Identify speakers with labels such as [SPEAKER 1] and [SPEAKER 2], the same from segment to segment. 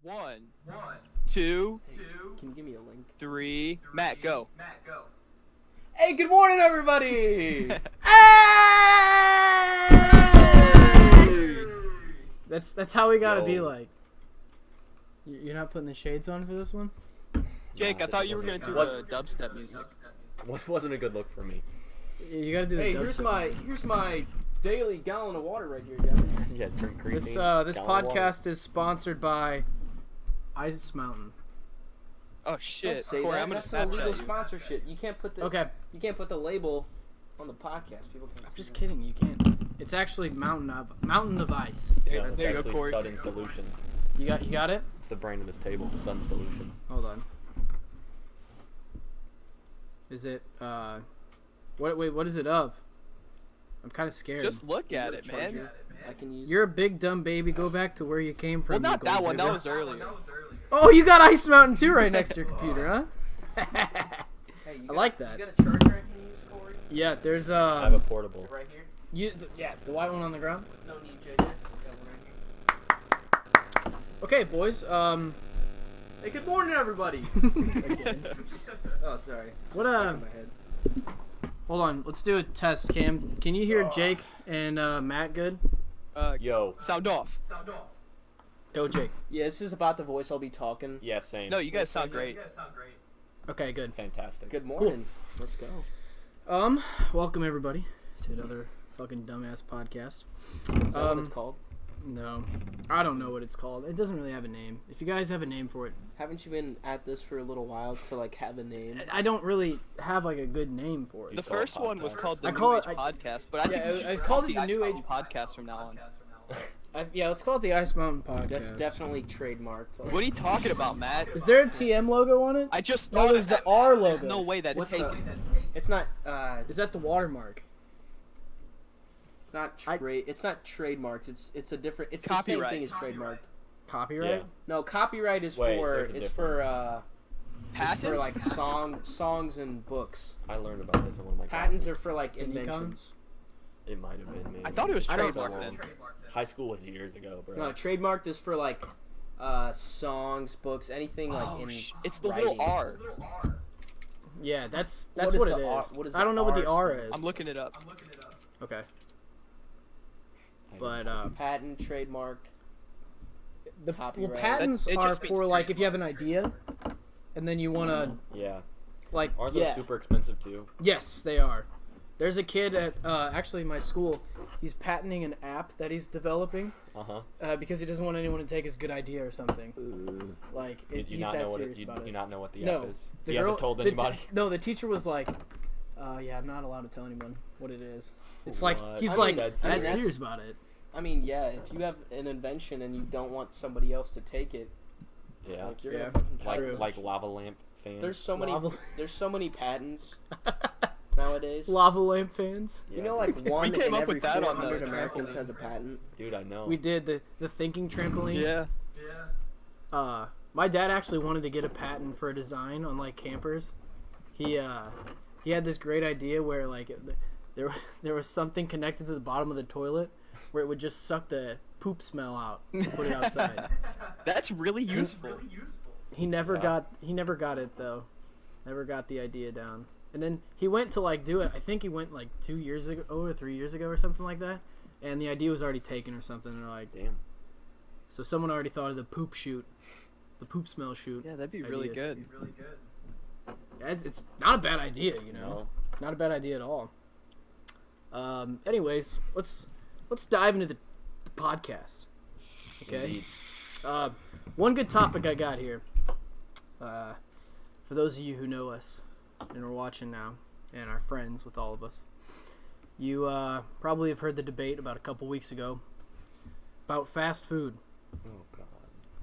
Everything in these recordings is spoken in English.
[SPEAKER 1] One, two,
[SPEAKER 2] Can you give me a link?
[SPEAKER 1] three. Matt, go.
[SPEAKER 2] Hey, good morning, everybody!
[SPEAKER 3] That's how we gotta be
[SPEAKER 4] Yo.
[SPEAKER 3] like. You're not putting the shades on for this one?
[SPEAKER 1] Jake, I
[SPEAKER 4] Nah,
[SPEAKER 1] thought you were gonna do the
[SPEAKER 4] What?
[SPEAKER 1] dubstep music.
[SPEAKER 4] Wasn't a good look for me.
[SPEAKER 3] You gotta do the
[SPEAKER 2] Hey,
[SPEAKER 3] dubstep.
[SPEAKER 2] here's my daily gallon of water right here, guys.
[SPEAKER 4] Yeah, drink green
[SPEAKER 3] This
[SPEAKER 4] tea,
[SPEAKER 3] this
[SPEAKER 4] gallon of water.
[SPEAKER 3] podcast is sponsored by Ice Mountain.
[SPEAKER 1] Oh
[SPEAKER 2] Don't
[SPEAKER 1] shit,
[SPEAKER 2] say
[SPEAKER 1] Corey,
[SPEAKER 2] that.
[SPEAKER 1] I'm gonna
[SPEAKER 2] That's not legal
[SPEAKER 1] Snapchat you.
[SPEAKER 2] sponsorship. You can't put the
[SPEAKER 3] Okay,
[SPEAKER 2] you can't put the label on the podcast. People can.
[SPEAKER 3] I'm just kidding. You can't. It's actually Mountain of Ice.
[SPEAKER 1] There,
[SPEAKER 4] No, it's
[SPEAKER 1] there you go,
[SPEAKER 4] actually
[SPEAKER 1] Corey.
[SPEAKER 4] Sudden Solution.
[SPEAKER 3] You got it.
[SPEAKER 4] It's the brand of this table, Sudden Solution.
[SPEAKER 3] Hold on. Is it what is it of? I'm kind of scared.
[SPEAKER 1] Just look at it, man.
[SPEAKER 2] Charger I can use.
[SPEAKER 3] You're a big dumb baby. Go back to where you came from.
[SPEAKER 1] Well,
[SPEAKER 3] you
[SPEAKER 1] not that
[SPEAKER 3] gold
[SPEAKER 1] one. That
[SPEAKER 3] digger.
[SPEAKER 1] was earlier.
[SPEAKER 3] Oh, you got Ice Mountain too right next to your computer, huh?
[SPEAKER 2] Hey, you
[SPEAKER 3] I
[SPEAKER 2] got-
[SPEAKER 3] like that.
[SPEAKER 2] You got a charger I can use, Corey?
[SPEAKER 3] Yeah, there's
[SPEAKER 4] I have a portable.
[SPEAKER 2] Is it right here?
[SPEAKER 3] the white one on the ground.
[SPEAKER 2] No need, JJ. Got one right here.
[SPEAKER 3] Okay, boys.
[SPEAKER 2] Hey, good morning, everybody. Oh, sorry.
[SPEAKER 3] What,
[SPEAKER 2] Just stuck in my head.
[SPEAKER 3] Hold on. Let's do a test, Cam. Can you hear Jake and Matt good?
[SPEAKER 4] Yo.
[SPEAKER 1] Sound off.
[SPEAKER 3] Go, Jake.
[SPEAKER 2] Yeah, this is about the voice I'll be talking.
[SPEAKER 4] Yeah, same.
[SPEAKER 1] No, you guys sound great.
[SPEAKER 3] Okay, good.
[SPEAKER 4] Fantastic.
[SPEAKER 2] Good morning. Let's go.
[SPEAKER 3] Welcome everybody to another fucking dumbass podcast.
[SPEAKER 2] Is that what it's called?
[SPEAKER 3] No, I don't know what it's called. It doesn't really have a name. If you guys have a name for it,
[SPEAKER 2] Haven't you been at this for a little while to like have a name?
[SPEAKER 3] I don't really have like a good name for
[SPEAKER 1] The
[SPEAKER 3] it.
[SPEAKER 4] call it
[SPEAKER 1] first one was
[SPEAKER 4] podcast.
[SPEAKER 1] called the
[SPEAKER 3] I
[SPEAKER 1] New
[SPEAKER 3] call
[SPEAKER 1] Age
[SPEAKER 3] it-
[SPEAKER 1] Podcast, but I think
[SPEAKER 3] Yeah,
[SPEAKER 1] we should
[SPEAKER 3] I
[SPEAKER 1] just
[SPEAKER 3] called
[SPEAKER 1] call
[SPEAKER 3] it the
[SPEAKER 1] Ice
[SPEAKER 3] New
[SPEAKER 1] Mountain
[SPEAKER 3] Age
[SPEAKER 1] Podcast from now on.
[SPEAKER 3] Yeah, let's call it the Ice Mountain Podcast.
[SPEAKER 2] That's definitely trademarked.
[SPEAKER 1] What are you talking about, Matt?
[SPEAKER 3] Is there a TM logo on it?
[SPEAKER 1] I just
[SPEAKER 3] No,
[SPEAKER 1] thought
[SPEAKER 3] there's
[SPEAKER 1] of
[SPEAKER 3] the
[SPEAKER 1] that.
[SPEAKER 3] R
[SPEAKER 1] There's
[SPEAKER 3] logo.
[SPEAKER 1] no way that's
[SPEAKER 2] What's
[SPEAKER 1] taken.
[SPEAKER 2] It's not.
[SPEAKER 3] Is that the watermark?
[SPEAKER 2] It's not trade. It's not trademarked. It's a different. It's
[SPEAKER 1] Copyright.
[SPEAKER 2] the same thing as trademarked.
[SPEAKER 3] Copyright?
[SPEAKER 4] Yeah.
[SPEAKER 2] No, copyright is
[SPEAKER 4] Wait,
[SPEAKER 2] for
[SPEAKER 4] there's a
[SPEAKER 2] is for
[SPEAKER 1] Patent?
[SPEAKER 2] for like songs and books.
[SPEAKER 4] I learned about this in one of my
[SPEAKER 2] Patents
[SPEAKER 4] classes.
[SPEAKER 2] are for like
[SPEAKER 3] The Nikon?
[SPEAKER 2] inventions.
[SPEAKER 4] It might have been me.
[SPEAKER 1] I thought it was
[SPEAKER 3] I don't-
[SPEAKER 1] trademarked then.
[SPEAKER 4] High school was years ago, bro.
[SPEAKER 2] No, trademarked is for like songs, books, anything like
[SPEAKER 1] Oh,
[SPEAKER 2] in
[SPEAKER 1] it's the
[SPEAKER 2] writing.
[SPEAKER 1] little R.
[SPEAKER 3] Yeah, that's
[SPEAKER 2] What is
[SPEAKER 3] what
[SPEAKER 2] the
[SPEAKER 3] it
[SPEAKER 2] R-
[SPEAKER 3] is.
[SPEAKER 2] what is
[SPEAKER 3] I
[SPEAKER 2] the
[SPEAKER 3] don't know what the
[SPEAKER 2] R
[SPEAKER 3] R
[SPEAKER 2] stand?
[SPEAKER 3] is.
[SPEAKER 1] I'm looking it up.
[SPEAKER 3] Okay,
[SPEAKER 4] I
[SPEAKER 3] but
[SPEAKER 4] didn't-
[SPEAKER 2] Patent, trademark.
[SPEAKER 3] the
[SPEAKER 2] Copyright.
[SPEAKER 3] patents
[SPEAKER 1] It
[SPEAKER 3] are
[SPEAKER 1] just means
[SPEAKER 3] for like if you have an idea, and then you want to
[SPEAKER 4] yeah.
[SPEAKER 3] like.
[SPEAKER 4] Aren't those
[SPEAKER 2] Yeah.
[SPEAKER 4] super expensive too?
[SPEAKER 3] Yes, they are. There's a kid at actually my school. He's patenting an app that he's developing
[SPEAKER 4] Uh-huh.
[SPEAKER 3] because he doesn't want anyone to take his good idea or something. Like
[SPEAKER 4] Did you
[SPEAKER 3] he's
[SPEAKER 4] not
[SPEAKER 3] that
[SPEAKER 4] know what
[SPEAKER 3] serious
[SPEAKER 4] it,
[SPEAKER 3] about
[SPEAKER 4] you
[SPEAKER 3] it.
[SPEAKER 4] not know what the
[SPEAKER 3] No,
[SPEAKER 4] app is?
[SPEAKER 3] The
[SPEAKER 4] He
[SPEAKER 3] girl-
[SPEAKER 4] hasn't told
[SPEAKER 3] the
[SPEAKER 4] anybody?
[SPEAKER 3] no, the teacher was like, yeah, I'm not allowed to tell anyone what it is. It's like
[SPEAKER 4] What?
[SPEAKER 3] he's
[SPEAKER 2] I
[SPEAKER 3] like
[SPEAKER 2] mean,
[SPEAKER 3] that's
[SPEAKER 2] I mean, that's-
[SPEAKER 3] serious about it.
[SPEAKER 2] I mean, yeah. If you have an invention and you don't want somebody else to take it,
[SPEAKER 4] Yeah.
[SPEAKER 2] like you're
[SPEAKER 3] Yeah.
[SPEAKER 2] gonna fucking
[SPEAKER 4] Like
[SPEAKER 3] True.
[SPEAKER 4] like lava lamp fans.
[SPEAKER 2] there's so many
[SPEAKER 3] Lava,
[SPEAKER 2] there's so many patents nowadays.
[SPEAKER 3] lava lamp fans.
[SPEAKER 4] Yeah,
[SPEAKER 2] You know, like
[SPEAKER 4] dude.
[SPEAKER 2] one
[SPEAKER 1] came
[SPEAKER 2] in
[SPEAKER 1] up
[SPEAKER 2] every
[SPEAKER 1] with that on the
[SPEAKER 2] 400 Americans
[SPEAKER 1] trampoline.
[SPEAKER 2] has a patent.
[SPEAKER 4] Dude, I know.
[SPEAKER 3] We did the thinking trampoline.
[SPEAKER 1] Yeah.
[SPEAKER 3] My dad actually wanted to get a patent for a design on like campers. He had this great idea where like there was something connected to the bottom of the toilet where it would just suck the poop smell out and put it outside.
[SPEAKER 1] That's really useful.
[SPEAKER 3] He never
[SPEAKER 4] Yeah.
[SPEAKER 3] got it though. Never got the idea down. And then he went to like do it. I think he went like 2 years ago or 3 years ago or something like that. And the idea was already taken or something. And they're like,
[SPEAKER 4] Damn.
[SPEAKER 3] so someone already thought of the poop shoot, the poop smell shoot.
[SPEAKER 1] Yeah, that'd be really
[SPEAKER 3] Idea.
[SPEAKER 1] good.
[SPEAKER 3] Yeah, it's not a bad idea, you know.
[SPEAKER 4] No.
[SPEAKER 3] It's not a bad idea at all. Anyways, let's dive into the podcast. Okay.
[SPEAKER 4] Indeed.
[SPEAKER 3] One good topic I got here. For those of you who know us and are watching now and are friends with all of us, you probably have heard the debate about a couple weeks ago about fast food.
[SPEAKER 4] Oh god.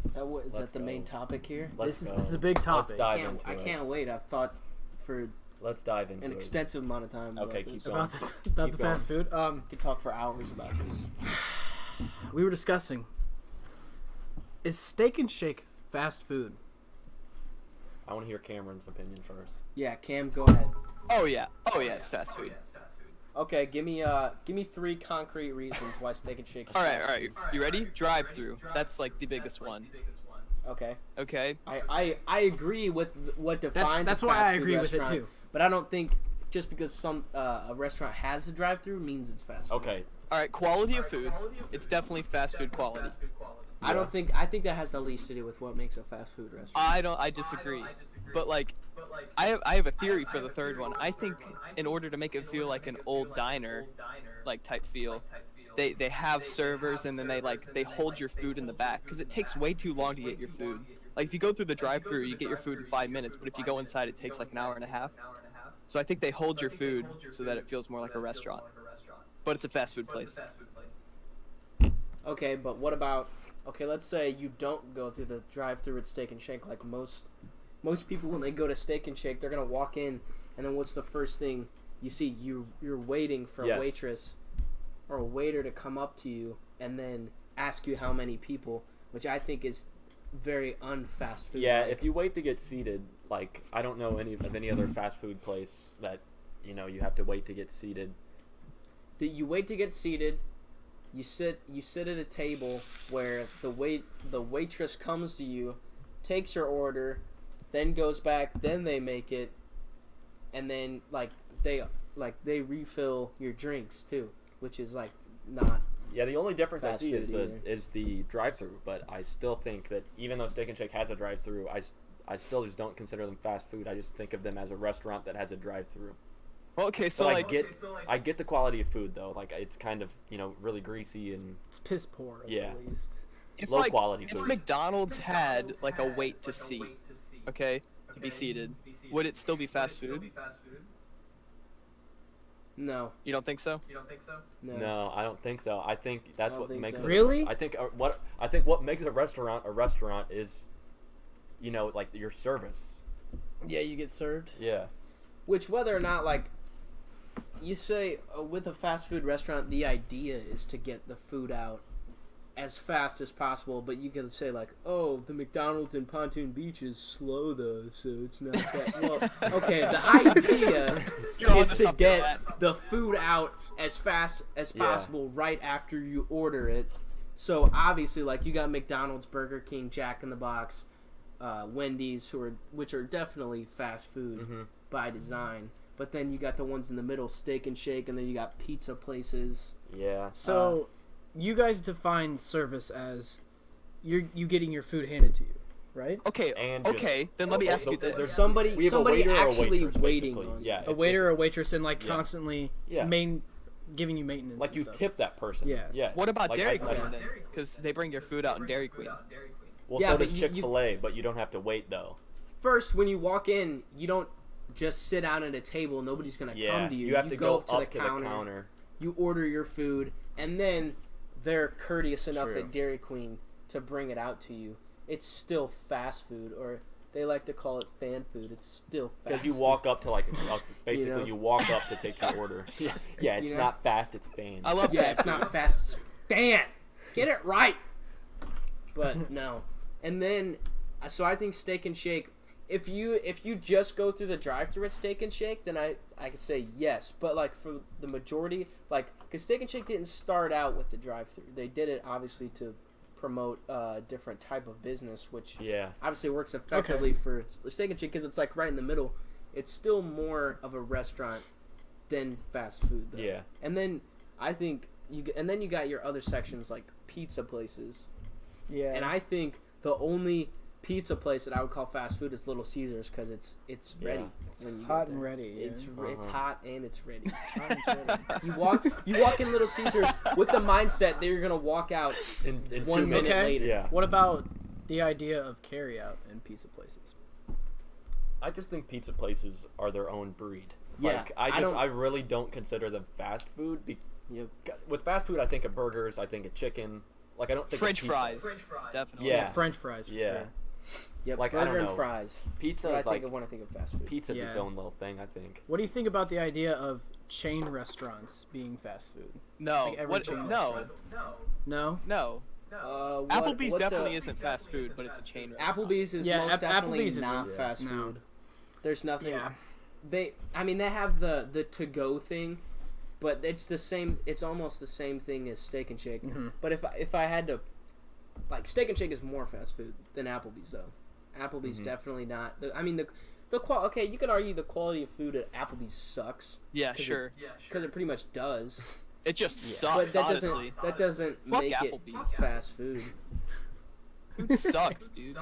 [SPEAKER 2] Is that what? Is
[SPEAKER 4] Let's
[SPEAKER 2] that the main
[SPEAKER 4] go.
[SPEAKER 2] topic here?
[SPEAKER 4] Let's
[SPEAKER 3] This
[SPEAKER 4] go.
[SPEAKER 3] is a big topic.
[SPEAKER 4] Let's dive
[SPEAKER 2] I
[SPEAKER 4] into it.
[SPEAKER 2] can't wait. I've thought for
[SPEAKER 4] Let's dive into
[SPEAKER 2] an
[SPEAKER 4] it.
[SPEAKER 2] extensive amount of time.
[SPEAKER 4] Okay,
[SPEAKER 2] about
[SPEAKER 4] keep
[SPEAKER 2] this.
[SPEAKER 4] going.
[SPEAKER 3] About
[SPEAKER 4] Keep
[SPEAKER 3] the fast food.
[SPEAKER 2] Could talk for hours about this.
[SPEAKER 3] We were discussing, is Steak and Shake fast food?
[SPEAKER 4] I want to hear Cameron's opinion first.
[SPEAKER 2] Yeah, Cam, go ahead.
[SPEAKER 1] Oh yeah. It's fast food.
[SPEAKER 2] Okay, give me 3 concrete reasons why Steak and Shake. Is
[SPEAKER 1] All right.
[SPEAKER 2] fast food.
[SPEAKER 1] You ready? Drive-through. That's like the biggest one.
[SPEAKER 2] Okay.
[SPEAKER 1] Okay.
[SPEAKER 2] I agree with what defines.
[SPEAKER 3] That's
[SPEAKER 2] a
[SPEAKER 3] why
[SPEAKER 2] fast
[SPEAKER 3] I
[SPEAKER 2] food
[SPEAKER 3] agree with it
[SPEAKER 2] restaurant,
[SPEAKER 3] too.
[SPEAKER 2] But I don't think just because a restaurant has a drive-through means it's fast food.
[SPEAKER 4] Okay.
[SPEAKER 1] All right. Quality of food. It's definitely fast food quality.
[SPEAKER 2] I think that has the least to do with what makes a fast food restaurant.
[SPEAKER 1] I disagree. But like, I have a theory for the third one. I think in order to make it feel like an old diner, like type feel, they have servers and then they hold your food in the back because it takes way too long to get your food. Like if you go through the drive-through, you get your food in 5 minutes, but if you go inside, it takes like an hour and a half. So I think they hold your food so that it feels more like a restaurant. But it's a fast food place.
[SPEAKER 2] Okay, but what about? Okay, let's say you don't go through the drive-through at Steak and Shake like most people when they go to Steak and Shake, they're gonna walk in, and then what's the first thing you see? You're waiting for a waitress or a waiter to come up to you and then ask you how many people, which I think is very unfast food.
[SPEAKER 4] Yeah, if you wait to get seated, like I don't know any other fast food place that you have to wait to get seated.
[SPEAKER 2] That you wait to get seated. You sit at a table where the waitress comes to you, takes your order, then goes back, then they make it, and then they refill your drinks too, which is like not.
[SPEAKER 4] Yeah, the only difference I see is
[SPEAKER 2] food
[SPEAKER 4] the drive-through, but I still think that even though Steak and Shake has a drive-through, I still just don't consider them fast food. I just think of them as a restaurant that has a drive-through.
[SPEAKER 1] Well, okay, so
[SPEAKER 4] But I get the quality of food though. Like it's kind of really greasy and
[SPEAKER 3] It's piss poor at
[SPEAKER 4] Yeah.
[SPEAKER 3] the least.
[SPEAKER 1] if
[SPEAKER 4] low quality
[SPEAKER 1] if
[SPEAKER 4] food.
[SPEAKER 1] McDonald's had like a wait to seat, okay, to be seated, would it still be fast food?
[SPEAKER 2] No.
[SPEAKER 1] You don't think so?
[SPEAKER 4] No, I don't think so. I think that's
[SPEAKER 2] I don't
[SPEAKER 4] what
[SPEAKER 2] think
[SPEAKER 4] makes
[SPEAKER 2] so.
[SPEAKER 4] it.
[SPEAKER 3] Really?
[SPEAKER 4] I think what makes a restaurant is, like your service.
[SPEAKER 3] Yeah, you get served.
[SPEAKER 4] Yeah.
[SPEAKER 2] Which whether or not like you say with a fast food restaurant, the idea is to get the food out as fast as possible, but you can say like, oh, the McDonald's in Pontoon Beach is slow though, so it's not that well. Okay, the idea
[SPEAKER 1] You're onto
[SPEAKER 2] is to
[SPEAKER 1] something
[SPEAKER 2] get
[SPEAKER 1] with that.
[SPEAKER 2] the food out as fast as
[SPEAKER 4] Yeah.
[SPEAKER 2] possible right after you order it. So obviously, like you got McDonald's, Burger King, Jack in the Box, Wendy's, which are definitely fast food by design. But then you got the ones in the middle, Steak and Shake, and then you got pizza places.
[SPEAKER 4] Yeah.
[SPEAKER 3] So, you guys define service as you getting your food handed to you, right?
[SPEAKER 1] Okay,
[SPEAKER 4] And
[SPEAKER 1] okay, then let me ask you
[SPEAKER 4] there's
[SPEAKER 1] this.
[SPEAKER 2] Somebody
[SPEAKER 4] We have a waiter or a
[SPEAKER 2] actually
[SPEAKER 4] waitress,
[SPEAKER 2] waiting
[SPEAKER 4] basically.
[SPEAKER 2] on you.
[SPEAKER 4] Yeah.
[SPEAKER 3] A waiter or a waitress and like constantly
[SPEAKER 4] Yeah.
[SPEAKER 3] giving you maintenance.
[SPEAKER 4] Like
[SPEAKER 3] and
[SPEAKER 4] you
[SPEAKER 3] stuff.
[SPEAKER 4] tip that person.
[SPEAKER 3] Yeah.
[SPEAKER 4] Yeah.
[SPEAKER 1] What about
[SPEAKER 4] Like,
[SPEAKER 1] Dairy
[SPEAKER 4] I-
[SPEAKER 1] Queen then? Because they bring your food out in Dairy Queen.
[SPEAKER 4] Well,
[SPEAKER 2] Yeah,
[SPEAKER 4] so
[SPEAKER 2] but
[SPEAKER 4] does
[SPEAKER 2] you-
[SPEAKER 4] Chick-fil-A, but you don't have to wait though.
[SPEAKER 2] First, when you walk in, you don't just sit down at a table. Nobody's gonna
[SPEAKER 4] Yeah.
[SPEAKER 2] come to you.
[SPEAKER 4] You have to go
[SPEAKER 2] up to the counter. You order your food, and then they're courteous enough
[SPEAKER 4] True.
[SPEAKER 2] at Dairy Queen to bring it out to you. It's still fast food, or they like to call it fan food. It's still fast.
[SPEAKER 4] Because you walk up to basically
[SPEAKER 2] know?
[SPEAKER 4] you walk up to take your order. Yeah, it's
[SPEAKER 2] You know?
[SPEAKER 4] not fast, it's fan.
[SPEAKER 1] I love
[SPEAKER 2] Yeah,
[SPEAKER 1] fast
[SPEAKER 2] it's
[SPEAKER 1] food.
[SPEAKER 2] not fast. It's fan. Get it right. But no. And then, so I think Steak and Shake. If you just go through the drive-thru at Steak and Shake, then I can say yes. But like for the majority, like because Steak and Shake didn't start out with the drive-thru. They did it obviously to promote a different type of business, which
[SPEAKER 4] Yeah.
[SPEAKER 2] obviously works effectively for Steak and Shake because it's like right in the middle. It's still more of a restaurant than fast food, though.
[SPEAKER 4] Yeah.
[SPEAKER 2] And then I think you got your other sections like pizza places,
[SPEAKER 3] Yeah.
[SPEAKER 2] and I think the only pizza place that I would call fast food is Little Caesars because it's ready.
[SPEAKER 4] Yeah.
[SPEAKER 2] When you
[SPEAKER 3] hot
[SPEAKER 2] get
[SPEAKER 3] and
[SPEAKER 2] there.
[SPEAKER 3] ready. Yeah.
[SPEAKER 2] It's hot and it's ready.
[SPEAKER 3] Hot and ready.
[SPEAKER 2] You walk in Little Caesars with the mindset that you're gonna walk out
[SPEAKER 4] In
[SPEAKER 2] 1
[SPEAKER 4] 2
[SPEAKER 2] minute
[SPEAKER 4] minutes.
[SPEAKER 3] Okay.
[SPEAKER 2] later.
[SPEAKER 4] Yeah.
[SPEAKER 3] What about the idea of carry out in pizza places?
[SPEAKER 4] I just think pizza places are their own breed.
[SPEAKER 2] Yeah,
[SPEAKER 4] Like
[SPEAKER 2] I
[SPEAKER 4] I really don't consider them fast food.
[SPEAKER 2] Yep.
[SPEAKER 4] With fast food, I think of burgers, I think of chicken. Like I don't think
[SPEAKER 1] French
[SPEAKER 4] of pizza.
[SPEAKER 1] fries. Definitely.
[SPEAKER 4] Yeah.
[SPEAKER 3] French fries. For
[SPEAKER 4] Yeah.
[SPEAKER 3] Sure.
[SPEAKER 2] Yep.
[SPEAKER 4] Like, I
[SPEAKER 2] burger
[SPEAKER 4] don't
[SPEAKER 2] and
[SPEAKER 4] know.
[SPEAKER 2] fries.
[SPEAKER 4] Pizza
[SPEAKER 2] But I
[SPEAKER 4] is
[SPEAKER 2] think
[SPEAKER 4] like
[SPEAKER 2] of when I think of fast food.
[SPEAKER 4] pizza's its
[SPEAKER 3] Yeah.
[SPEAKER 4] own little thing, I think.
[SPEAKER 3] What do you think about the idea of chain restaurants being fast food?
[SPEAKER 1] No.
[SPEAKER 3] Like every
[SPEAKER 1] What?
[SPEAKER 3] chain
[SPEAKER 1] No.
[SPEAKER 3] restaurant. No.
[SPEAKER 1] No. Applebee's
[SPEAKER 2] what's
[SPEAKER 1] definitely isn't fast food, but it's a chain restaurant.
[SPEAKER 2] Applebee's is
[SPEAKER 3] Yeah,
[SPEAKER 2] most definitely
[SPEAKER 3] Applebee's is
[SPEAKER 2] not
[SPEAKER 3] a-
[SPEAKER 2] fast
[SPEAKER 3] no.
[SPEAKER 2] food. There's nothing.
[SPEAKER 3] Yeah.
[SPEAKER 2] They have the to go thing, but it's the same. It's almost the same thing as Steak and Shake.
[SPEAKER 3] Mhm.
[SPEAKER 2] But if I had to like Steak and Shake is more fast food than Applebee's though. Applebee's definitely not. Okay, you could argue the quality of food at Applebee's sucks.
[SPEAKER 1] Yeah, sure.
[SPEAKER 2] Because it pretty much does.
[SPEAKER 1] It just
[SPEAKER 2] But
[SPEAKER 1] sucks,
[SPEAKER 2] that
[SPEAKER 1] honestly.
[SPEAKER 2] doesn't
[SPEAKER 1] Fuck
[SPEAKER 2] make
[SPEAKER 1] Applebee's.
[SPEAKER 2] it fast food.
[SPEAKER 1] Food sucks, dude.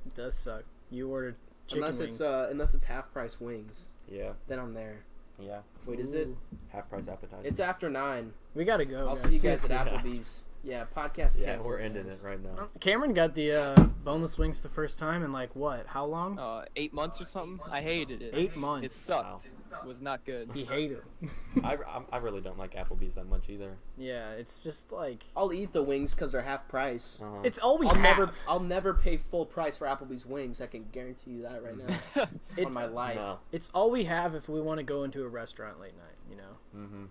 [SPEAKER 3] It does suck. You ordered chicken wings.
[SPEAKER 2] Unless it's half price wings,
[SPEAKER 4] Yeah.
[SPEAKER 2] then I'm there.
[SPEAKER 4] Yeah.
[SPEAKER 2] Wait, is it?
[SPEAKER 3] Ooh.
[SPEAKER 4] Half price appetizer.
[SPEAKER 2] It's after 9.
[SPEAKER 3] We gotta go.
[SPEAKER 2] I'll see you guys at
[SPEAKER 4] Yeah.
[SPEAKER 2] Applebee's. Yeah, podcast.
[SPEAKER 4] Yeah,
[SPEAKER 2] canceled,
[SPEAKER 4] we're ending
[SPEAKER 2] guys.
[SPEAKER 4] it right now.
[SPEAKER 3] Cameron got the boneless wings the first time in like what? How long?
[SPEAKER 1] 8 months or something. I hated it.
[SPEAKER 3] 8
[SPEAKER 1] It
[SPEAKER 3] months.
[SPEAKER 1] sucked. It was not good.
[SPEAKER 3] He hated it.
[SPEAKER 4] I really don't like Applebee's that much either.
[SPEAKER 3] Yeah, it's just like
[SPEAKER 2] I'll eat the wings because they're half price.
[SPEAKER 3] it's all we
[SPEAKER 2] I'll
[SPEAKER 3] have.
[SPEAKER 2] I'll never pay full price for Applebee's wings. I can guarantee you that right now
[SPEAKER 3] It's,
[SPEAKER 2] on my life.
[SPEAKER 4] No.
[SPEAKER 3] it's all we have if we want to go into a restaurant late night. You know,
[SPEAKER 4] Mm-hmm.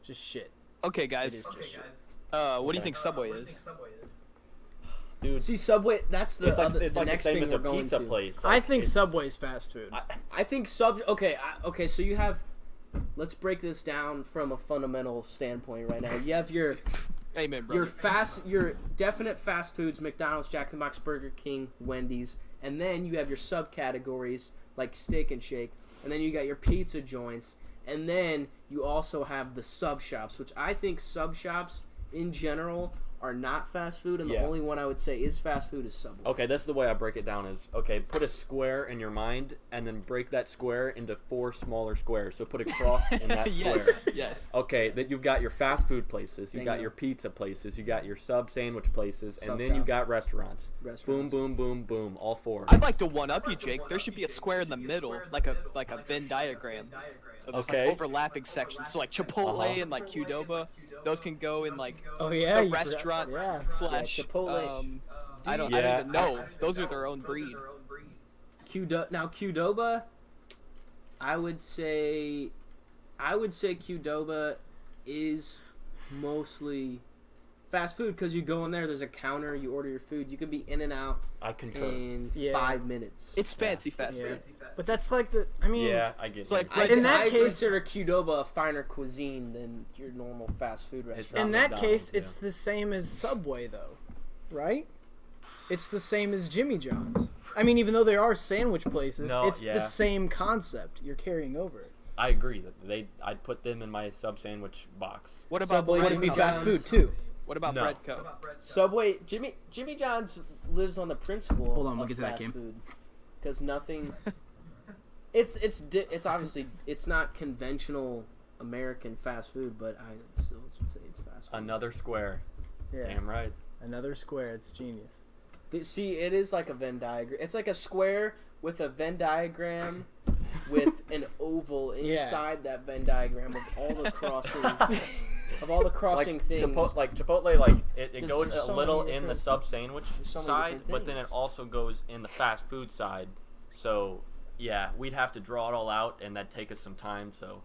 [SPEAKER 3] just shit.
[SPEAKER 1] Okay,
[SPEAKER 3] It
[SPEAKER 1] guys.
[SPEAKER 3] is just shit.
[SPEAKER 1] What do you think Subway is?
[SPEAKER 4] Dude,
[SPEAKER 2] See, Subway. That's the
[SPEAKER 4] it's like
[SPEAKER 2] other,
[SPEAKER 4] it's
[SPEAKER 2] the
[SPEAKER 4] like the
[SPEAKER 2] next
[SPEAKER 4] same
[SPEAKER 2] thing
[SPEAKER 4] as
[SPEAKER 2] we're
[SPEAKER 4] a
[SPEAKER 2] going
[SPEAKER 4] pizza
[SPEAKER 2] to.
[SPEAKER 4] place.
[SPEAKER 3] I
[SPEAKER 4] Like,
[SPEAKER 3] think
[SPEAKER 4] it's-
[SPEAKER 3] Subway's fast food.
[SPEAKER 2] I think Okay, so you have. Let's break this down from a fundamental standpoint right now. You have your
[SPEAKER 1] Amen, brother.
[SPEAKER 2] your definite fast foods: McDonald's, Jack in the Box, Burger King, Wendy's, and then you have your subcategories like Steak and Shake, and then you got your pizza joints, and then you also have the sub shops, which I think sub shops in general are not fast food, and the
[SPEAKER 4] Yeah.
[SPEAKER 2] only one I would say is fast food is Subway.
[SPEAKER 4] Okay, that's the way I break it down is, okay, put a square in your mind and then break that square into 4 smaller squares. So put a cross in that
[SPEAKER 1] yes,
[SPEAKER 4] square.
[SPEAKER 1] yes.
[SPEAKER 4] Okay, then you've got your fast food places, you've got
[SPEAKER 2] Bingo.
[SPEAKER 4] your pizza places, you got your sub sandwich places,
[SPEAKER 2] Sub
[SPEAKER 4] and then you
[SPEAKER 2] shop.
[SPEAKER 4] got restaurants.
[SPEAKER 2] Restaurants.
[SPEAKER 4] Boom, boom, boom, boom, all 4.
[SPEAKER 1] I'd like to one up you, Jake. There should be a square in the middle, like a Venn diagram. So there's
[SPEAKER 4] Okay.
[SPEAKER 1] like overlapping sections. So like Chipotle
[SPEAKER 4] Uh-huh.
[SPEAKER 1] and like Qdoba, those can go in like
[SPEAKER 3] Oh yeah,
[SPEAKER 1] a
[SPEAKER 3] you forgot-
[SPEAKER 1] restaurant
[SPEAKER 3] Yeah.
[SPEAKER 1] slash
[SPEAKER 2] Chipotle.
[SPEAKER 1] I don't
[SPEAKER 4] Yeah.
[SPEAKER 1] even know. Those are their own breed.
[SPEAKER 2] Qdoba, I would say Qdoba is mostly fast food because you go in there's a counter, you order your food, you could be in and out
[SPEAKER 4] I concur.
[SPEAKER 2] in
[SPEAKER 3] Yeah.
[SPEAKER 2] 5 minutes.
[SPEAKER 1] It's fancy fast
[SPEAKER 3] Yeah.
[SPEAKER 1] food.
[SPEAKER 3] But that's like the. I mean,
[SPEAKER 4] Yeah, I get
[SPEAKER 1] It's
[SPEAKER 4] you.
[SPEAKER 1] like-
[SPEAKER 3] in that
[SPEAKER 2] I
[SPEAKER 3] case-
[SPEAKER 2] consider Qdoba a finer cuisine than your normal fast food restaurant.
[SPEAKER 3] in
[SPEAKER 4] not
[SPEAKER 3] that
[SPEAKER 4] McDonald's,
[SPEAKER 3] case, it's the same as Subway, though, right? It's the same as Jimmy John's. I mean, even though there are sandwich places,
[SPEAKER 4] No,
[SPEAKER 3] it's
[SPEAKER 4] yeah.
[SPEAKER 3] the same concept you're carrying over.
[SPEAKER 4] I agree that I'd put them in my sub sandwich box.
[SPEAKER 1] What about
[SPEAKER 2] Subway,
[SPEAKER 3] Would it be
[SPEAKER 2] Jimmy
[SPEAKER 3] fast
[SPEAKER 2] John's.
[SPEAKER 3] food too?
[SPEAKER 1] what about
[SPEAKER 4] No.
[SPEAKER 1] Breadco?
[SPEAKER 2] Subway, Jimmy John's lives on the principle
[SPEAKER 3] Hold on, we'll
[SPEAKER 2] of
[SPEAKER 3] get to that,
[SPEAKER 2] fast
[SPEAKER 3] Kim.
[SPEAKER 2] food because nothing. It's obviously it's not conventional American fast food, but I still would say it's fast food.
[SPEAKER 4] Another square.
[SPEAKER 3] Yeah.
[SPEAKER 4] Damn right.
[SPEAKER 3] Another square. It's genius.
[SPEAKER 2] See, it is like a Venn diagram. It's like a square with a Venn diagram with an oval inside that Venn diagram of all the crossing of all the crossing
[SPEAKER 4] Like
[SPEAKER 2] things.
[SPEAKER 4] Chipotle, like it
[SPEAKER 2] There's
[SPEAKER 4] goes
[SPEAKER 2] so
[SPEAKER 4] a little
[SPEAKER 2] many
[SPEAKER 4] in the
[SPEAKER 2] different-
[SPEAKER 4] sub sandwich
[SPEAKER 2] there's so many
[SPEAKER 4] side,
[SPEAKER 2] different
[SPEAKER 4] but then it
[SPEAKER 2] things.
[SPEAKER 4] also goes in the fast food side. So yeah, we'd have to draw it all out, and that'd take us some time. So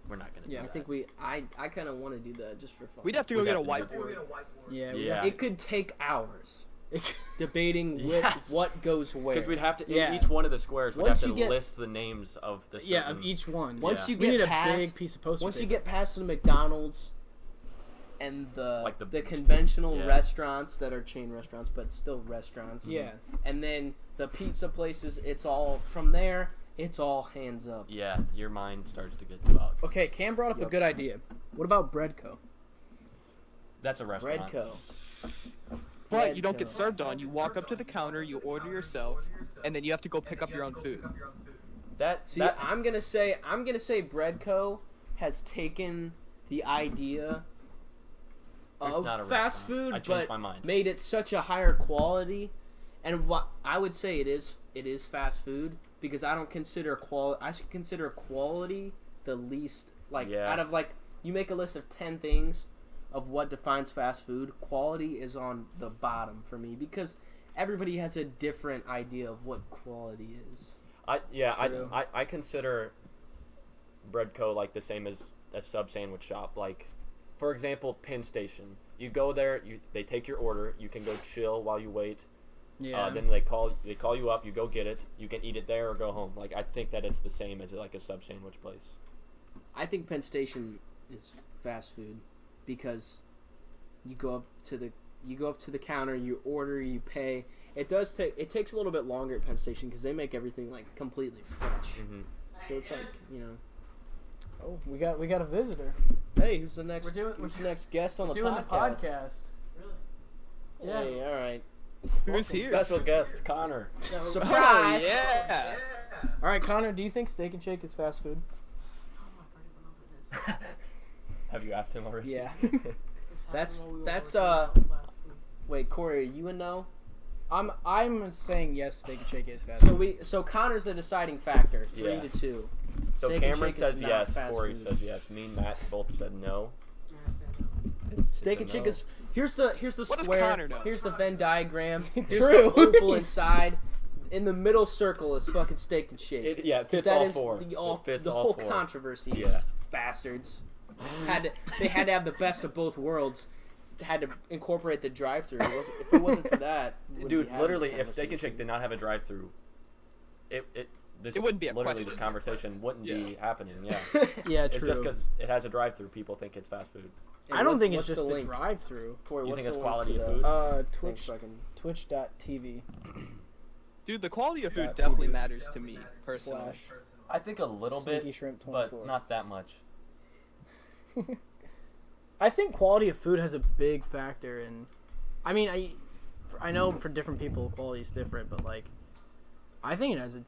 [SPEAKER 4] we're not gonna.
[SPEAKER 3] Yeah,
[SPEAKER 4] do
[SPEAKER 3] I
[SPEAKER 4] that.
[SPEAKER 2] think I kind of want to do that just for fun.
[SPEAKER 1] We'd have to go
[SPEAKER 4] We'd
[SPEAKER 1] get a
[SPEAKER 4] have to do
[SPEAKER 1] whiteboard.
[SPEAKER 3] Yeah. we
[SPEAKER 4] Yeah.
[SPEAKER 3] have
[SPEAKER 2] It could take hours
[SPEAKER 3] to-
[SPEAKER 2] debating
[SPEAKER 4] Yes.
[SPEAKER 2] what goes where.
[SPEAKER 4] Because we'd have to
[SPEAKER 3] Yeah.
[SPEAKER 4] in each one of the squares. We'd
[SPEAKER 2] Once
[SPEAKER 4] have to
[SPEAKER 2] you get-
[SPEAKER 4] list the names of the.
[SPEAKER 3] yeah,
[SPEAKER 4] certain-
[SPEAKER 3] of each one.
[SPEAKER 2] Once
[SPEAKER 4] Yeah.
[SPEAKER 2] you
[SPEAKER 3] we
[SPEAKER 2] get
[SPEAKER 3] need
[SPEAKER 2] past,
[SPEAKER 3] a big piece of poster
[SPEAKER 2] once you
[SPEAKER 3] paper.
[SPEAKER 2] get past the McDonald's and the
[SPEAKER 4] Like the-
[SPEAKER 2] conventional
[SPEAKER 4] yeah.
[SPEAKER 2] restaurants that are chain restaurants but still restaurants.
[SPEAKER 3] Yeah.
[SPEAKER 2] And then the pizza places, it's all from there. It's all hands up.
[SPEAKER 4] Yeah, your mind starts to get about.
[SPEAKER 3] Okay, Cam brought up a
[SPEAKER 2] Yep.
[SPEAKER 3] good idea. What about Breadco?
[SPEAKER 4] That's a restaurant.
[SPEAKER 2] Breadco.
[SPEAKER 1] But you don't get
[SPEAKER 2] Breadco.
[SPEAKER 1] served on. You walk up to the counter, you order yourself, and then you have to go pick up your own food.
[SPEAKER 2] See,
[SPEAKER 4] That
[SPEAKER 2] I'm gonna say Breadco has taken the idea
[SPEAKER 4] It's
[SPEAKER 2] of
[SPEAKER 4] not a
[SPEAKER 2] fast
[SPEAKER 4] restaurant.
[SPEAKER 2] food,
[SPEAKER 4] I changed
[SPEAKER 2] but
[SPEAKER 4] my mind.
[SPEAKER 2] made it such a higher quality. And what I would say it is fast food because I don't consider I consider quality the least. Like
[SPEAKER 4] Yeah.
[SPEAKER 2] out of like you make a list of 10 things of what defines fast food, quality is on the bottom for me because everybody has a different idea of what quality is.
[SPEAKER 3] True.
[SPEAKER 4] I consider Breadco like the same as a sub sandwich shop. Like, for example, Penn Station. You go there, they take your order. You can go chill while you wait.
[SPEAKER 3] Yeah.
[SPEAKER 4] Then they call you up. You go get it. You can eat it there or go home. Like, I think that it's the same as like a sub sandwich place.
[SPEAKER 2] I think Penn Station is fast food because You go up to the counter, you order, you pay. It takes a little bit longer at Penn Station because they make everything like completely fresh.
[SPEAKER 4] Mm-hmm.
[SPEAKER 2] So it's like, you know.
[SPEAKER 3] Oh, we got a visitor.
[SPEAKER 2] Hey, who's the next?
[SPEAKER 3] We're
[SPEAKER 2] who's the next guest on the
[SPEAKER 3] doing
[SPEAKER 2] podcast?
[SPEAKER 3] the podcast. Really? Yeah.
[SPEAKER 2] Hey, all right.
[SPEAKER 1] Who's here?
[SPEAKER 4] Special guest Connor.
[SPEAKER 2] Surprise!
[SPEAKER 1] Oh, yeah.
[SPEAKER 3] All right, Connor. Do you think Steak and Shake is fast food?
[SPEAKER 4] Have you asked him already?
[SPEAKER 2] Yeah. That's Wait, Corey, are you a no?
[SPEAKER 3] I'm saying yes. Steak and Shake is fast food.
[SPEAKER 2] So Connor's the deciding factor, 3-2.
[SPEAKER 4] So
[SPEAKER 2] Steak and
[SPEAKER 4] Cameron
[SPEAKER 2] Shake
[SPEAKER 4] says
[SPEAKER 2] is not
[SPEAKER 4] yes.
[SPEAKER 2] fast
[SPEAKER 4] Corey
[SPEAKER 2] food.
[SPEAKER 4] says yes. Me and Matt both said no.
[SPEAKER 2] Steak and Shake is here's the
[SPEAKER 1] What does
[SPEAKER 2] square.
[SPEAKER 1] Connor know?
[SPEAKER 2] Here's the Venn diagram. Here's
[SPEAKER 3] True.
[SPEAKER 2] the oval inside. In the middle circle is fucking Steak and Shake.
[SPEAKER 4] It fits
[SPEAKER 2] that
[SPEAKER 4] all
[SPEAKER 2] is
[SPEAKER 4] four.
[SPEAKER 2] The whole controversy.
[SPEAKER 4] Yeah.
[SPEAKER 2] Bastards. They had to have the best of both worlds. Had to incorporate the drive-through. If it wasn't for that, we wouldn't
[SPEAKER 4] Dude,
[SPEAKER 2] be having
[SPEAKER 4] literally,
[SPEAKER 2] this
[SPEAKER 4] if Steak and
[SPEAKER 2] conversation.
[SPEAKER 4] Shake did not have a drive-through, it
[SPEAKER 1] wouldn't be a
[SPEAKER 4] literally
[SPEAKER 1] question.
[SPEAKER 4] this conversation wouldn't be happening. Yeah.
[SPEAKER 3] Yeah,
[SPEAKER 4] It's
[SPEAKER 3] true.
[SPEAKER 4] just because it has a drive-through, people think it's fast food.
[SPEAKER 2] And
[SPEAKER 3] I don't think it's
[SPEAKER 2] what's
[SPEAKER 3] just the
[SPEAKER 2] link?
[SPEAKER 3] drive-through.
[SPEAKER 2] Corey,
[SPEAKER 4] You
[SPEAKER 2] what's
[SPEAKER 4] think it's
[SPEAKER 2] the link
[SPEAKER 4] quality
[SPEAKER 2] to
[SPEAKER 4] of
[SPEAKER 2] the-
[SPEAKER 4] food?
[SPEAKER 2] Thanks, fucking-
[SPEAKER 3] Twitch.tv
[SPEAKER 1] Dude, the quality of food
[SPEAKER 3] That
[SPEAKER 1] definitely
[SPEAKER 3] TV.
[SPEAKER 1] matters to me personally.
[SPEAKER 3] /
[SPEAKER 4] I think a little
[SPEAKER 3] Sneaky
[SPEAKER 4] bit,
[SPEAKER 3] Shrimp
[SPEAKER 4] but
[SPEAKER 3] 24.
[SPEAKER 4] not that much.
[SPEAKER 3] I think quality of food has a big factor in. I mean, I know for different people quality is different, but like, I think it has a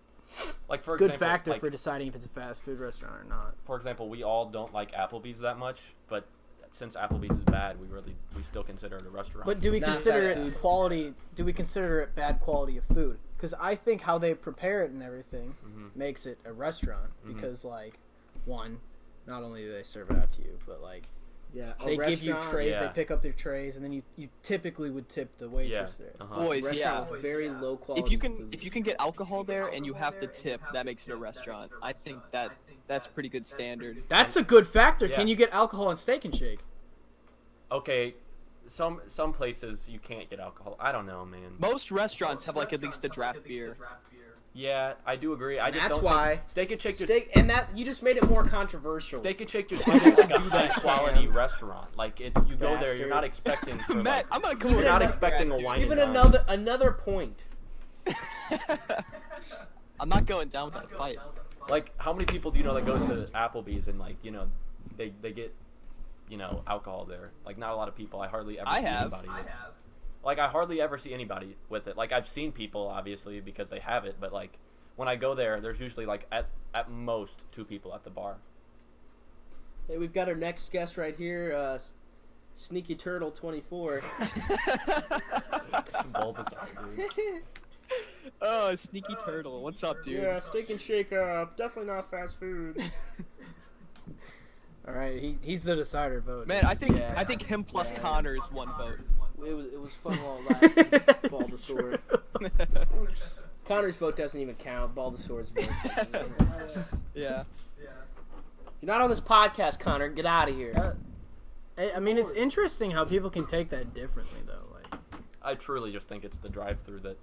[SPEAKER 4] Like for
[SPEAKER 3] good
[SPEAKER 4] example,
[SPEAKER 3] factor
[SPEAKER 4] like,
[SPEAKER 3] for deciding if it's a fast food restaurant or not.
[SPEAKER 4] For example, we all don't like Applebee's that much, but since Applebee's is bad, we still consider it a restaurant.
[SPEAKER 3] But do we
[SPEAKER 2] Not
[SPEAKER 3] consider
[SPEAKER 2] fast
[SPEAKER 3] it
[SPEAKER 2] food.
[SPEAKER 3] quality? Do we consider it bad quality of food? Because I think how they prepare it and everything makes it a restaurant. Because like, one, not only do they serve it out to you, but like
[SPEAKER 2] Yeah, a
[SPEAKER 3] they give you
[SPEAKER 2] restaurant-
[SPEAKER 3] trays.
[SPEAKER 4] Yeah.
[SPEAKER 3] They pick up their trays, and then you typically would tip the waitress there.
[SPEAKER 1] Boys,
[SPEAKER 2] restaurant
[SPEAKER 1] yeah.
[SPEAKER 2] with very low quality.
[SPEAKER 1] If you can get alcohol there and you have to tip, that makes it a restaurant. I think that's pretty good standard.
[SPEAKER 3] That's a good factor.
[SPEAKER 4] Yeah.
[SPEAKER 3] Can you get alcohol in Steak and Shake?
[SPEAKER 4] Okay, some places you can't get alcohol. I don't know, man.
[SPEAKER 1] Most restaurants have like at least a draft beer.
[SPEAKER 4] Yeah, I do agree. I just
[SPEAKER 2] That's
[SPEAKER 4] don't
[SPEAKER 2] why
[SPEAKER 4] think Steak and Shake just
[SPEAKER 2] Steak, and that you just made it more controversial.
[SPEAKER 4] Steak and Shake just isn't like a high quality restaurant. Like it's you go there, you're
[SPEAKER 2] Bastard.
[SPEAKER 4] not expecting. For,
[SPEAKER 1] Matt,
[SPEAKER 4] like,
[SPEAKER 1] I'm gonna come
[SPEAKER 4] you're
[SPEAKER 1] over
[SPEAKER 4] not
[SPEAKER 1] and
[SPEAKER 4] expecting
[SPEAKER 1] ask
[SPEAKER 4] a
[SPEAKER 1] you.
[SPEAKER 4] wine.
[SPEAKER 2] Even
[SPEAKER 4] and dine.
[SPEAKER 2] another point.
[SPEAKER 1] I'm not going down with that fight.
[SPEAKER 4] Like, how many people do you know that goes to Applebee's and like they get alcohol there? Like, not a lot of people. I hardly ever
[SPEAKER 1] I
[SPEAKER 4] see
[SPEAKER 1] have.
[SPEAKER 4] anybody. Like, I hardly ever see anybody with it. Like, I've seen people obviously because they have it, but like when I go there, there's usually like at most 2 people at the bar.
[SPEAKER 2] Hey, we've got our next guest right here, Sneaky Turtle 24.
[SPEAKER 4] Bulbasaur, dude.
[SPEAKER 1] Oh, sneaky turtle. What's up, dude?
[SPEAKER 2] Yeah, Steak and Shake, definitely not fast food.
[SPEAKER 3] All right, he's the decider vote.
[SPEAKER 1] Man, I think
[SPEAKER 2] Yeah.
[SPEAKER 1] him plus Connor is 1 vote.
[SPEAKER 2] It was fun while it lasted. Bulbasaur. Connor's vote doesn't even count. Bulbasaur's vote.
[SPEAKER 1] Yeah.
[SPEAKER 2] You're not on this podcast, Connor. Get out of here.
[SPEAKER 3] I mean, it's interesting how people can take that differently, though. Like,
[SPEAKER 4] I truly just think it's the drive-through that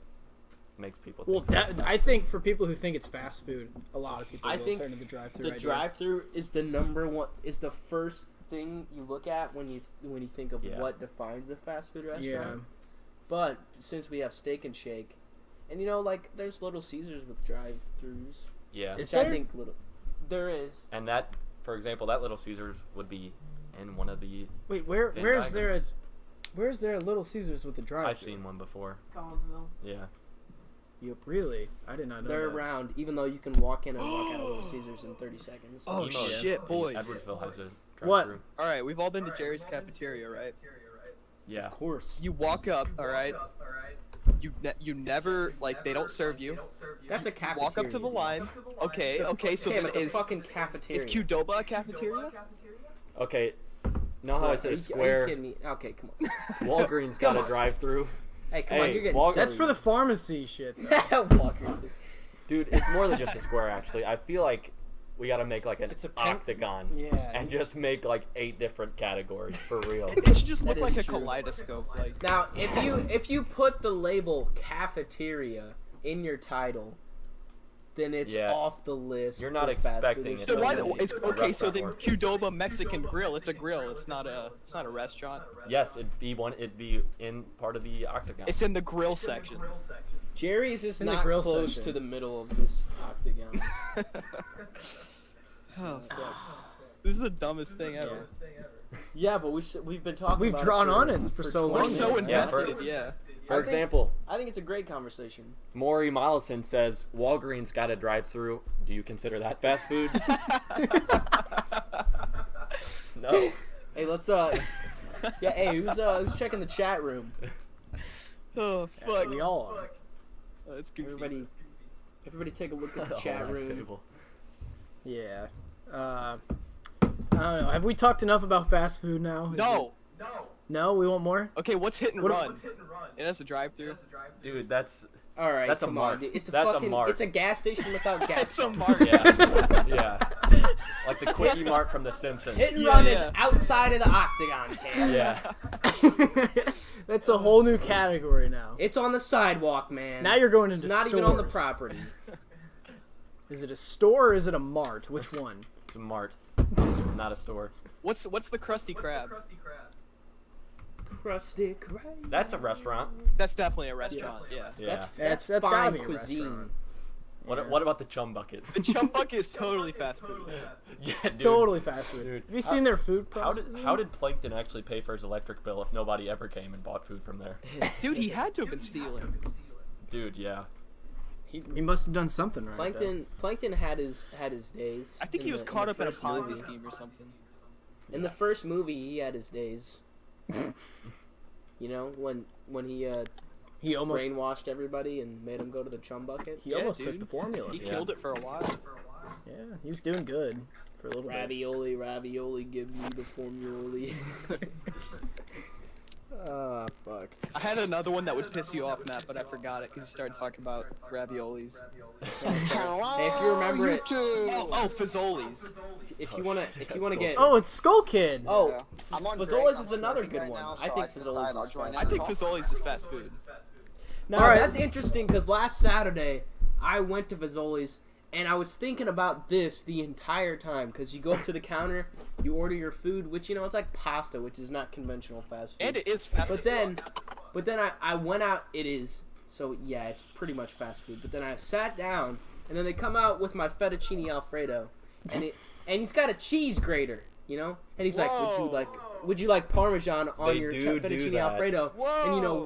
[SPEAKER 4] makes people.
[SPEAKER 3] well,
[SPEAKER 4] Think
[SPEAKER 3] I think for people who think it's fast food, a lot of people
[SPEAKER 2] I
[SPEAKER 3] will
[SPEAKER 2] think
[SPEAKER 3] turn to the drive-through.
[SPEAKER 2] The
[SPEAKER 3] idea.
[SPEAKER 2] drive-through is the number one. Is the first thing you look at when you think of
[SPEAKER 4] Yeah.
[SPEAKER 2] what defines a fast food restaurant.
[SPEAKER 3] Yeah.
[SPEAKER 2] But since we have Steak and Shake, and like there's Little Caesars with drive-throughs.
[SPEAKER 4] yeah,
[SPEAKER 3] Is
[SPEAKER 2] Which I
[SPEAKER 3] there?
[SPEAKER 2] think there is.
[SPEAKER 4] and that, for example, that Little Caesars would be in one of the.
[SPEAKER 3] Wait,
[SPEAKER 4] Venn
[SPEAKER 3] where's
[SPEAKER 4] diagrams.
[SPEAKER 3] there a Little Caesars with the drive-through?
[SPEAKER 4] I've seen one before.
[SPEAKER 3] Collinsville.
[SPEAKER 4] Yeah.
[SPEAKER 3] Yep. Really? I did not know
[SPEAKER 2] They're
[SPEAKER 3] that.
[SPEAKER 2] around, even though you can walk in and walk out of Little Caesars in 30 seconds.
[SPEAKER 1] Oh,
[SPEAKER 4] Emo
[SPEAKER 1] shit,
[SPEAKER 4] in
[SPEAKER 1] boys.
[SPEAKER 4] Edwardsville has a drive-through.
[SPEAKER 3] What?
[SPEAKER 1] All right, we've all been to Jerry's Cafeteria, right?
[SPEAKER 4] Yeah.
[SPEAKER 2] Of course.
[SPEAKER 1] You walk up, all right. You never like they don't serve you.
[SPEAKER 2] That's a
[SPEAKER 1] You
[SPEAKER 2] cafeteria.
[SPEAKER 1] walk up to the line. Okay, so
[SPEAKER 2] Damn,
[SPEAKER 1] then
[SPEAKER 2] it's a
[SPEAKER 1] is
[SPEAKER 2] fucking cafeteria.
[SPEAKER 1] Qdoba a cafeteria?
[SPEAKER 4] Okay. Know how I said
[SPEAKER 2] Are
[SPEAKER 4] a
[SPEAKER 2] you
[SPEAKER 4] square?
[SPEAKER 2] kidding me? Okay, come on.
[SPEAKER 4] Walgreens got
[SPEAKER 2] Come
[SPEAKER 4] a
[SPEAKER 2] on.
[SPEAKER 4] drive-through.
[SPEAKER 2] Hey, come on,
[SPEAKER 4] Hey,
[SPEAKER 2] you're getting
[SPEAKER 4] Walgreens.
[SPEAKER 3] That's for the pharmacy shit. Though.
[SPEAKER 2] Walgreens.
[SPEAKER 4] Dude, it's more than just a square, actually. I feel like we gotta make like an
[SPEAKER 3] It's a pen-
[SPEAKER 4] octagon.
[SPEAKER 3] Yeah.
[SPEAKER 4] And just make like 8 different categories for real.
[SPEAKER 1] It should just look
[SPEAKER 2] That
[SPEAKER 1] like
[SPEAKER 2] is
[SPEAKER 1] a
[SPEAKER 2] true.
[SPEAKER 1] kaleidoscope. Like
[SPEAKER 2] Now, if you put the label cafeteria in your title, then it's
[SPEAKER 4] Yeah.
[SPEAKER 2] off the list.
[SPEAKER 4] You're not
[SPEAKER 2] for fast food.
[SPEAKER 4] expecting it
[SPEAKER 1] So
[SPEAKER 4] to
[SPEAKER 1] why?
[SPEAKER 4] be
[SPEAKER 1] It's
[SPEAKER 4] a
[SPEAKER 1] okay. So the
[SPEAKER 4] restaurant.
[SPEAKER 1] Qdoba Mexican Grill. It's a grill. It's not a restaurant.
[SPEAKER 4] Yes, it'd be in part of the octagon.
[SPEAKER 1] It's in the grill section.
[SPEAKER 2] Jerry's is
[SPEAKER 3] In the
[SPEAKER 2] not
[SPEAKER 3] grill
[SPEAKER 2] close
[SPEAKER 3] section.
[SPEAKER 2] to the middle of this octagon.
[SPEAKER 1] Oh fuck! This is the dumbest thing ever.
[SPEAKER 2] Yeah, but we've been talking.
[SPEAKER 3] We've
[SPEAKER 2] about
[SPEAKER 3] drawn
[SPEAKER 2] it
[SPEAKER 3] on it for so
[SPEAKER 1] We're
[SPEAKER 3] long.
[SPEAKER 1] so
[SPEAKER 4] Yeah,
[SPEAKER 1] invested. Yeah.
[SPEAKER 4] For example,
[SPEAKER 2] I think it's a great conversation.
[SPEAKER 4] Maury Mollison says Walgreens got a drive-through. Do you consider that fast food? No.
[SPEAKER 2] Hey, let's yeah. Hey, who's checking the chat room?
[SPEAKER 1] Oh fuck!
[SPEAKER 3] We all are.
[SPEAKER 1] Oh, that's goofy.
[SPEAKER 2] Everybody, take a look at the
[SPEAKER 4] Oh,
[SPEAKER 2] chat
[SPEAKER 4] that's
[SPEAKER 2] room.
[SPEAKER 4] stable.
[SPEAKER 3] Yeah. I don't know. Have we talked enough about fast food now? Is
[SPEAKER 1] No.
[SPEAKER 3] it- No, we want more.
[SPEAKER 1] Okay, what's hit and
[SPEAKER 3] What-
[SPEAKER 1] run? It has a drive-through.
[SPEAKER 4] Dude, that's
[SPEAKER 2] All right,
[SPEAKER 4] That's a
[SPEAKER 2] come
[SPEAKER 4] mart.
[SPEAKER 2] on, dude. It's a
[SPEAKER 4] That's a
[SPEAKER 2] fucking.
[SPEAKER 4] mart.
[SPEAKER 2] It's a gas station without gas.
[SPEAKER 1] It's a
[SPEAKER 2] pump.
[SPEAKER 1] mart.
[SPEAKER 4] yeah, yeah. Like the quickie mart from The Simpsons.
[SPEAKER 2] Hit and
[SPEAKER 1] Yeah,
[SPEAKER 2] run
[SPEAKER 1] yeah.
[SPEAKER 2] is outside of the octagon, Cam.
[SPEAKER 4] Yeah.
[SPEAKER 3] That's a whole new category now.
[SPEAKER 2] It's on the sidewalk, man.
[SPEAKER 3] Now you're going
[SPEAKER 2] It's
[SPEAKER 3] into
[SPEAKER 2] not even on the
[SPEAKER 3] stores.
[SPEAKER 2] property.
[SPEAKER 3] Is it a store or is it a mart? Which one?
[SPEAKER 4] It's a mart, not a store.
[SPEAKER 1] What's the Krusty Krab?
[SPEAKER 2] Krusty Krab.
[SPEAKER 4] That's a restaurant.
[SPEAKER 1] That's definitely a restaurant. Yeah.
[SPEAKER 4] Yeah.
[SPEAKER 2] That's
[SPEAKER 3] That's gotta
[SPEAKER 2] fine
[SPEAKER 3] be a
[SPEAKER 2] cuisine.
[SPEAKER 3] restaurant.
[SPEAKER 4] What about the chum bucket?
[SPEAKER 1] The chum bucket is totally fast food.
[SPEAKER 4] Yeah, dude.
[SPEAKER 3] Totally fast food.
[SPEAKER 4] Dude,
[SPEAKER 3] Have you seen their food
[SPEAKER 4] How
[SPEAKER 3] process?
[SPEAKER 4] did Plankton actually pay for his electric bill if nobody ever came and bought food from there?
[SPEAKER 1] Dude, he had to have been stealing.
[SPEAKER 4] Dude, yeah.
[SPEAKER 3] He must have done something right.
[SPEAKER 2] Plankton had his days.
[SPEAKER 1] I think
[SPEAKER 2] in
[SPEAKER 1] he was
[SPEAKER 2] the-
[SPEAKER 1] caught
[SPEAKER 2] the
[SPEAKER 1] up in a
[SPEAKER 2] first
[SPEAKER 1] Ponzi
[SPEAKER 2] movie.
[SPEAKER 1] scheme or something.
[SPEAKER 2] In the first movie, he had his days. You know, when he
[SPEAKER 3] He almost
[SPEAKER 2] brainwashed everybody and made him go to the chum bucket.
[SPEAKER 3] he
[SPEAKER 1] Yeah,
[SPEAKER 3] almost
[SPEAKER 1] dude.
[SPEAKER 3] took the formula.
[SPEAKER 1] He
[SPEAKER 4] Yeah.
[SPEAKER 1] killed it for a while.
[SPEAKER 3] Yeah, he was doing good for a little bit.
[SPEAKER 2] Ravioli, ravioli, give me the formula.
[SPEAKER 3] Ah, fuck.
[SPEAKER 1] I had another one that would piss you off, Matt, but I forgot it because you started talking about raviolis.
[SPEAKER 2] Hey, if you remember it,
[SPEAKER 1] Oh, Fazoli's.
[SPEAKER 2] if you wanna get
[SPEAKER 3] Oh, it's Skull Kid.
[SPEAKER 2] oh,
[SPEAKER 5] I'm on
[SPEAKER 2] Fazoli's
[SPEAKER 5] break.
[SPEAKER 2] is
[SPEAKER 5] I'm
[SPEAKER 2] another
[SPEAKER 5] smoking
[SPEAKER 2] good
[SPEAKER 5] right
[SPEAKER 2] one.
[SPEAKER 5] now,
[SPEAKER 2] I
[SPEAKER 5] so
[SPEAKER 2] think
[SPEAKER 5] decided
[SPEAKER 2] Fazoli's
[SPEAKER 5] I'll
[SPEAKER 2] is
[SPEAKER 5] join
[SPEAKER 2] fast.
[SPEAKER 1] I think Fazoli's is fast food.
[SPEAKER 2] Now
[SPEAKER 3] All right.
[SPEAKER 2] that's interesting because last Saturday I went to Fazoli's and I was thinking about this the entire time because you go up to the counter, you order your food, which you know it's like pasta, which is not conventional fast food.
[SPEAKER 1] And it is fast
[SPEAKER 2] But
[SPEAKER 1] food.
[SPEAKER 2] then I went out. It is so yeah, it's pretty much fast food. But then I sat down, and then they come out with my fettuccine alfredo, and he's got a cheese grater, you know, and he's like, would you like Parmesan on
[SPEAKER 4] They
[SPEAKER 2] your
[SPEAKER 4] do
[SPEAKER 2] fettuccine
[SPEAKER 4] that.
[SPEAKER 2] alfredo? And you know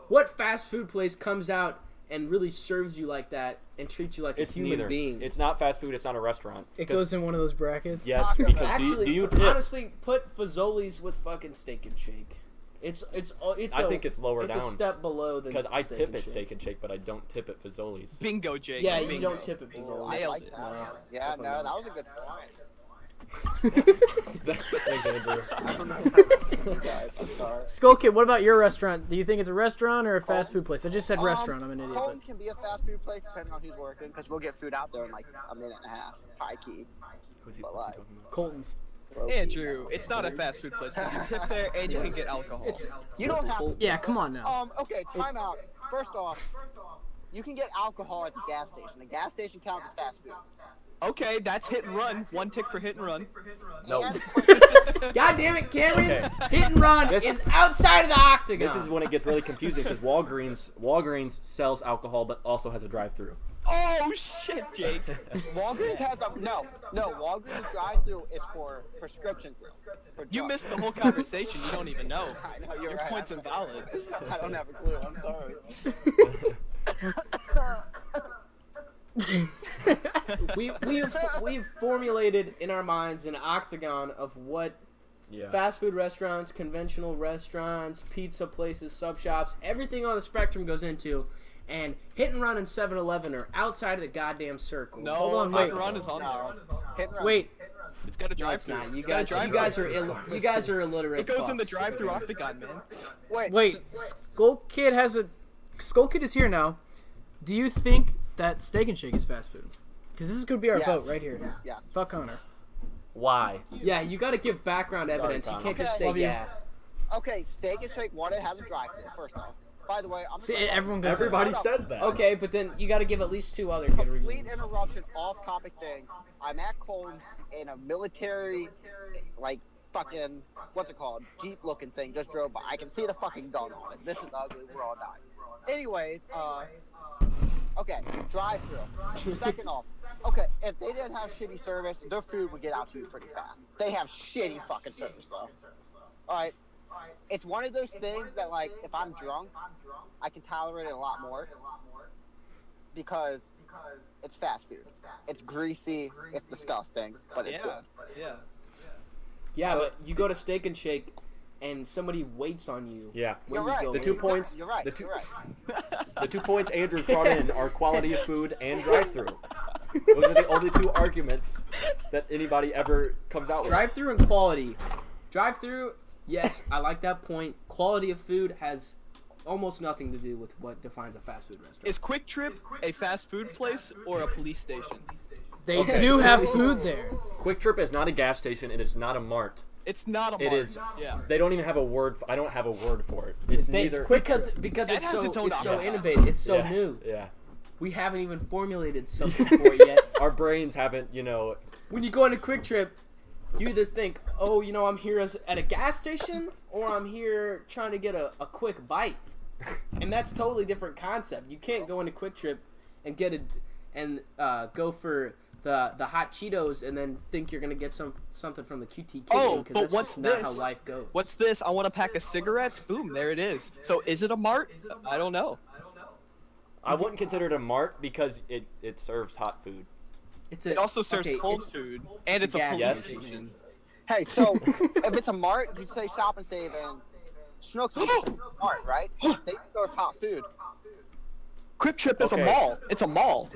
[SPEAKER 2] what fast food place comes out and really serves you like that and treats you like
[SPEAKER 4] It's
[SPEAKER 2] a human
[SPEAKER 4] neither.
[SPEAKER 2] being?
[SPEAKER 4] It's not fast food. It's not a restaurant.
[SPEAKER 3] It
[SPEAKER 4] 'Cause-
[SPEAKER 3] goes in one of those brackets.
[SPEAKER 4] Yes,
[SPEAKER 5] Taco
[SPEAKER 4] because
[SPEAKER 5] Bell.
[SPEAKER 2] Actually,
[SPEAKER 4] do you tip?
[SPEAKER 2] honestly, put Fazoli's with fucking Steak and Shake. It's
[SPEAKER 4] I think it's lower
[SPEAKER 2] it's
[SPEAKER 4] down.
[SPEAKER 2] a step below than
[SPEAKER 4] Because I
[SPEAKER 2] Steak
[SPEAKER 4] tip
[SPEAKER 2] and
[SPEAKER 4] at
[SPEAKER 2] Shake.
[SPEAKER 4] Steak and Shake, but I don't tip at Fazoli's.
[SPEAKER 1] Bingo, Jake.
[SPEAKER 2] Yeah, you
[SPEAKER 1] bingo.
[SPEAKER 2] don't tip at Fazoli's.
[SPEAKER 5] I
[SPEAKER 1] Nailed
[SPEAKER 5] like
[SPEAKER 1] it.
[SPEAKER 5] that.
[SPEAKER 2] No,
[SPEAKER 5] Yeah,
[SPEAKER 2] definitely
[SPEAKER 5] no,
[SPEAKER 2] not.
[SPEAKER 5] that was a good point.
[SPEAKER 4] Thanks, Andrew.
[SPEAKER 5] I don't know. Guys, I'm sorry.
[SPEAKER 3] Skull Kid, what about your restaurant? Do you think it's a restaurant or a fast food place? I just said restaurant. I'm an idiot.
[SPEAKER 5] Colton's can be a fast food place depending on who's working, because we'll get food out there in like a minute and a half. High key.
[SPEAKER 4] What's he
[SPEAKER 5] But
[SPEAKER 4] talking
[SPEAKER 5] like-
[SPEAKER 4] about?
[SPEAKER 3] Colton's.
[SPEAKER 5] Low key.
[SPEAKER 1] Andrew, it's not a fast food place because you tip there and you can get alcohol.
[SPEAKER 5] You don't have to.
[SPEAKER 3] Yeah, come on now.
[SPEAKER 5] Okay, time out. First off, you can get alcohol at the gas station. The gas station counts as fast food.
[SPEAKER 1] Okay, that's hit and run. One tick for hit and run.
[SPEAKER 4] No.
[SPEAKER 5] And-
[SPEAKER 2] God damn it, Cameron!
[SPEAKER 4] Okay.
[SPEAKER 2] Hit and run
[SPEAKER 4] This-
[SPEAKER 2] is outside of the octagon.
[SPEAKER 4] This is when it gets really confusing because Walgreens sells alcohol but also has a drive-through.
[SPEAKER 1] Oh shit, Jake.
[SPEAKER 5] Walgreens has a Walgreens drive-through is for prescriptions. For
[SPEAKER 1] You
[SPEAKER 5] drugs.
[SPEAKER 1] missed the whole conversation. You don't even know.
[SPEAKER 5] I know you're
[SPEAKER 1] Your
[SPEAKER 5] right.
[SPEAKER 1] point's invalid.
[SPEAKER 5] I don't have a clue. I'm sorry.
[SPEAKER 2] we've formulated in our minds an octagon of what
[SPEAKER 4] Yeah.
[SPEAKER 2] fast food restaurants, conventional restaurants, pizza places, sub shops, everything on the spectrum goes into. And Hit and Run and 7-Eleven are outside of the goddamn circle.
[SPEAKER 1] No,
[SPEAKER 3] Hold on,
[SPEAKER 1] hit
[SPEAKER 3] wait.
[SPEAKER 1] and run is on
[SPEAKER 5] No.
[SPEAKER 1] there.
[SPEAKER 5] Hit and run.
[SPEAKER 3] Wait,
[SPEAKER 1] It's got a
[SPEAKER 2] No,
[SPEAKER 1] drive
[SPEAKER 2] it's
[SPEAKER 1] through.
[SPEAKER 2] not. You guys are illiterate.
[SPEAKER 1] It goes in the
[SPEAKER 2] fucks.
[SPEAKER 1] drive-through octagon, man.
[SPEAKER 3] wait. Skull Kid Skull Kid is here now. Do you think that Steak and Shake is fast food? Because this is gonna be our
[SPEAKER 5] Yes.
[SPEAKER 3] vote right here.
[SPEAKER 5] Yes.
[SPEAKER 3] Fuck Connor.
[SPEAKER 4] Why?
[SPEAKER 2] Yeah, you got to give background
[SPEAKER 4] Sorry,
[SPEAKER 2] evidence. You
[SPEAKER 4] Connor.
[SPEAKER 2] can't just
[SPEAKER 5] Okay.
[SPEAKER 2] say
[SPEAKER 3] Love you.
[SPEAKER 2] yeah.
[SPEAKER 5] Okay, Steak and Shake, one, it has a drive-thru, first off. By the way, I'm
[SPEAKER 3] See,
[SPEAKER 5] gonna
[SPEAKER 3] everyone goes.
[SPEAKER 4] Everybody
[SPEAKER 5] Hold
[SPEAKER 4] says
[SPEAKER 5] up.
[SPEAKER 4] that.
[SPEAKER 2] Okay, but then you got to give at least 2 other good
[SPEAKER 5] Complete
[SPEAKER 2] reasons.
[SPEAKER 5] interruption, off-topic thing. I'm at Cole's in a military, like, fucking, what's it called? Jeep-looking thing just drove by. I can see the fucking gun on it. This is ugly. We're all dying. Anyways, okay, drive-through. Second off, okay, if they didn't have shitty service, their food would get out to you pretty fast. They have shitty fucking service, though. Alright, it's one of those things that, like, if I'm drunk, I can tolerate it a lot more. Because it's fast food. It's greasy, it's disgusting, but it's good.
[SPEAKER 1] Yeah.
[SPEAKER 2] Yeah, but you go to Steak and Shake, and somebody waits on you.
[SPEAKER 4] Yeah.
[SPEAKER 2] When
[SPEAKER 5] You're
[SPEAKER 2] you
[SPEAKER 5] right.
[SPEAKER 2] go
[SPEAKER 4] The
[SPEAKER 2] in.
[SPEAKER 4] 2 points.
[SPEAKER 5] You're right.
[SPEAKER 4] The two,
[SPEAKER 5] You're right.
[SPEAKER 4] the 2 points Andrew brought in are quality of food and drive-through. Those are the only 2 arguments that anybody ever comes out with.
[SPEAKER 2] Drive-through and quality. Drive-through, yes, I like that point. Quality of food has almost nothing to do with what defines a fast food restaurant.
[SPEAKER 1] Is Quick Trip a fast food place or a police station?
[SPEAKER 3] They
[SPEAKER 4] Okay.
[SPEAKER 3] do have food there.
[SPEAKER 4] Quick Trip is not a gas station. It is not a mart.
[SPEAKER 1] It's not a
[SPEAKER 4] It
[SPEAKER 1] mart.
[SPEAKER 4] is.
[SPEAKER 1] Yeah.
[SPEAKER 4] They don't even have a word. I don't have a word for it. It's neither.
[SPEAKER 3] quick
[SPEAKER 2] because
[SPEAKER 1] That
[SPEAKER 2] it's
[SPEAKER 1] has
[SPEAKER 2] so
[SPEAKER 1] its own
[SPEAKER 2] it's so
[SPEAKER 1] opera.
[SPEAKER 2] innovative. It's so
[SPEAKER 4] Yeah,
[SPEAKER 2] new.
[SPEAKER 4] Yeah.
[SPEAKER 2] We haven't even formulated something for it yet.
[SPEAKER 4] Our brains haven't,
[SPEAKER 2] When you go on a Quick Trip, you either think, oh, I'm here at a gas station, or I'm here trying to get a quick bite. And that's totally different concept. You can't go into Quick Trip and go for the hot Cheetos and then think you're gonna get something from the QT Kitchen.
[SPEAKER 1] Oh,
[SPEAKER 2] 'cause
[SPEAKER 1] but
[SPEAKER 2] that's
[SPEAKER 1] what's
[SPEAKER 2] just not
[SPEAKER 1] this?
[SPEAKER 2] how life goes.
[SPEAKER 1] What's this? I want a pack of cigarettes. Boom, there it is. So is it a mart? I don't know.
[SPEAKER 4] I wouldn't consider it a mart because it serves hot food.
[SPEAKER 1] It also serves cold food, and it's a
[SPEAKER 2] gas
[SPEAKER 1] police
[SPEAKER 2] station.
[SPEAKER 1] station.
[SPEAKER 5] Hey, so if it's a mart, you'd say Shop and Save and Schnucks is a mart, right? They serve hot food.
[SPEAKER 1] Quick Trip is
[SPEAKER 4] Okay.
[SPEAKER 1] a mall. It's a mall.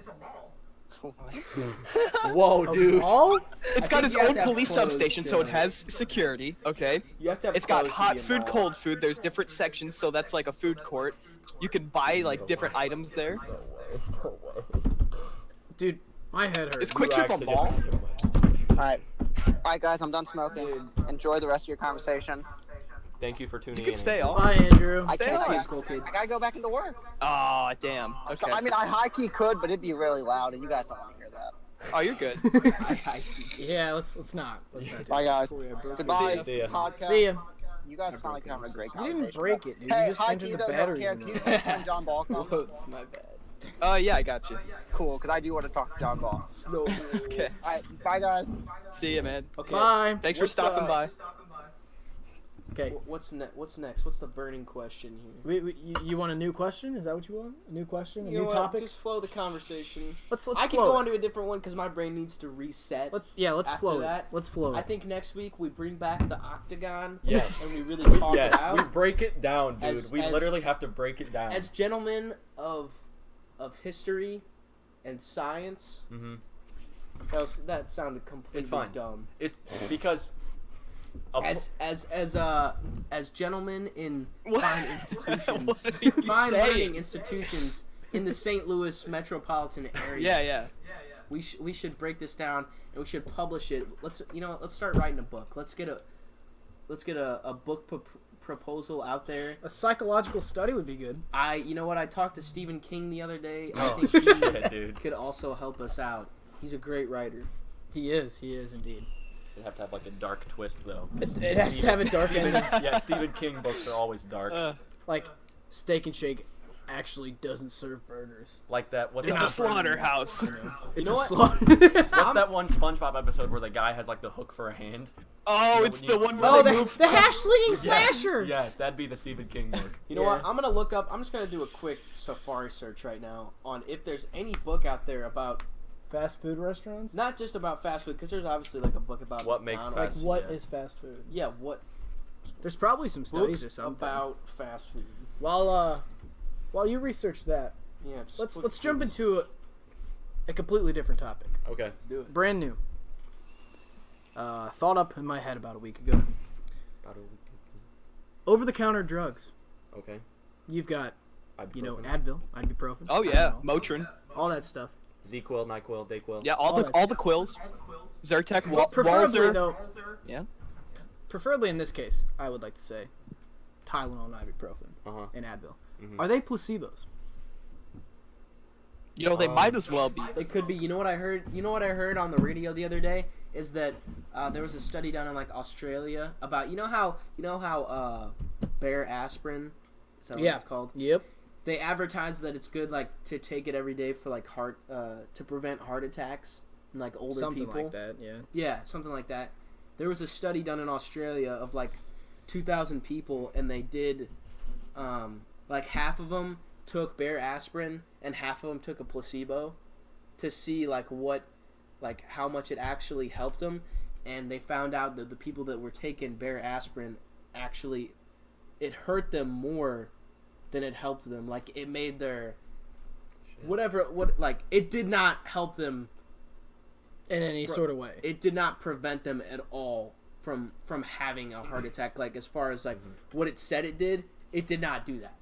[SPEAKER 4] Whoa, dude.
[SPEAKER 3] All?
[SPEAKER 1] It's
[SPEAKER 2] I
[SPEAKER 1] got
[SPEAKER 2] think
[SPEAKER 1] its
[SPEAKER 2] you have
[SPEAKER 1] own
[SPEAKER 2] to have
[SPEAKER 1] police
[SPEAKER 2] closed,
[SPEAKER 1] substation, so it has security. Okay.
[SPEAKER 2] You have to have
[SPEAKER 1] It's got
[SPEAKER 2] clothes to
[SPEAKER 1] hot
[SPEAKER 2] be a
[SPEAKER 1] food,
[SPEAKER 2] mall.
[SPEAKER 1] cold food. There's different sections, so that's like a food court. You can buy like different items there.
[SPEAKER 3] Dude, my head hurts.
[SPEAKER 1] Is Quick Trip a
[SPEAKER 4] Actually
[SPEAKER 1] mall?
[SPEAKER 4] just-
[SPEAKER 5] Alright, guys, I'm done smoking. Enjoy the rest of your conversation.
[SPEAKER 4] Thank you for tuning
[SPEAKER 1] You
[SPEAKER 4] in.
[SPEAKER 1] can stay on.
[SPEAKER 3] Bye, Andrew.
[SPEAKER 5] I
[SPEAKER 1] Stay
[SPEAKER 5] can't
[SPEAKER 1] on.
[SPEAKER 5] see
[SPEAKER 2] Cool kid.
[SPEAKER 5] I gotta go back into work.
[SPEAKER 1] Aw, damn.
[SPEAKER 5] So,
[SPEAKER 1] Okay.
[SPEAKER 5] I mean, I high-key could, but it'd be really loud, and you guys don't want to hear that.
[SPEAKER 1] Oh, you're good.
[SPEAKER 2] I see.
[SPEAKER 3] Yeah, let's not. Let's not do
[SPEAKER 5] Bye,
[SPEAKER 3] that.
[SPEAKER 5] guys.
[SPEAKER 2] Cool, yeah, bro.
[SPEAKER 5] Goodbye.
[SPEAKER 4] See ya.
[SPEAKER 5] Podcast.
[SPEAKER 3] See ya.
[SPEAKER 5] You guys sound like you're having a great
[SPEAKER 3] You
[SPEAKER 5] conversation.
[SPEAKER 3] didn't break it, dude.
[SPEAKER 5] Hey,
[SPEAKER 3] You just
[SPEAKER 5] high
[SPEAKER 3] entered
[SPEAKER 5] key
[SPEAKER 3] the
[SPEAKER 5] though, no
[SPEAKER 3] batteries
[SPEAKER 5] care.
[SPEAKER 3] in
[SPEAKER 5] Can you
[SPEAKER 3] there.
[SPEAKER 5] just when John Ball comes?
[SPEAKER 2] Whoops, my bad.
[SPEAKER 1] Yeah, I got you.
[SPEAKER 5] Cool, because I do want to talk to John Ball.
[SPEAKER 2] Snow.
[SPEAKER 1] Okay.
[SPEAKER 5] Alright, bye, guys.
[SPEAKER 1] See ya, man.
[SPEAKER 2] Okay.
[SPEAKER 3] Bye.
[SPEAKER 1] Thanks for
[SPEAKER 2] What's,
[SPEAKER 1] stopping by.
[SPEAKER 3] Okay.
[SPEAKER 2] What's next? What's the burning question here?
[SPEAKER 3] You want a new question? Is that what you want? A new question? A
[SPEAKER 2] You know
[SPEAKER 3] new
[SPEAKER 2] what?
[SPEAKER 3] topic?
[SPEAKER 2] Just flow the conversation.
[SPEAKER 3] Let's
[SPEAKER 2] I can
[SPEAKER 3] flow
[SPEAKER 2] go
[SPEAKER 3] it.
[SPEAKER 2] on to a different one because my brain needs to reset.
[SPEAKER 3] Let's
[SPEAKER 2] after
[SPEAKER 3] flow
[SPEAKER 2] that.
[SPEAKER 3] it. Let's flow
[SPEAKER 2] I
[SPEAKER 3] it.
[SPEAKER 2] think next week we bring back the octagon.
[SPEAKER 4] Yes.
[SPEAKER 2] And we really talk it
[SPEAKER 4] Yes,
[SPEAKER 2] out.
[SPEAKER 4] we break it down, dude.
[SPEAKER 2] As-
[SPEAKER 4] we
[SPEAKER 2] as-
[SPEAKER 4] literally have to break it down.
[SPEAKER 2] As gentlemen of history and science,
[SPEAKER 4] hmm
[SPEAKER 2] that sounded completely
[SPEAKER 4] fine.
[SPEAKER 2] dumb.
[SPEAKER 4] It's because a
[SPEAKER 2] As gentlemen in
[SPEAKER 1] What?
[SPEAKER 2] fine institutions,
[SPEAKER 1] What are you
[SPEAKER 2] fine
[SPEAKER 1] saying?
[SPEAKER 2] learning institutions in the St. Louis metropolitan area.
[SPEAKER 1] Yeah.
[SPEAKER 2] We should break this down and we should publish it. Let's start writing a book. Let's get a book proposal out there.
[SPEAKER 3] A psychological study would be good.
[SPEAKER 2] I talked to Stephen King the other day. I
[SPEAKER 4] Oh,
[SPEAKER 2] think he
[SPEAKER 4] shit, dude.
[SPEAKER 2] could also help us out. He's a great writer.
[SPEAKER 3] He is indeed.
[SPEAKER 4] You have to have like a dark twist though.
[SPEAKER 3] It has to have a dark ending.
[SPEAKER 4] Yeah, Stephen King books are always dark.
[SPEAKER 3] Like, Steak and Shake actually doesn't serve burgers.
[SPEAKER 4] Like that. What's
[SPEAKER 1] It's
[SPEAKER 4] that?
[SPEAKER 1] a slaughterhouse.
[SPEAKER 3] It's
[SPEAKER 2] know
[SPEAKER 3] a
[SPEAKER 2] what?
[SPEAKER 3] slaughter.
[SPEAKER 4] What's that one SpongeBob episode where the guy has like the hook for a hand?
[SPEAKER 1] Oh, it's the one where
[SPEAKER 3] Oh,
[SPEAKER 1] they
[SPEAKER 3] the
[SPEAKER 1] move.
[SPEAKER 3] hash slinging
[SPEAKER 4] Yes,
[SPEAKER 3] slasher.
[SPEAKER 4] Yes, that'd be the Stephen King book.
[SPEAKER 2] You know what? I'm gonna look up. I'm just gonna do a quick Safari search right now on if there's any book out there about
[SPEAKER 3] Fast food restaurants.
[SPEAKER 2] not just about fast food, because there's obviously like a book about
[SPEAKER 4] What makes
[SPEAKER 2] McDonald's.
[SPEAKER 4] fast
[SPEAKER 3] Like,
[SPEAKER 4] food,
[SPEAKER 3] what
[SPEAKER 4] yeah.
[SPEAKER 3] is fast food?
[SPEAKER 2] Yeah, what
[SPEAKER 3] There's probably some studies
[SPEAKER 2] books
[SPEAKER 3] or something.
[SPEAKER 2] about fast food?
[SPEAKER 3] While you research that,
[SPEAKER 2] Yeah, just
[SPEAKER 3] let's jump into a completely different topic.
[SPEAKER 4] Okay.
[SPEAKER 2] Let's do it.
[SPEAKER 3] Brand new. Thought up in my head about a week ago. Over-the-counter drugs.
[SPEAKER 4] Okay.
[SPEAKER 3] You've got,
[SPEAKER 4] Ibuprofen.
[SPEAKER 3] Advil, ibuprofen.
[SPEAKER 1] Oh yeah,
[SPEAKER 3] Tylenol,
[SPEAKER 1] Motrin.
[SPEAKER 3] all that stuff.
[SPEAKER 4] Z-Quil, NyQuil, Dayquil.
[SPEAKER 1] Yeah,
[SPEAKER 3] All that
[SPEAKER 1] all the quills. Zyrtec,
[SPEAKER 3] Preferably
[SPEAKER 1] Walzer.
[SPEAKER 3] though,
[SPEAKER 1] Yeah.
[SPEAKER 3] preferably in this case, I would like to say Tylenol and ibuprofen
[SPEAKER 4] Uh-huh.
[SPEAKER 3] and Advil. Are they placebos?
[SPEAKER 1] You know, they might as well be.
[SPEAKER 2] They could be. You know what I heard? You know what I heard on the radio the other day is that there was a study done in like Australia about you know how bear aspirin, is that what it's called?
[SPEAKER 3] Yep.
[SPEAKER 2] They advertise that it's good like to take it every day for like heart to prevent heart attacks in like older
[SPEAKER 3] Something
[SPEAKER 2] people.
[SPEAKER 3] like that, yeah.
[SPEAKER 2] Yeah, something like that. There was a study done in Australia of like 2,000 people, and they did like half of them took bear aspirin and half of them took a placebo to see like how much it actually helped them, and they found out that the people that were taking bear aspirin actually it hurt them more than it helped them. Like it made their it did not help them
[SPEAKER 3] In any sort of way.
[SPEAKER 2] it did not prevent them at all from having a heart attack. Like as far as like what it said it did not do that.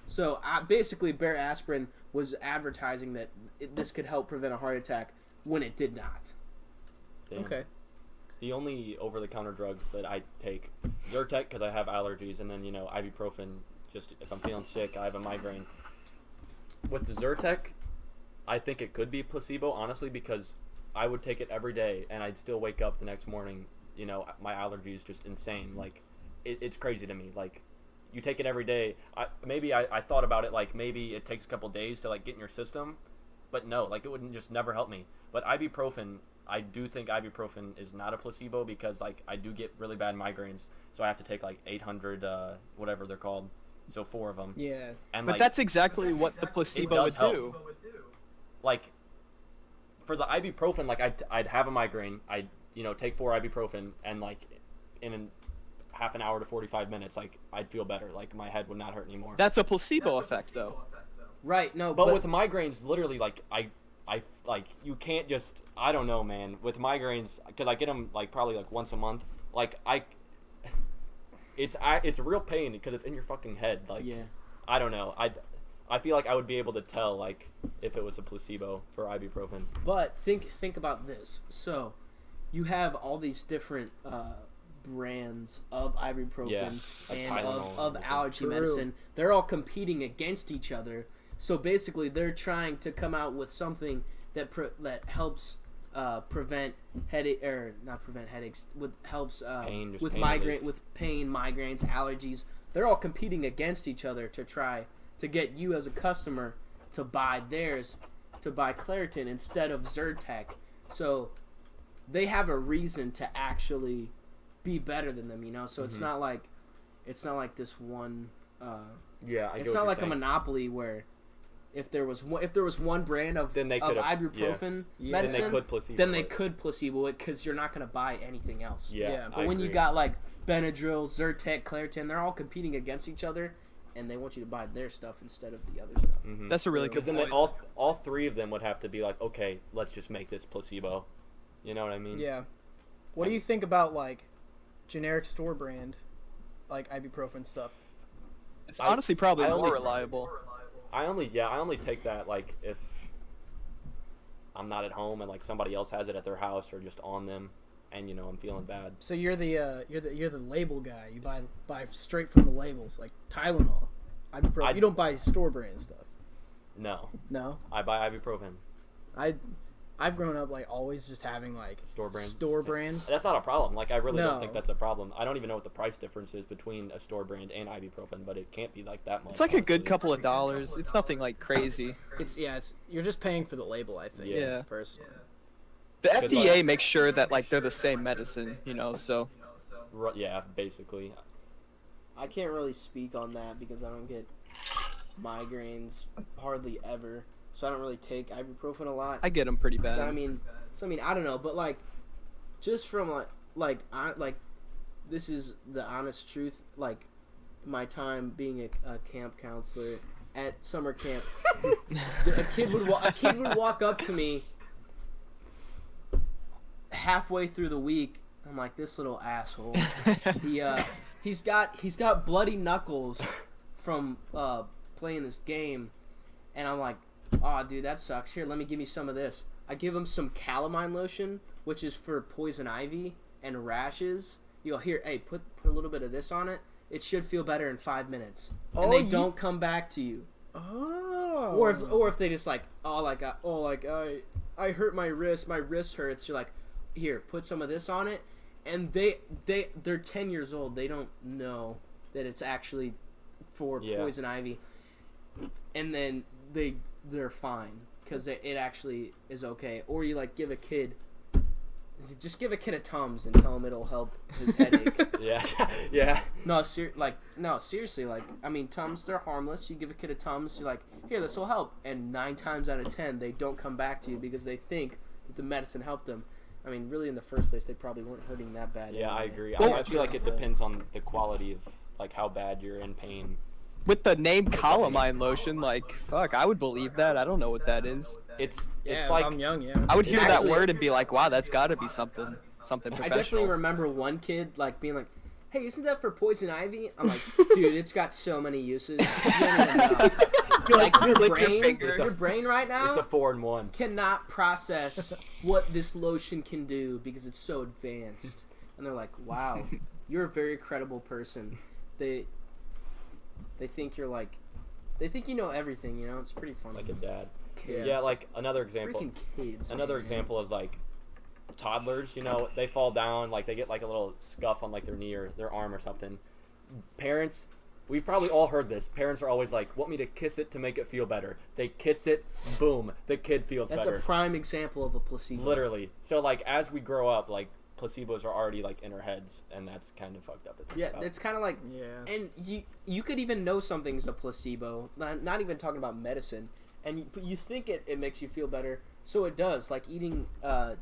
[SPEAKER 2] So basically, bear aspirin was advertising that this could help prevent a heart attack when it did not.
[SPEAKER 4] Damn.
[SPEAKER 3] Okay.
[SPEAKER 4] The only over-the-counter drugs that I take, Zyrtec because I have allergies, and then ibuprofen just if I'm feeling sick, I have a migraine. With the Zyrtec, I think it could be placebo, honestly, because I would take it every day and I'd still wake up the next morning. My allergy is just insane. Like, it's crazy to me. Like, you take it every day. I thought about it, like, maybe it takes a couple days to, like, get in your system. But no, like, it would just never help me. But ibuprofen, I do think ibuprofen is not a placebo because, like, I do get really bad migraines. So I have to take, like, 800, whatever they're called. So 4 of them.
[SPEAKER 3] Yeah.
[SPEAKER 4] And,
[SPEAKER 1] But
[SPEAKER 4] like,
[SPEAKER 1] that's exactly what the placebo would
[SPEAKER 4] does help.
[SPEAKER 1] do.
[SPEAKER 4] Like, for the ibuprofen, like, I'd have a migraine. I'd, take 4 ibuprofen, and, like, in half an hour to 45 minutes, like, I'd feel better. Like, my head would not hurt anymore.
[SPEAKER 1] That's a placebo effect, though.
[SPEAKER 2] Right. No.
[SPEAKER 4] But with migraines, literally, like, I like, you can't just, I don't know, man. With migraines, because I get them, like, probably, like, once a month. Like, it's a real pain because it's in your fucking head. Like,
[SPEAKER 2] yeah.
[SPEAKER 4] I don't know. I feel like I would be able to tell, like, if it was a placebo for ibuprofen.
[SPEAKER 2] But think about this. So, you have all these different brands of ibuprofen
[SPEAKER 4] Yeah, like
[SPEAKER 2] and
[SPEAKER 4] Tylenol
[SPEAKER 2] of
[SPEAKER 4] and
[SPEAKER 2] allergy
[SPEAKER 3] True.
[SPEAKER 2] medicine. They're all competing against each other. So basically, they're trying to come out with something that helps prevent headache or not prevent headaches. Helps
[SPEAKER 4] Pain, just
[SPEAKER 2] with
[SPEAKER 4] pain
[SPEAKER 2] migraine,
[SPEAKER 4] relief.
[SPEAKER 2] with pain, migraines, allergies. They're all competing against each other to try to get you as a customer to buy theirs, to buy Claritin instead of Zyrtec. So they have a reason to actually be better than them, So it's not like this one.
[SPEAKER 4] Yeah, I
[SPEAKER 2] It's
[SPEAKER 4] get
[SPEAKER 2] not
[SPEAKER 4] what
[SPEAKER 2] like
[SPEAKER 4] you're
[SPEAKER 2] a
[SPEAKER 4] saying.
[SPEAKER 2] monopoly where if there was one brand of
[SPEAKER 4] Then they could've-
[SPEAKER 2] ibuprofen
[SPEAKER 3] Yeah.
[SPEAKER 4] Then
[SPEAKER 2] medicine,
[SPEAKER 4] they could placebo
[SPEAKER 2] then they
[SPEAKER 4] it.
[SPEAKER 2] could placebo it because you're not going to buy anything else.
[SPEAKER 4] Yeah,
[SPEAKER 3] Yeah,
[SPEAKER 2] But
[SPEAKER 4] I
[SPEAKER 2] when you
[SPEAKER 4] agree.
[SPEAKER 2] got like Benadryl, Zyrtec, Claritin, they're all competing against each other, and they want you to buy their stuff instead of the other stuff.
[SPEAKER 4] Mhm.
[SPEAKER 1] That's a really good
[SPEAKER 4] Because then they,
[SPEAKER 1] point.
[SPEAKER 4] all 3 of them would have to be like, okay, let's just make this placebo. You know what I mean?
[SPEAKER 3] Yeah. What do you think about, like, generic store brand, like, ibuprofen stuff?
[SPEAKER 1] It's honestly probably
[SPEAKER 4] I
[SPEAKER 1] more
[SPEAKER 4] only-
[SPEAKER 1] reliable.
[SPEAKER 4] I only take that, like, if I'm not at home and, like, somebody else has it at their house or just on them, and I'm feeling bad.
[SPEAKER 3] So you're the label guy. You buy straight from the labels, like Tylenol, ibuprofen. You don't buy store brand stuff.
[SPEAKER 4] No,
[SPEAKER 3] No.
[SPEAKER 4] I buy ibuprofen.
[SPEAKER 3] I've grown up like always just having like
[SPEAKER 4] Store brand.
[SPEAKER 3] Store brand.
[SPEAKER 4] That's not a problem. Like, I really
[SPEAKER 3] No.
[SPEAKER 4] don't think that's a problem. I don't even know what the price difference is between a store brand and ibuprofen, but it can't be like that much.
[SPEAKER 1] It's like a good
[SPEAKER 4] honestly.
[SPEAKER 1] couple of dollars. It's nothing like crazy.
[SPEAKER 3] It's you're just paying for the label. I think.
[SPEAKER 1] Yeah.
[SPEAKER 3] Personally.
[SPEAKER 1] The
[SPEAKER 4] Good
[SPEAKER 1] FDA
[SPEAKER 4] luck.
[SPEAKER 1] makes sure that like they're the same medicine, so
[SPEAKER 4] Yeah, basically.
[SPEAKER 2] I can't really speak on that because I don't get migraines hardly ever, so I don't really take ibuprofen a lot.
[SPEAKER 1] I get them pretty bad.
[SPEAKER 2] So I mean, I don't know, but like, just from like this is the honest truth. Like, my time being a camp counselor at summer camp, a kid would walk up to me halfway through the week. I'm like, this little asshole. He's got bloody knuckles from playing this game, and I'm like, oh, dude, that sucks. Here, let me give you some of this. I give him some calamine lotion, which is for poison ivy and rashes. You go, here, hey, put a little bit of this on it. it should feel better in 5 minutes,
[SPEAKER 3] Oh,
[SPEAKER 2] and they
[SPEAKER 3] you-
[SPEAKER 2] don't come back to you.
[SPEAKER 3] Oh.
[SPEAKER 2] Or if they just like, I hurt my wrist hurts. You're like, here, put some of this on it, and they're 10 years old. They don't know that it's actually for poison ivy, and then they're fine because it actually is okay. Or you like give a kid a Tums and tell him it'll help his headache.
[SPEAKER 4] Yeah.
[SPEAKER 2] No, seriously, like, I mean, Tums, they're harmless. You give a kid a Tums, you're like, here, this will help. And 9 times out of 10, they don't come back to you because they think that the medicine helped them. I mean, really, in the first place, they probably weren't hurting that bad.
[SPEAKER 4] Yeah,
[SPEAKER 2] anyway.
[SPEAKER 4] I agree.
[SPEAKER 1] Well,
[SPEAKER 4] I feel like it depends on the quality of, like, how bad you're in pain.
[SPEAKER 1] With the name calamine lotion, like, fuck, I would believe that. I don't know what that is.
[SPEAKER 4] It's
[SPEAKER 3] Yeah,
[SPEAKER 4] like
[SPEAKER 3] I'm young, yeah.
[SPEAKER 1] I would hear that
[SPEAKER 2] Actually-
[SPEAKER 1] word and be like, wow, that's got to be something
[SPEAKER 2] I
[SPEAKER 1] professional.
[SPEAKER 2] definitely remember one kid, like, being like, hey, isn't that for poison ivy? I'm like, dude, it's got so many uses. You don't even know. Like, your
[SPEAKER 1] lick your
[SPEAKER 2] brain,
[SPEAKER 1] finger.
[SPEAKER 2] your brain right now
[SPEAKER 4] it's a 4-in-1.
[SPEAKER 2] cannot process what this lotion can do because it's so advanced. And they're like, wow, you're a very credible person. They think you're like, they think you know everything, you know? It's pretty funny.
[SPEAKER 4] Like a dad.
[SPEAKER 2] Kids.
[SPEAKER 4] Yeah, like another example.
[SPEAKER 2] Freaking kids.
[SPEAKER 4] Another
[SPEAKER 2] man.
[SPEAKER 4] example is like toddlers, you know, they fall down, like they get like a little scuff on like their knee or their arm or something. Parents, we've probably all heard this. Parents are always like, want me to kiss it to make it feel better. They kiss it, boom, the kid feels
[SPEAKER 2] That's
[SPEAKER 4] better.
[SPEAKER 2] a prime example of a placebo.
[SPEAKER 4] Literally. So like as we grow up, like placebos are already like in our heads, and that's kind of fucked up to think
[SPEAKER 2] Yeah,
[SPEAKER 4] about.
[SPEAKER 2] it's kind of like,
[SPEAKER 3] Yeah.
[SPEAKER 2] and you could even know something's a placebo, not even talking about medicine, and you think it makes you feel better, so it does, like eating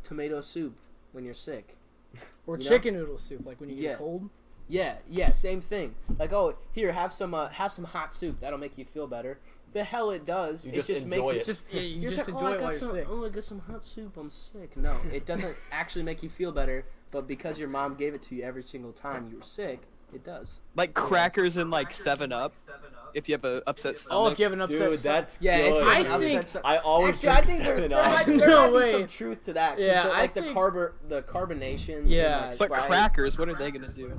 [SPEAKER 2] tomato soup when you're sick.
[SPEAKER 3] Or
[SPEAKER 2] You know?
[SPEAKER 3] chicken noodle soup, like when you get
[SPEAKER 2] Yeah.
[SPEAKER 3] a cold.
[SPEAKER 2] Yeah, same thing. Like, oh, here, have some hot soup, that'll make you feel better. The hell it does.
[SPEAKER 4] You
[SPEAKER 2] It
[SPEAKER 4] just
[SPEAKER 2] just
[SPEAKER 4] enjoy
[SPEAKER 2] makes
[SPEAKER 4] it.
[SPEAKER 3] It's just you
[SPEAKER 2] You're
[SPEAKER 3] just
[SPEAKER 2] like,
[SPEAKER 3] enjoy it while you're sick.
[SPEAKER 2] I got some hot soup. I'm sick. No, it doesn't actually make you feel better. But because your mom gave it to you every single time you were sick, it does.
[SPEAKER 1] Like crackers and like 7-Up. If you have an upset
[SPEAKER 3] Oh,
[SPEAKER 1] stomach.
[SPEAKER 3] if you have an upset
[SPEAKER 4] Dude,
[SPEAKER 3] stomach.
[SPEAKER 4] that's
[SPEAKER 2] Yeah,
[SPEAKER 4] good.
[SPEAKER 3] I
[SPEAKER 2] I'm
[SPEAKER 3] think-
[SPEAKER 2] upset-
[SPEAKER 4] I always
[SPEAKER 2] Actually, I
[SPEAKER 4] drink
[SPEAKER 2] think there
[SPEAKER 4] 7-Up.
[SPEAKER 2] might
[SPEAKER 3] No
[SPEAKER 2] be
[SPEAKER 3] way.
[SPEAKER 2] some truth to that. 'Cause
[SPEAKER 3] Yeah,
[SPEAKER 2] the,
[SPEAKER 3] I
[SPEAKER 2] like
[SPEAKER 3] think-
[SPEAKER 2] the carbonation.
[SPEAKER 3] Yeah.
[SPEAKER 2] in,
[SPEAKER 1] But
[SPEAKER 2] Sprite.
[SPEAKER 1] crackers, what are they gonna do?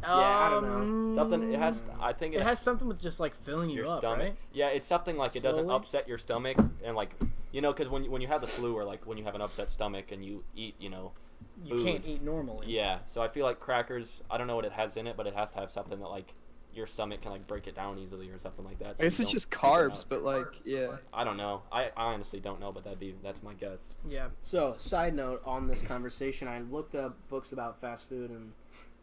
[SPEAKER 2] I don't know.
[SPEAKER 4] Something it has. I think
[SPEAKER 3] It has something with just like filling you
[SPEAKER 4] your
[SPEAKER 3] up,
[SPEAKER 4] stomach.
[SPEAKER 3] right?
[SPEAKER 4] Yeah, it's something like it doesn't
[SPEAKER 3] Slowly?
[SPEAKER 4] upset your stomach and like you know because when you have the flu or like when you have an upset stomach and you eat
[SPEAKER 3] You
[SPEAKER 4] food.
[SPEAKER 3] can't eat normally.
[SPEAKER 4] Yeah, so I feel like crackers. I don't know what it has in it, but it has to have something that like your stomach can like break it down easily or something like that. So
[SPEAKER 1] I guess
[SPEAKER 4] you
[SPEAKER 1] it's
[SPEAKER 4] don't
[SPEAKER 1] just
[SPEAKER 4] puke it
[SPEAKER 1] carbs,
[SPEAKER 4] out.
[SPEAKER 1] but like, yeah.
[SPEAKER 4] I don't know. I honestly don't know, but that's my guess.
[SPEAKER 3] Yeah.
[SPEAKER 2] So, side note on this conversation, I looked up books about fast food, and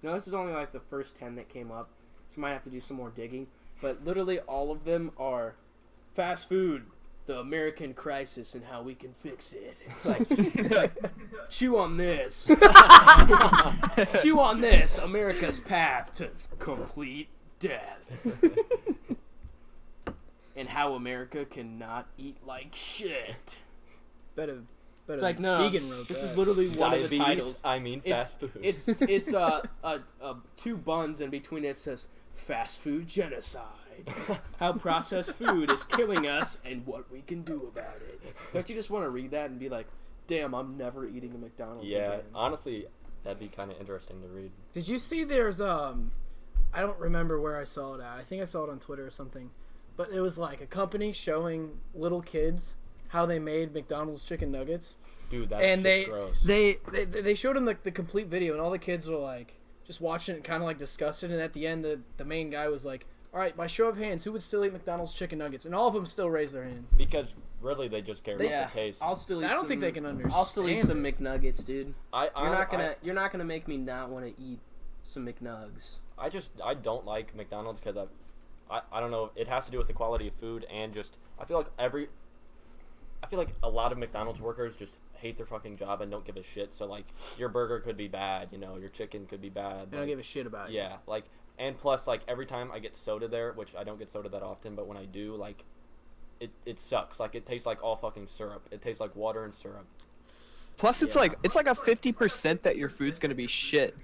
[SPEAKER 2] this is only like the first 10 that came up, so I might have to do some more digging. But literally all of them are fast food, the American crisis, and how we can fix it. It's like chew on this. Chew on this, America's path to complete death. And how America cannot eat like shit.
[SPEAKER 3] Better
[SPEAKER 2] It's like, no,
[SPEAKER 3] vegan wrote
[SPEAKER 2] this
[SPEAKER 3] that.
[SPEAKER 2] is literally one of the
[SPEAKER 4] Diabetes.
[SPEAKER 2] titles.
[SPEAKER 4] I mean fast food.
[SPEAKER 2] It's 2 buns, and between it says fast food genocide. How processed food is killing us and what we can do about it. Don't you just want to read that and be like, damn, I'm never eating a McDonald's
[SPEAKER 4] yeah,
[SPEAKER 2] again.
[SPEAKER 4] honestly, that'd be kind of interesting to read.
[SPEAKER 3] Did you see there's I don't remember where I saw it at. I think I saw it on Twitter or something. But it was like a company showing little kids how they made McDonald's chicken nuggets.
[SPEAKER 4] Dude, that
[SPEAKER 3] And
[SPEAKER 4] shit's gross.
[SPEAKER 3] they showed them like the complete video, and all the kids were like just watching it, kind of like disgusted. And at the end, the main guy was like, "All right, by show of hands, who would still eat McDonald's chicken nuggets?" And all of them still raised their hand.
[SPEAKER 4] Because really, they just care about
[SPEAKER 2] Yeah,
[SPEAKER 4] the taste.
[SPEAKER 2] I'll still eat
[SPEAKER 3] I don't think they can understand.
[SPEAKER 2] I'll still eat some McNuggets, dude. You're not gonna make me not want to eat some McNugs.
[SPEAKER 4] I don't like McDonald's because I don't know. It has to do with the quality of food and just I feel like a lot of McDonald's workers just hate their fucking job and don't give a shit. So like your burger could be bad, your chicken could be bad.
[SPEAKER 3] I don't give a shit about it.
[SPEAKER 4] Yeah, like and plus like every time I get soda there, which I don't get soda that often, but when I do, like it sucks. Like it tastes like all fucking syrup. It tastes like water and syrup.
[SPEAKER 1] Plus, it's
[SPEAKER 4] Yeah.
[SPEAKER 1] like a 50% that your food's gonna be shit.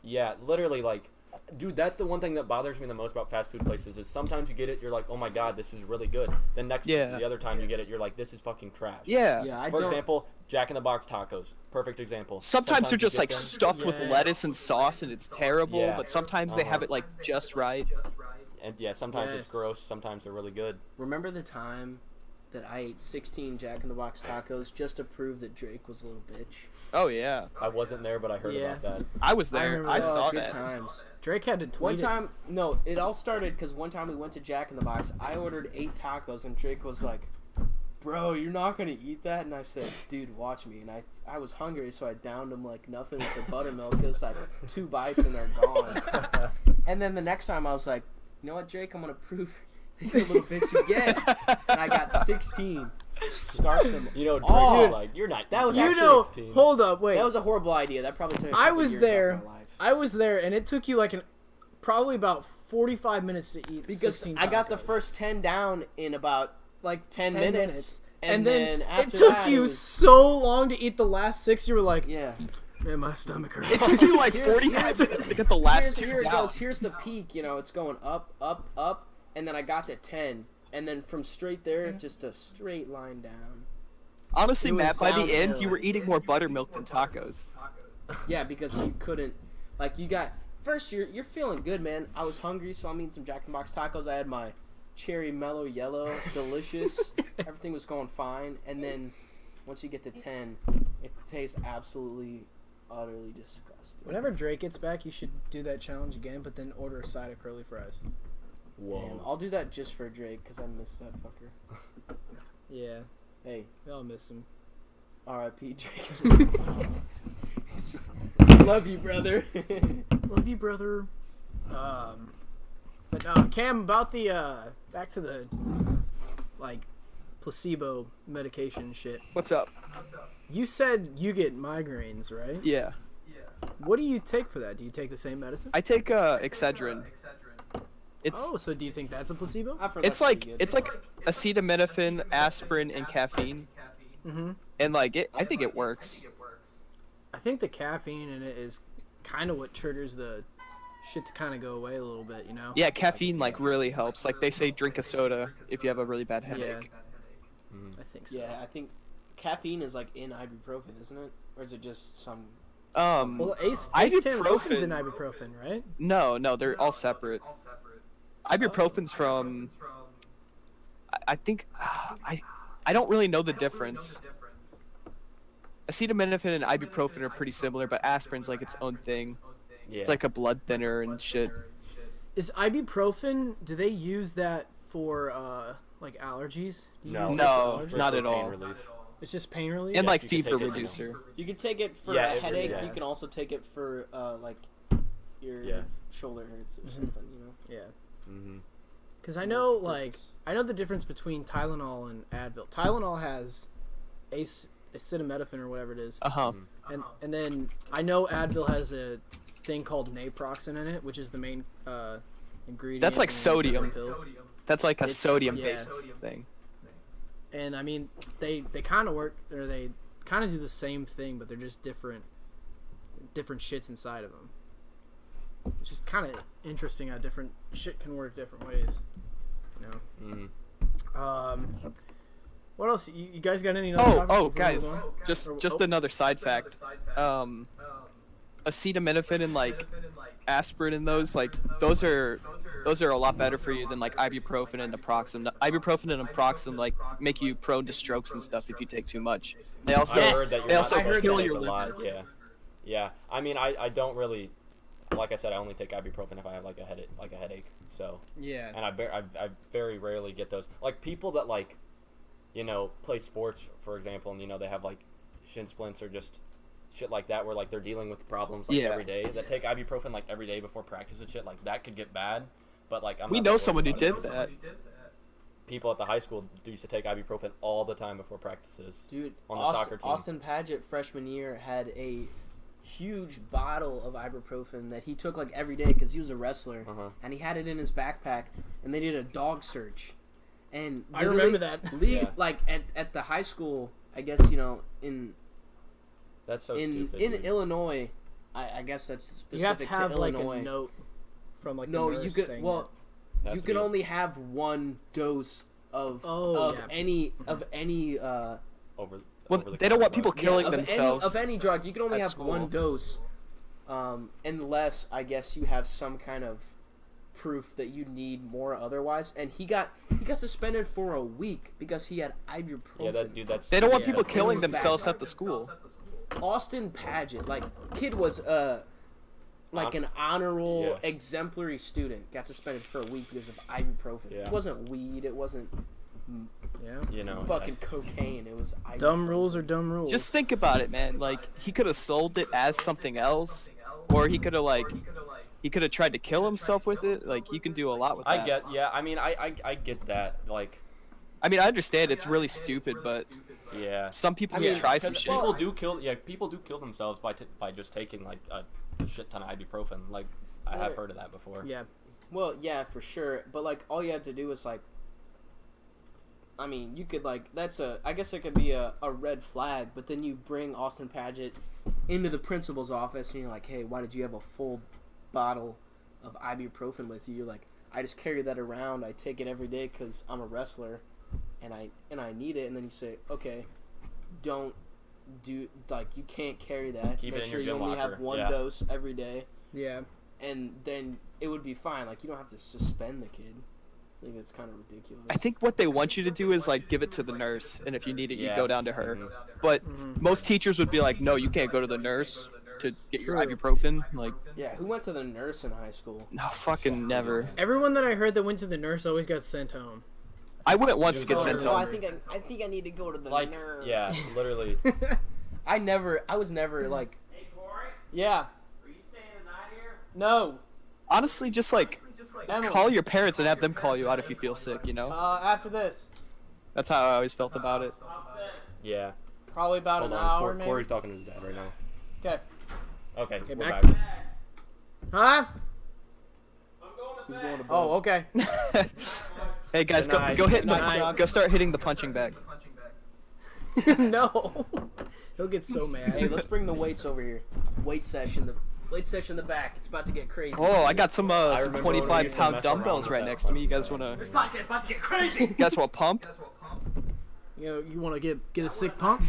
[SPEAKER 4] Yeah, literally like Dude, that's the one thing that bothers me the most about fast food places is sometimes you get it, you're like, oh my god, this is really good. Then the other time you get it, you're like, this is fucking trash.
[SPEAKER 1] Yeah.
[SPEAKER 2] Yeah,
[SPEAKER 4] For example, Jack in the Box tacos. Perfect example.
[SPEAKER 1] Sometimes they're
[SPEAKER 4] you
[SPEAKER 1] just
[SPEAKER 4] get
[SPEAKER 1] like
[SPEAKER 4] them-
[SPEAKER 1] stuffed with lettuce and sauce, and it's terrible.
[SPEAKER 4] Yeah.
[SPEAKER 1] But sometimes they have it like just right.
[SPEAKER 4] And yeah, sometimes it's
[SPEAKER 3] Yes.
[SPEAKER 4] gross, sometimes they're really good.
[SPEAKER 2] Remember the time that I ate 16 Jack in the Box tacos just to prove that Drake was a little bitch?
[SPEAKER 1] Oh yeah,
[SPEAKER 4] I wasn't there, but I heard
[SPEAKER 3] Yeah.
[SPEAKER 4] about that.
[SPEAKER 1] I was there.
[SPEAKER 3] remember
[SPEAKER 1] I
[SPEAKER 3] that.
[SPEAKER 1] saw
[SPEAKER 2] Good
[SPEAKER 1] that.
[SPEAKER 2] times.
[SPEAKER 3] Drake had to tweet
[SPEAKER 2] One
[SPEAKER 3] it.
[SPEAKER 2] time, no, it all started because one time we went to Jack in the Box. I ordered 8 tacos, and Drake was like, "Bro, you're not gonna eat that?" And I said, "Dude, watch me." And I was hungry, so I downed them like nothing with the buttermilk. It was like 2 bites, and they're gone. And then the next time, I was like, "You know what, Drake? I'm gonna prove that you're a little bitch again." And I got 16. Scarfed them.
[SPEAKER 4] You know, Drake
[SPEAKER 2] Oh,
[SPEAKER 4] was like, you're not.
[SPEAKER 2] that was
[SPEAKER 3] You
[SPEAKER 2] actually
[SPEAKER 3] know,
[SPEAKER 4] 16.
[SPEAKER 3] hold up, wait.
[SPEAKER 2] That was a horrible idea. That probably took. A
[SPEAKER 3] I
[SPEAKER 2] couple
[SPEAKER 3] was
[SPEAKER 2] years
[SPEAKER 3] there.
[SPEAKER 2] Off my life.
[SPEAKER 3] I was there, and it took you like probably about 45 minutes to eat.
[SPEAKER 2] Because
[SPEAKER 3] 16
[SPEAKER 2] I got the
[SPEAKER 3] tacos.
[SPEAKER 2] first 10 down in about
[SPEAKER 3] like
[SPEAKER 2] 10
[SPEAKER 3] 10
[SPEAKER 2] minutes.
[SPEAKER 3] And then
[SPEAKER 2] after
[SPEAKER 3] it took
[SPEAKER 2] that,
[SPEAKER 3] you
[SPEAKER 2] it was-
[SPEAKER 3] so long to eat the last 6. You were like,
[SPEAKER 2] Yeah.
[SPEAKER 3] man, my stomach hurts.
[SPEAKER 1] It took you like
[SPEAKER 2] Here's-
[SPEAKER 1] 45 minutes to get the last two
[SPEAKER 2] Here it
[SPEAKER 1] down.
[SPEAKER 2] goes. Here's the peak. You know, it's going up, up, up, and then I got to 10, and then from straight there, just a straight line down.
[SPEAKER 1] Honestly,
[SPEAKER 2] It was
[SPEAKER 1] Matt, by the end,
[SPEAKER 2] downhill.
[SPEAKER 1] you were eating more buttermilk than tacos.
[SPEAKER 2] Yeah, because you couldn't, like, you got first. You're feeling good, man. I was hungry, so I'm eating some Jack in the Box tacos. I had my cherry mellow yellow, delicious. Everything was going fine, and then once you get to 10, it tastes absolutely, utterly disgusting.
[SPEAKER 3] Whenever Drake gets back, you should do that challenge again, but then order a side of curly fries.
[SPEAKER 4] Whoa.
[SPEAKER 2] Damn, I'll do that just for Drake because I miss that fucker.
[SPEAKER 3] Yeah,
[SPEAKER 2] Hey,
[SPEAKER 3] we all miss him.
[SPEAKER 2] R.I.P. Drake. Love you, brother.
[SPEAKER 3] Love you, brother. But Cam, about the back to the like placebo medication shit.
[SPEAKER 1] What's up?
[SPEAKER 3] You said you get migraines, right?
[SPEAKER 1] Yeah.
[SPEAKER 3] What do you take for that? Do you take the same medicine?
[SPEAKER 1] I take Excedrin. It's
[SPEAKER 3] Oh, so do you think that's a placebo?
[SPEAKER 2] I've heard
[SPEAKER 1] it's
[SPEAKER 2] that's
[SPEAKER 1] like
[SPEAKER 2] pretty good.
[SPEAKER 1] it's like acetaminophen, aspirin, and caffeine,
[SPEAKER 3] Mm-hmm.
[SPEAKER 1] and like I think it works.
[SPEAKER 3] I think the caffeine in it is kind of what triggers the shit to kind of go away a little bit, you know?
[SPEAKER 1] Yeah, caffeine like really helps. Like they say, drink a soda if you have a really bad headache.
[SPEAKER 3] I think so.
[SPEAKER 2] Yeah, I think caffeine is like in ibuprofen, isn't it? Or is it just some?
[SPEAKER 3] Well, ace 10
[SPEAKER 1] Ibuprofen-
[SPEAKER 3] in ibuprofen, right?
[SPEAKER 1] No, they're all separate. Ibuprofen's from. I think I don't really know the difference. Acetaminophen and ibuprofen are pretty similar, but aspirin's like its own thing.
[SPEAKER 4] Yeah.
[SPEAKER 1] It's like a blood thinner and shit.
[SPEAKER 3] Is ibuprofen, do they use that for like allergies? Do you
[SPEAKER 4] No.
[SPEAKER 3] use
[SPEAKER 1] No,
[SPEAKER 3] that for allergies?
[SPEAKER 1] not
[SPEAKER 4] for
[SPEAKER 1] at all.
[SPEAKER 4] pain relief.
[SPEAKER 3] It's just pain relief?
[SPEAKER 1] And
[SPEAKER 4] Yeah,
[SPEAKER 1] like
[SPEAKER 4] you can
[SPEAKER 1] fever
[SPEAKER 4] take it, you know.
[SPEAKER 1] reducer.
[SPEAKER 2] You can take it for
[SPEAKER 4] Yeah,
[SPEAKER 2] a headache.
[SPEAKER 4] yeah.
[SPEAKER 2] You can also take it for like your
[SPEAKER 4] Yeah.
[SPEAKER 2] shoulder hurts or
[SPEAKER 3] Mhm.
[SPEAKER 2] something. You know.
[SPEAKER 3] Yeah.
[SPEAKER 4] Mm-hmm.
[SPEAKER 3] Because I know, like, I know the difference between Tylenol and Advil. Tylenol has acetaminophen or whatever it is.
[SPEAKER 1] Uh-huh.
[SPEAKER 3] And then I know Advil has a thing called naproxen in it, which is the main ingredient.
[SPEAKER 1] That's like
[SPEAKER 3] in
[SPEAKER 1] sodium.
[SPEAKER 3] pills.
[SPEAKER 1] That's like a
[SPEAKER 3] It's-
[SPEAKER 1] sodium-based
[SPEAKER 3] yeah.
[SPEAKER 1] thing.
[SPEAKER 3] And I mean, they kind of work, or they kind of do the same thing, but they're just different shits inside of them. It's just kind of interesting how different shit can work different ways. You know.
[SPEAKER 4] Mm-hmm.
[SPEAKER 3] What else? You guys got any? Other
[SPEAKER 1] Oh,
[SPEAKER 3] topics before we
[SPEAKER 1] guys,
[SPEAKER 3] move on?
[SPEAKER 1] just another side fact. Acetaminophen and like aspirin and those are a lot better for you than like ibuprofen and naproxen. Ibuprofen and naproxen like make you prone to strokes and stuff if you take too much. They also
[SPEAKER 4] I heard that
[SPEAKER 1] they
[SPEAKER 4] you're
[SPEAKER 1] also
[SPEAKER 4] not supposed to
[SPEAKER 1] kill
[SPEAKER 4] take
[SPEAKER 1] your
[SPEAKER 4] a
[SPEAKER 1] liver.
[SPEAKER 4] lot. Yeah, yeah. I mean, I don't really, like I said, I only take ibuprofen if I have like a headache. So,
[SPEAKER 3] Yeah.
[SPEAKER 4] and I very rarely get those. Like people that like, you know, play sports, for example, and you know they have like shin splints or just shit like that, where like they're dealing with problems like
[SPEAKER 1] Yeah.
[SPEAKER 4] every day. That take ibuprofen like every day before practice and shit. Like that could get bad. But like I'm
[SPEAKER 1] We
[SPEAKER 4] not
[SPEAKER 1] know
[SPEAKER 4] worried
[SPEAKER 1] someone who
[SPEAKER 4] about
[SPEAKER 1] did
[SPEAKER 4] it.
[SPEAKER 1] that.
[SPEAKER 4] People at the high school used to take ibuprofen all the time before practices.
[SPEAKER 2] Dude,
[SPEAKER 4] On the soccer team.
[SPEAKER 2] Austin Paget freshman year had a huge bottle of ibuprofen that he took like every day because he was a wrestler,
[SPEAKER 4] Uh-huh.
[SPEAKER 2] and he had it in his backpack. And they did a dog search, and
[SPEAKER 3] I remember that.
[SPEAKER 4] Yeah.
[SPEAKER 2] Like at the high school, I guess, you know, in
[SPEAKER 4] That's so
[SPEAKER 2] in
[SPEAKER 4] stupid.
[SPEAKER 2] in
[SPEAKER 4] dude.
[SPEAKER 2] Illinois, I guess that's specific
[SPEAKER 3] You have to have like
[SPEAKER 2] Illinois.
[SPEAKER 3] a note. from like
[SPEAKER 2] No,
[SPEAKER 3] the nurse
[SPEAKER 2] you could.
[SPEAKER 3] saying
[SPEAKER 2] Well,
[SPEAKER 4] Has
[SPEAKER 2] you
[SPEAKER 4] to
[SPEAKER 2] can
[SPEAKER 4] be-
[SPEAKER 2] only have one dose of
[SPEAKER 3] Oh, yeah.
[SPEAKER 2] any
[SPEAKER 4] over
[SPEAKER 1] Well,
[SPEAKER 4] over the
[SPEAKER 1] they don't want
[SPEAKER 4] counter
[SPEAKER 1] people
[SPEAKER 4] drug.
[SPEAKER 1] killing
[SPEAKER 2] of
[SPEAKER 1] themselves.
[SPEAKER 2] any drug. You can only
[SPEAKER 1] at
[SPEAKER 2] have
[SPEAKER 1] school.
[SPEAKER 2] one dose, unless I guess you have some kind of proof that you need more otherwise. And he got suspended for a week because he had ibuprofen.
[SPEAKER 4] Yeah, that dude. That's
[SPEAKER 1] They don't want
[SPEAKER 3] Yeah.
[SPEAKER 1] people
[SPEAKER 4] that's-
[SPEAKER 1] killing
[SPEAKER 2] It was bad.
[SPEAKER 1] themselves at the school.
[SPEAKER 2] Austin Paget, like kid was like an honor roll
[SPEAKER 4] Yeah.
[SPEAKER 2] exemplary student, got suspended for a week because of ibuprofen.
[SPEAKER 4] Yeah.
[SPEAKER 2] It wasn't weed. It wasn't
[SPEAKER 3] Yeah.
[SPEAKER 4] You know.
[SPEAKER 2] fucking cocaine. It was ibuprofen.
[SPEAKER 3] Dumb rules are dumb rules.
[SPEAKER 1] Just think about it, man. Like he could have sold it as something else, or he could have tried to kill himself with it. Like you can do a lot with that.
[SPEAKER 4] I get. Yeah. I mean, I get that. Like.
[SPEAKER 1] I mean, I understand it's really stupid, but
[SPEAKER 4] Yeah.
[SPEAKER 1] some people
[SPEAKER 2] I
[SPEAKER 1] can
[SPEAKER 2] mean,
[SPEAKER 1] try some
[SPEAKER 4] Because
[SPEAKER 1] shit.
[SPEAKER 4] people do kill. Yeah. People do kill themselves by just taking like a shit ton of ibuprofen. Like I have heard of that before.
[SPEAKER 3] yeah.
[SPEAKER 2] Well, yeah, for sure. But like, all you have to do is like, I mean, you could like, I guess it could be a red flag. But then you bring Austin Paget into the principal's office, and you're like, hey, why did you have a full bottle of ibuprofen with you? You're like, I just carry that around. I take it every day because I'm a wrestler, and I need it. And then you say, okay, don't do like you can't carry that.
[SPEAKER 4] Keep it
[SPEAKER 2] Make
[SPEAKER 4] in
[SPEAKER 2] sure
[SPEAKER 4] your
[SPEAKER 2] you
[SPEAKER 4] gym
[SPEAKER 2] only
[SPEAKER 4] locker.
[SPEAKER 2] have one
[SPEAKER 4] Yeah.
[SPEAKER 2] dose every day.
[SPEAKER 3] Yeah.
[SPEAKER 2] And then it would be fine. Like, you don't have to suspend the kid. I think it's kind of ridiculous.
[SPEAKER 1] I think what they want you to do is like give it to the nurse, and if you need it, you
[SPEAKER 4] Yeah.
[SPEAKER 1] go down to her.
[SPEAKER 4] Mhm.
[SPEAKER 1] But
[SPEAKER 3] Mhm.
[SPEAKER 1] most teachers would be like, no, you can't go to the nurse to get your
[SPEAKER 3] True.
[SPEAKER 1] ibuprofen. Like,
[SPEAKER 2] Yeah, who went to the nurse in high school?
[SPEAKER 1] no, fucking never.
[SPEAKER 3] Everyone that I heard that went to the nurse always got sent home.
[SPEAKER 1] I wouldn't want to
[SPEAKER 4] It
[SPEAKER 1] get
[SPEAKER 4] was
[SPEAKER 1] sent
[SPEAKER 4] all-
[SPEAKER 2] I
[SPEAKER 1] home.
[SPEAKER 2] think I need to go to the
[SPEAKER 4] Like.
[SPEAKER 2] nurse.
[SPEAKER 4] Yeah. Literally.
[SPEAKER 2] I was never like,
[SPEAKER 3] Yeah. No.
[SPEAKER 1] Honestly, just
[SPEAKER 3] Emily.
[SPEAKER 1] call your parents and have them call you out if you feel sick. You know,
[SPEAKER 3] After this.
[SPEAKER 1] that's how I always felt about it.
[SPEAKER 4] Yeah.
[SPEAKER 3] Probably about
[SPEAKER 4] Hold
[SPEAKER 3] an
[SPEAKER 4] on.
[SPEAKER 3] hour, maybe.
[SPEAKER 4] Corey's talking to his dad right now.
[SPEAKER 3] Okay.
[SPEAKER 4] Okay.
[SPEAKER 3] Okay,
[SPEAKER 4] We're
[SPEAKER 3] back.
[SPEAKER 4] back.
[SPEAKER 3] Huh?
[SPEAKER 2] who's going to bed?
[SPEAKER 3] Oh, okay.
[SPEAKER 1] Hey guys,
[SPEAKER 4] Good night.
[SPEAKER 1] go hit
[SPEAKER 3] Good night.
[SPEAKER 1] go start hitting the punching bag.
[SPEAKER 3] No. He'll get so mad.
[SPEAKER 2] Hey, let's bring the weights over here. Weight session in the back. It's about to get crazy.
[SPEAKER 1] Oh, I got some
[SPEAKER 4] remember when we
[SPEAKER 1] 25
[SPEAKER 4] used to
[SPEAKER 1] pound
[SPEAKER 4] mess around
[SPEAKER 1] dumbbells
[SPEAKER 4] with
[SPEAKER 1] right
[SPEAKER 4] that
[SPEAKER 1] next to me. You
[SPEAKER 4] fucking
[SPEAKER 1] guys wanna
[SPEAKER 2] Podcast about to get crazy.
[SPEAKER 1] you guys want to pump?
[SPEAKER 3] You want to get a sick pump?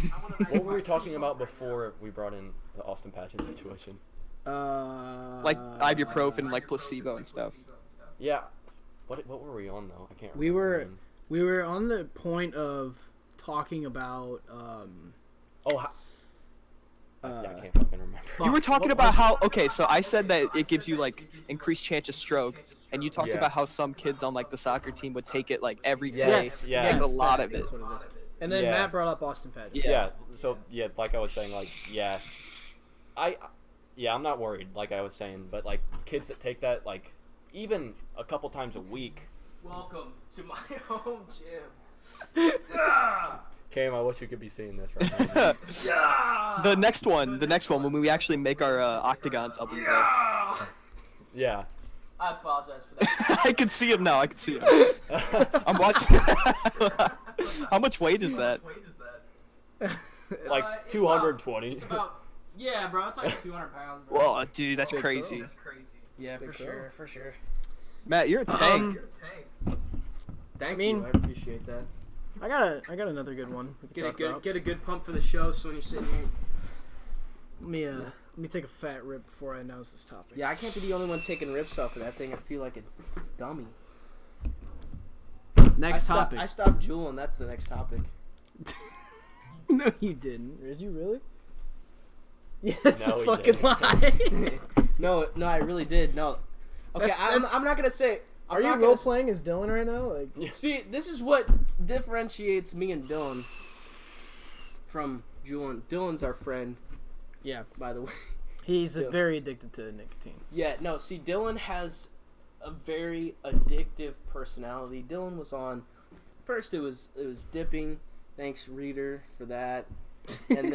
[SPEAKER 4] What were we talking about before we brought in the Austin Patchen situation?
[SPEAKER 1] Like ibuprofen, like placebo and stuff.
[SPEAKER 4] Yeah. What were we on though? I can't remember.
[SPEAKER 3] We were on the point of talking about
[SPEAKER 4] Oh. Yeah, I can't fucking remember.
[SPEAKER 1] You were talking
[SPEAKER 3] what
[SPEAKER 1] about
[SPEAKER 3] was
[SPEAKER 1] how okay, so I said that it gives you like increased chance of stroke, and you talked
[SPEAKER 4] Yeah.
[SPEAKER 1] about how some kids on like the soccer team would take it like every day.
[SPEAKER 4] Yes, yes.
[SPEAKER 1] Like a lot of it.
[SPEAKER 3] That's what it is. And then
[SPEAKER 4] Yeah.
[SPEAKER 3] Matt brought up Austin Paget.
[SPEAKER 1] Yeah.
[SPEAKER 4] Yeah. So yeah, like I was saying, like I'm not worried. Like I was saying, but like kids that take that like even a couple times a week.
[SPEAKER 2] Welcome to my home gym.
[SPEAKER 4] Cam, I wish you could be seeing this right now.
[SPEAKER 1] The next one when we actually make our octagons, I'll be there.
[SPEAKER 4] Yeah.
[SPEAKER 2] I apologize for that.
[SPEAKER 1] I can see him now. I can see him. I'm watching. How much weight is that?
[SPEAKER 4] Like
[SPEAKER 2] It's
[SPEAKER 4] 220.
[SPEAKER 2] Yeah, bro, it's like 200 pounds. Bro.
[SPEAKER 1] Whoa, dude, that's
[SPEAKER 3] Big
[SPEAKER 1] crazy.
[SPEAKER 2] Yeah,
[SPEAKER 3] Big
[SPEAKER 2] for sure.
[SPEAKER 1] Matt, you're a tank.
[SPEAKER 2] Thank
[SPEAKER 3] I mean-
[SPEAKER 2] you. I appreciate that.
[SPEAKER 3] I got another good one. We can talk about.
[SPEAKER 2] Get a good pump for the show. So when you're sitting here,
[SPEAKER 3] Let me take a fat rip before I announce this topic.
[SPEAKER 2] yeah, I can't be the only one taking rips off of that thing. I feel like a dummy.
[SPEAKER 3] Next topic.
[SPEAKER 2] I stopped juuling. That's the next topic.
[SPEAKER 3] No, you didn't. Did you really? Yeah, that's
[SPEAKER 4] No,
[SPEAKER 3] a
[SPEAKER 4] he
[SPEAKER 3] fucking
[SPEAKER 4] didn't.
[SPEAKER 3] lie.
[SPEAKER 2] No, I really did. No. Okay,
[SPEAKER 3] That's-
[SPEAKER 2] I'm not gonna say.
[SPEAKER 3] Are you role playing as Dylan right now? Like,
[SPEAKER 2] See, this is what differentiates me and Dylan from Julian. Dylan's our friend,
[SPEAKER 3] yeah,
[SPEAKER 2] by the way.
[SPEAKER 3] he's
[SPEAKER 2] Yeah.
[SPEAKER 3] very addicted to nicotine.
[SPEAKER 2] Yeah, no, see, Dylan has a very addictive personality. Dylan was on. First, it was dipping. Thanks, reader, for that. And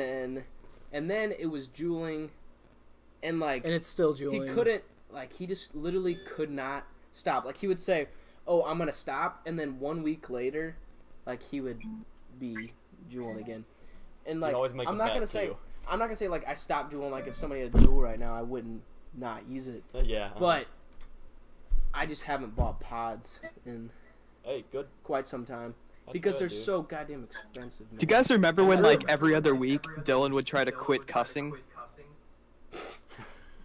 [SPEAKER 2] then it was juuling, and like
[SPEAKER 3] And it's still Julian.
[SPEAKER 2] he couldn't, like, he just literally could not stop. Like, he would say, "Oh, I'm gonna stop," and then 1 week later, like, he would be juuling again. And like,
[SPEAKER 4] always make
[SPEAKER 2] I'm
[SPEAKER 4] him
[SPEAKER 2] not
[SPEAKER 4] fat,
[SPEAKER 2] gonna say,
[SPEAKER 4] too.
[SPEAKER 2] I'm not gonna say like I stopped juuling. Like, if somebody had juul right now, I wouldn't not use it.
[SPEAKER 4] Yeah.
[SPEAKER 2] But I just haven't bought pods in
[SPEAKER 4] Hey, good.
[SPEAKER 2] quite some time
[SPEAKER 4] That's
[SPEAKER 2] because
[SPEAKER 4] good,
[SPEAKER 2] they're
[SPEAKER 4] dude.
[SPEAKER 2] so goddamn expensive. Man.
[SPEAKER 1] Do you guys remember when like every other week Dylan would try to quit cussing?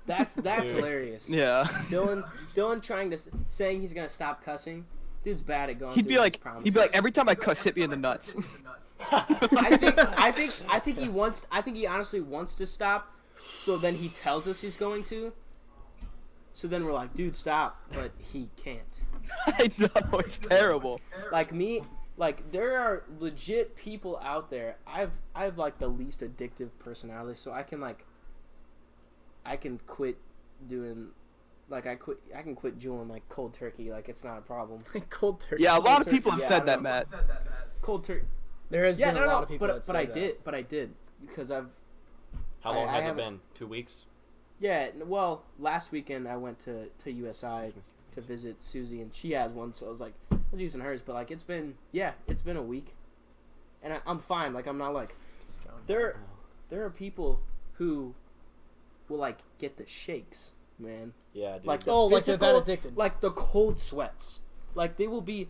[SPEAKER 2] That's
[SPEAKER 4] Dude.
[SPEAKER 2] hilarious.
[SPEAKER 1] Yeah.
[SPEAKER 2] Dylan trying to saying he's gonna stop cussing. Dude's bad at going.
[SPEAKER 1] He'd
[SPEAKER 2] through
[SPEAKER 1] be like,
[SPEAKER 2] his promises.
[SPEAKER 1] every time I cuss, hit me in the nuts.
[SPEAKER 2] I think he honestly wants to stop, so then he tells us he's going to. So then we're like, dude, stop, but he can't.
[SPEAKER 1] I know, it's terrible.
[SPEAKER 2] Like me, like there are legit people out there. I've like the least addictive personality, so I can quit doing. Like I can quit juuling like cold turkey. Like it's not a problem.
[SPEAKER 3] Cold turkey.
[SPEAKER 1] Yeah, a lot of
[SPEAKER 2] turkey,
[SPEAKER 1] people have
[SPEAKER 2] yeah, I
[SPEAKER 1] said
[SPEAKER 2] don't
[SPEAKER 1] that,
[SPEAKER 2] know.
[SPEAKER 1] Matt.
[SPEAKER 2] Cold turkey.
[SPEAKER 3] There has
[SPEAKER 2] Yeah,
[SPEAKER 3] been a lot of people that
[SPEAKER 2] but
[SPEAKER 3] say
[SPEAKER 2] I
[SPEAKER 3] that.
[SPEAKER 2] did. But I did because I've.
[SPEAKER 4] How long
[SPEAKER 2] I
[SPEAKER 4] has it
[SPEAKER 2] haven't-
[SPEAKER 4] been? 2 weeks?
[SPEAKER 2] Yeah, well, last weekend I went to USI to visit Susie, and she has one, so I was like, I was using hers, but like it's been a week, and I'm fine. Like I'm not like there are people who will like get the shakes, man.
[SPEAKER 4] Yeah, dude.
[SPEAKER 2] Like the
[SPEAKER 3] Like they're that
[SPEAKER 2] physical,
[SPEAKER 3] addicted.
[SPEAKER 2] like the cold sweats. Like they will be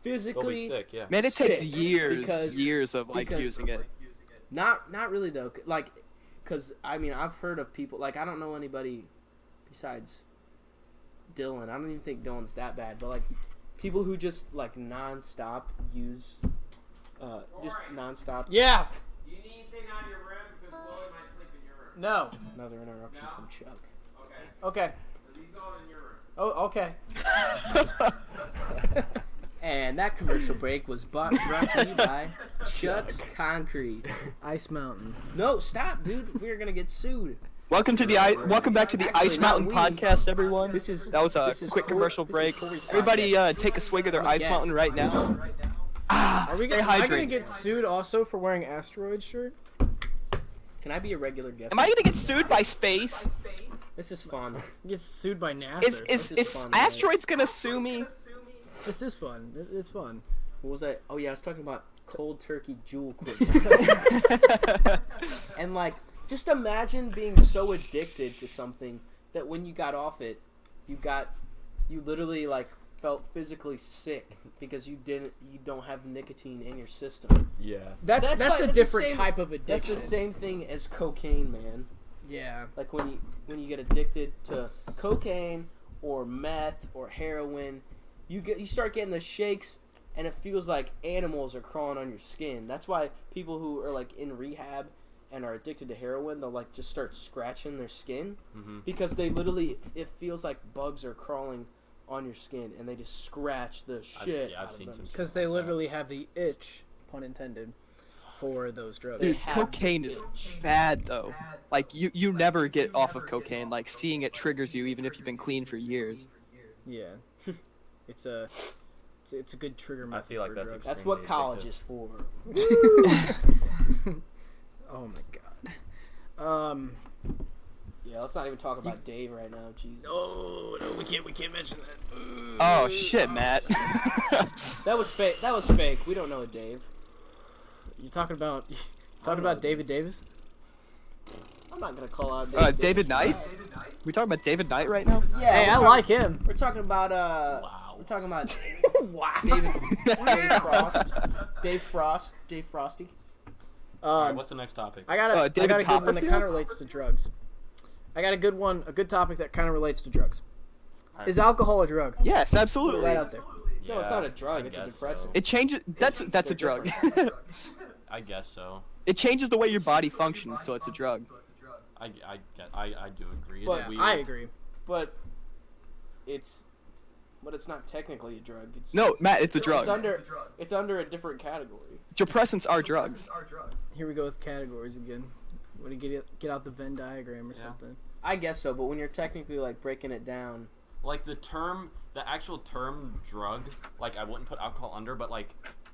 [SPEAKER 4] They'll
[SPEAKER 2] physically
[SPEAKER 4] be sick, yeah.
[SPEAKER 1] Man, it takes
[SPEAKER 2] Sick,
[SPEAKER 1] years
[SPEAKER 2] because-
[SPEAKER 1] of like
[SPEAKER 2] because-
[SPEAKER 1] using it.
[SPEAKER 2] not really though. Like, cause I mean I've heard of people like I don't know anybody besides Dylan. I don't even think Dylan's that bad, but like people who just like nonstop use, just nonstop.
[SPEAKER 3] Yeah.
[SPEAKER 6] Do you need anything out of your room? Because Chloe might sleep in your room.
[SPEAKER 3] No.
[SPEAKER 2] Another interruption
[SPEAKER 6] No.
[SPEAKER 2] from Chuck.
[SPEAKER 6] Okay.
[SPEAKER 3] Okay.
[SPEAKER 6] So he's going in your room.
[SPEAKER 3] Oh, okay.
[SPEAKER 2] And that commercial break was brought to you by Chuck's Concrete.
[SPEAKER 3] Ice Mountain.
[SPEAKER 2] No, stop, dude. We're gonna get sued.
[SPEAKER 1] Welcome back to the
[SPEAKER 2] Actually,
[SPEAKER 1] Ice
[SPEAKER 2] not
[SPEAKER 1] Mountain
[SPEAKER 2] we.
[SPEAKER 1] podcast, everyone.
[SPEAKER 2] This is
[SPEAKER 1] That was a
[SPEAKER 2] this is
[SPEAKER 1] quick
[SPEAKER 2] Cor-
[SPEAKER 1] commercial
[SPEAKER 2] this is
[SPEAKER 1] break.
[SPEAKER 2] Corey's
[SPEAKER 1] Everybody,
[SPEAKER 2] podcast.
[SPEAKER 1] take a swig of their
[SPEAKER 2] I'm a
[SPEAKER 1] Ice
[SPEAKER 2] guest.
[SPEAKER 1] Mountain right now. Ah,
[SPEAKER 3] Are we
[SPEAKER 1] stay
[SPEAKER 3] gonna, am I gonna
[SPEAKER 1] hydrated.
[SPEAKER 3] get sued also for wearing asteroid shirt?
[SPEAKER 2] Can I be a regular guest?
[SPEAKER 1] Am I gonna get sued by space?
[SPEAKER 2] This is fun.
[SPEAKER 3] Get sued by NASA.
[SPEAKER 1] Is
[SPEAKER 2] This is
[SPEAKER 1] is
[SPEAKER 2] fun, guys.
[SPEAKER 1] asteroids gonna sue me?
[SPEAKER 3] This is fun. It's fun.
[SPEAKER 2] What was I? Oh yeah, I was talking about cold turkey jewel quit. And like, just imagine being so addicted to something that when you got off it, you literally like felt physically sick because you don't have nicotine in your system.
[SPEAKER 4] Yeah.
[SPEAKER 3] That's
[SPEAKER 2] like-
[SPEAKER 3] a
[SPEAKER 2] that's the
[SPEAKER 3] different
[SPEAKER 2] same-
[SPEAKER 3] type of
[SPEAKER 2] That's
[SPEAKER 3] addiction.
[SPEAKER 2] the same thing as cocaine, man.
[SPEAKER 3] Yeah.
[SPEAKER 2] Like when you get addicted to cocaine or meth or heroin, you start getting the shakes, and it feels like animals are crawling on your skin. That's why people who are like in rehab and are addicted to heroin, they'll like just start scratching their skin because they literally it feels like bugs are crawling on your skin, and they just scratch the shit.
[SPEAKER 4] I've
[SPEAKER 2] out of
[SPEAKER 4] seen
[SPEAKER 2] them.
[SPEAKER 4] some
[SPEAKER 3] Because they literally have the itch, pun intended, for those drugs.
[SPEAKER 1] Dude,
[SPEAKER 2] have
[SPEAKER 1] cocaine is bad though. Like you never get off of cocaine. Like seeing it triggers you even if you've been clean for years.
[SPEAKER 3] Yeah. it's a good trigger
[SPEAKER 4] I
[SPEAKER 3] method
[SPEAKER 4] feel like
[SPEAKER 3] for
[SPEAKER 4] that's
[SPEAKER 3] drugs.
[SPEAKER 2] That's what
[SPEAKER 4] Extremely
[SPEAKER 2] college
[SPEAKER 4] addictive.
[SPEAKER 2] is for.
[SPEAKER 3] Oh my god.
[SPEAKER 2] Yeah, let's not even talk about Dave right now. Jesus.
[SPEAKER 3] No, we can't mention that.
[SPEAKER 1] Oh shit, Matt.
[SPEAKER 2] That was fake. That was fake. We don't know a Dave.
[SPEAKER 3] You talking about David Davis?
[SPEAKER 2] I'm not gonna call out Dave.
[SPEAKER 1] David Knight? We talking about David Knight right now?
[SPEAKER 2] Yeah,
[SPEAKER 3] Hey,
[SPEAKER 2] we're
[SPEAKER 3] I
[SPEAKER 2] talking-
[SPEAKER 3] like him.
[SPEAKER 2] We're talking about
[SPEAKER 4] Wow.
[SPEAKER 2] We're talking about
[SPEAKER 3] Wow.
[SPEAKER 2] Dave Frost. Dave Frosty.
[SPEAKER 4] Alright, what's the next topic?
[SPEAKER 3] I got a
[SPEAKER 1] David
[SPEAKER 3] good one that
[SPEAKER 1] Copperfield?
[SPEAKER 3] kind of relates to drugs. I got a good topic that kind of relates to drugs.
[SPEAKER 4] Alright.
[SPEAKER 3] Is alcohol a drug?
[SPEAKER 1] Yes,
[SPEAKER 3] Put it
[SPEAKER 1] absolutely.
[SPEAKER 3] right out there.
[SPEAKER 2] No, it's
[SPEAKER 4] Yeah,
[SPEAKER 2] not a drug.
[SPEAKER 4] I
[SPEAKER 2] It's a
[SPEAKER 4] guess
[SPEAKER 2] depressant.
[SPEAKER 4] so.
[SPEAKER 1] It changes. That's a drug.
[SPEAKER 4] I guess so.
[SPEAKER 1] It changes the way your body functions, so it's a drug.
[SPEAKER 4] I do agree.
[SPEAKER 2] But
[SPEAKER 4] It's weird.
[SPEAKER 3] I agree.
[SPEAKER 2] But it's not technically a drug. It's
[SPEAKER 1] No, Matt, it's a drug.
[SPEAKER 2] It's under a different category.
[SPEAKER 1] Depressants are drugs.
[SPEAKER 3] Here we go with categories again. Want to get out the Venn diagram or
[SPEAKER 4] Yeah.
[SPEAKER 3] something?
[SPEAKER 2] I guess so, but when you're technically like breaking it down,
[SPEAKER 4] Like the actual term drug, like I wouldn't put alcohol under, but like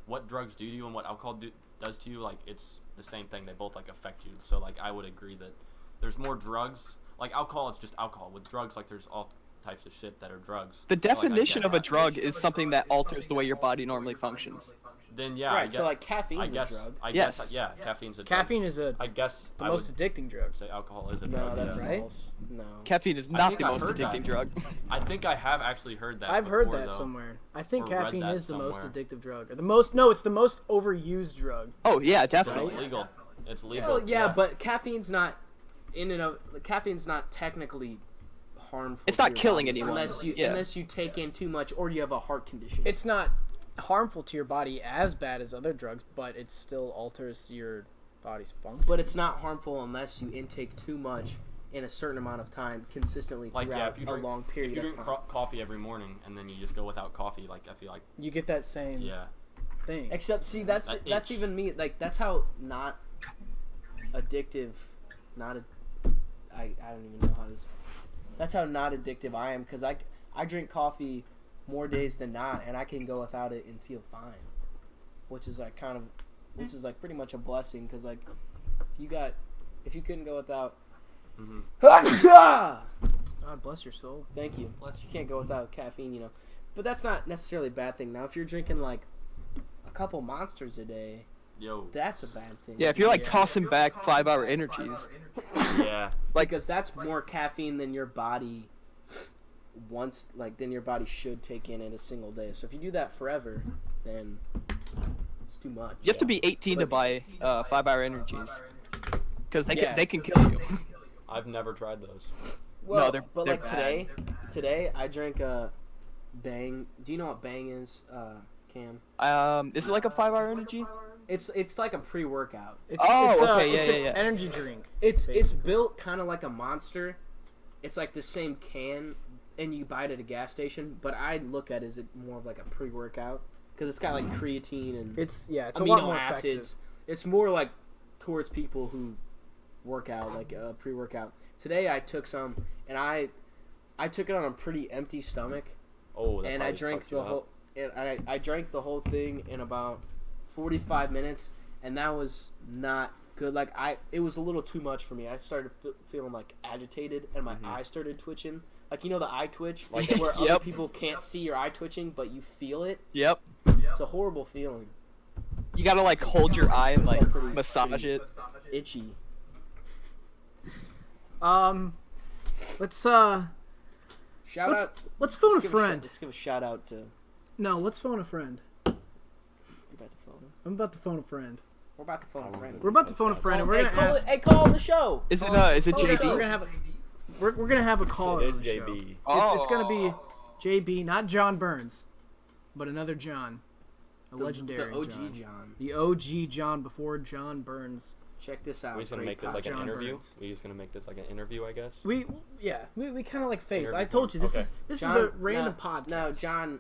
[SPEAKER 4] what drugs do to you and what alcohol does to you, like it's the same thing. They both like affect you. So like I would agree that there's more drugs. Like alcohol, it's just alcohol. With drugs, like there's all types of shit that are drugs.
[SPEAKER 1] The
[SPEAKER 4] So, like, I
[SPEAKER 1] definition
[SPEAKER 4] guess-
[SPEAKER 1] of a drug is something that alters the way your body normally functions.
[SPEAKER 4] then yeah.
[SPEAKER 2] Right. So like caffeine's
[SPEAKER 4] I guess.
[SPEAKER 2] a drug.
[SPEAKER 4] I
[SPEAKER 1] Yes.
[SPEAKER 4] guess. Yeah. Caffeine's a drug.
[SPEAKER 3] Caffeine is the
[SPEAKER 4] I guess I
[SPEAKER 3] most
[SPEAKER 4] would
[SPEAKER 3] addicting drug.
[SPEAKER 4] say alcohol is a
[SPEAKER 2] No,
[SPEAKER 4] drug.
[SPEAKER 2] that's
[SPEAKER 4] yeah.
[SPEAKER 3] right.
[SPEAKER 2] false. No.
[SPEAKER 1] Caffeine is
[SPEAKER 4] I
[SPEAKER 1] not
[SPEAKER 4] think
[SPEAKER 1] the
[SPEAKER 4] I
[SPEAKER 1] most
[SPEAKER 4] heard that.
[SPEAKER 1] addicting drug.
[SPEAKER 4] I think I have actually heard that.
[SPEAKER 3] I've heard
[SPEAKER 4] before,
[SPEAKER 3] that
[SPEAKER 4] though.
[SPEAKER 3] somewhere. I think
[SPEAKER 4] Or read
[SPEAKER 3] caffeine
[SPEAKER 4] that
[SPEAKER 3] is the most
[SPEAKER 4] somewhere.
[SPEAKER 3] addictive drug. Or the most. No, it's the most overused drug.
[SPEAKER 1] Oh yeah,
[SPEAKER 4] It's
[SPEAKER 1] definitely.
[SPEAKER 4] legal. It's legal.
[SPEAKER 2] Well, yeah, but caffeine's not caffeine's not technically harmful.
[SPEAKER 1] It's
[SPEAKER 2] to
[SPEAKER 1] not
[SPEAKER 2] your
[SPEAKER 1] killing
[SPEAKER 2] body
[SPEAKER 1] anyone.
[SPEAKER 2] unless you take in too much or you have a heart condition.
[SPEAKER 3] It's not harmful to your body as bad as other drugs, but it still alters your body's function.
[SPEAKER 2] But it's not harmful unless you intake too much in a certain amount of time consistently
[SPEAKER 4] Like, yeah,
[SPEAKER 2] throughout
[SPEAKER 4] if you
[SPEAKER 2] a
[SPEAKER 4] drink,
[SPEAKER 2] long period
[SPEAKER 4] if you
[SPEAKER 2] of
[SPEAKER 4] drink
[SPEAKER 2] time.
[SPEAKER 4] coffee every morning and then you just go without coffee, like I feel like
[SPEAKER 3] You get that same
[SPEAKER 4] yeah.
[SPEAKER 3] thing.
[SPEAKER 2] Except, see, that's
[SPEAKER 4] That
[SPEAKER 2] that's
[SPEAKER 4] itch.
[SPEAKER 2] even me. Like that's how not addictive. I don't even know how to. That's how not addictive I am because I drink coffee more days than not, and I can go without it and feel fine, which is like pretty much a blessing because like if you couldn't go without.
[SPEAKER 4] Mhm.
[SPEAKER 3] God bless your soul.
[SPEAKER 2] Thank you. You can't go without caffeine, you know. But that's not necessarily a bad thing. Now, if you're drinking like a couple monsters a day,
[SPEAKER 4] Yo.
[SPEAKER 2] that's a bad thing.
[SPEAKER 1] Yeah, if you're like
[SPEAKER 3] Yeah.
[SPEAKER 1] tossing back 5-hour energies,
[SPEAKER 4] Yeah.
[SPEAKER 2] Because that's more caffeine than your body than your body should take in a single day. So if you do that forever, then it's too much.
[SPEAKER 1] you have to be 18 to buy 5-hour energies, because
[SPEAKER 2] Yeah.
[SPEAKER 1] they can kill you.
[SPEAKER 4] I've never tried those.
[SPEAKER 2] Well,
[SPEAKER 1] No, they're
[SPEAKER 2] but like
[SPEAKER 1] bad.
[SPEAKER 2] today I drank a Bang. Do you know what Bang is, Cam?
[SPEAKER 1] Is it like a 5-hour energy?
[SPEAKER 2] It's like a pre-workout.
[SPEAKER 3] It's,
[SPEAKER 1] Oh,
[SPEAKER 3] it's,
[SPEAKER 1] okay,
[SPEAKER 3] it's
[SPEAKER 1] yeah,
[SPEAKER 3] an
[SPEAKER 1] yeah.
[SPEAKER 3] energy drink.
[SPEAKER 2] It's
[SPEAKER 3] basically.
[SPEAKER 2] built kind of like a Monster. It's like the same can, and you buy it at a gas station. But I look at it as more of like a pre-workout because it's got like creatine and
[SPEAKER 3] It's a lot
[SPEAKER 2] amino
[SPEAKER 3] more
[SPEAKER 2] acids.
[SPEAKER 3] effective.
[SPEAKER 2] It's more like towards people who work out, like a pre-workout. Today I took some, and I took it on a pretty empty stomach,
[SPEAKER 4] Oh, that
[SPEAKER 2] and I
[SPEAKER 4] probably
[SPEAKER 2] drank
[SPEAKER 4] fucked you
[SPEAKER 2] the
[SPEAKER 4] up.
[SPEAKER 2] whole. And I drank the whole thing in about 45 minutes, and that was not good. Like it was a little too much for me. I started feeling like agitated, and my eyes started twitching. Like, you know, the eye twitch, like where other
[SPEAKER 1] Yep.
[SPEAKER 2] people can't see your eye twitching, but you feel it.
[SPEAKER 1] Yep.
[SPEAKER 2] It's a horrible feeling.
[SPEAKER 1] You gotta like hold your eye and like
[SPEAKER 2] Pretty-
[SPEAKER 1] massage it.
[SPEAKER 2] Itchy.
[SPEAKER 3] Let's
[SPEAKER 2] Shout out.
[SPEAKER 3] let's phone a
[SPEAKER 2] give
[SPEAKER 3] friend.
[SPEAKER 2] Let's give a shout out to.
[SPEAKER 3] No, let's phone a friend.
[SPEAKER 2] You're about to phone him.
[SPEAKER 3] I'm about to phone a friend.
[SPEAKER 2] We're about to phone a friend.
[SPEAKER 3] We're about to phone a friend, and we're
[SPEAKER 2] Hey,
[SPEAKER 3] gonna
[SPEAKER 2] call
[SPEAKER 3] ask.
[SPEAKER 2] hey, call the show.
[SPEAKER 1] Is it
[SPEAKER 2] Call
[SPEAKER 1] is it
[SPEAKER 2] the
[SPEAKER 3] We're
[SPEAKER 2] show.
[SPEAKER 1] JB?
[SPEAKER 3] gonna have we're gonna have a caller
[SPEAKER 4] It
[SPEAKER 3] on
[SPEAKER 4] is
[SPEAKER 3] the show.
[SPEAKER 4] JB.
[SPEAKER 3] It's gonna be JB, not John Burns, but another John, a legendary
[SPEAKER 2] The OG
[SPEAKER 3] John.
[SPEAKER 2] John.
[SPEAKER 3] The OG John before John Burns.
[SPEAKER 2] Check this out.
[SPEAKER 4] We're just gonna
[SPEAKER 2] Great
[SPEAKER 4] make this like an
[SPEAKER 3] John
[SPEAKER 4] interview.
[SPEAKER 3] Burns.
[SPEAKER 4] We're just gonna make this like an interview, I guess.
[SPEAKER 3] We kind of like phase.
[SPEAKER 4] Interview
[SPEAKER 3] I told you this
[SPEAKER 4] form.
[SPEAKER 3] is
[SPEAKER 4] Okay.
[SPEAKER 3] this
[SPEAKER 2] John,
[SPEAKER 3] is the random
[SPEAKER 2] no,
[SPEAKER 3] podcast.
[SPEAKER 2] No, John,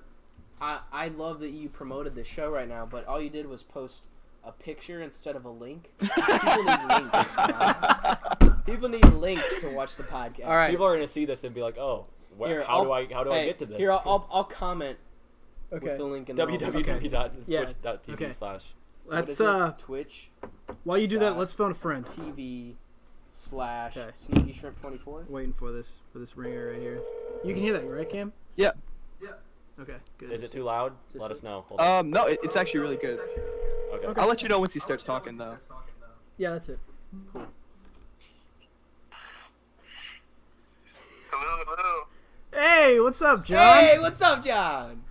[SPEAKER 2] I love that you promoted this show right now, but all you did was post a picture instead of a link. People need links. John. People need links to watch the podcast.
[SPEAKER 3] All right.
[SPEAKER 4] People are gonna see this and be like, "Oh,
[SPEAKER 2] Here,
[SPEAKER 4] how do
[SPEAKER 2] I'll-
[SPEAKER 4] I
[SPEAKER 2] hey,
[SPEAKER 4] get to this?"
[SPEAKER 2] Here, I'll comment
[SPEAKER 3] Okay.
[SPEAKER 2] with the link in the
[SPEAKER 4] www.twitch.tv/
[SPEAKER 3] Okay.
[SPEAKER 2] What
[SPEAKER 3] Let's
[SPEAKER 2] is it? Twitch
[SPEAKER 3] while you do that, let's phone a friend.
[SPEAKER 2] TV /
[SPEAKER 3] Okay.
[SPEAKER 2] Sneaky Shrimp 24.
[SPEAKER 3] Waiting for this ringer right here. You can hear that, right, Cam?
[SPEAKER 1] Yeah.
[SPEAKER 3] Okay, good.
[SPEAKER 4] Is it too loud?
[SPEAKER 2] Is this
[SPEAKER 4] Let
[SPEAKER 2] it?
[SPEAKER 4] us know. Hold on.
[SPEAKER 1] No, it's actually really good.
[SPEAKER 4] Okay.
[SPEAKER 1] I'll let you know once he starts talking though.
[SPEAKER 3] Yeah, that's it.
[SPEAKER 7] Hello.
[SPEAKER 3] Hey, what's up, John?
[SPEAKER 2] Hey, what's up, John?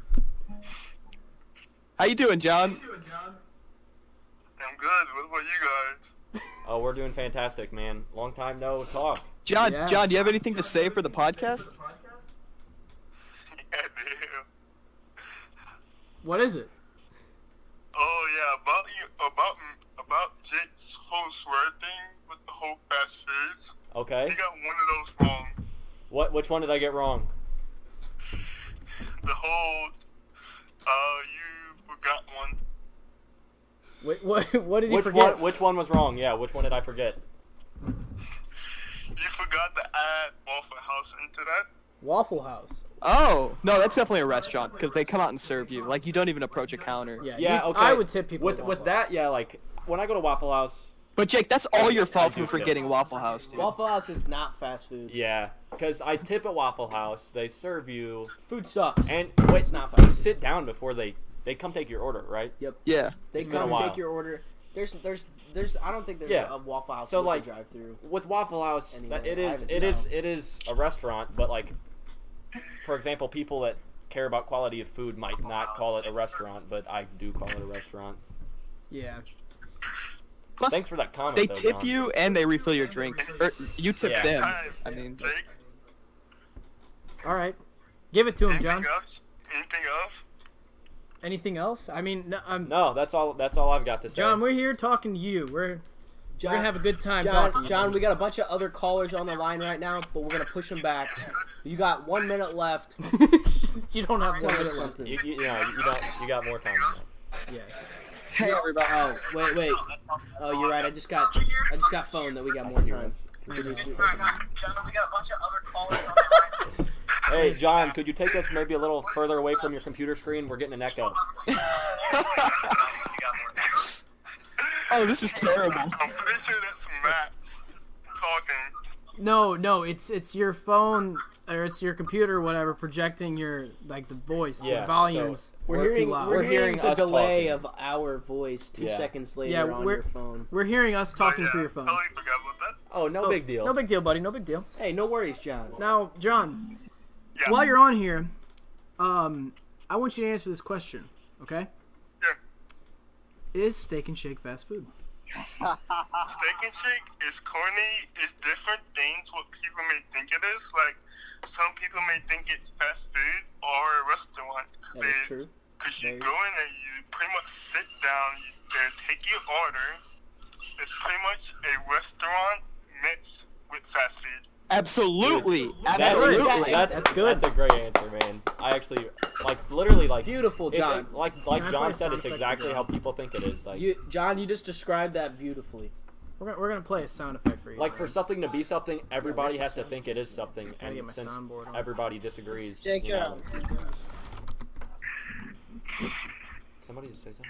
[SPEAKER 1] How you doing, John?
[SPEAKER 7] I'm good. What about you guys?
[SPEAKER 4] Oh, we're doing fantastic, man. Long time no talk.
[SPEAKER 1] John,
[SPEAKER 3] Yeah.
[SPEAKER 1] John, do you have anything to say for the podcast?
[SPEAKER 7] Yeah, damn.
[SPEAKER 3] What is it?
[SPEAKER 7] Oh yeah, about Jake's whole swear thing with the whole fast foods.
[SPEAKER 4] Okay.
[SPEAKER 7] He got one of those wrong.
[SPEAKER 4] Which one did I get wrong?
[SPEAKER 7] The whole you forgot one.
[SPEAKER 3] Wait, what did you
[SPEAKER 4] Which
[SPEAKER 3] forget?
[SPEAKER 4] one? Which one was wrong? Yeah. Which one did I forget?
[SPEAKER 7] You forgot to add Waffle House into that.
[SPEAKER 3] Waffle House.
[SPEAKER 1] Oh, no, that's definitely a restaurant because they come out and serve you. Like you don't even approach a counter.
[SPEAKER 3] Yeah,
[SPEAKER 4] Yeah.
[SPEAKER 3] you-
[SPEAKER 4] Okay.
[SPEAKER 3] I would tip people
[SPEAKER 4] with
[SPEAKER 3] at
[SPEAKER 4] with
[SPEAKER 3] Waffle
[SPEAKER 4] that. Yeah. Like when I go to Waffle House.
[SPEAKER 1] But Jake, that's all your fault
[SPEAKER 4] do
[SPEAKER 1] for
[SPEAKER 4] tip.
[SPEAKER 1] forgetting Waffle House, dude.
[SPEAKER 2] Waffle House is not fast food.
[SPEAKER 4] Yeah. Because I tip at Waffle House. They serve you
[SPEAKER 2] Food sucks.
[SPEAKER 4] and
[SPEAKER 2] it's not fast.
[SPEAKER 4] sit down before they they come take your order, right?
[SPEAKER 2] Yep.
[SPEAKER 1] Yeah.
[SPEAKER 2] They
[SPEAKER 4] It's been a
[SPEAKER 2] come
[SPEAKER 4] while.
[SPEAKER 2] take your order. There's I don't think there's
[SPEAKER 4] Yeah.
[SPEAKER 2] a Waffle House
[SPEAKER 4] So,
[SPEAKER 2] with
[SPEAKER 4] like,
[SPEAKER 2] a drive-through.
[SPEAKER 4] With Waffle House,
[SPEAKER 2] Anyway,
[SPEAKER 4] it
[SPEAKER 2] I
[SPEAKER 4] is
[SPEAKER 2] haven't
[SPEAKER 4] it is
[SPEAKER 2] seen
[SPEAKER 4] it is a restaurant, but like, for example, people that care about quality of food might not call it a restaurant, but I do call it a restaurant.
[SPEAKER 3] Yeah.
[SPEAKER 1] Plus,
[SPEAKER 4] Thanks for that comment.
[SPEAKER 1] they
[SPEAKER 4] though,
[SPEAKER 1] tip
[SPEAKER 4] John.
[SPEAKER 1] you and they refill your drinks. Or you tip
[SPEAKER 4] Yeah.
[SPEAKER 1] them.
[SPEAKER 7] Time,
[SPEAKER 1] I mean,
[SPEAKER 7] Jake.
[SPEAKER 3] All right. Give it to him, John.
[SPEAKER 7] Anything else? Anything else?
[SPEAKER 3] Anything else? I mean, no,
[SPEAKER 4] No, that's all. That's all I've got to say.
[SPEAKER 3] John, we're here talking to you. We're
[SPEAKER 2] John,
[SPEAKER 3] gonna have a good time talking.
[SPEAKER 2] John, we got a bunch of other callers on the line right now, but we're gonna push them back. You got 1 minute left.
[SPEAKER 3] You don't have
[SPEAKER 2] Tell
[SPEAKER 3] one
[SPEAKER 2] us
[SPEAKER 3] minute.
[SPEAKER 2] something.
[SPEAKER 4] You don't. You got more time than that.
[SPEAKER 3] Yeah.
[SPEAKER 5] Hey everybody.
[SPEAKER 2] Oh, wait. Oh, you're right. I just got phone that we got more time.
[SPEAKER 4] Hey, John, could you take us maybe a little further away from your computer screen? We're getting an echo.
[SPEAKER 1] oh, this is terrible.
[SPEAKER 7] I'm pretty sure that's Matt talking.
[SPEAKER 3] No, it's your phone or it's your computer or whatever projecting your like the voice,
[SPEAKER 4] Yeah,
[SPEAKER 3] your volumes.
[SPEAKER 2] We're
[SPEAKER 3] too loud.
[SPEAKER 2] hearing
[SPEAKER 4] hearing
[SPEAKER 2] the
[SPEAKER 4] us
[SPEAKER 2] delay
[SPEAKER 4] talking.
[SPEAKER 2] of our voice 2
[SPEAKER 4] Yeah.
[SPEAKER 2] seconds later
[SPEAKER 3] Yeah,
[SPEAKER 2] on
[SPEAKER 3] we're-
[SPEAKER 2] your phone.
[SPEAKER 3] We're hearing us talking
[SPEAKER 7] Oh, yeah,
[SPEAKER 3] through your phone.
[SPEAKER 7] Totally forgot about that.
[SPEAKER 4] Oh, no big deal.
[SPEAKER 3] No big deal, buddy. No big deal.
[SPEAKER 2] Hey, no worries, John.
[SPEAKER 3] Now, John,
[SPEAKER 7] Yeah.
[SPEAKER 3] while you're on here, I want you to answer this question, okay?
[SPEAKER 7] Yeah.
[SPEAKER 3] Is Steak and Shake fast food?
[SPEAKER 7] Steak and Shake is corny. It's different things what people may think it is. Like, some people may think it's fast food or a restaurant.
[SPEAKER 2] That is true.
[SPEAKER 7] Because you
[SPEAKER 2] Very-
[SPEAKER 7] go in and you pretty much sit down, they take your order. It's pretty much a restaurant mixed with fast food.
[SPEAKER 1] Absolutely.
[SPEAKER 4] That's
[SPEAKER 1] Absolutely.
[SPEAKER 3] That's good.
[SPEAKER 4] That's a great answer, man. I actually literally
[SPEAKER 2] Beautiful,
[SPEAKER 4] it's
[SPEAKER 2] John.
[SPEAKER 4] like
[SPEAKER 3] Can I play
[SPEAKER 4] John
[SPEAKER 3] a
[SPEAKER 4] said,
[SPEAKER 3] sound
[SPEAKER 4] it's
[SPEAKER 3] effect
[SPEAKER 4] exactly
[SPEAKER 3] for
[SPEAKER 4] how
[SPEAKER 3] John?
[SPEAKER 4] people think it is. Like
[SPEAKER 2] John, you just described that beautifully.
[SPEAKER 3] We're gonna play a sound effect for you.
[SPEAKER 4] for something to be something, everybody
[SPEAKER 2] where's
[SPEAKER 4] has
[SPEAKER 2] the
[SPEAKER 4] to think it is something,
[SPEAKER 3] Gotta
[SPEAKER 4] and
[SPEAKER 3] get my
[SPEAKER 4] since
[SPEAKER 3] soundboard on.
[SPEAKER 4] everybody disagrees,
[SPEAKER 5] Jacob.
[SPEAKER 4] you know. Somebody just say something.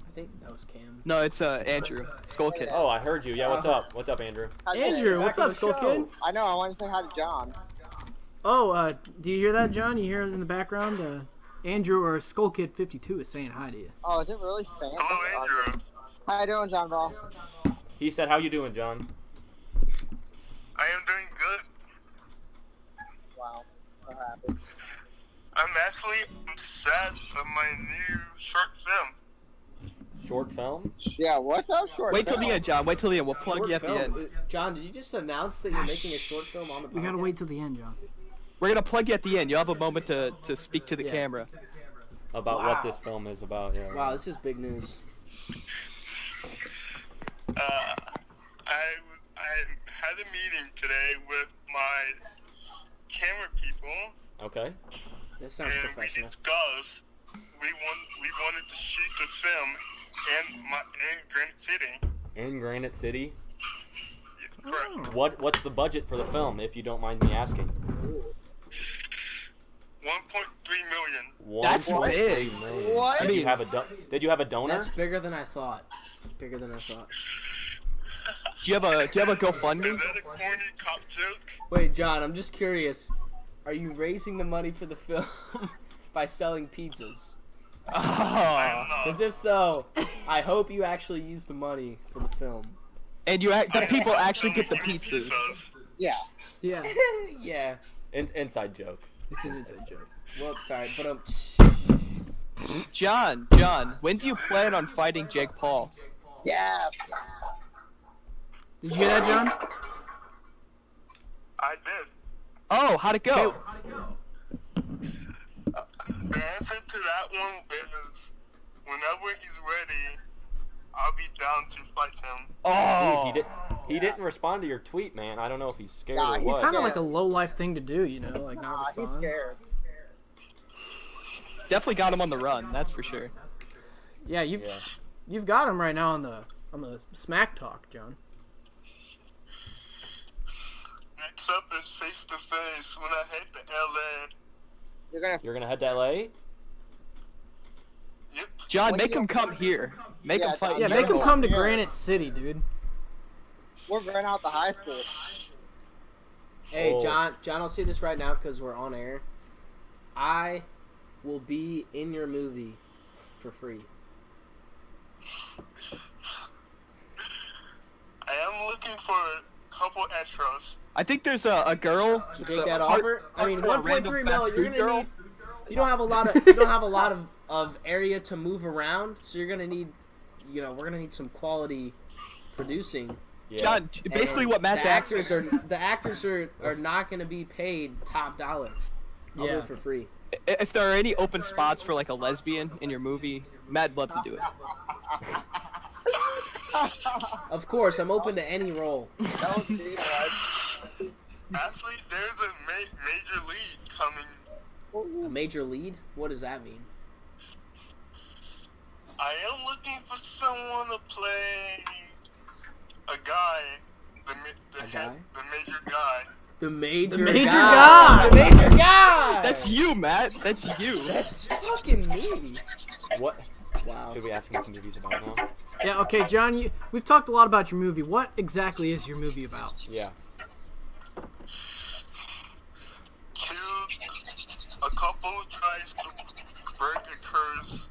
[SPEAKER 2] I think that was Cam.
[SPEAKER 1] No, it's Andrew, Skull Kid.
[SPEAKER 4] Oh, I heard you. Yeah, what's up? What's up, Andrew?
[SPEAKER 3] Andrew, what's up, Skull Kid?
[SPEAKER 5] I know. I want to say hi to John.
[SPEAKER 3] Oh, do you hear that, John? You hear it in the background? Andrew or Skull Kid 52 is saying hi to you.
[SPEAKER 5] Oh, is it really fancy?
[SPEAKER 7] Hello, Andrew.
[SPEAKER 5] How you doing, John Ball?
[SPEAKER 4] He said, "How you doing, John?"
[SPEAKER 7] I am doing good.
[SPEAKER 5] Wow. So happy.
[SPEAKER 7] I'm actually sad of my new short film.
[SPEAKER 4] Short film?
[SPEAKER 5] Yeah, what's up, short?
[SPEAKER 1] Wait till the
[SPEAKER 5] film?
[SPEAKER 1] end, John. Wait till the end. We'll plug
[SPEAKER 2] Short
[SPEAKER 1] you at the
[SPEAKER 2] film.
[SPEAKER 1] end.
[SPEAKER 2] John, did you just announce that you're making a short film on the podcast?
[SPEAKER 3] We gotta wait till the end, John.
[SPEAKER 1] We're gonna plug you at the end. You'll have a moment to speak to the
[SPEAKER 3] Yeah.
[SPEAKER 1] camera.
[SPEAKER 4] About what this film is about? Yeah.
[SPEAKER 2] Wow, this is big news.
[SPEAKER 7] I had a meeting today with my camera people,
[SPEAKER 4] Okay.
[SPEAKER 2] This sounds
[SPEAKER 7] and we
[SPEAKER 2] professional.
[SPEAKER 7] discussed we wanted to shoot the film in Granite City.
[SPEAKER 4] In Granite City.
[SPEAKER 7] Yeah, correct.
[SPEAKER 4] What's the budget for the film, if you don't mind me asking?
[SPEAKER 7] 1.3 million.
[SPEAKER 1] That's
[SPEAKER 4] 1.3
[SPEAKER 1] big.
[SPEAKER 4] million.
[SPEAKER 5] What?
[SPEAKER 1] I
[SPEAKER 4] Did you
[SPEAKER 1] mean-
[SPEAKER 4] have Did you have a donor?
[SPEAKER 2] That's bigger than I thought. Bigger than I thought.
[SPEAKER 1] Do you have a GoFundMe?
[SPEAKER 7] Is that a corny cop joke?
[SPEAKER 2] Wait, John, I'm just curious. Are you raising the money for the film by selling pizzas?
[SPEAKER 1] Oh.
[SPEAKER 2] Because if so, I hope you actually use the money for the film.
[SPEAKER 1] And the people actually get the pizzas.
[SPEAKER 5] Yeah.
[SPEAKER 3] Yeah,
[SPEAKER 2] Yeah.
[SPEAKER 4] Inside joke.
[SPEAKER 3] it's an inside joke.
[SPEAKER 2] Whoops, sorry, but
[SPEAKER 1] John, when do you plan on fighting Jake Paul?
[SPEAKER 5] Yes.
[SPEAKER 3] Did you hear that, John?
[SPEAKER 7] I did.
[SPEAKER 1] Oh, how'd it go?
[SPEAKER 7] The answer to that one is whenever he's ready, I'll be down to fight him.
[SPEAKER 1] Oh,
[SPEAKER 4] He didn't respond to your tweet, man. I don't know if he's scared
[SPEAKER 5] Nah,
[SPEAKER 4] or
[SPEAKER 5] he's
[SPEAKER 4] what.
[SPEAKER 3] Kind of
[SPEAKER 5] Yeah.
[SPEAKER 3] like a low life thing to do, you know, like not respond.
[SPEAKER 5] He's scared.
[SPEAKER 1] definitely got him on the run. That's for sure.
[SPEAKER 3] Yeah, you've got him right now on the smack talk, John.
[SPEAKER 7] Next up is face to face when I head to LA.
[SPEAKER 4] You're gonna head to LA?
[SPEAKER 7] Yep.
[SPEAKER 1] John,
[SPEAKER 5] When
[SPEAKER 1] make
[SPEAKER 5] do you-
[SPEAKER 1] him come here. Make
[SPEAKER 5] Yeah,
[SPEAKER 1] him fight.
[SPEAKER 5] John,
[SPEAKER 3] Yeah,
[SPEAKER 1] you.
[SPEAKER 3] make him come to
[SPEAKER 5] Yeah.
[SPEAKER 3] Granite City, dude.
[SPEAKER 5] We're running out the high school.
[SPEAKER 2] hey,
[SPEAKER 4] Oh.
[SPEAKER 2] John, I'll see this right now because we're on air. I will be in your movie for free?
[SPEAKER 7] I am looking for a couple extras.
[SPEAKER 1] I think there's a girl.
[SPEAKER 2] You
[SPEAKER 1] there's
[SPEAKER 2] take
[SPEAKER 1] a
[SPEAKER 2] that
[SPEAKER 1] part-
[SPEAKER 2] offer? I mean,
[SPEAKER 1] for a random
[SPEAKER 2] 1.3
[SPEAKER 1] fast
[SPEAKER 2] mil. You're
[SPEAKER 1] food
[SPEAKER 2] gonna
[SPEAKER 1] girl.
[SPEAKER 2] need. You don't have a lot of area to move around, so you're gonna need. We're gonna need some quality producing.
[SPEAKER 4] Yeah.
[SPEAKER 1] John, basically
[SPEAKER 2] And
[SPEAKER 1] what Matt's
[SPEAKER 2] the
[SPEAKER 1] asking.
[SPEAKER 2] actors are not gonna be paid top dollar. I'll do
[SPEAKER 3] Yeah.
[SPEAKER 2] it for free.
[SPEAKER 1] If there are any open spots for like a lesbian in your movie, Matt'd love to do it.
[SPEAKER 2] Of course, I'm open to any role.
[SPEAKER 5] That was me, lad.
[SPEAKER 7] Actually, there's a major lead coming.
[SPEAKER 2] A major lead? What does that mean?
[SPEAKER 7] I am looking for someone to play a guy, the major guy.
[SPEAKER 2] The major,
[SPEAKER 3] The major
[SPEAKER 2] guy.
[SPEAKER 3] guy.
[SPEAKER 2] The major guy.
[SPEAKER 1] That's you, Matt. That's you.
[SPEAKER 2] That's fucking me.
[SPEAKER 4] What
[SPEAKER 2] Wow.
[SPEAKER 4] should we ask him what the movie's about now?
[SPEAKER 3] Yeah, okay, John, we've talked a lot about your movie. What exactly is your movie about?
[SPEAKER 4] Yeah.
[SPEAKER 7] A couple tries to break a curse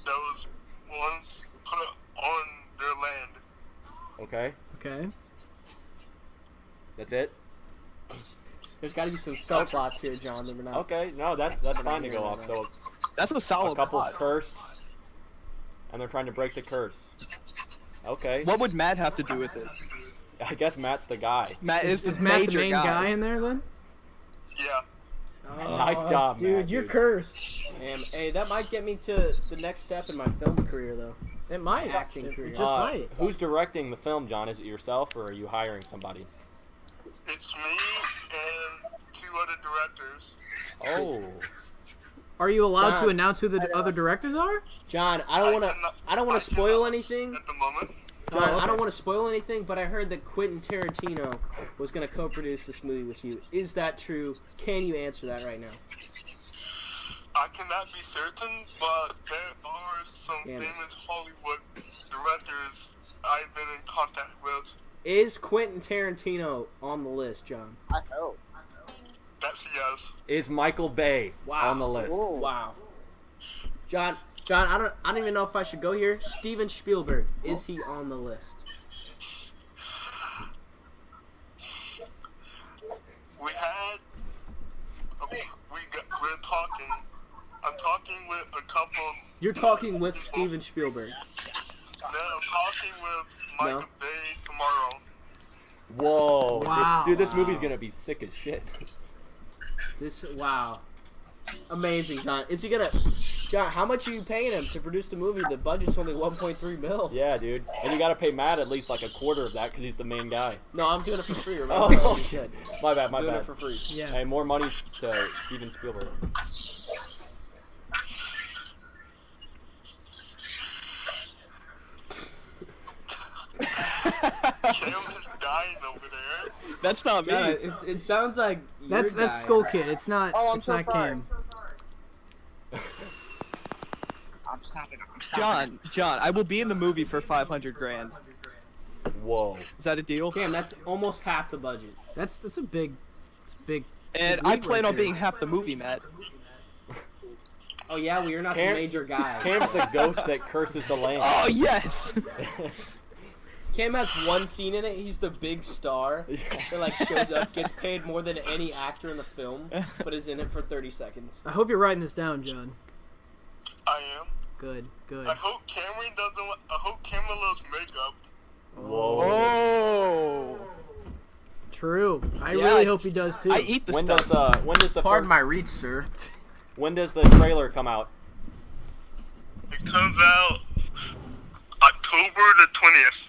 [SPEAKER 7] that was once put on their land.
[SPEAKER 4] Okay.
[SPEAKER 3] Okay.
[SPEAKER 4] That's it.
[SPEAKER 2] There's got to be some subplots here, John, that we're not.
[SPEAKER 4] Okay. No, that's fine to go off. So
[SPEAKER 1] That's a
[SPEAKER 4] a
[SPEAKER 1] solid
[SPEAKER 4] couple's
[SPEAKER 1] plot.
[SPEAKER 4] cursed, and they're trying to break the curse. Okay.
[SPEAKER 1] What would Matt have to do with it?
[SPEAKER 4] I guess Matt's the guy.
[SPEAKER 1] Matt is the
[SPEAKER 3] Matt the
[SPEAKER 1] major
[SPEAKER 3] main guy in there then?
[SPEAKER 7] Yeah.
[SPEAKER 4] Nice job,
[SPEAKER 3] dude.
[SPEAKER 4] Matt,
[SPEAKER 3] You're
[SPEAKER 4] dude.
[SPEAKER 3] cursed.
[SPEAKER 2] Hey, that might get me to the next step in my film career, though.
[SPEAKER 3] It might.
[SPEAKER 2] Acting
[SPEAKER 3] It
[SPEAKER 2] career.
[SPEAKER 3] just might.
[SPEAKER 4] Who's directing the film, John? Is it yourself, or are you hiring somebody?
[SPEAKER 7] It's me and two other directors.
[SPEAKER 4] Oh.
[SPEAKER 3] Are you allowed
[SPEAKER 2] John.
[SPEAKER 3] to announce who the other directors are?
[SPEAKER 2] John, I don't want to spoil anything.
[SPEAKER 7] At the moment.
[SPEAKER 2] John,
[SPEAKER 3] Oh, okay.
[SPEAKER 2] I don't want to spoil anything, but I heard that Quentin Tarantino was going to co-produce this movie with you. Is that true? Can you answer that right now?
[SPEAKER 7] I cannot be certain, but there are some
[SPEAKER 2] Damn it.
[SPEAKER 7] famous Hollywood directors I've been in contact with.
[SPEAKER 2] Is Quentin Tarantino on the list, John?
[SPEAKER 5] I hope.
[SPEAKER 7] That's yes.
[SPEAKER 4] Is Michael Bay
[SPEAKER 2] Wow.
[SPEAKER 4] on the list?
[SPEAKER 5] Ooh.
[SPEAKER 2] Wow. John, I don't even know if I should go here. Steven Spielberg, is he on the list?
[SPEAKER 7] We had, we're talking. I'm talking with a couple.
[SPEAKER 2] You're talking with Steven Spielberg.
[SPEAKER 7] Then I'm talking with Michael
[SPEAKER 2] No.
[SPEAKER 7] Bay tomorrow.
[SPEAKER 4] Whoa.
[SPEAKER 3] Wow.
[SPEAKER 4] Dude, this movie's gonna be sick as shit.
[SPEAKER 2] Wow. Amazing, John. Is he gonna... John, how much are you paying him to produce the movie? The budget's only 1.3 mil.
[SPEAKER 4] Yeah, dude. And you gotta pay Matt at least like a quarter of that because he's the main guy.
[SPEAKER 2] No, I'm doing it for free. Remember?
[SPEAKER 4] Oh,
[SPEAKER 2] I already said.
[SPEAKER 4] My bad, my
[SPEAKER 2] Doing
[SPEAKER 4] bad.
[SPEAKER 2] it for free.
[SPEAKER 3] Yeah.
[SPEAKER 4] Hey, more money to Steven Spielberg.
[SPEAKER 7] Kim is dying over there.
[SPEAKER 1] That's not me.
[SPEAKER 2] John, it sounds like
[SPEAKER 3] That's
[SPEAKER 2] your guy.
[SPEAKER 3] Skull Kid. It's not.
[SPEAKER 5] Oh, I'm
[SPEAKER 3] it's
[SPEAKER 5] so
[SPEAKER 3] not
[SPEAKER 5] sorry.
[SPEAKER 3] Cam.
[SPEAKER 5] I'm stopping.
[SPEAKER 1] John, I will be in the movie for 500 grand.
[SPEAKER 4] Whoa.
[SPEAKER 1] Is that a deal?
[SPEAKER 2] Damn, that's almost half the budget.
[SPEAKER 3] That's a big. It's a big.
[SPEAKER 1] And
[SPEAKER 3] big
[SPEAKER 1] I
[SPEAKER 3] leap
[SPEAKER 1] plan
[SPEAKER 3] right
[SPEAKER 1] on
[SPEAKER 3] there.
[SPEAKER 1] being half the movie, Matt.
[SPEAKER 2] Oh yeah, well you're not
[SPEAKER 4] Cam-
[SPEAKER 2] the major guy.
[SPEAKER 4] Cam's the ghost that curses the land.
[SPEAKER 1] Oh yes.
[SPEAKER 2] Cam has one scene in it. He's the big star that like shows up, gets paid more than any actor in the film, but is in it for 30 seconds.
[SPEAKER 3] I hope you're writing this down, John.
[SPEAKER 7] I am.
[SPEAKER 3] Good. Good.
[SPEAKER 7] I hope Cameron doesn't. I hope Cameron loves makeup.
[SPEAKER 4] Whoa.
[SPEAKER 1] Oh.
[SPEAKER 3] True. I
[SPEAKER 1] Yeah,
[SPEAKER 3] really hope he does too.
[SPEAKER 1] I eat the
[SPEAKER 4] When
[SPEAKER 1] stuff.
[SPEAKER 4] does the
[SPEAKER 2] Pardon
[SPEAKER 4] first,
[SPEAKER 2] my reach, sir.
[SPEAKER 4] when does the trailer come out?
[SPEAKER 7] It comes out October the 20th.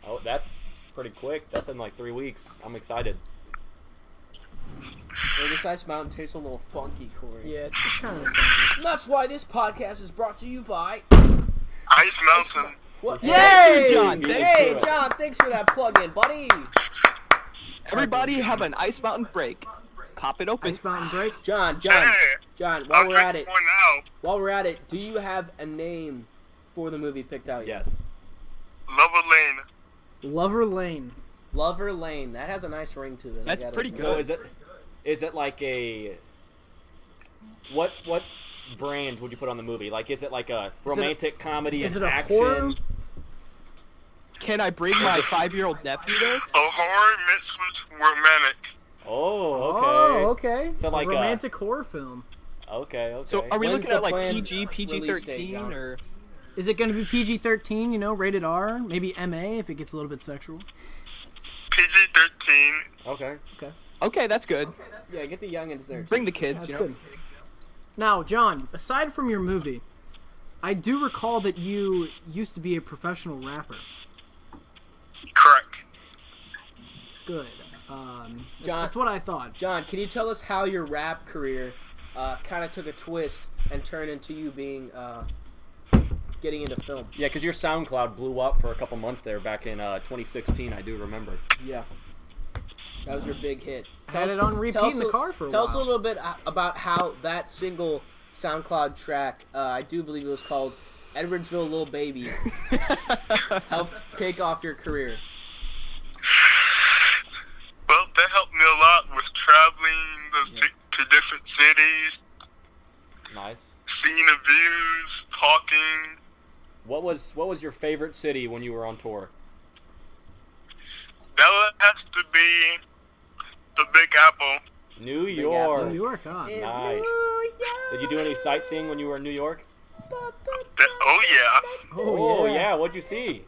[SPEAKER 4] Oh, that's pretty quick. That's in like 3 weeks. I'm excited.
[SPEAKER 2] Hey, this ice mountain tastes a little funky, Corey.
[SPEAKER 3] Yeah, it's kind of.
[SPEAKER 2] And that's why this podcast is brought to you by.
[SPEAKER 7] Ice Mountain.
[SPEAKER 2] What?
[SPEAKER 3] Yay!
[SPEAKER 1] Thank you, John.
[SPEAKER 2] Hey,
[SPEAKER 4] Thank you.
[SPEAKER 2] John, thanks for that plug-in, buddy.
[SPEAKER 1] Everybody have an Ice Mountain break. Pop it open.
[SPEAKER 3] Ice Mountain Break.
[SPEAKER 2] John,
[SPEAKER 7] Hey,
[SPEAKER 2] while
[SPEAKER 7] I'm
[SPEAKER 2] we're at
[SPEAKER 7] drinking
[SPEAKER 2] it,
[SPEAKER 7] one now.
[SPEAKER 2] do you have a name for the movie picked out yet?
[SPEAKER 4] Yes.
[SPEAKER 7] Lover Lane.
[SPEAKER 3] Lover Lane.
[SPEAKER 2] Lover Lane. That has a nice ring to it.
[SPEAKER 1] That's pretty
[SPEAKER 4] So
[SPEAKER 1] good.
[SPEAKER 4] is it like a what brand would you put on the movie? Like, is it like a romantic comedy?
[SPEAKER 3] Is
[SPEAKER 4] and
[SPEAKER 3] it a
[SPEAKER 4] action?
[SPEAKER 3] horror?
[SPEAKER 1] Can I bring my 5-year-old nephew there?
[SPEAKER 7] A horror mixed with romantic.
[SPEAKER 4] Oh, okay.
[SPEAKER 3] Oh, okay.
[SPEAKER 4] So, like,
[SPEAKER 3] a romantic horror film.
[SPEAKER 4] Okay.
[SPEAKER 1] So are we
[SPEAKER 2] When's
[SPEAKER 1] looking
[SPEAKER 2] the
[SPEAKER 1] at like
[SPEAKER 2] planned
[SPEAKER 1] PG,
[SPEAKER 2] release date,
[SPEAKER 1] PG-13,
[SPEAKER 2] John?
[SPEAKER 1] or?
[SPEAKER 3] Is it going to be PG-13? You know, rated R, maybe MA if it gets a little bit sexual.
[SPEAKER 7] PG-13.
[SPEAKER 4] Okay.
[SPEAKER 1] Okay, that's good.
[SPEAKER 2] Yeah, get the youngins there.
[SPEAKER 1] Bring the kids.
[SPEAKER 3] That's
[SPEAKER 1] You know.
[SPEAKER 3] good. Now, John, aside from your movie, I do recall that you used to be a professional rapper.
[SPEAKER 7] Correct.
[SPEAKER 3] Good.
[SPEAKER 2] John-
[SPEAKER 3] That's what I thought.
[SPEAKER 2] John, can you tell us how your rap career kind of took a twist and turned into you being getting into film?
[SPEAKER 4] Yeah, because your SoundCloud blew up for a couple months there back in 2016. I do remember.
[SPEAKER 2] Yeah. That was your big hit.
[SPEAKER 3] Had it on repeat in the car for a
[SPEAKER 2] Tell us a
[SPEAKER 3] while.
[SPEAKER 2] little bit about how that single SoundCloud track, I do believe it was called Edwardsville Lil Baby, helped take off your career.
[SPEAKER 7] Well, that helped me a lot with traveling to different cities,
[SPEAKER 4] Nice.
[SPEAKER 7] seeing the views, talking.
[SPEAKER 4] What was your favorite city when you were on tour?
[SPEAKER 7] That would have to be the Big Apple.
[SPEAKER 4] New
[SPEAKER 2] Apple.
[SPEAKER 4] York.
[SPEAKER 3] New York, huh?
[SPEAKER 4] Nice. Did you do any sightseeing when you were in New York?
[SPEAKER 7] Oh yeah.
[SPEAKER 4] Oh yeah. What'd you see?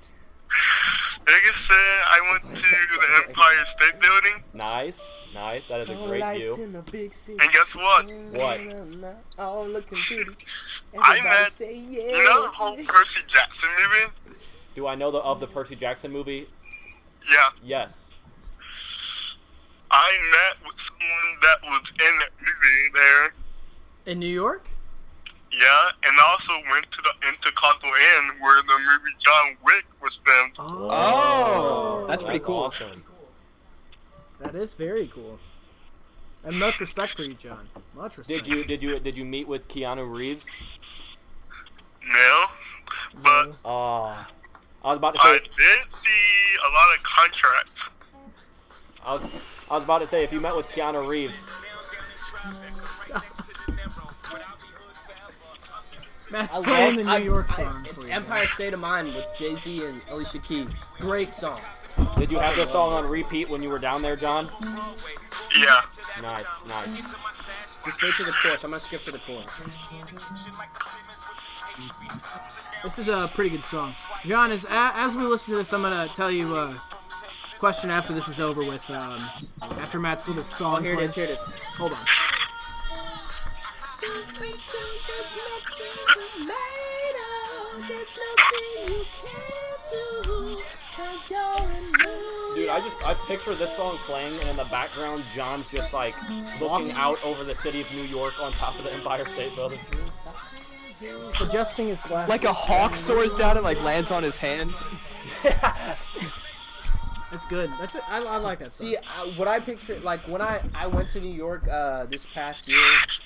[SPEAKER 7] Like I said, I went to the Empire State Building,
[SPEAKER 4] Nice. That is a great view.
[SPEAKER 2] in the big city.
[SPEAKER 7] and guess what?
[SPEAKER 4] What?
[SPEAKER 2] All looking pretty.
[SPEAKER 7] I met,
[SPEAKER 2] say
[SPEAKER 7] you know the whole Percy Jackson movie?
[SPEAKER 4] Do I know of the Percy Jackson movie?
[SPEAKER 7] Yeah.
[SPEAKER 4] Yes.
[SPEAKER 7] I met with someone that was in that movie there.
[SPEAKER 3] In New York?
[SPEAKER 7] Yeah, and I also went to the Intercontinental Inn where the movie John Wick was filmed.
[SPEAKER 1] Oh, that's pretty cool.
[SPEAKER 4] Awesome.
[SPEAKER 3] That is very cool. And much respect for you, John. Much respect.
[SPEAKER 4] Did you meet with Keanu Reeves?
[SPEAKER 7] No, but
[SPEAKER 4] I was about to
[SPEAKER 7] I
[SPEAKER 4] say.
[SPEAKER 7] did see a lot of contracts.
[SPEAKER 4] I was about to say if you met with Keanu Reeves.
[SPEAKER 3] Matt's
[SPEAKER 2] I
[SPEAKER 3] playing the
[SPEAKER 2] love-
[SPEAKER 3] New York song.
[SPEAKER 2] It's
[SPEAKER 3] for you.
[SPEAKER 2] Empire State of Mind with Jay-Z and Alicia Keys. Great song.
[SPEAKER 4] Did you have this song on repeat when you were down there, John?
[SPEAKER 7] Yeah.
[SPEAKER 4] Nice.
[SPEAKER 2] Just wait to the chorus. I'm gonna skip to the chorus.
[SPEAKER 3] This is a pretty good song. John, as we listen to this, I'm going to tell you a question after this is over with, after Matt's little song
[SPEAKER 2] Oh, here it
[SPEAKER 3] plays.
[SPEAKER 2] is. Here it is.
[SPEAKER 3] Hold on.
[SPEAKER 4] Dude, I picture this song playing, and in the background, John's just like looking out over the city of New York on top of the Empire State Building.
[SPEAKER 3] Adjusting his glasses.
[SPEAKER 1] Like a hawk soars down and like lands on his hand.
[SPEAKER 3] That's good. That's it. I like that song.
[SPEAKER 2] See, what I picture, like when I went to New York this past year,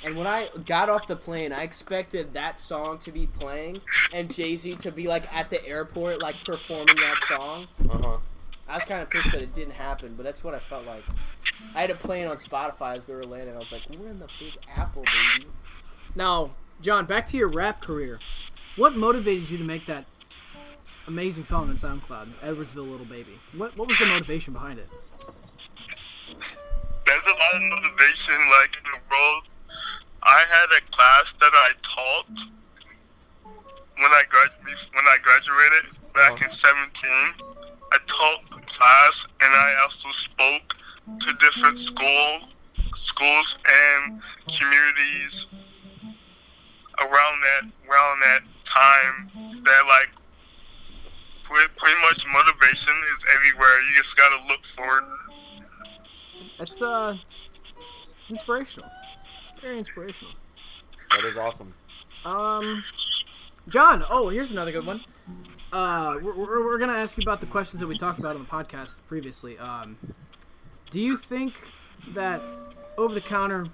[SPEAKER 2] and when I got off the plane, I expected that song to be playing and Jay-Z to be like at the airport, like performing that song. I was kind of pissed that it didn't happen, but that's what I felt like. I had it playing on Spotify as we were landing. I was like, we're in the Big Apple, baby.
[SPEAKER 3] Now, John, back to your rap career. What motivated you to make that amazing song on SoundCloud, Edwardsville Little Baby? What was the motivation behind it?
[SPEAKER 7] There's a lot of motivation, like, in the world. I had a class that I taught when I graduated back in 17. I taught the class, and I also spoke to different schools and communities around that time. That, like, pretty much motivation is everywhere. You just gotta look for it.
[SPEAKER 3] It's inspirational. Very inspirational.
[SPEAKER 4] That is awesome.
[SPEAKER 3] John. Oh, here's another good one. We're gonna ask you about the questions that we talked about on the podcast previously. Do you think that over-the-counter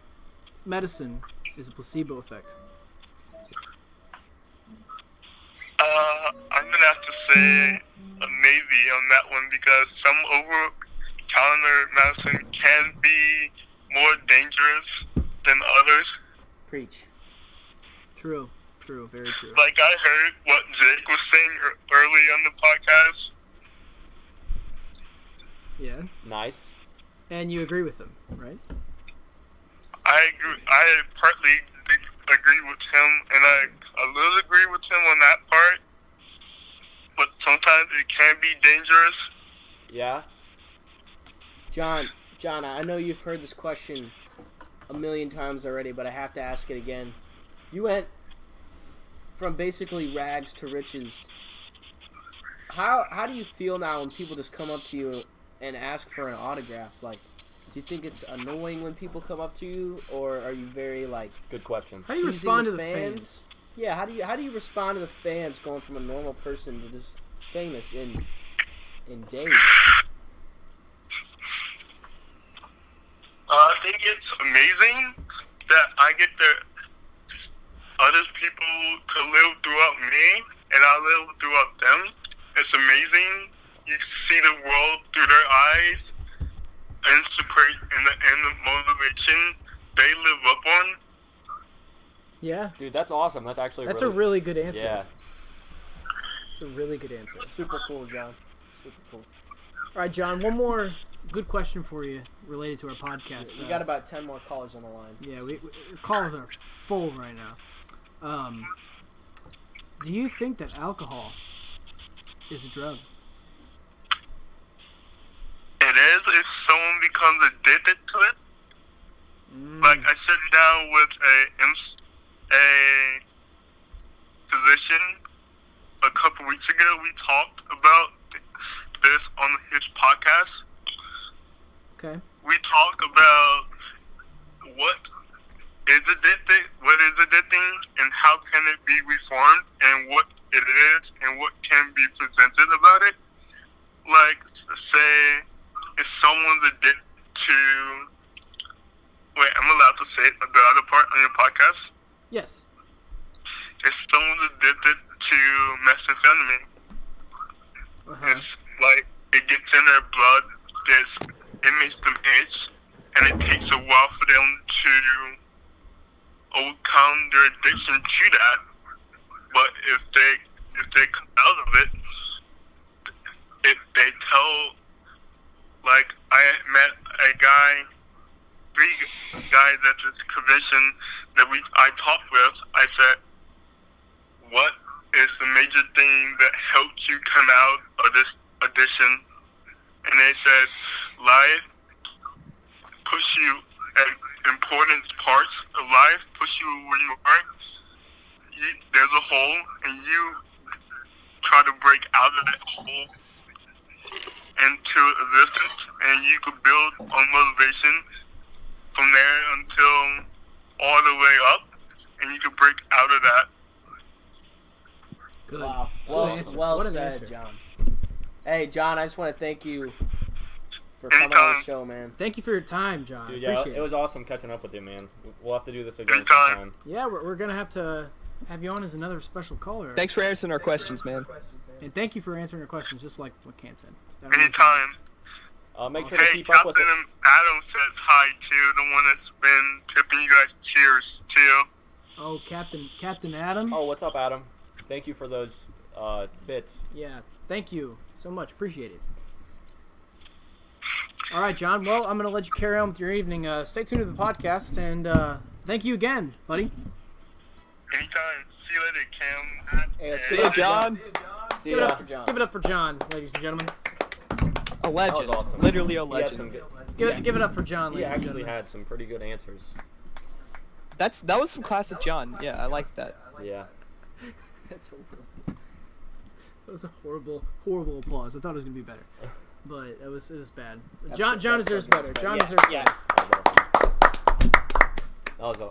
[SPEAKER 3] medicine is a placebo effect?
[SPEAKER 7] I'm gonna have to say a maybe on that one because some over-counter medicine can be more dangerous than others.
[SPEAKER 2] Preach.
[SPEAKER 3] True, very true.
[SPEAKER 7] Like, I heard what Jake was saying early on the podcast.
[SPEAKER 3] Yeah.
[SPEAKER 4] Nice.
[SPEAKER 3] And you agree with him, right?
[SPEAKER 7] I agree. I partly agree with him, and I a little agree with him on that part. But sometimes it can be dangerous.
[SPEAKER 4] Yeah.
[SPEAKER 2] John, I know you've heard this question a million times already, but I have to ask it again. You went from basically rags to riches. How do you feel now when people just come up to you and ask for an autograph? Like, do you think it's annoying when people come up to you, or are you very like?
[SPEAKER 4] Good question.
[SPEAKER 3] How do you respond to the fans?
[SPEAKER 2] Yeah, how do you respond to the fans going from a normal person to just famous in days?
[SPEAKER 7] I think it's amazing that I get the other people to live throughout me, and I live throughout them. It's amazing. You see the world through their eyes, and the motivation they live up on.
[SPEAKER 3] Yeah.
[SPEAKER 4] Dude, that's awesome. That's actually
[SPEAKER 3] That's a really good answer.
[SPEAKER 4] Yeah.
[SPEAKER 3] It's a really good answer.
[SPEAKER 2] Super cool, John. Super cool.
[SPEAKER 3] All right, John, one more good question for you related to our podcast.
[SPEAKER 2] We got about 10 more callers on the line.
[SPEAKER 3] Yeah, we calls are full right now. Do you think that alcohol is a drug?
[SPEAKER 7] It is if someone becomes addicted to it. Like, I sat down with a physician a couple weeks ago. We talked about this on his podcast.
[SPEAKER 3] Okay.
[SPEAKER 7] We talked about what is addicting, and how can it be reformed, and what it is, and what can be presented about it. Like, say, if someone's addicted to... Wait, I'm allowed to say the other part on your podcast?
[SPEAKER 3] Yes.
[SPEAKER 7] If someone's addicted to methamphetamine, it's like it gets in their blood, it makes them itch, and it takes a while for them to overcome their addiction to that. But if they come out of it, they tell, like, I met three guys at this convention that I talked with. I said, what is the major thing that helped you come out of this addiction? And they said, life push you at important parts of life, push you where you are. There's a hole, and you try to break out of that hole into existence, and you could build on motivation from there until all the way up, and you could break out of that.
[SPEAKER 3] Good.
[SPEAKER 2] Wow.
[SPEAKER 3] Good
[SPEAKER 2] Well
[SPEAKER 3] answer.
[SPEAKER 2] said, John. Hey, John, I just want to thank you for coming on the show, man.
[SPEAKER 3] Thank you for your time, John.
[SPEAKER 4] Dude, yeah,
[SPEAKER 3] Appreciate
[SPEAKER 4] it was awesome catching up with you, man. We'll have to do this again
[SPEAKER 7] Anytime.
[SPEAKER 4] sometime.
[SPEAKER 3] Yeah, we're going to have you on as another special caller.
[SPEAKER 1] Thanks for answering our questions, man.
[SPEAKER 3] And thank you for answering our questions, just like what Cam said.
[SPEAKER 7] Anytime.
[SPEAKER 4] Make sure to
[SPEAKER 7] Hey,
[SPEAKER 4] keep up with
[SPEAKER 7] Captain
[SPEAKER 4] it.
[SPEAKER 7] Adam says hi too, the one that's been tipping you guys cheers too.
[SPEAKER 3] Oh, Captain Adam?
[SPEAKER 4] Oh, what's up, Adam? Thank you for those bits.
[SPEAKER 3] Yeah, thank you so much. Appreciate it. All right, John. Well, I'm going to let you carry on with your evening. Stay tuned to the podcast, and thank you again, buddy.
[SPEAKER 7] Anytime. See you later, Cam.
[SPEAKER 2] Hey, let's
[SPEAKER 1] See you, John.
[SPEAKER 4] See
[SPEAKER 3] Give it
[SPEAKER 4] ya.
[SPEAKER 3] up for John. Give it up for John, ladies and gentlemen.
[SPEAKER 1] A legend.
[SPEAKER 4] That was awesome.
[SPEAKER 1] Literally a
[SPEAKER 4] He had
[SPEAKER 1] legend.
[SPEAKER 4] some
[SPEAKER 3] Give it up for John,
[SPEAKER 4] He
[SPEAKER 3] ladies and
[SPEAKER 4] actually
[SPEAKER 3] gentlemen.
[SPEAKER 4] had some pretty good answers.
[SPEAKER 1] That was some classic John. Yeah, I like that.
[SPEAKER 4] Yeah.
[SPEAKER 3] That's horrible. That was a horrible applause. I thought it was gonna be better, but it was bad. John deserves better. John deserves better.
[SPEAKER 4] That was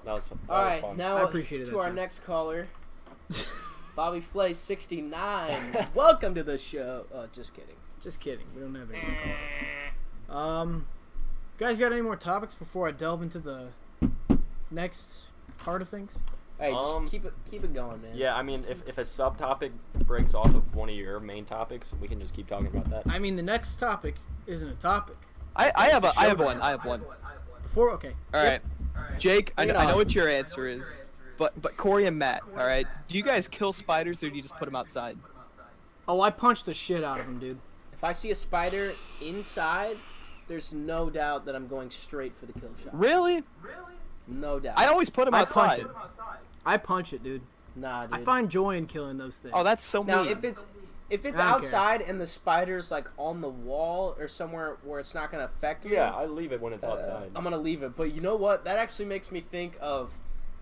[SPEAKER 2] All right,
[SPEAKER 4] fun.
[SPEAKER 2] now
[SPEAKER 3] I appreciated
[SPEAKER 2] to
[SPEAKER 3] that,
[SPEAKER 2] our
[SPEAKER 3] John.
[SPEAKER 2] next caller, Bobby Flay 69. Welcome to the show. Just kidding.
[SPEAKER 3] Just kidding. We don't have any more callers. Guys, got any more topics before I delve into the next part of things?
[SPEAKER 2] Hey, just keep it going, man.
[SPEAKER 4] Yeah, I mean, if a subtopic breaks off of one of your main topics, we can just keep talking about that.
[SPEAKER 3] I mean, the next topic isn't a topic.
[SPEAKER 1] I have one.
[SPEAKER 3] Before, okay.
[SPEAKER 1] All right. Jake, I
[SPEAKER 2] Bring it
[SPEAKER 1] know
[SPEAKER 2] on.
[SPEAKER 1] what your answer is, But Corey and Matt, all right. Do you guys kill spiders or do you just put them outside?
[SPEAKER 3] Oh, I punch the shit out of them, dude.
[SPEAKER 2] If I see a spider inside, there's no doubt that I'm going straight for the kill shot.
[SPEAKER 1] Really?
[SPEAKER 2] No doubt.
[SPEAKER 1] I always put them
[SPEAKER 3] I punch
[SPEAKER 1] outside.
[SPEAKER 3] it. I punch it, dude.
[SPEAKER 2] Nah, dude.
[SPEAKER 3] I find joy in killing those things.
[SPEAKER 1] Oh, that's so
[SPEAKER 2] Now,
[SPEAKER 1] mean.
[SPEAKER 2] if it's
[SPEAKER 3] I don't care.
[SPEAKER 2] outside and the spider's like on the wall or somewhere where it's not gonna affect me,
[SPEAKER 4] Yeah, I leave it when it's outside.
[SPEAKER 2] I'm gonna leave it. But you know what? That actually makes me think of,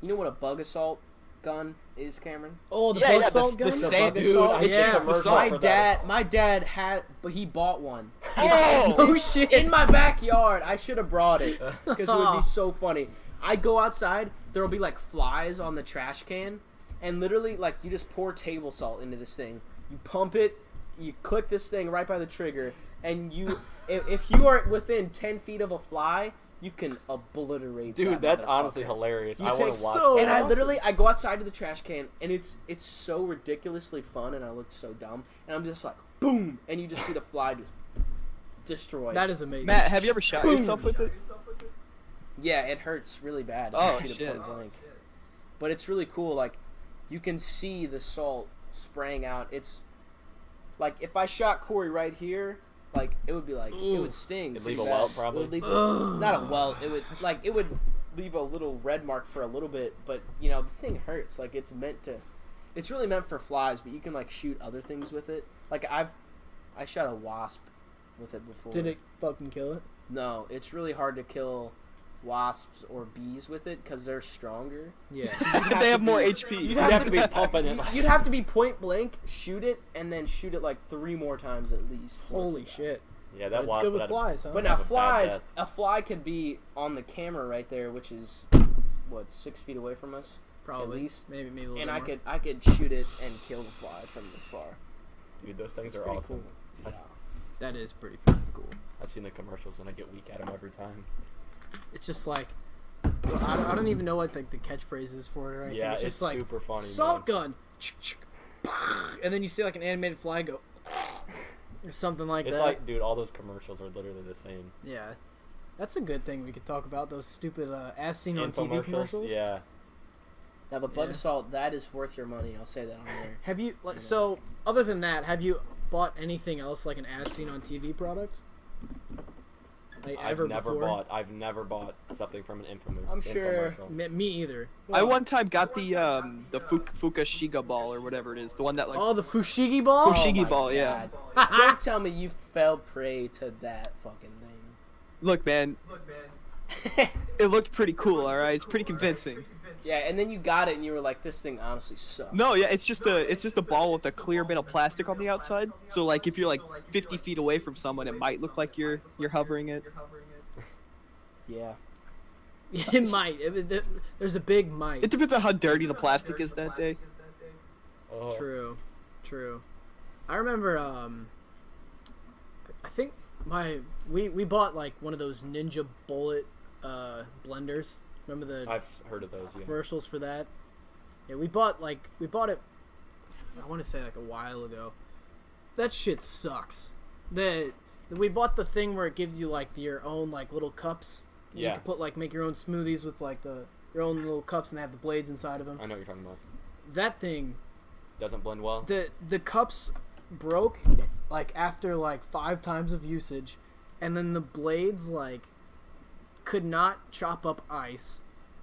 [SPEAKER 2] you know what a bug assault gun is, Cameron?
[SPEAKER 3] Oh, the
[SPEAKER 1] Yeah,
[SPEAKER 3] bug
[SPEAKER 1] yeah,
[SPEAKER 3] assault
[SPEAKER 1] the
[SPEAKER 3] gun?
[SPEAKER 1] same
[SPEAKER 2] bug
[SPEAKER 1] dude.
[SPEAKER 2] assault?
[SPEAKER 1] I
[SPEAKER 3] Yeah.
[SPEAKER 1] see commercials
[SPEAKER 2] My
[SPEAKER 1] for that.
[SPEAKER 2] dad had, but he bought one.
[SPEAKER 3] Oh, shit.
[SPEAKER 2] In my backyard. I should have brought it because it would be so funny. I go outside, there'll be like flies on the trash can, and literally like you just pour table salt into this thing. You pump it, you click this thing right by the trigger, and you if you are within 10 feet of a fly, you can obliterate.
[SPEAKER 4] Dude,
[SPEAKER 2] that
[SPEAKER 4] that's
[SPEAKER 2] motherfucker.
[SPEAKER 4] honestly hilarious.
[SPEAKER 2] You
[SPEAKER 4] I want
[SPEAKER 2] take
[SPEAKER 4] to watch
[SPEAKER 3] so-
[SPEAKER 4] that.
[SPEAKER 2] And I
[SPEAKER 3] awesome.
[SPEAKER 2] literally, I go outside to the trash can, and it's so ridiculously fun, and I look so dumb, and I'm just like, boom, and you just see the fly just destroyed.
[SPEAKER 3] That is amazing.
[SPEAKER 1] Matt, have you ever shot yourself with it?
[SPEAKER 2] Yeah, it hurts really bad. if
[SPEAKER 1] Oh,
[SPEAKER 2] you shoot it
[SPEAKER 1] shit.
[SPEAKER 2] point blank. But it's really cool. Like, you can see the salt spraying out. It's like if I shot Corey right here, like it would be like it would sting.
[SPEAKER 4] It'd
[SPEAKER 2] pretty
[SPEAKER 4] leave a
[SPEAKER 2] bad.
[SPEAKER 4] welt, probably.
[SPEAKER 2] It would leave not a welt. It would leave a little red mark for a little bit. But you know the thing hurts. Like it's really meant for flies. But you can like shoot other things with it. Like I shot a wasp with it before.
[SPEAKER 3] Did it fucking kill it?
[SPEAKER 2] No, it's really hard to kill wasps or bees with it because they're stronger.
[SPEAKER 3] Yeah.
[SPEAKER 1] They have more HP.
[SPEAKER 2] You'd
[SPEAKER 4] You have to be pumping it.
[SPEAKER 2] You'd have to be point blank, shoot it, and then shoot it like 3 more times at least. for it to
[SPEAKER 3] Holy
[SPEAKER 2] die.
[SPEAKER 3] shit.
[SPEAKER 4] Yeah, that
[SPEAKER 3] It's
[SPEAKER 4] wasp
[SPEAKER 3] good with
[SPEAKER 4] would have-
[SPEAKER 3] flies, huh?
[SPEAKER 2] But now
[SPEAKER 4] have a bad
[SPEAKER 2] flies,
[SPEAKER 4] death.
[SPEAKER 2] a fly could be on the camera right there, which is what 6 feet away from us,
[SPEAKER 3] Probably.
[SPEAKER 2] at least.
[SPEAKER 3] Maybe a little
[SPEAKER 2] And
[SPEAKER 3] bit
[SPEAKER 2] I
[SPEAKER 3] more.
[SPEAKER 2] could shoot it and kill the fly from this far.
[SPEAKER 4] Dude, those things are
[SPEAKER 2] pretty
[SPEAKER 4] awesome.
[SPEAKER 2] cool.
[SPEAKER 3] That is pretty fucking cool.
[SPEAKER 4] I've seen the commercials and I get weak at them every time.
[SPEAKER 3] It's just like, well, I don't even know what like the catchphrase is for it or anything.
[SPEAKER 4] Yeah,
[SPEAKER 3] it's just
[SPEAKER 4] it's
[SPEAKER 3] like
[SPEAKER 4] super funny,
[SPEAKER 3] salt
[SPEAKER 4] man.
[SPEAKER 3] gun, and then you see like an animated fly go, or something like
[SPEAKER 4] It's
[SPEAKER 3] that.
[SPEAKER 4] like, dude, all those commercials are literally the same.
[SPEAKER 3] Yeah, that's a good thing we could talk about, those stupid as seen on TV commercials.
[SPEAKER 4] Yeah.
[SPEAKER 2] Now the bug
[SPEAKER 3] Yeah.
[SPEAKER 2] salt, that is worth your money. I'll say that on there.
[SPEAKER 3] Have you like so? Other than that, have you bought anything else like an as seen on TV product? Like,
[SPEAKER 4] I've
[SPEAKER 3] ever
[SPEAKER 4] never
[SPEAKER 3] before?
[SPEAKER 4] bought something from an
[SPEAKER 2] I'm sure-
[SPEAKER 4] infomercial.
[SPEAKER 3] Me either.
[SPEAKER 1] I one time got the Fukushiga ball or whatever it is, the one that like
[SPEAKER 3] Oh, the fushigi ball.
[SPEAKER 1] Fushigi
[SPEAKER 2] Oh my
[SPEAKER 1] ball, yeah.
[SPEAKER 2] God. Don't tell me you fell prey to that fucking thing.
[SPEAKER 1] Look, man, it looked pretty cool. All right, it's pretty convincing.
[SPEAKER 2] Yeah, and then you got it, and you were like, "This thing honestly sucks."
[SPEAKER 1] No, yeah, it's just a ball with a clear bit of plastic on the outside. So like if you're like 50 feet away from someone, it might look like you're hovering it.
[SPEAKER 2] Yeah.
[SPEAKER 3] It might. There's a big might.
[SPEAKER 1] It depends on how dirty the plastic is that day.
[SPEAKER 4] Oh.
[SPEAKER 3] True. I remember. I think we bought like one of those Ninja Bullet blenders. Remember the
[SPEAKER 4] I've heard of those, yeah.
[SPEAKER 3] commercials for that? Yeah, we bought it. I want to say like a while ago. That shit sucks. We bought the thing where it gives you like your own like little cups.
[SPEAKER 4] Yeah.
[SPEAKER 3] You can put like make your own smoothies with like your own little cups and they have the blades inside of them.
[SPEAKER 4] I know what you're talking about.
[SPEAKER 3] That thing,
[SPEAKER 4] Doesn't blend well?
[SPEAKER 3] the cups broke like after like 5 times of usage, and then the blades like could not chop up ice.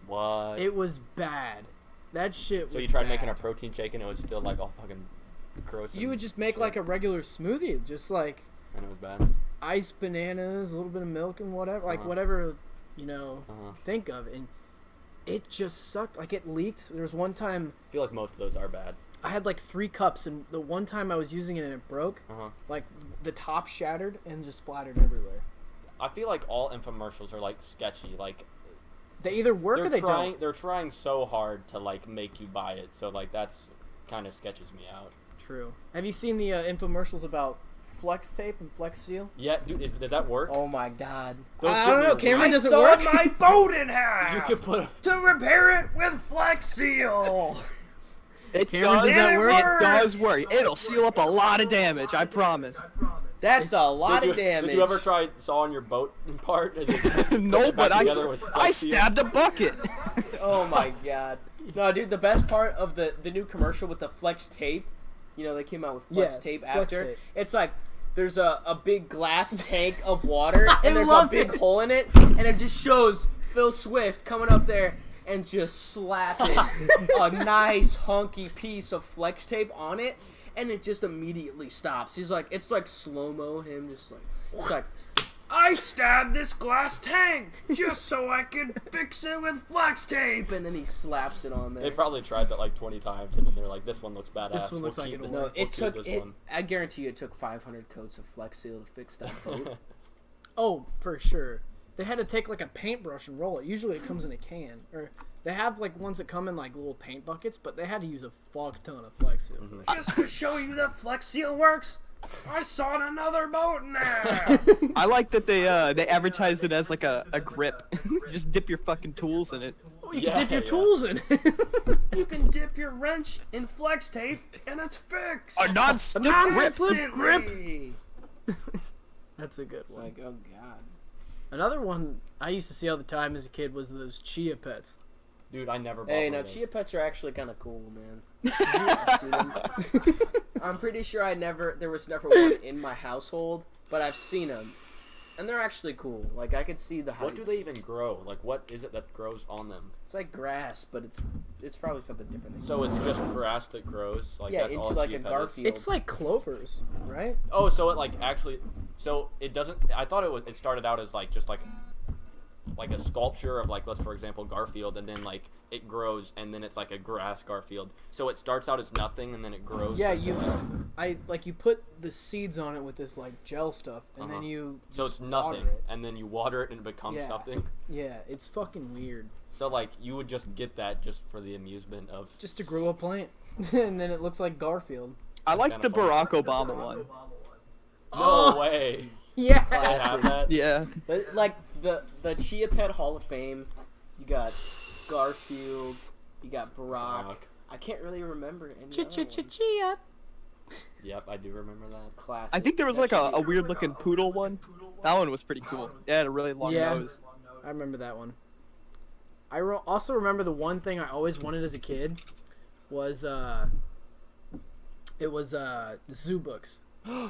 [SPEAKER 4] What?
[SPEAKER 3] It was bad. That shit was
[SPEAKER 4] So you tried
[SPEAKER 3] bad.
[SPEAKER 4] making a protein shake and it was still like all fucking gross.
[SPEAKER 3] You would just make like a regular smoothie, just like
[SPEAKER 4] And it was bad.
[SPEAKER 3] ice, bananas, a little bit of milk and whatever, like
[SPEAKER 4] Uh-huh.
[SPEAKER 3] whatever, think of, and it just sucked. Like it leaked. There was one time
[SPEAKER 4] I feel like most of those are bad.
[SPEAKER 3] I had like 3 cups, and the one time I was using it and it broke,
[SPEAKER 4] Uh-huh.
[SPEAKER 3] like the top shattered and just splattered everywhere.
[SPEAKER 4] I feel like all infomercials are like sketchy. Like
[SPEAKER 3] They either work or they don't.
[SPEAKER 4] They're trying so hard to like make you buy it. So like that's kind of sketches me out.
[SPEAKER 3] True. Have you seen the infomercials about Flex Tape and Flex Seal?
[SPEAKER 4] Yeah, dude, does that work?
[SPEAKER 2] Oh my God.
[SPEAKER 4] Those
[SPEAKER 3] I
[SPEAKER 4] give
[SPEAKER 3] don't
[SPEAKER 4] me
[SPEAKER 3] know. Cameron,
[SPEAKER 4] right-
[SPEAKER 3] does it
[SPEAKER 2] sawed
[SPEAKER 3] work?
[SPEAKER 2] my boat in half
[SPEAKER 4] You could put a,
[SPEAKER 2] to repair it with Flex Seal.
[SPEAKER 1] It
[SPEAKER 3] Cameron, does
[SPEAKER 1] does,
[SPEAKER 3] that work?
[SPEAKER 1] It does work. It'll seal up a lot of damage. I promise.
[SPEAKER 2] That's a lot
[SPEAKER 4] did
[SPEAKER 2] of damage.
[SPEAKER 4] Did you ever try sawing your boat part? And just put
[SPEAKER 1] No,
[SPEAKER 4] it back
[SPEAKER 1] but
[SPEAKER 4] together with
[SPEAKER 1] I
[SPEAKER 4] Flex Seal?
[SPEAKER 1] stabbed a bucket.
[SPEAKER 2] Oh my God. No, dude, the best part of the new commercial with the flex tape, they came out with flex tape
[SPEAKER 3] flex
[SPEAKER 2] after.
[SPEAKER 3] tape.
[SPEAKER 2] It's like there's a big glass tank of water, and there's a
[SPEAKER 3] love
[SPEAKER 2] big
[SPEAKER 3] it.
[SPEAKER 2] hole in it, and it just shows Phil Swift coming up there and just slapping a nice hunky piece of flex tape on it, and it just immediately stops. He's like, it's like slow-mo, him just like, it's like, I stabbed this glass tank just so I could fix it with flex tape, and then he slaps it on there.
[SPEAKER 4] They probably tried that like 20 times, and then they're like, "This one looks badass.
[SPEAKER 3] This one looks like
[SPEAKER 4] keep
[SPEAKER 3] it'll
[SPEAKER 4] it.
[SPEAKER 2] No,
[SPEAKER 3] work.
[SPEAKER 2] it
[SPEAKER 4] We'll
[SPEAKER 2] took
[SPEAKER 4] keep this one."
[SPEAKER 2] I guarantee you it took 500 coats of Flex Seal to fix that boat.
[SPEAKER 3] Oh, for sure. They had to take like a paintbrush and roll it. Usually it comes in a can, or they have like ones that come in like little paint buckets, but they had to use a fuck ton of Flex Seal.
[SPEAKER 2] Just to show you that Flex Seal works, I saw another boat in there.
[SPEAKER 1] I like that they advertised it as like a grip. Just dip your fucking tools in it.
[SPEAKER 3] Oh, you
[SPEAKER 4] Yeah,
[SPEAKER 3] can dip your
[SPEAKER 4] yeah.
[SPEAKER 3] tools in it.
[SPEAKER 2] You can dip your wrench in flex tape, and it's fixed.
[SPEAKER 1] A non-slip grip.
[SPEAKER 2] Instantly.
[SPEAKER 3] That's a good
[SPEAKER 2] It's
[SPEAKER 3] one.
[SPEAKER 2] like, oh god.
[SPEAKER 3] Another one I used to see all the time as a kid was those chia pets.
[SPEAKER 4] Dude, I never. Bought
[SPEAKER 2] Hey,
[SPEAKER 4] one
[SPEAKER 2] now
[SPEAKER 4] of those.
[SPEAKER 2] chia pets are actually kind of cool, man. I've seen them. I'm pretty sure there was never one in my household, but I've seen them, and they're actually cool. Like I could see the hype.
[SPEAKER 4] What do they even grow? Like, what is it that grows on them?
[SPEAKER 2] It's like grass, but it's probably something different.
[SPEAKER 4] So it's just grass that grows. Like
[SPEAKER 2] Yeah,
[SPEAKER 4] that's
[SPEAKER 2] into
[SPEAKER 4] all
[SPEAKER 2] like
[SPEAKER 4] chia
[SPEAKER 2] a
[SPEAKER 4] pet is?
[SPEAKER 2] Garfield.
[SPEAKER 3] It's like clovers, right?
[SPEAKER 4] Oh, so it like actually, so it doesn't. I thought it started out as like just like a sculpture of like, let's for example Garfield, and then like it grows, and then it's like a grass Garfield. So it starts out as nothing, and then it grows.
[SPEAKER 3] Yeah,
[SPEAKER 4] into,
[SPEAKER 3] you put the seeds on it with this like gel stuff, and then
[SPEAKER 4] Uh-huh.
[SPEAKER 3] you
[SPEAKER 4] So it's
[SPEAKER 3] just water
[SPEAKER 4] nothing,
[SPEAKER 3] it.
[SPEAKER 4] and then you water it, and it becomes
[SPEAKER 3] Yeah.
[SPEAKER 4] something.
[SPEAKER 3] Yeah, it's fucking weird.
[SPEAKER 4] So like you would just get that just for the amusement of
[SPEAKER 3] Just to grow a plant, and then it looks like Garfield.
[SPEAKER 1] I like
[SPEAKER 4] kinda
[SPEAKER 1] the
[SPEAKER 4] funny.
[SPEAKER 1] Barack Obama one.
[SPEAKER 4] No
[SPEAKER 3] Oh!
[SPEAKER 4] way.
[SPEAKER 3] Yeah.
[SPEAKER 4] They have that.
[SPEAKER 1] Yeah.
[SPEAKER 2] But, like the Chia Pet Hall of Fame, you got Garfield, you got Barack.
[SPEAKER 4] Barack.
[SPEAKER 2] I can't really remember any other ones.
[SPEAKER 3] Chia.
[SPEAKER 4] Yep, I do remember that.
[SPEAKER 2] Classic.
[SPEAKER 1] I think there was
[SPEAKER 2] That
[SPEAKER 1] like
[SPEAKER 2] should
[SPEAKER 1] a
[SPEAKER 2] be-
[SPEAKER 1] weird looking poodle one. That one was pretty cool. It had a really long
[SPEAKER 3] Yeah.
[SPEAKER 1] nose.
[SPEAKER 3] I remember that one. I also remember the one thing I always wanted as a kid was the zoo books.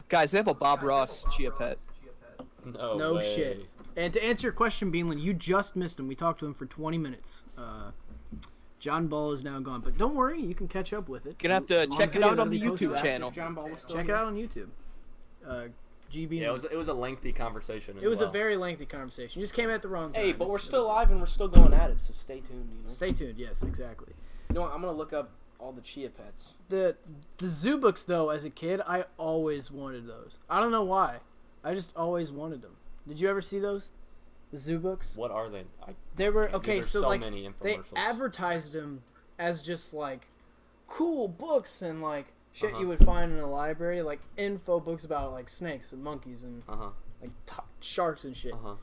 [SPEAKER 1] Guys, they have a Bob Ross Chia Pet.
[SPEAKER 3] No
[SPEAKER 4] way.
[SPEAKER 3] shit. And to answer your question, Beanland, you just missed him. We talked to him for 20 minutes. John Ball is now gone, but don't worry, you can catch up with it.
[SPEAKER 1] Gonna have to
[SPEAKER 3] Long
[SPEAKER 1] check it
[SPEAKER 3] video
[SPEAKER 1] out on
[SPEAKER 3] that'll
[SPEAKER 1] the
[SPEAKER 3] be posted.
[SPEAKER 1] YouTube channel.
[SPEAKER 2] John Ball was still
[SPEAKER 3] Check it
[SPEAKER 2] here.
[SPEAKER 3] out on YouTube. GB.
[SPEAKER 4] Yeah, it was a lengthy conversation.
[SPEAKER 3] It was a very lengthy conversation. You just came at the wrong time.
[SPEAKER 2] Hey, but we're
[SPEAKER 3] It's-
[SPEAKER 2] still live and we're still going at it, so stay tuned.
[SPEAKER 3] Stay tuned. Yes, exactly.
[SPEAKER 2] You know what? I'm gonna look up all the Chia Pets.
[SPEAKER 3] The zoo books, though, as a kid, I always wanted those. I don't know why. I just always wanted them. Did you ever see those? The zoo books?
[SPEAKER 4] What are they?
[SPEAKER 3] They were okay.
[SPEAKER 4] there's
[SPEAKER 3] So
[SPEAKER 4] so
[SPEAKER 3] like
[SPEAKER 4] many
[SPEAKER 3] they
[SPEAKER 4] infomercials.
[SPEAKER 3] advertised them as just like cool books and like shit
[SPEAKER 4] Uh-huh.
[SPEAKER 3] you would find in a library, like info books about like snakes and monkeys and
[SPEAKER 4] Uh-huh.
[SPEAKER 3] like sharks and shit.
[SPEAKER 4] Uh-huh.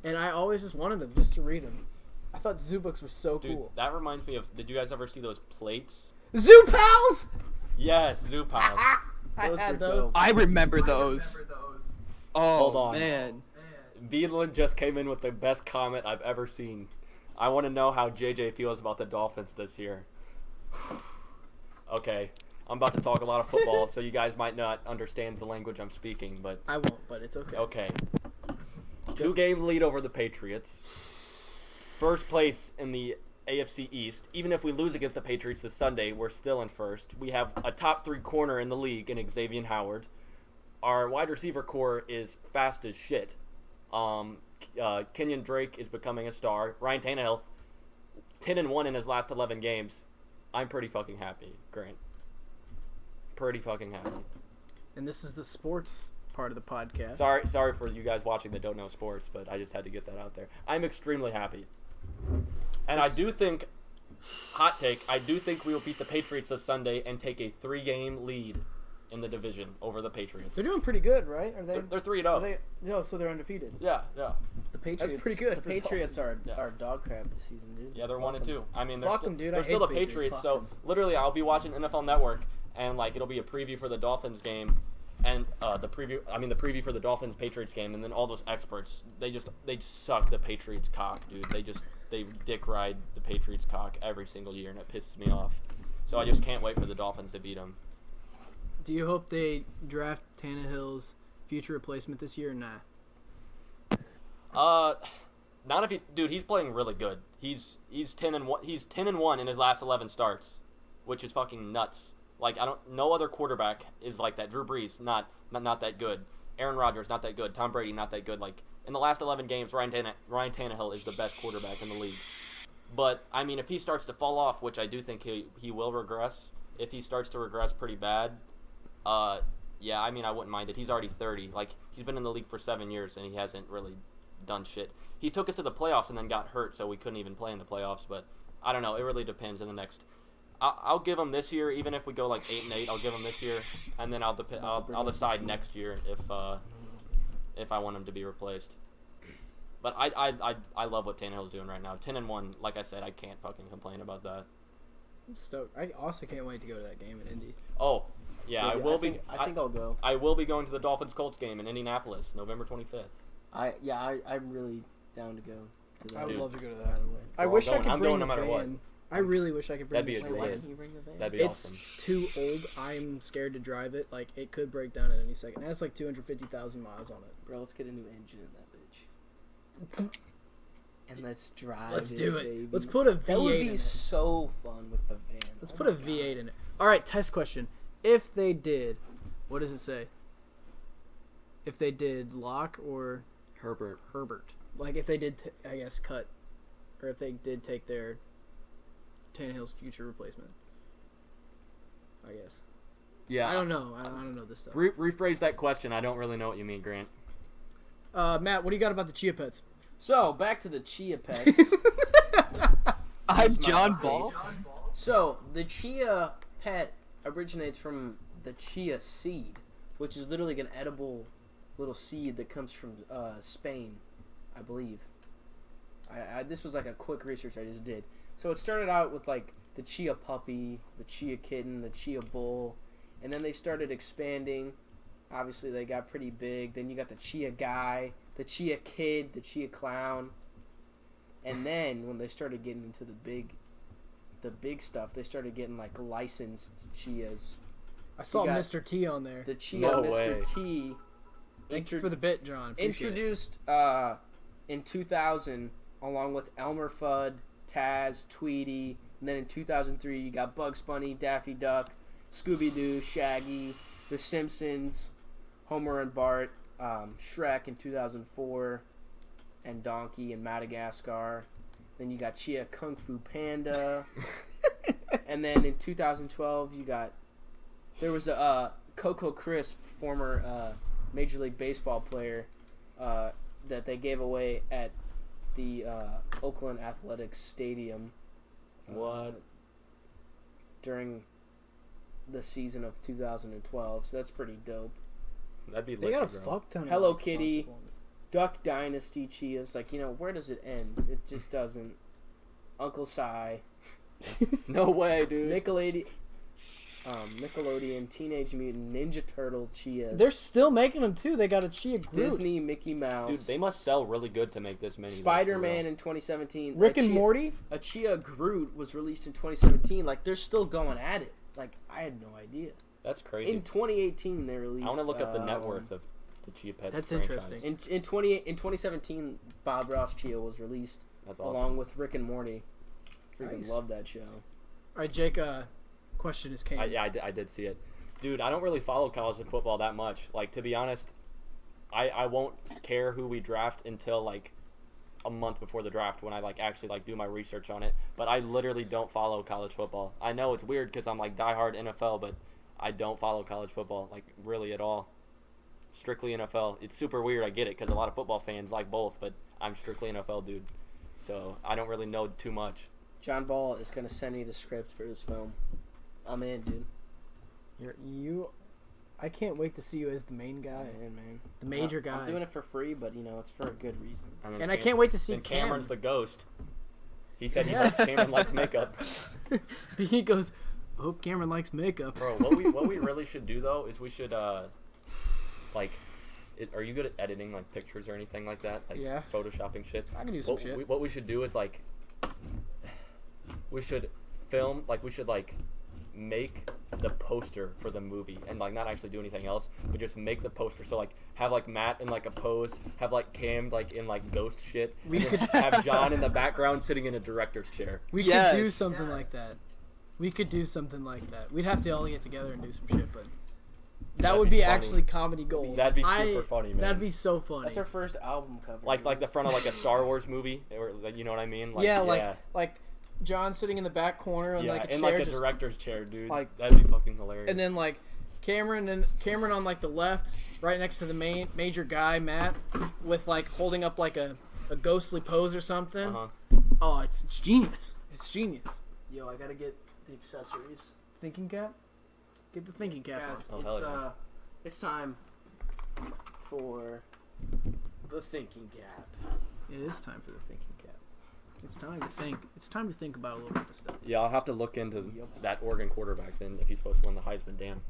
[SPEAKER 3] And I always just wanted them just to read them. I thought zoo books were so
[SPEAKER 4] Dude,
[SPEAKER 3] cool.
[SPEAKER 4] that reminds me of. Did you guys ever see those plates?
[SPEAKER 3] Zoo pals.
[SPEAKER 4] Yes, Zoo Pals.
[SPEAKER 3] I
[SPEAKER 2] Those
[SPEAKER 3] had
[SPEAKER 2] were
[SPEAKER 3] those.
[SPEAKER 2] dope.
[SPEAKER 1] I remember those. Oh,
[SPEAKER 4] Hold on.
[SPEAKER 1] man.
[SPEAKER 4] Beadland just came in with the best comment I've ever seen. I want to know how JJ feels about the Dolphins this year. Okay, I'm about to talk a lot of football, so you guys might not understand the language I'm speaking, but
[SPEAKER 3] I won't, but it's okay.
[SPEAKER 4] okay. 2-game lead over the Patriots. First place in the AFC East. Even if we lose against the Patriots this Sunday, we're still in first. We have a top 3 corner in the league in Xavier Howard. Our wide receiver core is fast as shit. Kenyon Drake is becoming a star. Ryan Tannehill, 10-1 in his last 11 games. I'm pretty fucking happy, Grant. Pretty fucking happy.
[SPEAKER 3] And this is the sports part of the podcast.
[SPEAKER 4] Sorry for you guys watching that don't know sports, but I just had to get that out there. I'm extremely happy. And I do think, hot take, I do think we will beat the Patriots this Sunday and take a 3-game lead in the division over the Patriots.
[SPEAKER 3] They're doing pretty good, right? Are they?
[SPEAKER 4] They're 3-0.
[SPEAKER 3] Are they? No, so they're undefeated.
[SPEAKER 4] Yeah.
[SPEAKER 2] The Patriots.
[SPEAKER 3] pretty good
[SPEAKER 2] The
[SPEAKER 3] for the
[SPEAKER 2] Patriots
[SPEAKER 3] Dolphins.
[SPEAKER 2] are dog crap this season, dude.
[SPEAKER 4] Yeah, they're
[SPEAKER 2] Fuck
[SPEAKER 4] 1-2.
[SPEAKER 2] 'em.
[SPEAKER 4] I mean,
[SPEAKER 3] Fuck
[SPEAKER 4] they're
[SPEAKER 3] 'em, dude. I
[SPEAKER 4] they're
[SPEAKER 3] hate
[SPEAKER 4] still the
[SPEAKER 3] the Patriots.
[SPEAKER 4] Patriots,
[SPEAKER 3] Fuck
[SPEAKER 4] so
[SPEAKER 3] 'em.
[SPEAKER 4] literally I'll be watching NFL Network, and like it'll be a preview for the Dolphins game, and the preview for the Dolphins Patriots game, and then all those experts, they suck the Patriots cock, dude. They dick ride the Patriots cock every single year, and it pisses me off. So I just can't wait for the Dolphins to beat them.
[SPEAKER 3] Do you hope they draft Tannehill's future replacement this year or nah?
[SPEAKER 4] Not if he's playing really good. He's 10-1. He's 10-1 in his last 11 starts, which is fucking nuts. Like no other quarterback is like that. Drew Brees not that good. Aaron Rodgers not that good. Tom Brady not that good. Like in the last 11 games, Ryan Tannehill is the best quarterback in the league. But I mean, if he starts to fall off, which I do think he will regress. If he starts to regress pretty bad, yeah, I mean I wouldn't mind it. He's already 30. Like he's been in the league for 7 years and he hasn't really done shit. He took us to the playoffs and then got hurt, so we couldn't even play in the playoffs. But I don't know. It really depends. In the next, I'll give him this year. Even if we go like 8-8, I'll give him this year, and then I'll decide next year if I want him to be replaced. But I love what Tannehill's doing right now. 10-1, like I said, I can't fucking complain about that.
[SPEAKER 3] I'm stoked. I also can't wait to go to that game in Indy.
[SPEAKER 4] Oh, yeah,
[SPEAKER 2] Maybe.
[SPEAKER 4] I
[SPEAKER 2] think I'll go.
[SPEAKER 4] I will be going to the Dolphins-Colts game in Indianapolis, November 25th.
[SPEAKER 2] I'm really down to go to that.
[SPEAKER 3] I would
[SPEAKER 4] Dude.
[SPEAKER 3] love to go to that. I
[SPEAKER 4] Well,
[SPEAKER 3] wish
[SPEAKER 4] I'm
[SPEAKER 3] I could
[SPEAKER 4] going- I'm
[SPEAKER 3] bring
[SPEAKER 4] going
[SPEAKER 3] the
[SPEAKER 4] no matter what.
[SPEAKER 3] van. I really wish I could bring
[SPEAKER 4] That'd be
[SPEAKER 3] the
[SPEAKER 4] a
[SPEAKER 2] Wait,
[SPEAKER 3] van.
[SPEAKER 2] why can't you bring the van?
[SPEAKER 4] That'd be
[SPEAKER 3] It's
[SPEAKER 4] awesome.
[SPEAKER 3] too old. I'm scared to drive it. Like it could break down at any second. It has like 250,000 miles on it.
[SPEAKER 2] Bro, let's get a new engine in that bitch. And let's drive.
[SPEAKER 3] Let's do it.
[SPEAKER 2] Baby.
[SPEAKER 3] Let's put a V8
[SPEAKER 2] That would
[SPEAKER 3] in
[SPEAKER 2] be
[SPEAKER 3] it.
[SPEAKER 2] so fun with the van.
[SPEAKER 3] Let's
[SPEAKER 2] Oh
[SPEAKER 3] put
[SPEAKER 2] my
[SPEAKER 3] a
[SPEAKER 2] God.
[SPEAKER 3] V8 in it. All right, test question. If they did, what does it say? If they did Locke or
[SPEAKER 4] Herbert.
[SPEAKER 3] Herbert, like if they did, I guess cut, or if they did take their Tannehill's future replacement. I guess.
[SPEAKER 4] Yeah.
[SPEAKER 3] I don't know. I don't know this stuff.
[SPEAKER 4] Rephrase that question. I don't really know what you mean, Grant.
[SPEAKER 3] Matt, what do you got about the Chia Pets?
[SPEAKER 2] So back to the Chia Pets.
[SPEAKER 1] I'm
[SPEAKER 2] my
[SPEAKER 1] John
[SPEAKER 2] update.
[SPEAKER 1] Ball.
[SPEAKER 2] So the Chia Pet originates from the chia seed, which is literally an edible little seed that comes from Spain, I believe. This was like a quick research I just did. So it started out with like the chia puppy, the chia kitten, the chia bull, and then they started expanding. Obviously, they got pretty big. Then you got the chia guy, the chia kid, the chia clown, and then when they started getting into the big stuff, they started getting like licensed chias.
[SPEAKER 3] I saw
[SPEAKER 2] got
[SPEAKER 3] Mr. T on there.
[SPEAKER 2] The chia
[SPEAKER 4] No
[SPEAKER 2] Mr.
[SPEAKER 4] way.
[SPEAKER 2] T
[SPEAKER 3] Thank you for the bit, John. Appreciate it.
[SPEAKER 2] introduced in 2000 along with Elmer Fudd, Taz, Tweety, and then in 2003 you got Bugs Bunny, Daffy Duck, Scooby-Doo, Shaggy, The Simpsons, Homer and Bart, Shrek in 2004, and Donkey in Madagascar. Then you got Chia Kung Fu Panda. And then in 2012 there was a Coco Crisp, former Major League Baseball player, that they gave away at the Oakland Athletics Stadium.
[SPEAKER 4] What?
[SPEAKER 2] During the season of 2012, so that's pretty dope.
[SPEAKER 4] That'd be
[SPEAKER 3] They
[SPEAKER 4] lit
[SPEAKER 3] got a
[SPEAKER 4] to grow.
[SPEAKER 3] fuck ton of
[SPEAKER 2] Hello
[SPEAKER 3] responsible
[SPEAKER 2] Kitty.
[SPEAKER 3] ones.
[SPEAKER 2] Duck Dynasty Chias, like, where does it end? It just doesn't. Uncle Si,
[SPEAKER 4] No way, dude.
[SPEAKER 2] Nickelodeon, Teenage Mutant Ninja Turtle Chias.
[SPEAKER 3] They're still making them too. They got a Chia Groot.
[SPEAKER 2] Disney Mickey Mouse.
[SPEAKER 4] Dude, they must sell really good to make this many.
[SPEAKER 2] Spider-Man in 2017.
[SPEAKER 3] Rick
[SPEAKER 2] A
[SPEAKER 3] and
[SPEAKER 2] Chia-
[SPEAKER 3] Morty.
[SPEAKER 2] A Chia Groot was released in 2017. Like, they're still going at it. Like, I had no idea.
[SPEAKER 4] That's crazy.
[SPEAKER 2] In 2018, they released.
[SPEAKER 4] I want to look up the net worth of the Chia Pet
[SPEAKER 3] That's
[SPEAKER 4] franchise.
[SPEAKER 3] interesting.
[SPEAKER 2] In 2017, Bob Ross Chia was released
[SPEAKER 4] That's awesome.
[SPEAKER 2] along with Rick and Morty. Freaking
[SPEAKER 3] Nice.
[SPEAKER 2] love that show.
[SPEAKER 3] All right, Jake. Question is came.
[SPEAKER 4] I did see it. Dude, I don't really follow college football that much. Like, to be honest, I won't care who we draft until, like, a month before the draft when I, like, actually, like, do my research on it. But I literally don't follow college football. I know it's weird because I'm, like, diehard NFL, but I don't follow college football, like, really at all. Strictly NFL. It's super weird, I get it, because a lot of football fans like both, but I'm strictly NFL, dude. So I don't really know too much.
[SPEAKER 2] John Ball is going to send me the script for this film. I'm in, dude.
[SPEAKER 3] I can't wait to see you as the main guy,
[SPEAKER 2] I'm in, man.
[SPEAKER 3] the major guy.
[SPEAKER 2] I'm doing it for free, but, it's for a good reason.
[SPEAKER 3] And I can't wait to see
[SPEAKER 4] And Cameron's
[SPEAKER 3] Cam.
[SPEAKER 4] the ghost. He said
[SPEAKER 3] Yeah.
[SPEAKER 4] Cameron likes makeup.
[SPEAKER 3] He goes, I hope Cameron likes makeup.
[SPEAKER 4] Bro, what we really should do though is we should like, are you good at editing like pictures or anything like that? Like
[SPEAKER 3] Yeah.
[SPEAKER 4] photoshopping shit.
[SPEAKER 3] I can do some shit.
[SPEAKER 4] What we should do is like, we should film like we should like make the poster for the movie and like not actually do anything else, but just make the poster. So like have like Matt in like a pose, have like Cam like in like ghost shit.
[SPEAKER 3] We
[SPEAKER 4] and then
[SPEAKER 3] could-
[SPEAKER 4] have John in the background sitting in a director's chair.
[SPEAKER 3] We could do
[SPEAKER 1] Yes.
[SPEAKER 3] something like that. We could do something like that. We'd have to all get together and do some shit, but that
[SPEAKER 4] That'd
[SPEAKER 3] would
[SPEAKER 4] be
[SPEAKER 3] be
[SPEAKER 4] funny.
[SPEAKER 3] actually comedy gold.
[SPEAKER 4] That'd be super funny, man.
[SPEAKER 3] That'd be so funny.
[SPEAKER 2] That's our first album cover.
[SPEAKER 4] Like the front of like a Star Wars movie, or like, you know what I mean? Like,
[SPEAKER 3] yeah, like John sitting in the back corner on
[SPEAKER 4] yeah,
[SPEAKER 3] like a
[SPEAKER 4] in
[SPEAKER 3] chair,
[SPEAKER 4] like a
[SPEAKER 3] just,
[SPEAKER 4] director's chair, dude.
[SPEAKER 3] like-
[SPEAKER 4] That'd be fucking hilarious.
[SPEAKER 3] and then like Cameron on like the left, right next to the major guy Matt, with like holding up like a ghostly pose or something.
[SPEAKER 4] Uh-huh.
[SPEAKER 3] Oh, it's genius. It's genius.
[SPEAKER 2] Yo, I gotta get the accessories.
[SPEAKER 3] Thinking cap. Get the thinking cap.
[SPEAKER 2] Guys,
[SPEAKER 4] Oh, hell yeah.
[SPEAKER 2] it's time for the thinking cap.
[SPEAKER 3] It is time for the thinking cap. It's time to think. It's time to think about a little bit of stuff.
[SPEAKER 4] Yeah, I'll have to look into that Oregon quarterback then if he's supposed to win the Heisman. Damn.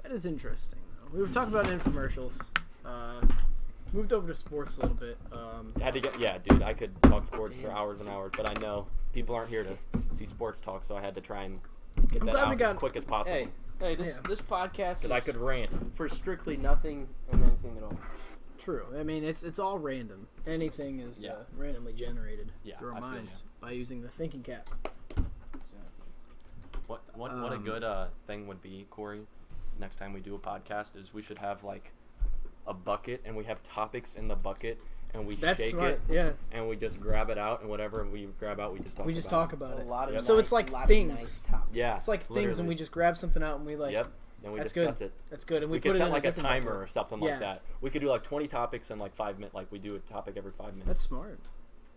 [SPEAKER 3] That is interesting, though. We were talking about infomercials. Moved over to sports a little bit.
[SPEAKER 4] Dude, I could talk sports for hours and hours, but I know people aren't here to see sports talk, so I had to try and get
[SPEAKER 3] I'm
[SPEAKER 4] that
[SPEAKER 3] glad we
[SPEAKER 4] out
[SPEAKER 3] got-
[SPEAKER 4] as quick as possible.
[SPEAKER 2] Hey, this
[SPEAKER 3] Yeah.
[SPEAKER 2] this podcast
[SPEAKER 4] Because I
[SPEAKER 2] is
[SPEAKER 4] could rant.
[SPEAKER 2] for strictly nothing and anything at all.
[SPEAKER 3] True. I mean, it's all random. Anything is
[SPEAKER 4] Yeah.
[SPEAKER 3] randomly generated
[SPEAKER 4] Yeah,
[SPEAKER 3] through our
[SPEAKER 4] I feel
[SPEAKER 3] minds by using the thinking cap.
[SPEAKER 4] What a good thing would be, Corey, next time we do a podcast is we should have like a bucket and we have topics in the bucket and we
[SPEAKER 3] That's
[SPEAKER 4] shake
[SPEAKER 3] smart.
[SPEAKER 4] it
[SPEAKER 3] Yeah.
[SPEAKER 4] and we just grab it out and whatever we grab out we just talk
[SPEAKER 3] We just
[SPEAKER 4] about
[SPEAKER 3] talk
[SPEAKER 4] it.
[SPEAKER 3] about
[SPEAKER 2] So
[SPEAKER 3] it.
[SPEAKER 2] a lot of
[SPEAKER 4] Yep.
[SPEAKER 3] So
[SPEAKER 2] nice,
[SPEAKER 3] it's like
[SPEAKER 2] lot of
[SPEAKER 3] things.
[SPEAKER 2] nice topics.
[SPEAKER 4] Yeah.
[SPEAKER 3] It's like things,
[SPEAKER 4] literally.
[SPEAKER 3] and we just grab something out and we like.
[SPEAKER 4] Yep. Then we
[SPEAKER 3] That's
[SPEAKER 4] discuss
[SPEAKER 3] good.
[SPEAKER 4] it.
[SPEAKER 3] That's good. And
[SPEAKER 4] We
[SPEAKER 3] we,
[SPEAKER 4] could
[SPEAKER 3] put it
[SPEAKER 4] set
[SPEAKER 3] in
[SPEAKER 4] like a
[SPEAKER 3] different
[SPEAKER 4] timer
[SPEAKER 3] bucket.
[SPEAKER 4] or something
[SPEAKER 3] Yeah.
[SPEAKER 4] like that. We could do like 20 topics in like 5 minutes. Like we do a topic every 5 minutes.
[SPEAKER 3] That's smart.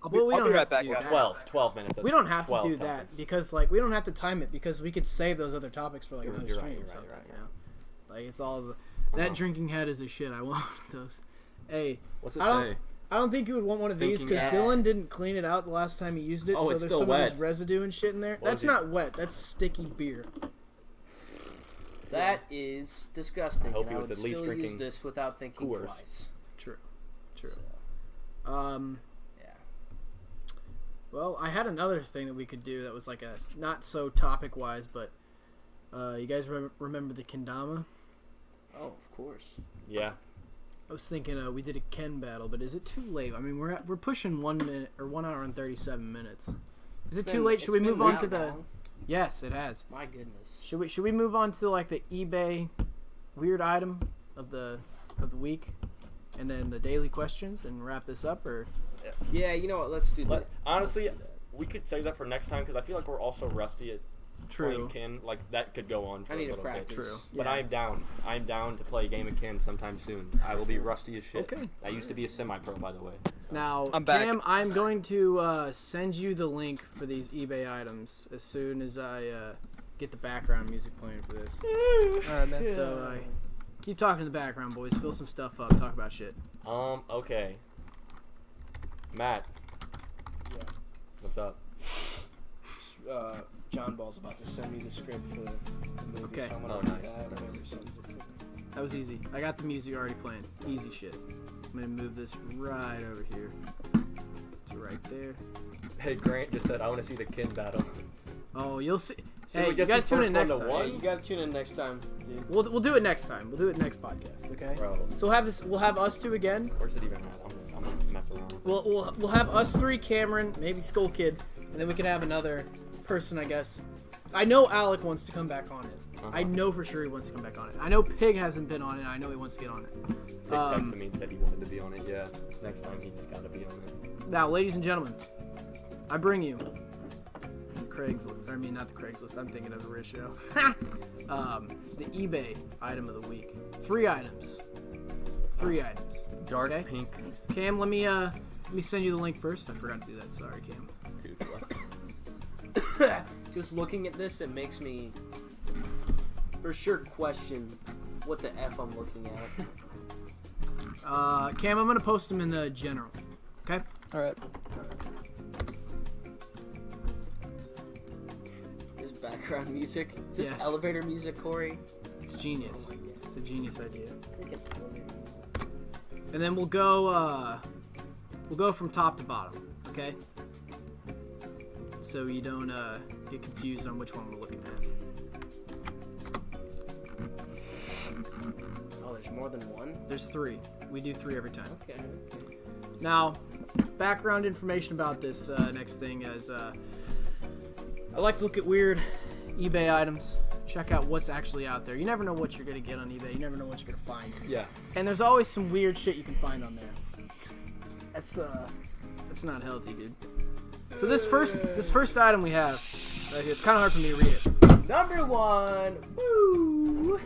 [SPEAKER 1] I'll be,
[SPEAKER 3] Well, we
[SPEAKER 1] I'll
[SPEAKER 3] don't
[SPEAKER 1] be
[SPEAKER 3] have
[SPEAKER 1] right
[SPEAKER 3] to
[SPEAKER 1] back,
[SPEAKER 3] do
[SPEAKER 1] guys.
[SPEAKER 3] that.
[SPEAKER 4] 12 minutes.
[SPEAKER 3] We don't have to
[SPEAKER 4] 12
[SPEAKER 3] do that
[SPEAKER 4] topics.
[SPEAKER 3] because like we don't have to time it because we could save those other topics for like
[SPEAKER 4] You're-
[SPEAKER 3] another
[SPEAKER 4] you're
[SPEAKER 3] stream
[SPEAKER 4] right,
[SPEAKER 3] or
[SPEAKER 4] you're right,
[SPEAKER 3] something.
[SPEAKER 4] you're right,
[SPEAKER 3] You know, like it's all the, that drinking head is a shit. I want those. Hey,
[SPEAKER 4] What's it
[SPEAKER 3] I don't-
[SPEAKER 4] say?
[SPEAKER 3] I don't think you would want one of these
[SPEAKER 4] Thinking
[SPEAKER 3] because
[SPEAKER 4] head.
[SPEAKER 3] Dylan didn't clean it out the last time he used it.
[SPEAKER 4] Oh,
[SPEAKER 3] so
[SPEAKER 4] it's
[SPEAKER 3] there's
[SPEAKER 4] still
[SPEAKER 3] some
[SPEAKER 4] wet.
[SPEAKER 3] of this residue and shit in there.
[SPEAKER 4] What
[SPEAKER 3] That's
[SPEAKER 4] is it?
[SPEAKER 3] not wet. That's sticky beer.
[SPEAKER 2] That is disgusting.
[SPEAKER 4] I hope
[SPEAKER 2] and
[SPEAKER 4] he
[SPEAKER 2] I
[SPEAKER 4] was
[SPEAKER 2] would
[SPEAKER 4] at least
[SPEAKER 2] still use
[SPEAKER 4] drinking
[SPEAKER 2] this without thinking
[SPEAKER 4] Coors.
[SPEAKER 2] twice.
[SPEAKER 3] True.
[SPEAKER 2] So, yeah.
[SPEAKER 3] Well, I had another thing that we could do that was like a not so topic wise, but you guys remember the kendama?
[SPEAKER 2] Oh, of course.
[SPEAKER 4] Yeah.
[SPEAKER 3] I was thinking we did a Ken battle, but is it too late? I mean, we're pushing 1 minute or 1 hour and 37 minutes. Is it too late? Should we
[SPEAKER 2] It's been
[SPEAKER 3] move on
[SPEAKER 2] that
[SPEAKER 3] to the?
[SPEAKER 2] long?
[SPEAKER 3] Yes, it has.
[SPEAKER 2] My goodness.
[SPEAKER 3] Should we move on to like the eBay weird item of the week, and then the daily questions, and wrap this up? Or
[SPEAKER 2] Yeah, you know what? Let's do that.
[SPEAKER 4] Honestly,
[SPEAKER 2] Let's do that.
[SPEAKER 4] we could save that for next time because I feel like we're also rusty at playing
[SPEAKER 3] true,
[SPEAKER 4] kin. Like that could go on for
[SPEAKER 2] I need
[SPEAKER 4] a
[SPEAKER 2] to
[SPEAKER 4] little
[SPEAKER 2] practice.
[SPEAKER 4] bit.
[SPEAKER 3] true.
[SPEAKER 4] But
[SPEAKER 3] Yeah.
[SPEAKER 4] I'm down. I'm down to play a game of kin sometime soon. I will be rusty as shit.
[SPEAKER 3] Okay.
[SPEAKER 4] I used to be a semi-pro, by the way.
[SPEAKER 3] Now,
[SPEAKER 1] I'm back.
[SPEAKER 3] Cam, I'm going to send you the link for these eBay items as soon as I get the background music playing for this.
[SPEAKER 1] Alright, man.
[SPEAKER 3] So keep talking in the background, boys. Fill some stuff up. Talk about shit.
[SPEAKER 4] Okay. Matt.
[SPEAKER 2] Yeah.
[SPEAKER 4] What's up?
[SPEAKER 2] John Ball's about to send me the script for the movie.
[SPEAKER 3] Okay.
[SPEAKER 2] So I'm gonna
[SPEAKER 4] Oh,
[SPEAKER 2] do
[SPEAKER 4] nice,
[SPEAKER 2] that
[SPEAKER 4] nice.
[SPEAKER 2] whenever he sends it to me.
[SPEAKER 3] That was easy. I got the music already playing. Easy shit. I'm gonna move this right over here to right there.
[SPEAKER 4] Hey, Grant just said I want to see the kin battle.
[SPEAKER 3] Oh, you'll see.
[SPEAKER 4] Should
[SPEAKER 3] Hey,
[SPEAKER 4] we
[SPEAKER 3] you
[SPEAKER 4] just
[SPEAKER 3] gotta
[SPEAKER 4] be
[SPEAKER 3] tune
[SPEAKER 4] first
[SPEAKER 3] in
[SPEAKER 4] one
[SPEAKER 3] next
[SPEAKER 4] to
[SPEAKER 3] time.
[SPEAKER 4] one?
[SPEAKER 2] Hey, you gotta tune in next time, dude.
[SPEAKER 3] We'll do it next time. We'll do it next podcast. Okay.
[SPEAKER 4] Bro,
[SPEAKER 3] So we'll have this. We'll have us two again.
[SPEAKER 4] where's it even at? I'm gonna mess around.
[SPEAKER 3] We'll have us three, Cameron, maybe Skull Kid, and then we can have another person, I guess. I know Alec wants to come back on it. I know for sure he wants to come back on it. I know Pig hasn't been on it. I know he wants to get on it.
[SPEAKER 4] They texted me and said he wanted to be on it. Yeah, next time he's got to be on it.
[SPEAKER 3] Now, ladies and gentlemen, I bring you Craigslist. I mean, not the Craigslist. I'm thinking of the ratio. The eBay item of the week. 3 items. 3 items.
[SPEAKER 4] Dark
[SPEAKER 3] Okay.
[SPEAKER 4] pink.
[SPEAKER 3] Cam, let me send you the link first. I forgot to do that. Sorry, Cam.
[SPEAKER 4] Dude,
[SPEAKER 2] Just looking at this, it makes me for sure question what the F I'm looking at.
[SPEAKER 3] Cam, I'm gonna post them in the general. Okay.
[SPEAKER 1] Alright.
[SPEAKER 2] This background music. Is this
[SPEAKER 3] Yes.
[SPEAKER 2] elevator music, Corey?
[SPEAKER 3] It's genius.
[SPEAKER 2] Oh my goodness.
[SPEAKER 3] It's a genius idea. And then we'll go from top to bottom, okay? So you don't get confused on which one we're looking at.
[SPEAKER 2] Oh, there's more than one?
[SPEAKER 3] There's 3. We do 3 every time.
[SPEAKER 2] Okay.
[SPEAKER 3] Now, background information about this next thing is I like to look at weird eBay items, check out what's actually out there. You never know what you're going to get on eBay. You never know what you're going to find.
[SPEAKER 4] Yeah.
[SPEAKER 3] And there's always some weird shit you can find on there. That's not healthy, dude. So this first item we have, it's kind of hard for me to read it.
[SPEAKER 2] Number 1. Woo!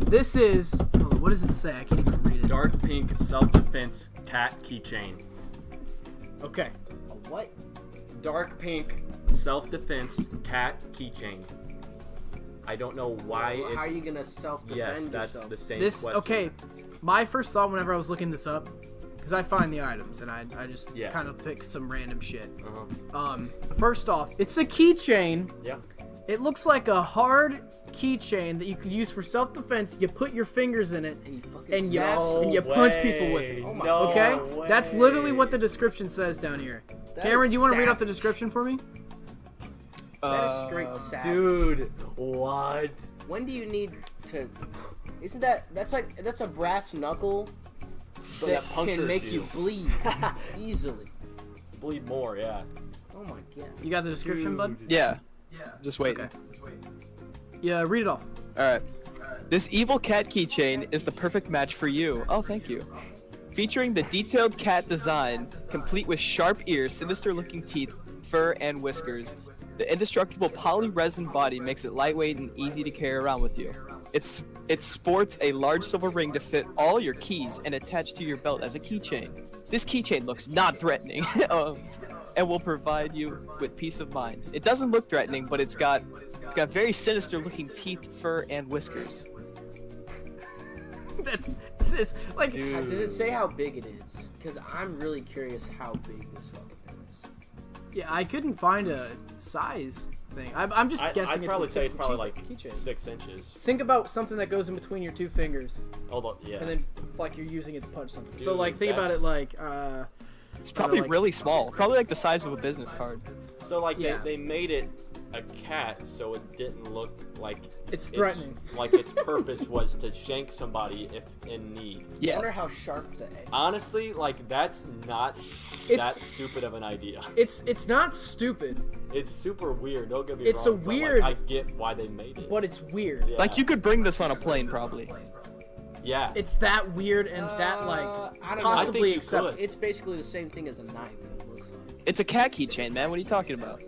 [SPEAKER 3] This is, hold on, what does it say? I can't even read it.
[SPEAKER 4] Dark pink self-defense cat keychain.
[SPEAKER 3] Okay.
[SPEAKER 2] A what?
[SPEAKER 4] Dark pink self-defense cat keychain. I don't know why
[SPEAKER 2] Well,
[SPEAKER 4] it...
[SPEAKER 2] how are you gonna self-defend
[SPEAKER 4] Yes, that's
[SPEAKER 2] yourself?
[SPEAKER 4] the same
[SPEAKER 3] This,
[SPEAKER 4] question.
[SPEAKER 3] okay, my first thought whenever I was looking this up, because I find the items and I just
[SPEAKER 4] Yeah.
[SPEAKER 3] kind of pick some random shit.
[SPEAKER 4] Uh-huh.
[SPEAKER 3] First off, it's a keychain.
[SPEAKER 4] Yeah.
[SPEAKER 3] It looks like a hard keychain that you could use for self-defense. You put your fingers in it
[SPEAKER 2] And you fucking
[SPEAKER 3] and you
[SPEAKER 2] snap.
[SPEAKER 3] and you punch people with it.
[SPEAKER 2] Oh my
[SPEAKER 3] Okay?
[SPEAKER 2] God.
[SPEAKER 3] That's literally what the description says down here.
[SPEAKER 2] That
[SPEAKER 3] Cameron,
[SPEAKER 2] is
[SPEAKER 3] do you want to read off the
[SPEAKER 2] savage.
[SPEAKER 3] description for me?
[SPEAKER 2] That is straight savage.
[SPEAKER 4] Dude, what?
[SPEAKER 2] When do you need to? Isn't that's a brass knuckle that
[SPEAKER 4] that
[SPEAKER 2] can
[SPEAKER 4] punctures
[SPEAKER 2] make
[SPEAKER 4] you.
[SPEAKER 2] you bleed easily?
[SPEAKER 4] Bleed more, yeah.
[SPEAKER 2] Oh my god.
[SPEAKER 3] You got the description, bud?
[SPEAKER 1] Yeah. Just waiting.
[SPEAKER 3] Okay. Yeah, read it off.
[SPEAKER 1] Alright. This evil cat keychain is the perfect match for you. Oh, thank you. Featuring the detailed cat design, complete with sharp ears, sinister looking teeth, fur, and whiskers. The indestructible poly-resin body makes it lightweight and easy to carry around with you. It sports a large silver ring to fit all your keys and attach to your belt as a keychain. This keychain looks non-threatening and will provide you with peace of mind. It doesn't look threatening, but it's got very sinister looking teeth, fur, and whiskers.
[SPEAKER 3] It's like
[SPEAKER 2] Does it say how big it is? Because I'm really curious how big this fucking thing is.
[SPEAKER 3] yeah, I couldn't find a size thing. I'm just guessing.
[SPEAKER 4] I'd probably
[SPEAKER 3] it's
[SPEAKER 4] say it's probably like
[SPEAKER 3] keychain.
[SPEAKER 4] 6 inches.
[SPEAKER 3] Think about something that goes in between your 2 fingers,
[SPEAKER 4] Hold on, yeah.
[SPEAKER 3] and then like you're using it to punch something. So
[SPEAKER 4] Dude,
[SPEAKER 3] like think about it like
[SPEAKER 1] It's probably
[SPEAKER 3] like-
[SPEAKER 1] really small. Probably like the size of a business card.
[SPEAKER 4] So like
[SPEAKER 3] Yeah.
[SPEAKER 4] they made it a cat, so it didn't look like
[SPEAKER 3] it's threatening.
[SPEAKER 4] like its purpose was to shank somebody if in need.
[SPEAKER 2] I
[SPEAKER 1] Yeah.
[SPEAKER 2] wonder how sharp the edge.
[SPEAKER 4] Honestly, like that's not
[SPEAKER 3] It's-
[SPEAKER 4] that stupid of an idea.
[SPEAKER 3] It's not stupid,
[SPEAKER 4] It's super weird. Don't get me
[SPEAKER 3] It's
[SPEAKER 4] wrong.
[SPEAKER 3] a
[SPEAKER 4] but,
[SPEAKER 3] weird-
[SPEAKER 4] Like, I get why they made it.
[SPEAKER 3] but it's weird.
[SPEAKER 4] Yeah.
[SPEAKER 1] Like you could bring this on a plane probably.
[SPEAKER 4] Yeah.
[SPEAKER 3] It's that weird and that like
[SPEAKER 2] I don't know.
[SPEAKER 4] I
[SPEAKER 3] possibly
[SPEAKER 4] think you
[SPEAKER 3] acceptable.
[SPEAKER 4] could.
[SPEAKER 2] It's basically the same thing as a knife. It looks like.
[SPEAKER 1] It's a cat keychain, man. What are you talking about?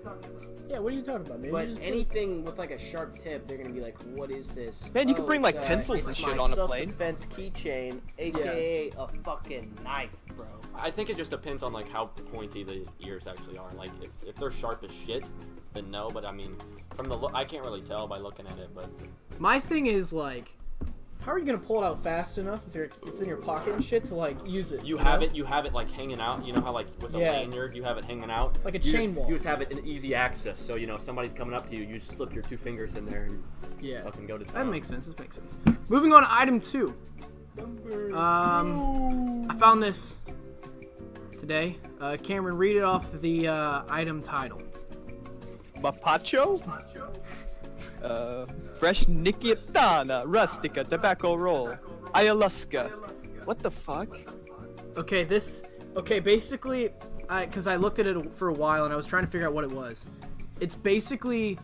[SPEAKER 3] Yeah, what are you talking about, man?
[SPEAKER 2] But
[SPEAKER 3] You just put-
[SPEAKER 2] anything with like a sharp tip, they're gonna be like, "What is this?"
[SPEAKER 1] Man, you could bring,
[SPEAKER 2] it's,
[SPEAKER 1] like, pencils
[SPEAKER 2] it's
[SPEAKER 1] and
[SPEAKER 2] my
[SPEAKER 1] shit on a plane.
[SPEAKER 2] self-defense keychain, aka a fucking knife, bro.
[SPEAKER 4] I think it just depends on like how pointy the ears actually are. Like if they're sharp as shit, then no. But I mean, from the look, I can't really tell by looking at it. But
[SPEAKER 3] My thing is like, how are you gonna pull it out fast enough if it's in your pocket and shit to like use it?
[SPEAKER 4] you
[SPEAKER 3] know?
[SPEAKER 4] have it like hanging out. You know how like with a
[SPEAKER 3] Yeah.
[SPEAKER 4] lanyard you have it hanging out.
[SPEAKER 3] Like a
[SPEAKER 4] You
[SPEAKER 3] chain
[SPEAKER 4] just,
[SPEAKER 3] wall.
[SPEAKER 4] You just have it in easy access. So you know somebody's coming up to you, you just slip your 2 fingers in there and
[SPEAKER 3] Yeah,
[SPEAKER 4] fucking go to town.
[SPEAKER 3] that makes sense. This makes sense. Moving on to item 2. I found this today. Cameron, read it off the item title.
[SPEAKER 1] Mapacho? Fresh Nikiatana, Rustica, Tobacco Roll, Ayahuasca. What the fuck?
[SPEAKER 3] Okay, basically, because I looked at it for a while and I was trying to figure out what it was. It's basically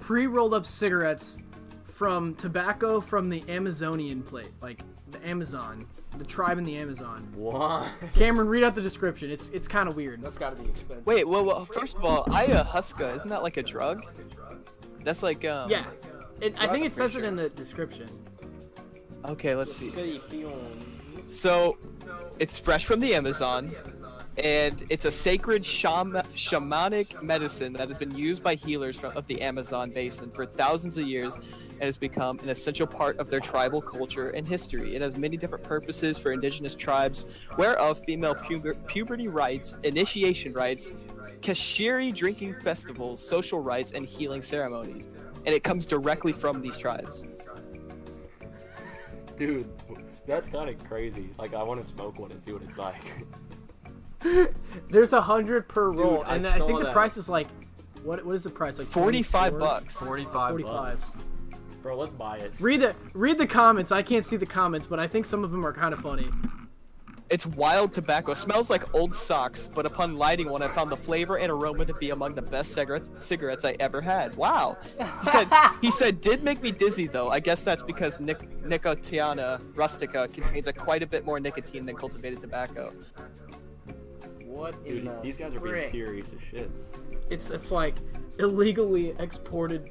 [SPEAKER 3] pre-rolled up cigarettes from tobacco from the Amazonian plate, like the Amazon, the tribe in the Amazon.
[SPEAKER 4] What?
[SPEAKER 3] Cameron, read out the description. It's kind of weird.
[SPEAKER 2] That's gotta be expensive.
[SPEAKER 1] Wait, well, first of all, ayahuasca, isn't that like a drug? That's like,
[SPEAKER 3] Yeah, I think it says it in the description.
[SPEAKER 1] Okay, let's see.
[SPEAKER 2] Good feeling.
[SPEAKER 1] So, it's fresh from the Amazon, and it's a sacred shamanic medicine that has been used by healers of the Amazon basin for thousands of years and has become an essential part of their tribal culture and history. It has many different purposes for indigenous tribes, whereof female puberty rites, initiation rites, Kashiri drinking festivals, social rites, and healing ceremonies. And it comes directly from these tribes.
[SPEAKER 4] Dude, that's kind of crazy. Like, I want to smoke one and see what it's like.
[SPEAKER 3] There's 100 per roll,
[SPEAKER 4] I
[SPEAKER 3] and I think
[SPEAKER 4] saw
[SPEAKER 3] the
[SPEAKER 4] that.
[SPEAKER 3] price is like, what is the price? Like
[SPEAKER 1] 45
[SPEAKER 3] $24?
[SPEAKER 1] bucks.
[SPEAKER 3] 45.
[SPEAKER 4] Bro, let's buy it.
[SPEAKER 3] Read the comments. I can't see the comments, but I think some of them are kind of funny.
[SPEAKER 1] It's wild tobacco. Smells like old socks, but upon lighting one, I found the flavor and aroma to be among the best cigarettes I ever had. Wow. He said, did make me dizzy though. I guess that's because Nicotiana rustica contains quite a bit more nicotine than cultivated tobacco.
[SPEAKER 2] What in
[SPEAKER 4] Dude,
[SPEAKER 2] the
[SPEAKER 4] these guys are being
[SPEAKER 2] frick?
[SPEAKER 4] serious as shit.
[SPEAKER 3] It's like illegally exported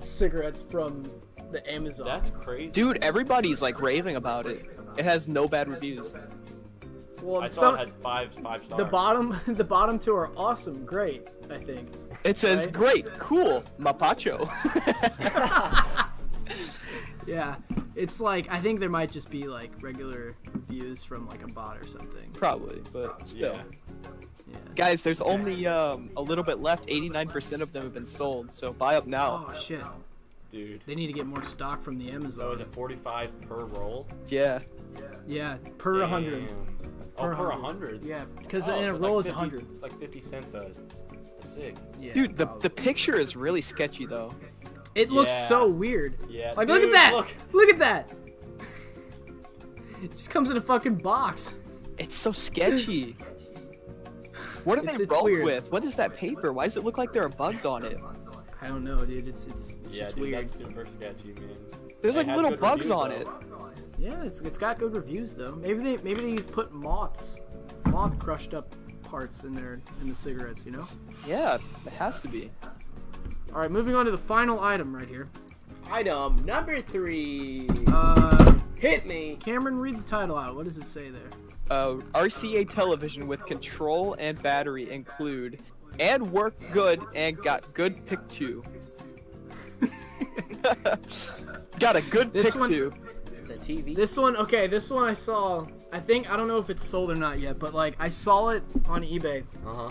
[SPEAKER 3] cigarettes from the Amazon.
[SPEAKER 4] That's crazy.
[SPEAKER 1] Dude, everybody's like raving about it. It has no bad reviews.
[SPEAKER 3] Well,
[SPEAKER 4] I saw it had five stars.
[SPEAKER 3] the bottom two are awesome, great. I think.
[SPEAKER 1] It says,
[SPEAKER 3] Right?
[SPEAKER 1] great, cool, mapacho.
[SPEAKER 3] Yeah, it's like I think there might just be like regular reviews from like a bot or something.
[SPEAKER 1] Probably, but still.
[SPEAKER 4] Yeah.
[SPEAKER 3] Yeah.
[SPEAKER 1] Guys, there's only a little bit left. 89% of them have been sold, so buy up now.
[SPEAKER 3] Oh shit!
[SPEAKER 4] Dude.
[SPEAKER 3] They need to get more stock from the
[SPEAKER 4] So is
[SPEAKER 3] Amazon.
[SPEAKER 4] it 45 per roll?
[SPEAKER 1] Yeah.
[SPEAKER 3] Yeah, per 100.
[SPEAKER 4] Damn. Oh, per 100?
[SPEAKER 3] Yeah, because
[SPEAKER 4] Oh,
[SPEAKER 3] in
[SPEAKER 4] so
[SPEAKER 3] a
[SPEAKER 4] it's
[SPEAKER 3] roll
[SPEAKER 4] like
[SPEAKER 3] is
[SPEAKER 4] 50
[SPEAKER 3] 100.
[SPEAKER 4] It's like 50 cents a cig.
[SPEAKER 3] Yeah,
[SPEAKER 1] Dude, the
[SPEAKER 3] probably.
[SPEAKER 1] picture is really sketchy though.
[SPEAKER 3] It looks
[SPEAKER 4] Yeah.
[SPEAKER 3] so weird.
[SPEAKER 4] Yeah.
[SPEAKER 3] Like, look at
[SPEAKER 4] dude,
[SPEAKER 3] that!
[SPEAKER 4] Look.
[SPEAKER 3] Look at that! It just comes in a fucking box.
[SPEAKER 1] It's so sketchy. What are
[SPEAKER 3] It's
[SPEAKER 1] they
[SPEAKER 3] weird.
[SPEAKER 1] rolled with? What is that paper? Why does it look like there are bugs on it?
[SPEAKER 3] I don't know, dude. It's
[SPEAKER 4] Yeah,
[SPEAKER 3] just
[SPEAKER 4] dude,
[SPEAKER 3] weird.
[SPEAKER 4] that's super sketchy, man.
[SPEAKER 1] There's
[SPEAKER 4] It
[SPEAKER 1] like
[SPEAKER 4] has
[SPEAKER 1] little
[SPEAKER 4] good
[SPEAKER 1] bugs
[SPEAKER 4] reviews,
[SPEAKER 1] on
[SPEAKER 4] though.
[SPEAKER 1] it.
[SPEAKER 3] Yeah, it's got good reviews though. Maybe they put moth crushed up parts in the cigarettes, you know?
[SPEAKER 1] Yeah, it has to be.
[SPEAKER 3] All right, moving on to the final item right here.
[SPEAKER 2] Item number 3. Hit me.
[SPEAKER 3] Cameron, read the title out. What does it say there?
[SPEAKER 1] RCA television with control and battery include, and work good and got good pick two. Got a good
[SPEAKER 3] This
[SPEAKER 1] pick
[SPEAKER 3] one-
[SPEAKER 1] two.
[SPEAKER 2] It's a TV.
[SPEAKER 3] This one I saw. I don't know if it's sold or not yet, but like I saw it on eBay,
[SPEAKER 4] Uh-huh.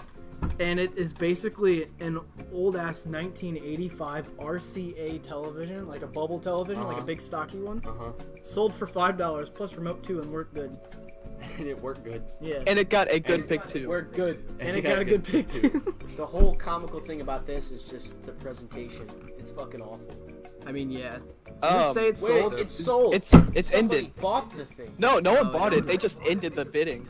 [SPEAKER 3] and it is basically an old ass 1985 RCA television, like a bubble television, like a
[SPEAKER 4] Uh-huh.
[SPEAKER 3] big stocky one.
[SPEAKER 4] Uh-huh.
[SPEAKER 3] Sold for $5 plus remote 2 and work good.
[SPEAKER 4] It worked good.
[SPEAKER 3] Yeah.
[SPEAKER 1] And it got a good
[SPEAKER 4] And
[SPEAKER 1] pick two.
[SPEAKER 2] We're good.
[SPEAKER 3] And it got a good pick too.
[SPEAKER 2] The whole comical thing about this is just the presentation. It's fucking awful.
[SPEAKER 3] I mean, yeah. Did it say it's
[SPEAKER 2] Wait,
[SPEAKER 3] sold?
[SPEAKER 2] it's sold.
[SPEAKER 1] It's
[SPEAKER 2] Somebody
[SPEAKER 1] ended.
[SPEAKER 2] bought the thing.
[SPEAKER 1] No one
[SPEAKER 3] Oh,
[SPEAKER 1] bought
[SPEAKER 3] yeah.
[SPEAKER 1] it. They just ended the bidding.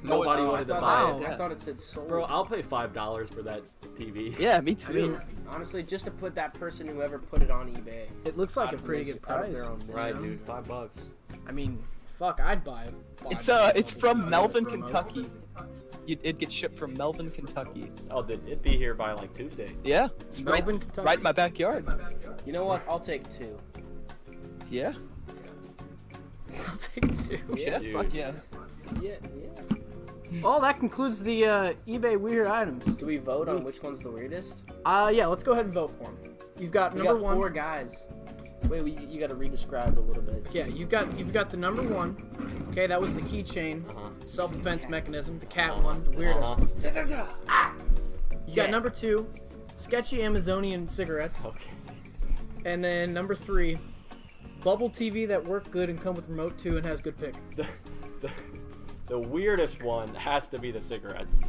[SPEAKER 4] Nobody
[SPEAKER 2] Oh,
[SPEAKER 4] wanted to
[SPEAKER 2] I
[SPEAKER 4] buy
[SPEAKER 2] thought-
[SPEAKER 4] it.
[SPEAKER 1] Yeah.
[SPEAKER 2] I thought it said sold.
[SPEAKER 4] Bro, I'll pay $5 for that TV.
[SPEAKER 1] Yeah, me
[SPEAKER 3] I
[SPEAKER 1] too.
[SPEAKER 3] mean,
[SPEAKER 2] Honestly, just to put that person whoever put it on eBay.
[SPEAKER 3] it looks like
[SPEAKER 2] out
[SPEAKER 3] a
[SPEAKER 2] of
[SPEAKER 3] pretty
[SPEAKER 2] mis-
[SPEAKER 3] good
[SPEAKER 2] out of
[SPEAKER 3] price.
[SPEAKER 2] their own
[SPEAKER 4] Right,
[SPEAKER 2] misery.
[SPEAKER 4] dude. $5.
[SPEAKER 3] I mean, fuck, I'd buy it.
[SPEAKER 1] it's from Melvin, Kentucky. It gets shipped from Melvin, Kentucky.
[SPEAKER 4] Oh, it'd be here by like Tuesday.
[SPEAKER 1] Yeah, it's
[SPEAKER 3] Melvin, Kentucky.
[SPEAKER 1] right in my backyard.
[SPEAKER 2] You know what? I'll take 2.
[SPEAKER 1] Yeah.
[SPEAKER 3] I'll take 2.
[SPEAKER 1] Yeah,
[SPEAKER 4] dude.
[SPEAKER 1] fuck yeah.
[SPEAKER 2] Yeah.
[SPEAKER 3] Well, that concludes the eBay weird items.
[SPEAKER 2] Do we vote on which one's the weirdest?
[SPEAKER 3] Yeah, let's go ahead and vote for them. You've got
[SPEAKER 2] We
[SPEAKER 3] number
[SPEAKER 2] got
[SPEAKER 3] 1.
[SPEAKER 2] 4 guys. Wait, you got to re-describe a little bit.
[SPEAKER 3] Yeah, you've got the number 1. Okay, that was the keychain,
[SPEAKER 4] Uh-huh.
[SPEAKER 3] self-defense mechanism, the cat one, the weirdest. You got number 2, sketchy Amazonian cigarettes,
[SPEAKER 4] Okay.
[SPEAKER 3] and then number 3, bubble TV that work good and come with remote 2 and has good pick.
[SPEAKER 4] The weirdest one has to be the cigarettes.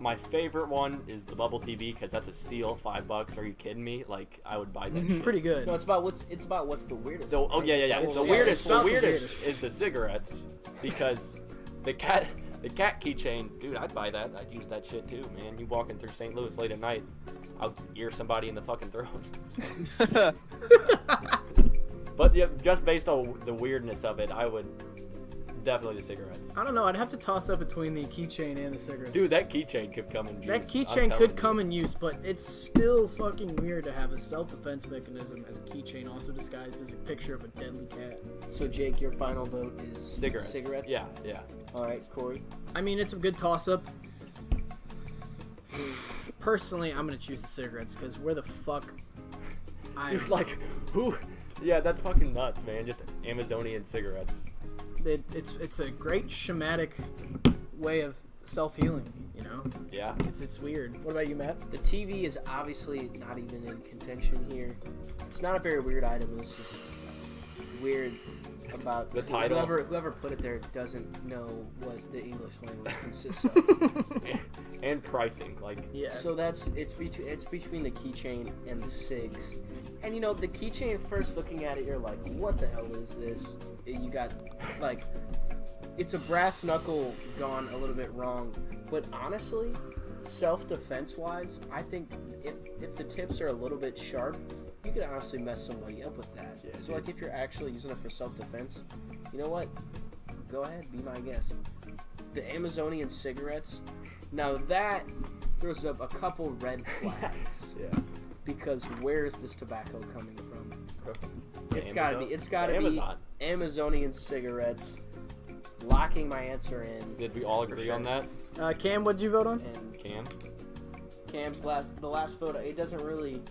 [SPEAKER 4] My favorite one is the bubble TV because that's a steal. $5. Are you kidding me? Like I would buy that.
[SPEAKER 3] It's pretty good.
[SPEAKER 2] No, it's about what's the weirdest.
[SPEAKER 4] So,
[SPEAKER 2] one, right?
[SPEAKER 4] yeah.
[SPEAKER 2] Is that
[SPEAKER 3] It's
[SPEAKER 2] what
[SPEAKER 4] The
[SPEAKER 2] we're-
[SPEAKER 3] it's
[SPEAKER 4] weirdest
[SPEAKER 3] about the
[SPEAKER 4] is
[SPEAKER 3] weirdest.
[SPEAKER 4] the cigarettes because the cat keychain, dude. I'd buy that. I'd use that shit too, man. You walking through St. Louis late at night, I'll ear somebody in the fucking throat. But yeah, just based on the weirdness of it, I would definitely the cigarettes.
[SPEAKER 3] I don't know. I'd have to toss up between the keychain and the cigarettes.
[SPEAKER 4] Dude, that keychain could come in use.
[SPEAKER 3] that
[SPEAKER 4] I'm
[SPEAKER 3] keychain
[SPEAKER 4] telling
[SPEAKER 3] could
[SPEAKER 4] you.
[SPEAKER 3] come in use, but it's still fucking weird to have a self-defense mechanism as a keychain, also disguised as a picture of a deadly cat.
[SPEAKER 2] So Jake, your final vote is
[SPEAKER 4] Cigarettes.
[SPEAKER 2] Cigarettes.
[SPEAKER 4] Yeah.
[SPEAKER 2] All right, Corey.
[SPEAKER 3] I mean, it's a good toss-up. Personally, I'm gonna choose the cigarettes because where the fuck?
[SPEAKER 4] Dude, like, who? Yeah, that's fucking nuts, man. Just Amazonian cigarettes.
[SPEAKER 3] It's a great schematic way of self-healing. You know,
[SPEAKER 4] Yeah.
[SPEAKER 3] it's weird. What about you, Matt?
[SPEAKER 2] The TV is obviously not even in contention here. It's not a very weird item. It's just weird about
[SPEAKER 4] The title.
[SPEAKER 2] Whoever put it there doesn't know what the English language consists of.
[SPEAKER 4] And pricing, like
[SPEAKER 3] Yeah.
[SPEAKER 2] So it's between the keychain and the SIGs. And you know, the keychain, first looking at it, you're like, what the hell is this? You got like, it's a brass knuckle gone a little bit wrong. But honestly, self-defense wise, I think if the tips are a little bit sharp, you could honestly mess somebody up with that.
[SPEAKER 4] Yeah,
[SPEAKER 2] so
[SPEAKER 4] dude.
[SPEAKER 2] like if you're actually using it for self-defense, you know what? Go ahead, be my guest. The Amazonian cigarettes, now that throws up a couple red flags.
[SPEAKER 4] yeah.
[SPEAKER 2] Because where is this tobacco coming from? It's
[SPEAKER 4] Amazon?
[SPEAKER 2] gotta be
[SPEAKER 4] Amazon.
[SPEAKER 2] Amazonian cigarettes. Locking my answer in.
[SPEAKER 4] Did we all agree
[SPEAKER 2] sure.
[SPEAKER 4] on that?
[SPEAKER 3] Cam, what'd you vote on?
[SPEAKER 2] And
[SPEAKER 4] Cam?
[SPEAKER 2] Cam's the last vote, it doesn't really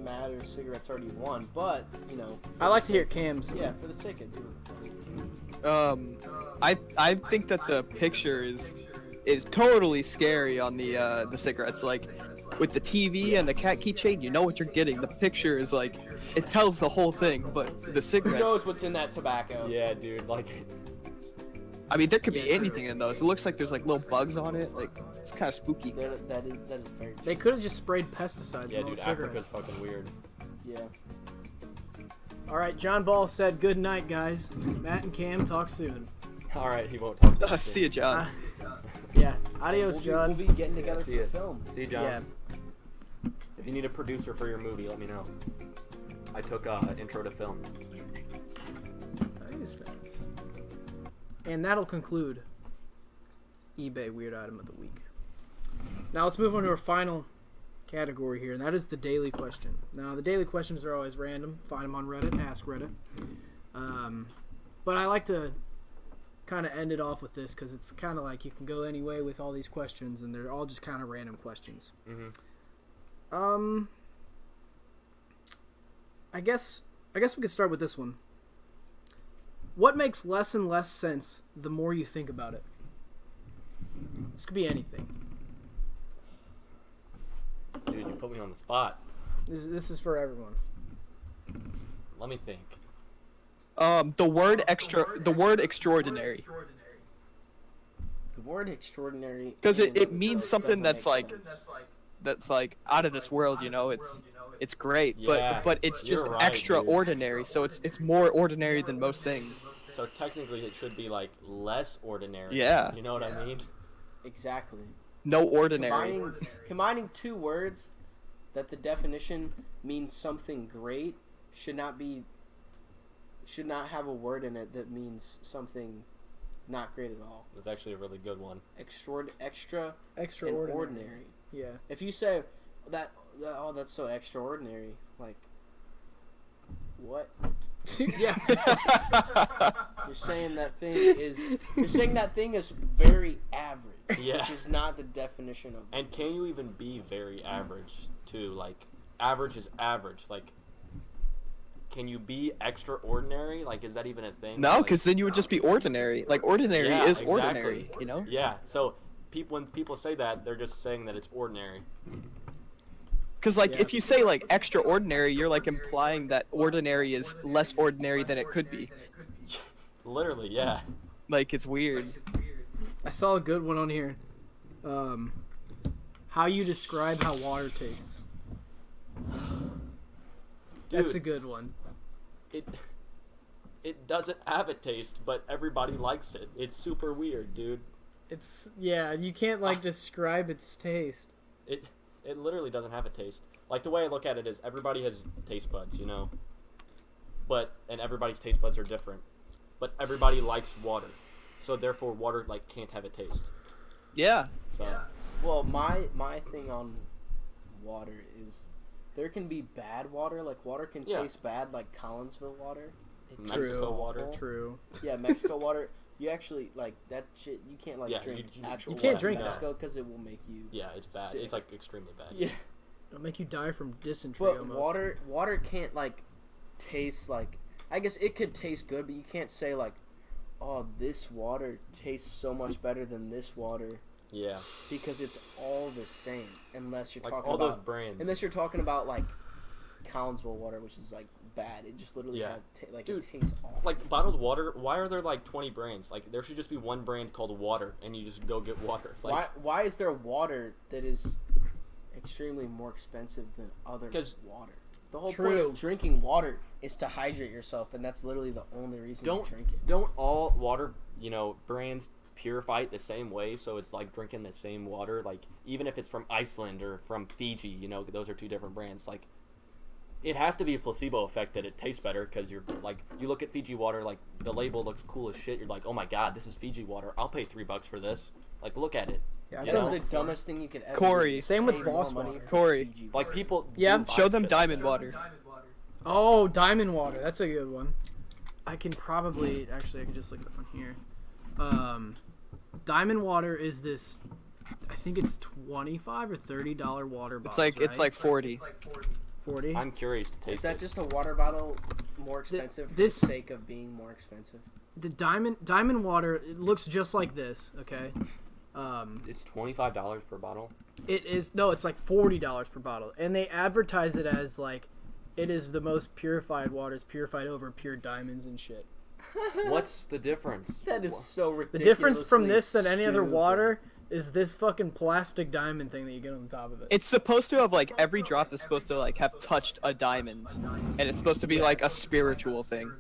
[SPEAKER 2] matter. Cigarettes already won, but you know.
[SPEAKER 3] I like to hear Cam's.
[SPEAKER 2] Yeah, for the sake of doing
[SPEAKER 1] I think that the picture is totally scary on the cigarettes. Like with the TV and the cat keychain, you know what you're getting. The picture is like, it tells the whole thing. But the
[SPEAKER 2] Who
[SPEAKER 1] cigarettes,
[SPEAKER 2] knows what's in that tobacco?
[SPEAKER 4] Yeah, dude. Like,
[SPEAKER 1] I mean, there could be
[SPEAKER 3] Yeah,
[SPEAKER 1] anything in those. It looks like there's like little bugs on it. Like it's kind of spooky.
[SPEAKER 2] That is very true.
[SPEAKER 3] They could have just sprayed pesticides
[SPEAKER 4] yeah,
[SPEAKER 3] on
[SPEAKER 4] dude.
[SPEAKER 3] those
[SPEAKER 4] Africa's
[SPEAKER 3] cigarettes.
[SPEAKER 4] fucking weird.
[SPEAKER 2] Yeah.
[SPEAKER 3] All right, John Ball said good night, guys. Matt and Cam talk soon.
[SPEAKER 4] All right, he won't talk to us.
[SPEAKER 1] See you, John.
[SPEAKER 3] Yeah, adios, John.
[SPEAKER 2] We'll be getting together
[SPEAKER 4] see
[SPEAKER 2] for
[SPEAKER 4] ya.
[SPEAKER 2] film.
[SPEAKER 4] See you, John.
[SPEAKER 3] Yeah.
[SPEAKER 4] If you need a producer for your movie, let me know. I took intro to film.
[SPEAKER 3] Nice. And that'll conclude eBay Weird Item of the Week. Now let's move on to our final category here, and that is the daily question. Now, the daily questions are always random. Find them on Reddit, ask Reddit. But I like to kind of end it off with this because it's kind of like you can go any way with all these questions, and they're all just kind of random questions.
[SPEAKER 4] Mm-hmm.
[SPEAKER 3] I guess we could start with this one. What makes less and less sense the more you think about it? This could be anything.
[SPEAKER 4] Dude, you put me on the spot.
[SPEAKER 3] This is for everyone.
[SPEAKER 4] Let me think.
[SPEAKER 1] The word extraordinary.
[SPEAKER 2] The word extraordinary.
[SPEAKER 1] Because
[SPEAKER 2] in-
[SPEAKER 1] it means something
[SPEAKER 2] doesn't
[SPEAKER 1] that's
[SPEAKER 2] make
[SPEAKER 1] like
[SPEAKER 2] sense.
[SPEAKER 1] out of this world, you know. It's great,
[SPEAKER 4] Yeah,
[SPEAKER 1] but it's
[SPEAKER 4] you're
[SPEAKER 1] just
[SPEAKER 4] right, dude.
[SPEAKER 1] extraordinary. So it's more ordinary than most things.
[SPEAKER 4] So technically, it should be like less ordinary.
[SPEAKER 1] Yeah.
[SPEAKER 4] You know what I mean?
[SPEAKER 2] Exactly.
[SPEAKER 1] No ordinary.
[SPEAKER 2] Combining two words that the definition means something great should not have a word in it that means something not great at all.
[SPEAKER 4] It's actually a really good one.
[SPEAKER 2] Extra and
[SPEAKER 3] Extraordinary.
[SPEAKER 2] ordinary.
[SPEAKER 3] Yeah.
[SPEAKER 2] If you say that oh, that's so extraordinary, like what?
[SPEAKER 3] Yeah.
[SPEAKER 2] You're saying that thing is very average,
[SPEAKER 4] Yeah.
[SPEAKER 2] which is not the definition of.
[SPEAKER 4] And can you even be very average too? Like, average is average. Like, can you be extraordinary? Like, is that even a thing?
[SPEAKER 1] No,
[SPEAKER 4] Like,
[SPEAKER 1] because then you would just be ordinary. Like ordinary
[SPEAKER 4] Yeah,
[SPEAKER 1] is
[SPEAKER 4] exactly.
[SPEAKER 1] ordinary, you know.
[SPEAKER 4] Yeah. So when people say that, they're just saying that it's ordinary.
[SPEAKER 1] Because like
[SPEAKER 3] Yeah.
[SPEAKER 1] if you say like extraordinary, you're like implying that ordinary is less ordinary than it could be.
[SPEAKER 4] Literally, yeah.
[SPEAKER 1] Like it's weird.
[SPEAKER 3] I saw a good one on here. How you describe how water tastes.
[SPEAKER 4] Dude,
[SPEAKER 3] That's a good one.
[SPEAKER 4] it doesn't have a taste, but everybody likes it. It's super weird, dude.
[SPEAKER 3] It's you can't like describe its taste.
[SPEAKER 4] It literally doesn't have a taste. Like, the way I look at it is everybody has taste buds, you know? And everybody's taste buds are different. But everybody likes water. So therefore water like can't have a taste.
[SPEAKER 1] Yeah.
[SPEAKER 4] So
[SPEAKER 2] Well, my thing on water is there can be bad water. Like water can
[SPEAKER 4] Yeah.
[SPEAKER 2] taste bad, like Collinsville water. It tastes
[SPEAKER 4] Mexico
[SPEAKER 2] awful.
[SPEAKER 4] water.
[SPEAKER 3] True.
[SPEAKER 2] Yeah, Mexico water. You actually like that shit. You can't like
[SPEAKER 4] Yeah,
[SPEAKER 2] drink
[SPEAKER 4] you-
[SPEAKER 2] actual
[SPEAKER 3] you can't
[SPEAKER 2] water
[SPEAKER 3] drink
[SPEAKER 2] in
[SPEAKER 3] that.
[SPEAKER 2] Mexico because it will make you.
[SPEAKER 4] yeah, it's bad.
[SPEAKER 2] Sick.
[SPEAKER 4] It's like extremely bad.
[SPEAKER 2] Yeah,
[SPEAKER 3] It'll make you die from dysentery
[SPEAKER 2] but
[SPEAKER 3] almost.
[SPEAKER 2] water can't like taste like. I guess it could taste good, but you can't say like, oh, this water tastes so much better than this water
[SPEAKER 4] Yeah.
[SPEAKER 2] because it's all the same. Unless you're
[SPEAKER 4] Like
[SPEAKER 2] talking
[SPEAKER 4] all
[SPEAKER 2] about
[SPEAKER 4] those brands.
[SPEAKER 2] unless you're talking about like Collinsville water, which is like bad. It just literally
[SPEAKER 4] Yeah.
[SPEAKER 2] it tastes awful.
[SPEAKER 4] Like bottled water, why are there like 20 brands? Like there should just be one brand called water, and you just go get water. Like,
[SPEAKER 2] why is there water that is extremely more expensive than other
[SPEAKER 4] 'Cause-
[SPEAKER 2] water? The whole
[SPEAKER 3] True.
[SPEAKER 2] point of drinking water is to hydrate yourself, and that's literally the only reason you drink it.
[SPEAKER 4] Don't all water, brands purify it the same way, so it's like drinking the same water. Like even if it's from Iceland or from Fiji, those are two different brands. Like it has to be a placebo effect that it tastes better because you're like you look at Fiji water, like the label looks cool as shit. You're like, oh my god, this is Fiji water. I'll pay $3 for this. Like look at it.
[SPEAKER 3] Yeah,
[SPEAKER 2] That's the dumbest thing you could ever
[SPEAKER 1] Corey.
[SPEAKER 2] do.
[SPEAKER 3] Same with
[SPEAKER 2] Pay more
[SPEAKER 3] Voss
[SPEAKER 2] money
[SPEAKER 3] water.
[SPEAKER 2] for
[SPEAKER 1] Corey.
[SPEAKER 2] Fiji
[SPEAKER 4] Like
[SPEAKER 2] water.
[SPEAKER 4] people.
[SPEAKER 3] Yeah.
[SPEAKER 4] do buy
[SPEAKER 1] Show them
[SPEAKER 4] shit.
[SPEAKER 1] diamond water.
[SPEAKER 3] Oh, diamond water. That's a good one. I can probably I can just look it up on here. Diamond water is this. I think it's $25 or $30 water bottle.
[SPEAKER 1] It's like 40.
[SPEAKER 3] 40.
[SPEAKER 4] I'm curious to taste
[SPEAKER 2] Is that
[SPEAKER 4] it.
[SPEAKER 2] just a water bottle more expensive for
[SPEAKER 3] this-
[SPEAKER 2] the sake of being more expensive?
[SPEAKER 3] The diamond water. It looks just like this. Okay.
[SPEAKER 4] It's $25 per bottle.
[SPEAKER 3] It is no. It's like $40 per bottle, and they advertise it as like, it is the most purified water. It's purified over pure diamonds and shit.
[SPEAKER 4] What's the difference?
[SPEAKER 2] That is so ridiculous.
[SPEAKER 3] The difference from this than any other water is this fucking plastic diamond thing that you get on top of it.
[SPEAKER 1] It's supposed to have like every drop is supposed to like have touched a diamond, and it's supposed to be like a spiritual thing.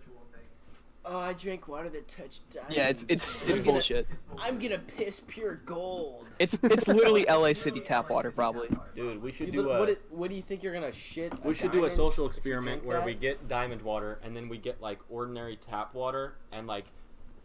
[SPEAKER 2] Oh, I drank water that touched diamonds.
[SPEAKER 1] Yeah, it's bullshit.
[SPEAKER 2] I'm gonna piss pure gold.
[SPEAKER 1] It's literally LA City tap water probably.
[SPEAKER 4] Dude, we should
[SPEAKER 2] You
[SPEAKER 4] do
[SPEAKER 2] look-
[SPEAKER 4] a.
[SPEAKER 2] what do you think you're gonna shit?
[SPEAKER 4] We should do a
[SPEAKER 2] diamond
[SPEAKER 4] social
[SPEAKER 2] if you
[SPEAKER 4] experiment
[SPEAKER 2] drink
[SPEAKER 4] where
[SPEAKER 2] that?
[SPEAKER 4] we get diamond water and then we get like ordinary tap water and like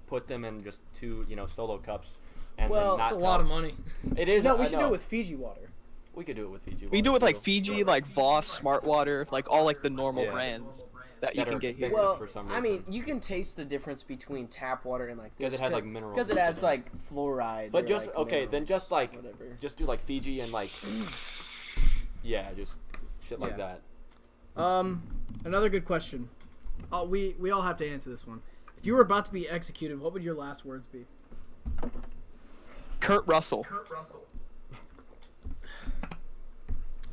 [SPEAKER 4] put them in just two, solo cups. And
[SPEAKER 2] Well,
[SPEAKER 4] then not
[SPEAKER 3] It's a lot of money.
[SPEAKER 4] It is.
[SPEAKER 3] No, we
[SPEAKER 4] I
[SPEAKER 3] should do
[SPEAKER 4] know.
[SPEAKER 3] it with Fiji water.
[SPEAKER 4] We could do it with Fiji.
[SPEAKER 1] We can do it with like
[SPEAKER 4] too.
[SPEAKER 1] Fiji, like Voss, Smart Water, like all like the normal
[SPEAKER 4] Yeah.
[SPEAKER 1] brands that you
[SPEAKER 4] That
[SPEAKER 1] can
[SPEAKER 4] are
[SPEAKER 1] get here.
[SPEAKER 4] expensive.
[SPEAKER 2] Well,
[SPEAKER 4] for some
[SPEAKER 2] I mean,
[SPEAKER 4] reason.
[SPEAKER 2] you can taste the difference between tap water and like
[SPEAKER 4] 'Cause
[SPEAKER 2] this.
[SPEAKER 4] it has, like, minerals
[SPEAKER 2] Because it
[SPEAKER 4] and
[SPEAKER 2] has
[SPEAKER 4] shit in
[SPEAKER 2] like fluoride.
[SPEAKER 4] But
[SPEAKER 2] or,
[SPEAKER 4] just
[SPEAKER 2] like,
[SPEAKER 4] okay, then
[SPEAKER 2] minerals,
[SPEAKER 4] just like
[SPEAKER 2] whatever.
[SPEAKER 4] just do like Fiji and like yeah, just shit like
[SPEAKER 3] Yeah.
[SPEAKER 4] that.
[SPEAKER 3] Another good question. We all have to answer this one. If you were about to be executed, what would your last words be?
[SPEAKER 1] Kurt Russell.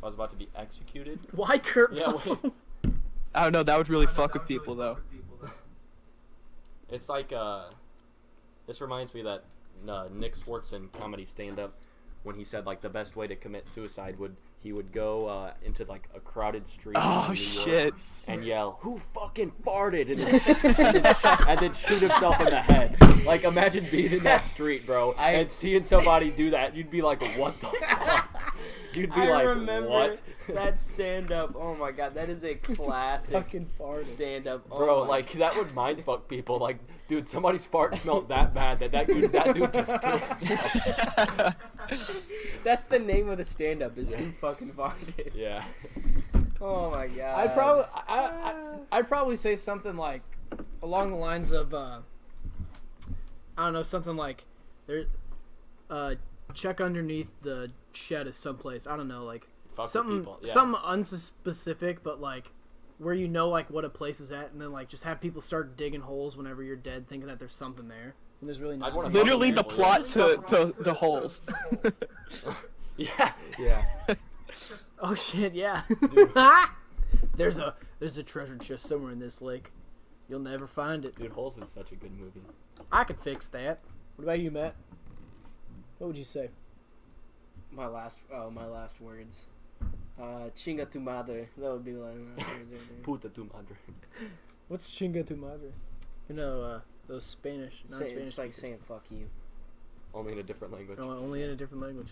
[SPEAKER 4] I was about to be executed.
[SPEAKER 3] Why Kurt
[SPEAKER 4] Yeah,
[SPEAKER 3] Russell?
[SPEAKER 1] I don't know. That would really fuck with people though.
[SPEAKER 4] It's like this reminds me that Nick Swartz in comedy stand-up when he said like the best way to commit suicide he would go into like a crowded street
[SPEAKER 1] Oh
[SPEAKER 4] in New
[SPEAKER 1] shit.
[SPEAKER 4] York and yell, "Who fucking farted?" and then shoot himself in the head. Like imagine being in that street, bro, and seeing somebody do that. You'd be like, "What the fuck?" You'd be
[SPEAKER 2] I
[SPEAKER 4] like,
[SPEAKER 2] remember
[SPEAKER 4] "What?"
[SPEAKER 2] that stand up. Oh my god, that is a classic
[SPEAKER 3] Fucking farted.
[SPEAKER 2] stand up. Oh
[SPEAKER 4] Bro,
[SPEAKER 2] my
[SPEAKER 4] like that would mind fuck people. Like, dude, somebody's fart smelled that bad that dude just killed himself.
[SPEAKER 2] That's the name of the stand up is who fucking farted.
[SPEAKER 4] Yeah.
[SPEAKER 2] Oh my god.
[SPEAKER 3] I'd probably say something like along the lines of I don't know, something like there check underneath the shed is someplace. I don't know, like
[SPEAKER 4] Fuck with
[SPEAKER 3] something
[SPEAKER 4] people, yeah.
[SPEAKER 3] something unspecific, but like where you know like what a place is at, and then like just have people start digging holes whenever you're dead, thinking that there's something there. And there's really not.
[SPEAKER 4] I'd wanna
[SPEAKER 3] anything.
[SPEAKER 1] Literally the
[SPEAKER 4] Fuck
[SPEAKER 1] plot to holes.
[SPEAKER 4] Yeah. Yeah.
[SPEAKER 3] Oh shit, yeah. there's a treasure chest somewhere in this lake. You'll never find it.
[SPEAKER 4] Dude, Holes is such a good movie.
[SPEAKER 3] I could fix that. What about you, Matt? What would you say?
[SPEAKER 2] My last words. Chinga tu madre. That would be like.
[SPEAKER 4] Puta tu madre.
[SPEAKER 3] What's chinga tu madre? You know, those Spanish, non-Spanish.
[SPEAKER 2] It's like
[SPEAKER 3] speakers.
[SPEAKER 2] saying fuck you.
[SPEAKER 4] Only in a different language.
[SPEAKER 3] Oh, only in a different language.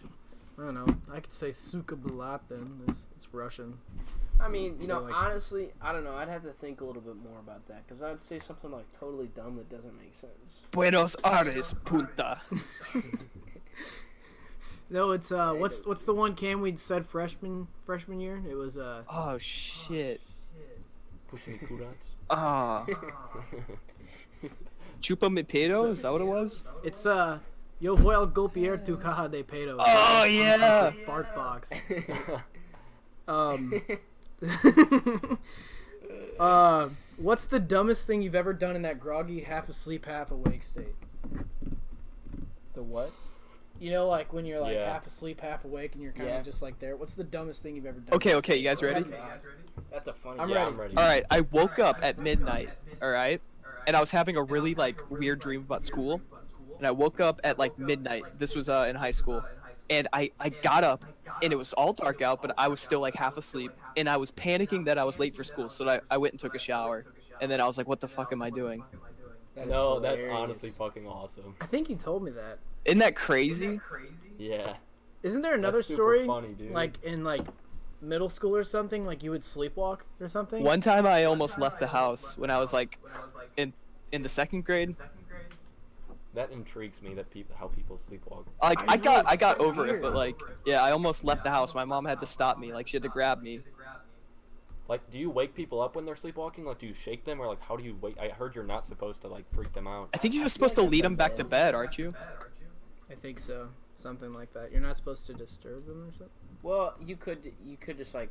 [SPEAKER 3] I don't know. I could say suka blat then. It's Russian.
[SPEAKER 2] I mean,
[SPEAKER 3] So, like-
[SPEAKER 2] honestly, I don't know. I'd have to think a little bit more about that because I'd say something like totally dumb that doesn't make sense.
[SPEAKER 1] Buenos Aires, punta.
[SPEAKER 3] No, it's what's the one Cam we'd said freshman year? It was
[SPEAKER 1] Oh shit.
[SPEAKER 4] Pushing kurats.
[SPEAKER 1] Ah. Chupa mi pedo? Is that what it was?
[SPEAKER 3] it's yo voy al golpear tu caja de pedo.
[SPEAKER 1] Oh yeah.
[SPEAKER 3] Fart box. What's the dumbest thing you've ever done in that groggy, half asleep, half awake state?
[SPEAKER 2] The what?
[SPEAKER 3] You know, like when you're like
[SPEAKER 4] Yeah.
[SPEAKER 3] half asleep, half awake, and you're kind of
[SPEAKER 2] Yeah.
[SPEAKER 3] just like there. What's the dumbest thing you've ever done?
[SPEAKER 1] Okay, you guys ready?
[SPEAKER 2] That's a funny.
[SPEAKER 3] I'm
[SPEAKER 4] Yeah,
[SPEAKER 3] ready.
[SPEAKER 4] I'm ready.
[SPEAKER 1] All right, I woke up at midnight. All right, and I was having a really like weird dream about school. And I woke up at like midnight. This was in high school, and I got up, and it was all dark out, but I was still like half asleep, and I was panicking that I was late for school. So I went and took a shower, and then I was like, "What the fuck am I doing?"
[SPEAKER 2] That is
[SPEAKER 4] No, that's
[SPEAKER 2] hilarious.
[SPEAKER 4] honestly fucking awesome.
[SPEAKER 3] I think you told me that.
[SPEAKER 1] Isn't that crazy?
[SPEAKER 4] Yeah.
[SPEAKER 3] Isn't there another
[SPEAKER 4] That's super
[SPEAKER 3] story
[SPEAKER 4] funny, dude.
[SPEAKER 3] like in like middle school or something? Like you would sleepwalk or something?
[SPEAKER 1] One time I almost left the house when I was like in the second grade.
[SPEAKER 4] That intrigues me, that how people sleepwalk.
[SPEAKER 1] Like
[SPEAKER 3] I know,
[SPEAKER 1] I
[SPEAKER 3] it's
[SPEAKER 1] got
[SPEAKER 3] so
[SPEAKER 1] over
[SPEAKER 3] weird.
[SPEAKER 1] it, but like yeah, I almost left the house. My mom had to stop me. Like she had to grab me.
[SPEAKER 4] Like, do you wake people up when they're sleepwalking? Like, do you shake them, or like, how do you wake? I heard you're not supposed to like freak them out.
[SPEAKER 1] I think you're just supposed to lead them back to bed, aren't you?
[SPEAKER 3] I think so. Something like that. You're not supposed to disturb them or something.
[SPEAKER 2] Well, you could just like,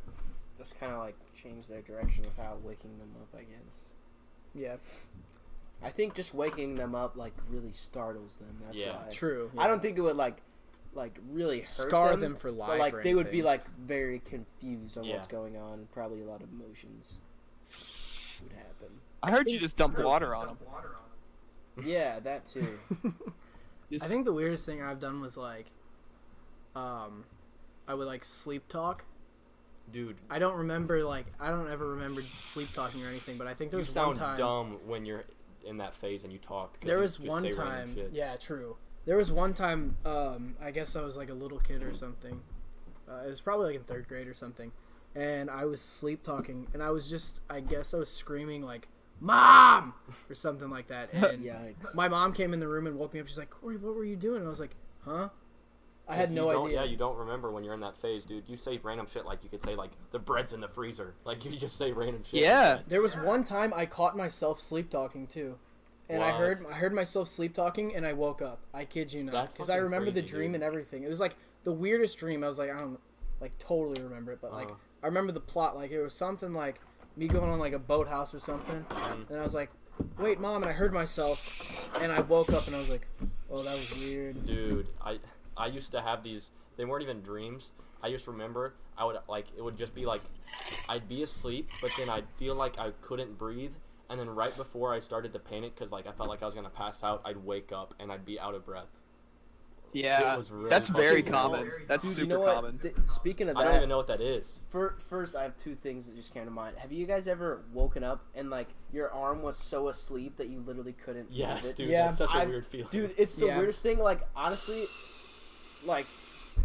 [SPEAKER 2] just kind of like change their direction without waking them up. I guess.
[SPEAKER 3] Yeah.
[SPEAKER 2] I think just waking them up like really startles them. That's
[SPEAKER 4] Yeah.
[SPEAKER 2] why.
[SPEAKER 3] True.
[SPEAKER 2] I don't think it would like really hurt
[SPEAKER 3] Scar them for life
[SPEAKER 2] But like
[SPEAKER 3] or
[SPEAKER 2] they would be
[SPEAKER 3] anything.
[SPEAKER 2] like very confused on
[SPEAKER 4] Yeah.
[SPEAKER 2] what's going on, and probably a lot of emotions would happen.
[SPEAKER 1] I heard you just dumped water on them.
[SPEAKER 2] Yeah, that too.
[SPEAKER 3] I think the weirdest thing I've done was like, I would like sleep talk.
[SPEAKER 4] Dude,
[SPEAKER 3] I don't remember I don't ever remember sleep talking or anything, but I think there
[SPEAKER 4] you
[SPEAKER 3] was one
[SPEAKER 4] sound
[SPEAKER 3] time.
[SPEAKER 4] dumb when you're in that phase and you talk. 'cause
[SPEAKER 3] There
[SPEAKER 4] you
[SPEAKER 3] was
[SPEAKER 4] just
[SPEAKER 3] one
[SPEAKER 4] say random
[SPEAKER 3] time.
[SPEAKER 4] shit.
[SPEAKER 3] Yeah, true. There was one time. I guess I was like a little kid or something. It was probably like in third grade or something, and I was sleep talking, and I was just. I guess I was screaming like "Mom" or something like that, and
[SPEAKER 2] Yikes.
[SPEAKER 3] my mom came in the room and woke me up. She's like, "Corey, what were you doing?" And I was like, "Huh?" I had
[SPEAKER 4] If
[SPEAKER 3] no
[SPEAKER 4] you don't-
[SPEAKER 3] idea.
[SPEAKER 4] Yeah, you don't remember when you're in that phase, dude. You say random shit like you could say like the bread's in the freezer. Like you just say random shit.
[SPEAKER 1] Yeah.
[SPEAKER 3] There was one time I caught myself sleep talking too, and I heard myself sleep talking, and I woke up. I kid you not,
[SPEAKER 4] That's
[SPEAKER 3] because I
[SPEAKER 4] fucking
[SPEAKER 3] remember the
[SPEAKER 4] crazy,
[SPEAKER 3] dream
[SPEAKER 4] dude.
[SPEAKER 3] and everything. It was like the weirdest dream. I was like, I don't like totally remember it, but like
[SPEAKER 4] Uh-huh.
[SPEAKER 3] I remember the plot. Like it was something like me going on like a boathouse or something,
[SPEAKER 4] Mhm.
[SPEAKER 3] and I was like, "Wait, Mom!" And I heard myself, and I woke up, and I was like, "Oh, that was weird."
[SPEAKER 4] Dude, I used to have these. They weren't even dreams. I just remember I would like it would just be like I'd be asleep, but then I'd feel like I couldn't breathe, and then right before I started to panic because like I felt like I was gonna pass out, I'd wake up and I'd be out of breath.
[SPEAKER 1] Yeah,
[SPEAKER 4] It was really
[SPEAKER 1] that's very
[SPEAKER 4] fucking
[SPEAKER 1] common.
[SPEAKER 4] cool.
[SPEAKER 1] That's
[SPEAKER 2] Dude,
[SPEAKER 1] super
[SPEAKER 2] you know what?
[SPEAKER 1] common.
[SPEAKER 2] Speaking of
[SPEAKER 4] I
[SPEAKER 2] that,
[SPEAKER 4] don't even know what that is.
[SPEAKER 2] First, I have two things that just came to mind. Have you guys ever woken up and like your arm was so asleep that you literally couldn't
[SPEAKER 4] Yes,
[SPEAKER 2] move it?
[SPEAKER 4] dude.
[SPEAKER 3] Yeah,
[SPEAKER 4] That's such a
[SPEAKER 2] I've-
[SPEAKER 4] weird feeling.
[SPEAKER 2] Dude, it's the
[SPEAKER 3] Yeah.
[SPEAKER 2] weirdest thing. Like honestly, like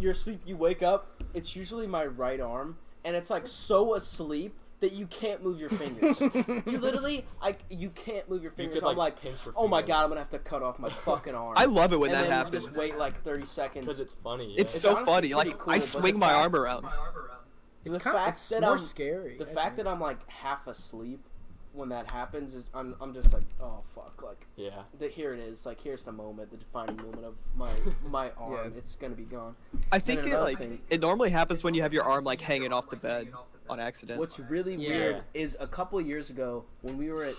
[SPEAKER 2] you're asleep, you wake up. It's usually my right arm, and it's like so asleep that you can't move your fingers. You literally, you can't move your
[SPEAKER 4] you
[SPEAKER 2] fingers.
[SPEAKER 4] could
[SPEAKER 2] I'm like,
[SPEAKER 4] pinch your
[SPEAKER 2] oh my
[SPEAKER 4] finger.
[SPEAKER 2] god, I'm gonna have to cut off my fucking arm.
[SPEAKER 1] I love it when
[SPEAKER 2] and
[SPEAKER 1] that
[SPEAKER 2] then
[SPEAKER 1] happens.
[SPEAKER 2] Just wait like 30 seconds.
[SPEAKER 4] Because it's funny.
[SPEAKER 1] It's
[SPEAKER 2] It's
[SPEAKER 1] so
[SPEAKER 2] honestly
[SPEAKER 1] funny.
[SPEAKER 2] pretty
[SPEAKER 1] Like
[SPEAKER 2] cool,
[SPEAKER 1] I
[SPEAKER 2] but
[SPEAKER 1] swing
[SPEAKER 2] the
[SPEAKER 1] my
[SPEAKER 2] fact-
[SPEAKER 1] arm around.
[SPEAKER 3] It's
[SPEAKER 2] The
[SPEAKER 3] kind
[SPEAKER 2] fact
[SPEAKER 3] it's
[SPEAKER 2] that
[SPEAKER 3] more
[SPEAKER 2] I'm-
[SPEAKER 3] scary.
[SPEAKER 2] The
[SPEAKER 3] I
[SPEAKER 2] fact
[SPEAKER 3] think.
[SPEAKER 2] that I'm like half asleep when that happens is I'm just like, oh fuck, like
[SPEAKER 4] Yeah.
[SPEAKER 2] here it is, like here's the moment, the defining moment of my arm.
[SPEAKER 3] Yeah.
[SPEAKER 2] It's gonna be gone.
[SPEAKER 1] I think
[SPEAKER 2] And
[SPEAKER 1] it
[SPEAKER 2] another
[SPEAKER 1] like
[SPEAKER 2] thing-
[SPEAKER 1] it normally happens when you have your arm like hanging off the bed on accident.
[SPEAKER 2] What's really
[SPEAKER 3] Yeah.
[SPEAKER 2] weird is a couple years ago when we were at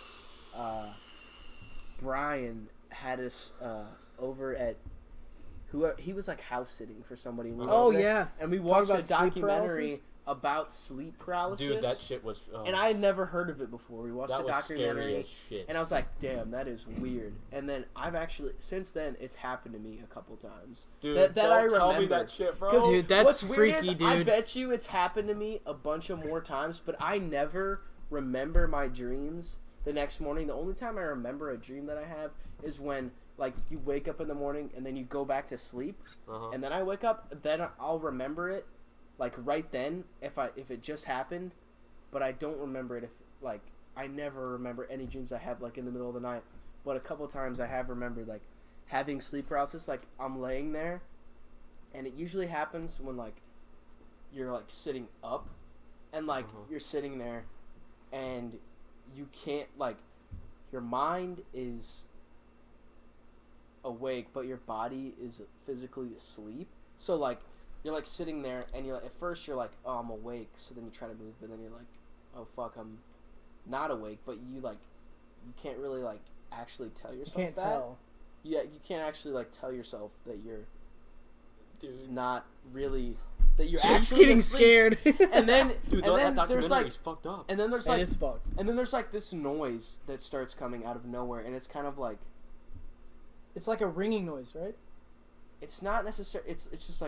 [SPEAKER 2] Brian had us over at he was like house sitting for somebody. We were
[SPEAKER 3] Oh
[SPEAKER 2] over there,
[SPEAKER 3] yeah.
[SPEAKER 2] and we
[SPEAKER 3] Talk
[SPEAKER 2] watched a
[SPEAKER 3] about sleep
[SPEAKER 2] documentary
[SPEAKER 3] paralysis?
[SPEAKER 2] about sleep paralysis.
[SPEAKER 4] Dude, that shit was.
[SPEAKER 2] and I had never heard of it before. We watched
[SPEAKER 4] that
[SPEAKER 2] the
[SPEAKER 4] was
[SPEAKER 2] documentary.
[SPEAKER 4] scary as shit.
[SPEAKER 2] And I was like, damn, that is weird. And then I've actually, since then, it's happened to me a couple times.
[SPEAKER 4] Dude,
[SPEAKER 2] that
[SPEAKER 4] don't
[SPEAKER 2] I
[SPEAKER 4] tell me
[SPEAKER 2] remember.
[SPEAKER 4] that shit, bro.
[SPEAKER 2] 'Cause
[SPEAKER 3] Dude, that's
[SPEAKER 2] what's weird
[SPEAKER 3] freaky,
[SPEAKER 2] is, I
[SPEAKER 3] dude.
[SPEAKER 2] bet you it's happened to me a bunch of more times, but I never remember my dreams the next morning. The only time I remember a dream that I have is when, like, you wake up in the morning and then you go back to sleep,
[SPEAKER 4] Uh-huh.
[SPEAKER 2] and then I wake up, then I'll remember it, like, right then, if it just happened, but I don't remember it if, like, I never remember any dreams I have, like, in the middle of the night. But a couple times I have remembered, like, having sleep paralysis. Like, I'm laying there, and it usually happens when, like, you're, like, sitting up, and, like, you're sitting there, and you can't, like, your mind is awake, but your body is physically asleep. So, like, you're, like, sitting there, and you're, like, at first you're, like, oh, I'm awake, so then you try to move, but then you're, like, oh, fuck, I'm not awake, but you, like, you can't really, like, actually tell yourself
[SPEAKER 3] You can't
[SPEAKER 2] that.
[SPEAKER 3] tell.
[SPEAKER 2] Yeah, you can't actually, like, tell yourself that you're
[SPEAKER 4] Dude,
[SPEAKER 2] not really that you're
[SPEAKER 3] Just
[SPEAKER 2] actually
[SPEAKER 3] getting
[SPEAKER 2] asleep.
[SPEAKER 3] scared.
[SPEAKER 2] And then,
[SPEAKER 4] Dude,
[SPEAKER 2] and then
[SPEAKER 4] that
[SPEAKER 2] there's
[SPEAKER 4] documentary
[SPEAKER 2] like,
[SPEAKER 4] is fucked up.
[SPEAKER 2] and then there's
[SPEAKER 3] That
[SPEAKER 2] like,
[SPEAKER 3] is fucked.
[SPEAKER 2] and then there's like this noise that starts coming out of nowhere, and it's kind of like,
[SPEAKER 3] It's like a ringing noise, right?
[SPEAKER 2] it's not necessary. It's just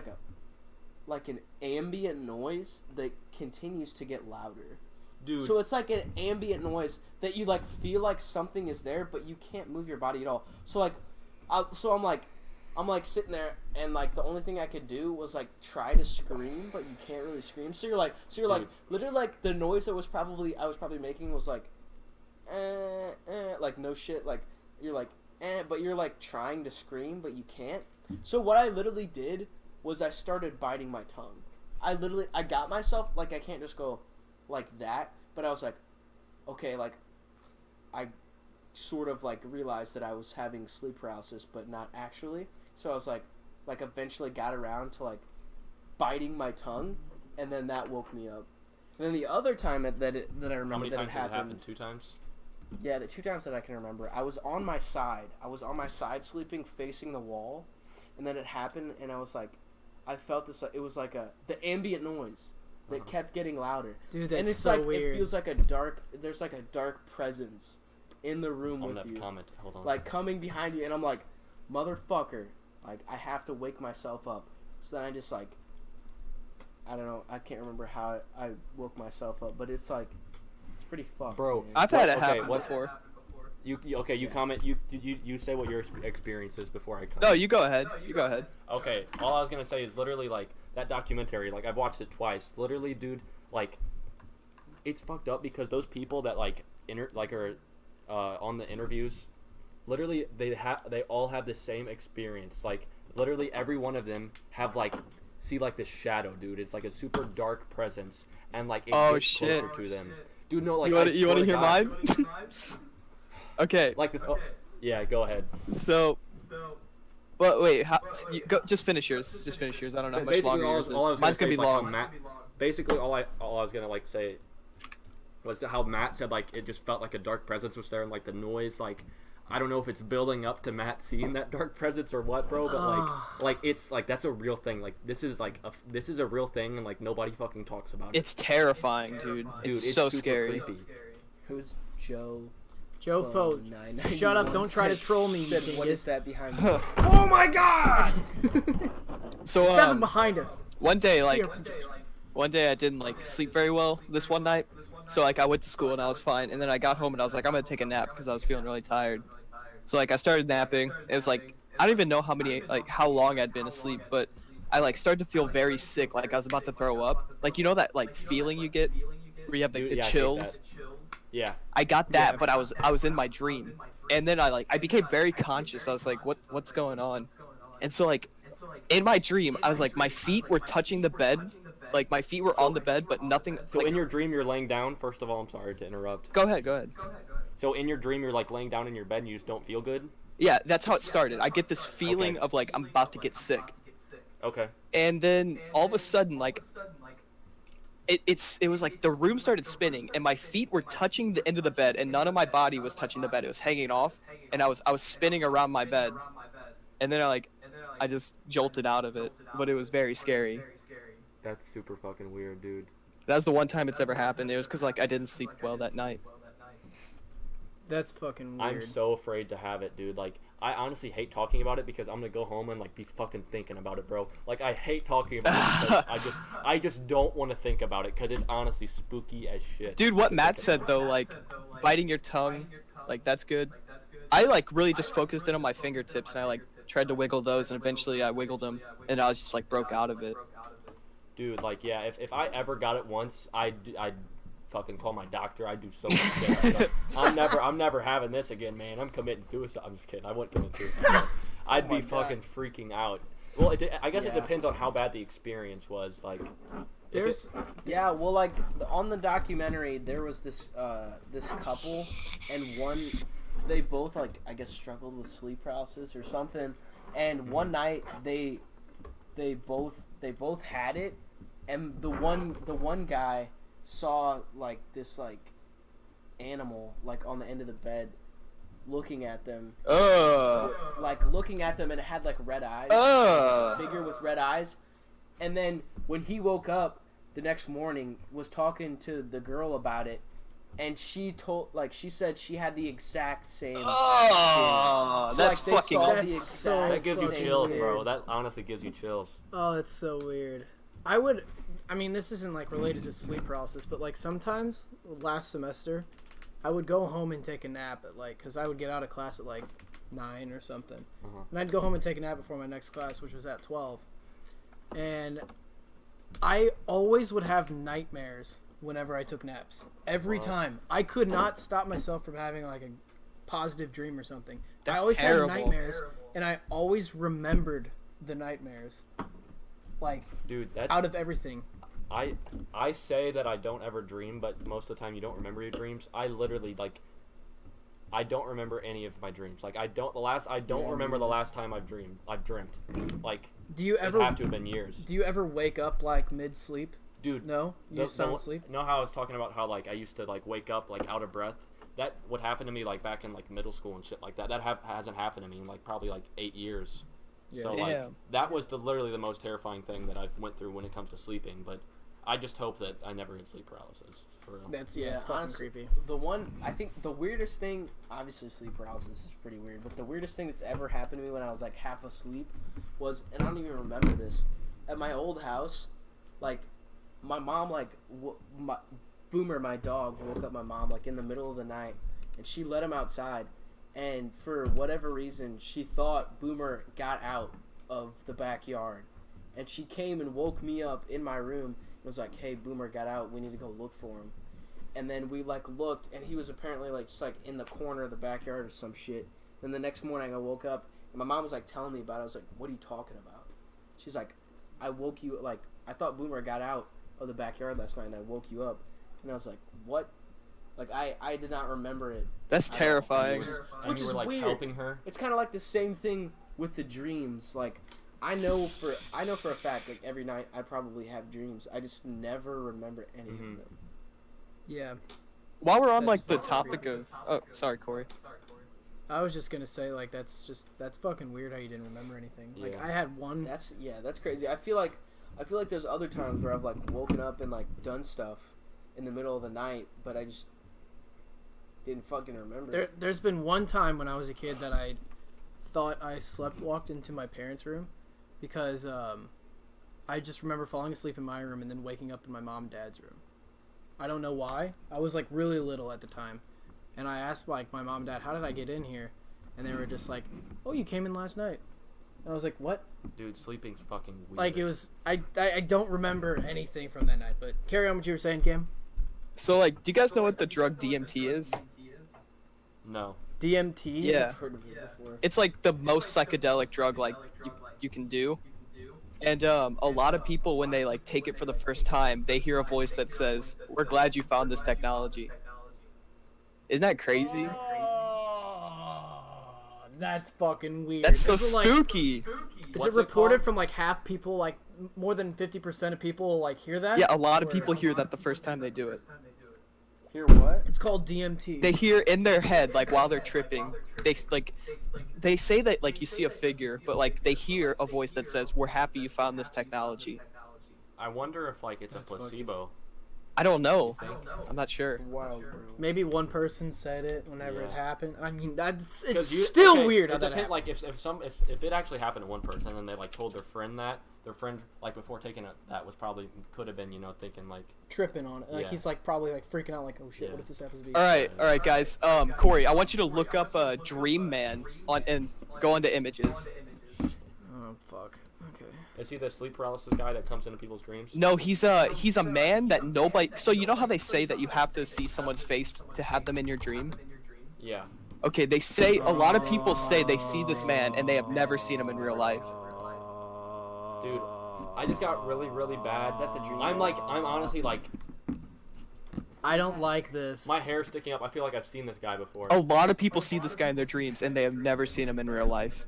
[SPEAKER 2] like an ambient noise that continues to get louder.
[SPEAKER 4] Dude,
[SPEAKER 2] So it's like an ambient noise that you like feel like something is there, but you can't move your body at all. So like, I'm like sitting there, and like the only thing I could do was like try to scream, but you can't really scream. So you're like literally like the noise that I was probably making was like, like no shit, like you're like, but you're like trying to scream, but you can't. So what I literally did was I started biting my tongue. I got myself, like I can't just go like that, but I was like, okay, like I sort of like realized that I was having sleep paralysis, but not actually. So I was like eventually got around to like biting my tongue, and then that woke me up. And then the other time that I
[SPEAKER 4] how
[SPEAKER 2] remember
[SPEAKER 4] many
[SPEAKER 2] that
[SPEAKER 4] times
[SPEAKER 2] it
[SPEAKER 4] has it
[SPEAKER 2] happened,
[SPEAKER 4] happened? 2 times?
[SPEAKER 2] yeah, the 2 times that I can remember, I was on my side. I was on my side sleeping facing the wall, and then it happened, and I was like, I felt this, it was like the ambient noise that kept getting louder.
[SPEAKER 3] Dude, that's
[SPEAKER 2] and it's
[SPEAKER 3] so
[SPEAKER 2] like,
[SPEAKER 3] weird.
[SPEAKER 2] it feels like there's like a dark presence in the room
[SPEAKER 4] On
[SPEAKER 2] with
[SPEAKER 4] that
[SPEAKER 2] you.
[SPEAKER 4] comment, hold on.
[SPEAKER 2] Like coming behind you, and I'm like, motherfucker, like I have to wake myself up. So then I just like, I don't know, I can't remember how I woke myself up, but it's like, it's pretty fucked.
[SPEAKER 4] Bro,
[SPEAKER 2] man.
[SPEAKER 1] I've had it
[SPEAKER 4] Okay,
[SPEAKER 1] happen
[SPEAKER 4] what-
[SPEAKER 1] before.
[SPEAKER 4] You comment. You say what your experience is before I comment.
[SPEAKER 1] No, you go ahead. You go ahead.
[SPEAKER 4] Okay, all I was gonna say is literally like that documentary. Like I've watched it twice. Literally, dude, like it's fucked up because those people that like are on the interviews, literally they all have the same experience. Like literally every one of them have like see like this shadow, dude. It's like a super dark presence, and like it
[SPEAKER 1] Oh,
[SPEAKER 4] gets
[SPEAKER 1] shit.
[SPEAKER 4] closer to them. Dude, no, like
[SPEAKER 1] You
[SPEAKER 4] I
[SPEAKER 1] want to
[SPEAKER 4] swear to
[SPEAKER 1] hear
[SPEAKER 4] God.
[SPEAKER 1] mine? Okay.
[SPEAKER 4] Like yeah, go ahead.
[SPEAKER 1] So. Well, wait. Just finish yours. Just finish yours. I don't know how much
[SPEAKER 4] Basically,
[SPEAKER 1] longer
[SPEAKER 4] all,
[SPEAKER 1] yours is.
[SPEAKER 4] all I was
[SPEAKER 1] Mine's
[SPEAKER 4] gonna
[SPEAKER 1] gonna
[SPEAKER 4] say
[SPEAKER 1] be
[SPEAKER 4] is, like,
[SPEAKER 1] long.
[SPEAKER 4] how basically, all I was gonna like say was how Matt said like it just felt like a dark presence was there, and like the noise, like I don't know if it's building up to Matt seeing that dark presence or what, bro. But like it's like that's a real thing. Like this is a real thing, and like nobody fucking talks about it.
[SPEAKER 1] It's terrifying, dude.
[SPEAKER 4] Dude,
[SPEAKER 1] It's so
[SPEAKER 4] super
[SPEAKER 1] scary.
[SPEAKER 4] creepy.
[SPEAKER 2] Who's Joe?
[SPEAKER 3] Joe Fote.
[SPEAKER 2] 991
[SPEAKER 3] Shut up, don't try to troll me, you
[SPEAKER 2] Said, what
[SPEAKER 3] dingus.
[SPEAKER 2] is that behind me? Oh my god!
[SPEAKER 1] So
[SPEAKER 3] Nothing behind us.
[SPEAKER 1] one day,
[SPEAKER 3] See
[SPEAKER 1] like
[SPEAKER 3] your projection.
[SPEAKER 1] one day I didn't like sleep very well this one night. So like I went to school and I was fine, and then I got home and I was like I'm gonna take a nap because I was feeling really tired. So like I started napping. It was like I don't even know how long I'd been asleep, but I like started to feel very sick, like I was about to throw up. Like you know that like feeling you get where you have like
[SPEAKER 4] Dude,
[SPEAKER 1] the
[SPEAKER 4] yeah, I hate
[SPEAKER 1] chills.
[SPEAKER 4] Yeah.
[SPEAKER 1] I got that,
[SPEAKER 3] Yeah.
[SPEAKER 1] but I was in my dream, and then I became very conscious. I was like, what's going on? And so like in my dream, I was like my feet were touching the bed, like my feet were on the bed, but nothing.
[SPEAKER 4] So
[SPEAKER 1] like,
[SPEAKER 4] in your dream, you're laying down. First of all, I'm sorry to interrupt.
[SPEAKER 1] go ahead.
[SPEAKER 4] So in your dream, you're like laying down in your bed and you just don't feel good.
[SPEAKER 1] Yeah, that's how it started. I get this feeling
[SPEAKER 4] Okay.
[SPEAKER 1] of like I'm about to get sick,
[SPEAKER 4] Okay.
[SPEAKER 1] and then all of a sudden like. It was like the room started spinning and my feet were touching the end of the bed and none of my body was touching the bed. It was hanging off and I was spinning around my bed, and then I just jolted out of it, but it was very scary.
[SPEAKER 4] That's super fucking weird, dude.
[SPEAKER 1] That was the one time it's ever happened. It was because like I didn't sleep well that night.
[SPEAKER 3] That's fucking
[SPEAKER 4] I'm
[SPEAKER 3] weird.
[SPEAKER 4] so afraid to have it, dude. Like, I honestly hate talking about it because I'm gonna go home and like be fucking thinking about it, bro. Like, I hate talking about it because I just don't want to think about it because it's honestly spooky as shit.
[SPEAKER 1] Dude, what Matt said though, like biting your tongue, like that's good. I like really just focused in on my fingertips and I like tried to wiggle those and eventually I wiggled them and I was just like broke out of it.
[SPEAKER 4] Dude, like, yeah, if I ever got it once, I'd fucking call my doctor. I'd do so much shit. I'm never having this again, man. I'm committing suicide. I'm just kidding. I wouldn't commit suicide. I'd be fucking freaking out. Well, I guess it
[SPEAKER 2] Yeah.
[SPEAKER 4] depends on how bad the experience was. Like,
[SPEAKER 3] There's
[SPEAKER 2] Yeah, well, like on the documentary, there was this this couple, and they both like I guess struggled with sleep paralysis or something, and one night they both had it, and the one guy saw like this like animal like on the end of the bed looking at them, looking at them, and it had like red eyes, like, a figure with red eyes, and then when he woke up the next morning, was talking to the girl about it, and she said she had the exact same.
[SPEAKER 1] Oh,
[SPEAKER 2] So,
[SPEAKER 1] that's
[SPEAKER 2] like, they
[SPEAKER 1] fucking.
[SPEAKER 2] saw the
[SPEAKER 3] That's
[SPEAKER 2] exact
[SPEAKER 3] so
[SPEAKER 4] That gives you
[SPEAKER 3] fucking
[SPEAKER 4] chills,
[SPEAKER 3] weird.
[SPEAKER 4] bro. That honestly gives you chills.
[SPEAKER 3] Oh, that's so weird. I mean, this isn't like related to sleep paralysis, but like sometimes last semester, I would go home and take a nap at like, cause I would get out of class at like 9 or something, and I'd go home and take a nap before my next class, which was at 12, and I always would have nightmares whenever I took naps. Every time. I could not stop myself from having like a positive dream or something.
[SPEAKER 1] That's
[SPEAKER 3] I always
[SPEAKER 1] terrible.
[SPEAKER 3] had nightmares, and I always remembered the nightmares. Like,
[SPEAKER 4] Dude, that's
[SPEAKER 3] out of everything.
[SPEAKER 4] I say that I don't ever dream, but most of the time you don't remember your dreams. I literally I don't remember any of my dreams. Like I don't remember the last time I've dreamt. Like
[SPEAKER 3] Do you
[SPEAKER 4] it
[SPEAKER 3] ever
[SPEAKER 4] have to have been years.
[SPEAKER 3] Do you ever wake up like mid-sleep?
[SPEAKER 4] Dude,
[SPEAKER 3] No? You sound asleep?
[SPEAKER 4] Know how I was talking about how like I used to like wake up like out of breath? That would happen to me like back in like middle school and shit like that. That hasn't happened to me in like probably like 8 years.
[SPEAKER 3] Yeah.
[SPEAKER 4] So like
[SPEAKER 1] Damn.
[SPEAKER 4] that was literally the most terrifying thing that I've went through when it comes to sleeping. But I just hope that I never get sleep paralysis. For real.
[SPEAKER 3] It's
[SPEAKER 2] Yeah,
[SPEAKER 3] fucking
[SPEAKER 2] honestly,
[SPEAKER 3] creepy.
[SPEAKER 2] The one, I think the weirdest thing, obviously sleep paralysis is pretty weird, but the weirdest thing that's ever happened to me when I was like half asleep was, and I don't even remember this, at my old house, like my mom, like Boomer, my dog, woke up my mom like in the middle of the night, and she let him outside, and for whatever reason she thought Boomer got out of the backyard, and she came and woke me up in my room. Was like, hey, Boomer got out, we need to go look for him. And then we like looked, and he was apparently like just like in the corner of the backyard or some shit. Then the next morning I woke up, and my mom was like telling me about it. I was like, what are you talking about? She's like, I woke you, like I thought Boomer got out of the backyard last night, and I woke you up. And I was like, what? Like I did not remember it.
[SPEAKER 1] That's terrifying.
[SPEAKER 4] And
[SPEAKER 2] Which
[SPEAKER 4] you
[SPEAKER 2] is
[SPEAKER 4] were like
[SPEAKER 2] weird.
[SPEAKER 4] helping her.
[SPEAKER 2] It's kind of like the same thing with the dreams. Like I know for a fact, like every night I probably have dreams. I just never remember any of them.
[SPEAKER 3] Yeah.
[SPEAKER 1] While we're on
[SPEAKER 3] That's
[SPEAKER 1] like the
[SPEAKER 3] fucking
[SPEAKER 1] topic
[SPEAKER 3] creepy.
[SPEAKER 1] of, oh, sorry, Corey.
[SPEAKER 3] I was just gonna say, like, that's fucking weird how you didn't remember anything. Like,
[SPEAKER 4] Yeah.
[SPEAKER 3] I had one.
[SPEAKER 2] That's crazy. I feel like there's other times where I've like woken up and like done stuff in the middle of the night, but I just didn't fucking remember.
[SPEAKER 3] There's been one time when I was a kid that I thought I walked into my parents' room because I just remember falling asleep in my room and then waking up in my mom and dad's room. I don't know why. I was like really little at the time, and I asked like my mom and dad, how did I get in here? And they were just like, oh, you came in last night. And I was like, what?
[SPEAKER 4] Dude, sleeping's fucking weird.
[SPEAKER 3] Like, it was, I don't remember anything from that night, but carry on what you were saying, Cam.
[SPEAKER 1] So like, do you guys know what the drug DMT is?
[SPEAKER 4] No.
[SPEAKER 3] DMT?
[SPEAKER 1] Yeah.
[SPEAKER 2] I've heard of it before.
[SPEAKER 1] It's like the most psychedelic drug like you can do. And a lot of people, when they like take it for the first time, they hear a voice that says, "We're glad you found this technology." Isn't that crazy?
[SPEAKER 3] Oh, that's fucking weird.
[SPEAKER 1] That's so
[SPEAKER 3] Is it, like-
[SPEAKER 1] spooky.
[SPEAKER 3] Is
[SPEAKER 4] What's
[SPEAKER 3] it
[SPEAKER 4] it
[SPEAKER 3] reported
[SPEAKER 4] called?
[SPEAKER 3] from like half people, like more than 50% of people like hear that?
[SPEAKER 1] Yeah, a lot of
[SPEAKER 3] Or-
[SPEAKER 1] people hear that the first time they do it.
[SPEAKER 2] Hear what?
[SPEAKER 3] It's called DMT.
[SPEAKER 1] They hear in their head, like while they're tripping, they say that like you see a figure, but like they hear a voice that says, "We're happy you found this technology."
[SPEAKER 4] I wonder if like it's a placebo.
[SPEAKER 1] I don't know. I'm not sure.
[SPEAKER 2] Wild, bro.
[SPEAKER 3] Maybe one person said it whenever it
[SPEAKER 4] Yeah.
[SPEAKER 3] happened. I mean, it's
[SPEAKER 4] 'Cause you-
[SPEAKER 3] still
[SPEAKER 4] okay,
[SPEAKER 3] weird how
[SPEAKER 4] it
[SPEAKER 3] that
[SPEAKER 4] depend-
[SPEAKER 3] happened.
[SPEAKER 4] Like if it actually happened to one person and then they like told their friend that, their friend like before taking it, that was probably could have been thinking like
[SPEAKER 3] Tripping on it. Like
[SPEAKER 4] Yeah.
[SPEAKER 3] he's like probably like freaking out like, oh shit,
[SPEAKER 4] Yeah.
[SPEAKER 3] what if this happens to be?
[SPEAKER 1] All right, guys. Corey, I want you to look up Dream Man on and go into images.
[SPEAKER 3] Oh fuck. Okay.
[SPEAKER 4] is he the sleep paralysis guy that comes into people's dreams?
[SPEAKER 1] No, he's a man that nobody. So you know how they say that you have to see someone's face to have them in your dream?
[SPEAKER 4] Yeah.
[SPEAKER 1] Okay, they say a lot of people say they see this man and they have never seen him in real life.
[SPEAKER 4] Dude, I just got really bad.
[SPEAKER 2] Is that the dream?
[SPEAKER 4] I'm honestly like
[SPEAKER 3] I don't like this.
[SPEAKER 4] my hair's sticking up. I feel like I've seen this guy before.
[SPEAKER 1] A lot of people see this guy in their dreams and they have never seen him in real life.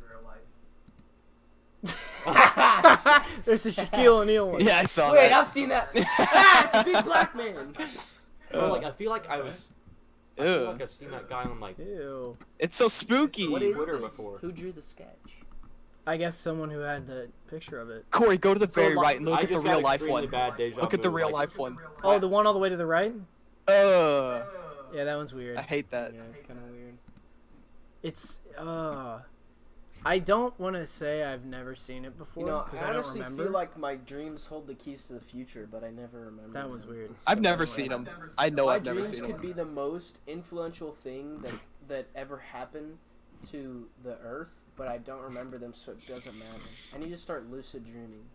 [SPEAKER 3] There's a Shaquille O'Neal one.
[SPEAKER 1] Yeah, I saw
[SPEAKER 2] Wait,
[SPEAKER 1] that.
[SPEAKER 2] I've seen that. Ah, it's a big black man.
[SPEAKER 4] Bro, like I feel like I've
[SPEAKER 1] Ew.
[SPEAKER 4] seen that guy on like
[SPEAKER 3] Ew.
[SPEAKER 1] It's so spooky.
[SPEAKER 2] What is
[SPEAKER 4] Twitter
[SPEAKER 2] this?
[SPEAKER 4] before.
[SPEAKER 2] Who drew the sketch?
[SPEAKER 3] I guess someone who had the picture of it.
[SPEAKER 1] Corey, go to the very right and look
[SPEAKER 4] I
[SPEAKER 1] at the
[SPEAKER 4] just
[SPEAKER 1] real
[SPEAKER 4] got
[SPEAKER 1] life
[SPEAKER 4] extremely
[SPEAKER 1] one.
[SPEAKER 4] bad deja
[SPEAKER 1] Look at the
[SPEAKER 4] vu,
[SPEAKER 1] real
[SPEAKER 4] like-
[SPEAKER 1] life one.
[SPEAKER 3] Oh, the one all the way to the right?
[SPEAKER 1] Uh,
[SPEAKER 3] Yeah, that one's weird.
[SPEAKER 1] I hate that.
[SPEAKER 2] Yeah, it's kind of weird.
[SPEAKER 3] It's I don't want to say I've never seen it before
[SPEAKER 2] You know,
[SPEAKER 3] because
[SPEAKER 2] I
[SPEAKER 3] I don't
[SPEAKER 2] honestly
[SPEAKER 3] remember.
[SPEAKER 2] feel like my dreams hold the keys to the future, but I never remember.
[SPEAKER 3] That one's
[SPEAKER 2] them.
[SPEAKER 3] weird.
[SPEAKER 1] I've never seen them. I know
[SPEAKER 2] My
[SPEAKER 1] I've never
[SPEAKER 2] dreams
[SPEAKER 1] seen
[SPEAKER 2] could
[SPEAKER 1] them.
[SPEAKER 2] be the most influential thing that ever happened to the Earth, but I don't remember them, so it doesn't matter. I need to start lucid dreaming.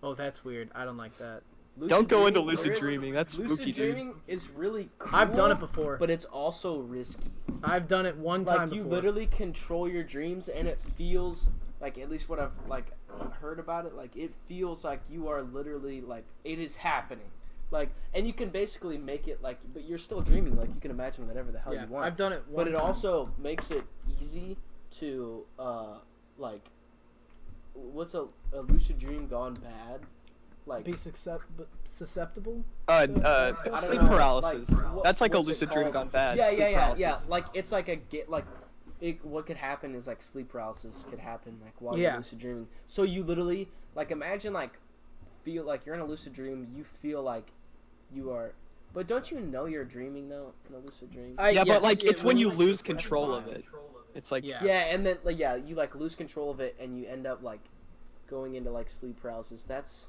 [SPEAKER 3] Oh, that's weird. I don't like that.
[SPEAKER 2] Lucid
[SPEAKER 1] Don't go into
[SPEAKER 2] dreaming-
[SPEAKER 1] lucid
[SPEAKER 2] there is-
[SPEAKER 1] dreaming. That's
[SPEAKER 2] lucid
[SPEAKER 1] spooky, dude.
[SPEAKER 2] dreaming is really cool.
[SPEAKER 3] I've done it before.
[SPEAKER 2] but it's also risky.
[SPEAKER 3] I've done it one time
[SPEAKER 2] Like you
[SPEAKER 3] before.
[SPEAKER 2] literally control your dreams, and it feels like, at least what I've like heard about it, like it feels like you are literally like it is happening. Like, and you can basically make it like, but you're still dreaming. Like you can imagine whatever the hell
[SPEAKER 3] Yeah,
[SPEAKER 2] you want.
[SPEAKER 3] I've done it one
[SPEAKER 2] But it
[SPEAKER 3] time.
[SPEAKER 2] also makes it easy to like, what's a lucid dream gone bad? Like,
[SPEAKER 3] be susceptible.
[SPEAKER 2] don't
[SPEAKER 1] Sleep
[SPEAKER 2] know,
[SPEAKER 1] paralysis.
[SPEAKER 2] like, what-
[SPEAKER 1] That's like a
[SPEAKER 2] what's it
[SPEAKER 1] lucid dream
[SPEAKER 2] called?
[SPEAKER 1] gone bad.
[SPEAKER 2] yeah,
[SPEAKER 1] Sleep
[SPEAKER 2] yeah, yeah, yeah.
[SPEAKER 1] paralysis.
[SPEAKER 2] Like it's like what could happen is like sleep paralysis could happen like while
[SPEAKER 3] Yeah.
[SPEAKER 2] you're lucid dreaming. So you literally like imagine like feel like you're in a lucid dream. You feel like you are, but don't you know you're dreaming though in a lucid dream?
[SPEAKER 1] Yeah,
[SPEAKER 3] yes,
[SPEAKER 1] but like
[SPEAKER 3] it
[SPEAKER 1] it's when you
[SPEAKER 3] will-
[SPEAKER 1] lose control of it. It's like
[SPEAKER 3] Yeah.
[SPEAKER 2] Yeah, and then like yeah, you like lose control of it and you end up like going into like sleep paralysis. That's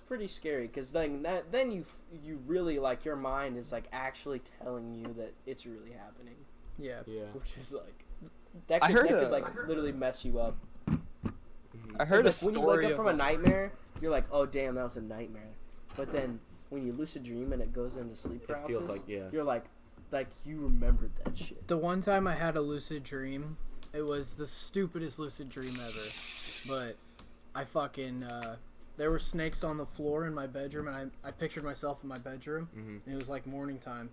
[SPEAKER 2] pretty scary because then you really like your mind is like actually telling you that it's really happening,
[SPEAKER 3] Yeah.
[SPEAKER 4] Yeah.
[SPEAKER 2] which is like that
[SPEAKER 1] I
[SPEAKER 2] could,
[SPEAKER 1] heard
[SPEAKER 2] that
[SPEAKER 1] a-
[SPEAKER 2] could like literally mess you up.
[SPEAKER 1] I heard a
[SPEAKER 2] Like, when you
[SPEAKER 1] story
[SPEAKER 2] wake up
[SPEAKER 1] of
[SPEAKER 2] from a nightmare, you're like, oh damn, that was a nightmare. But then when you lucid dream and it goes into sleep
[SPEAKER 4] It
[SPEAKER 2] paralysis,
[SPEAKER 4] feels like, yeah.
[SPEAKER 2] you're like you remembered that shit.
[SPEAKER 3] The one time I had a lucid dream, it was the stupidest lucid dream ever. But I fucking there were snakes on the floor in my bedroom, and I pictured myself in my bedroom,
[SPEAKER 4] Mhm.
[SPEAKER 3] and it was like morning time.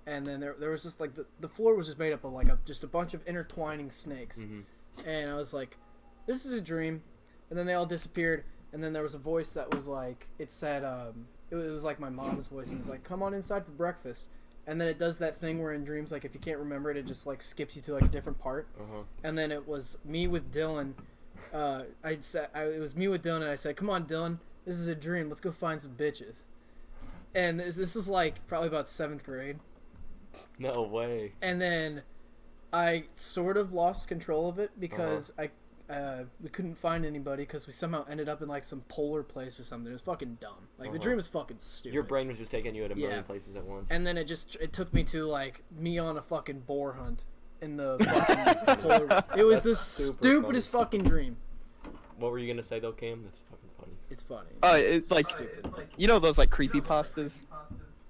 [SPEAKER 3] And then there was just like the floor was just made up of like just a bunch of intertwining snakes.
[SPEAKER 4] Mhm.
[SPEAKER 3] And I was like, this is a dream. And then they all disappeared, and then there was a voice that was like, it said, it was like my mom's voice, and it was like, come on inside for breakfast. And then it does that thing where in dreams, like if you can't remember it, it just like skips you to like a different part.
[SPEAKER 4] Uh-huh.
[SPEAKER 3] And then it was me with Dylan. It was me with Dylan, and I said, come on, Dylan, this is a dream. Let's go find some bitches. And this is like probably about 7th grade.
[SPEAKER 4] No way.
[SPEAKER 3] And then I sort of lost control of it because we couldn't find anybody because we somehow ended up in like some polar place or something. It was fucking dumb. Like the dream was fucking stupid.
[SPEAKER 4] Your brain was just taking you at a
[SPEAKER 3] Yeah.
[SPEAKER 4] million places at once.
[SPEAKER 3] And then it took me to like me on a fucking boar hunt in the fucking polar. It was the
[SPEAKER 4] super
[SPEAKER 3] stupidest fucking dream.
[SPEAKER 4] What were you gonna say though, Cam? That's fucking funny.
[SPEAKER 3] It's funny.
[SPEAKER 1] it's like you know those like creepy pastas.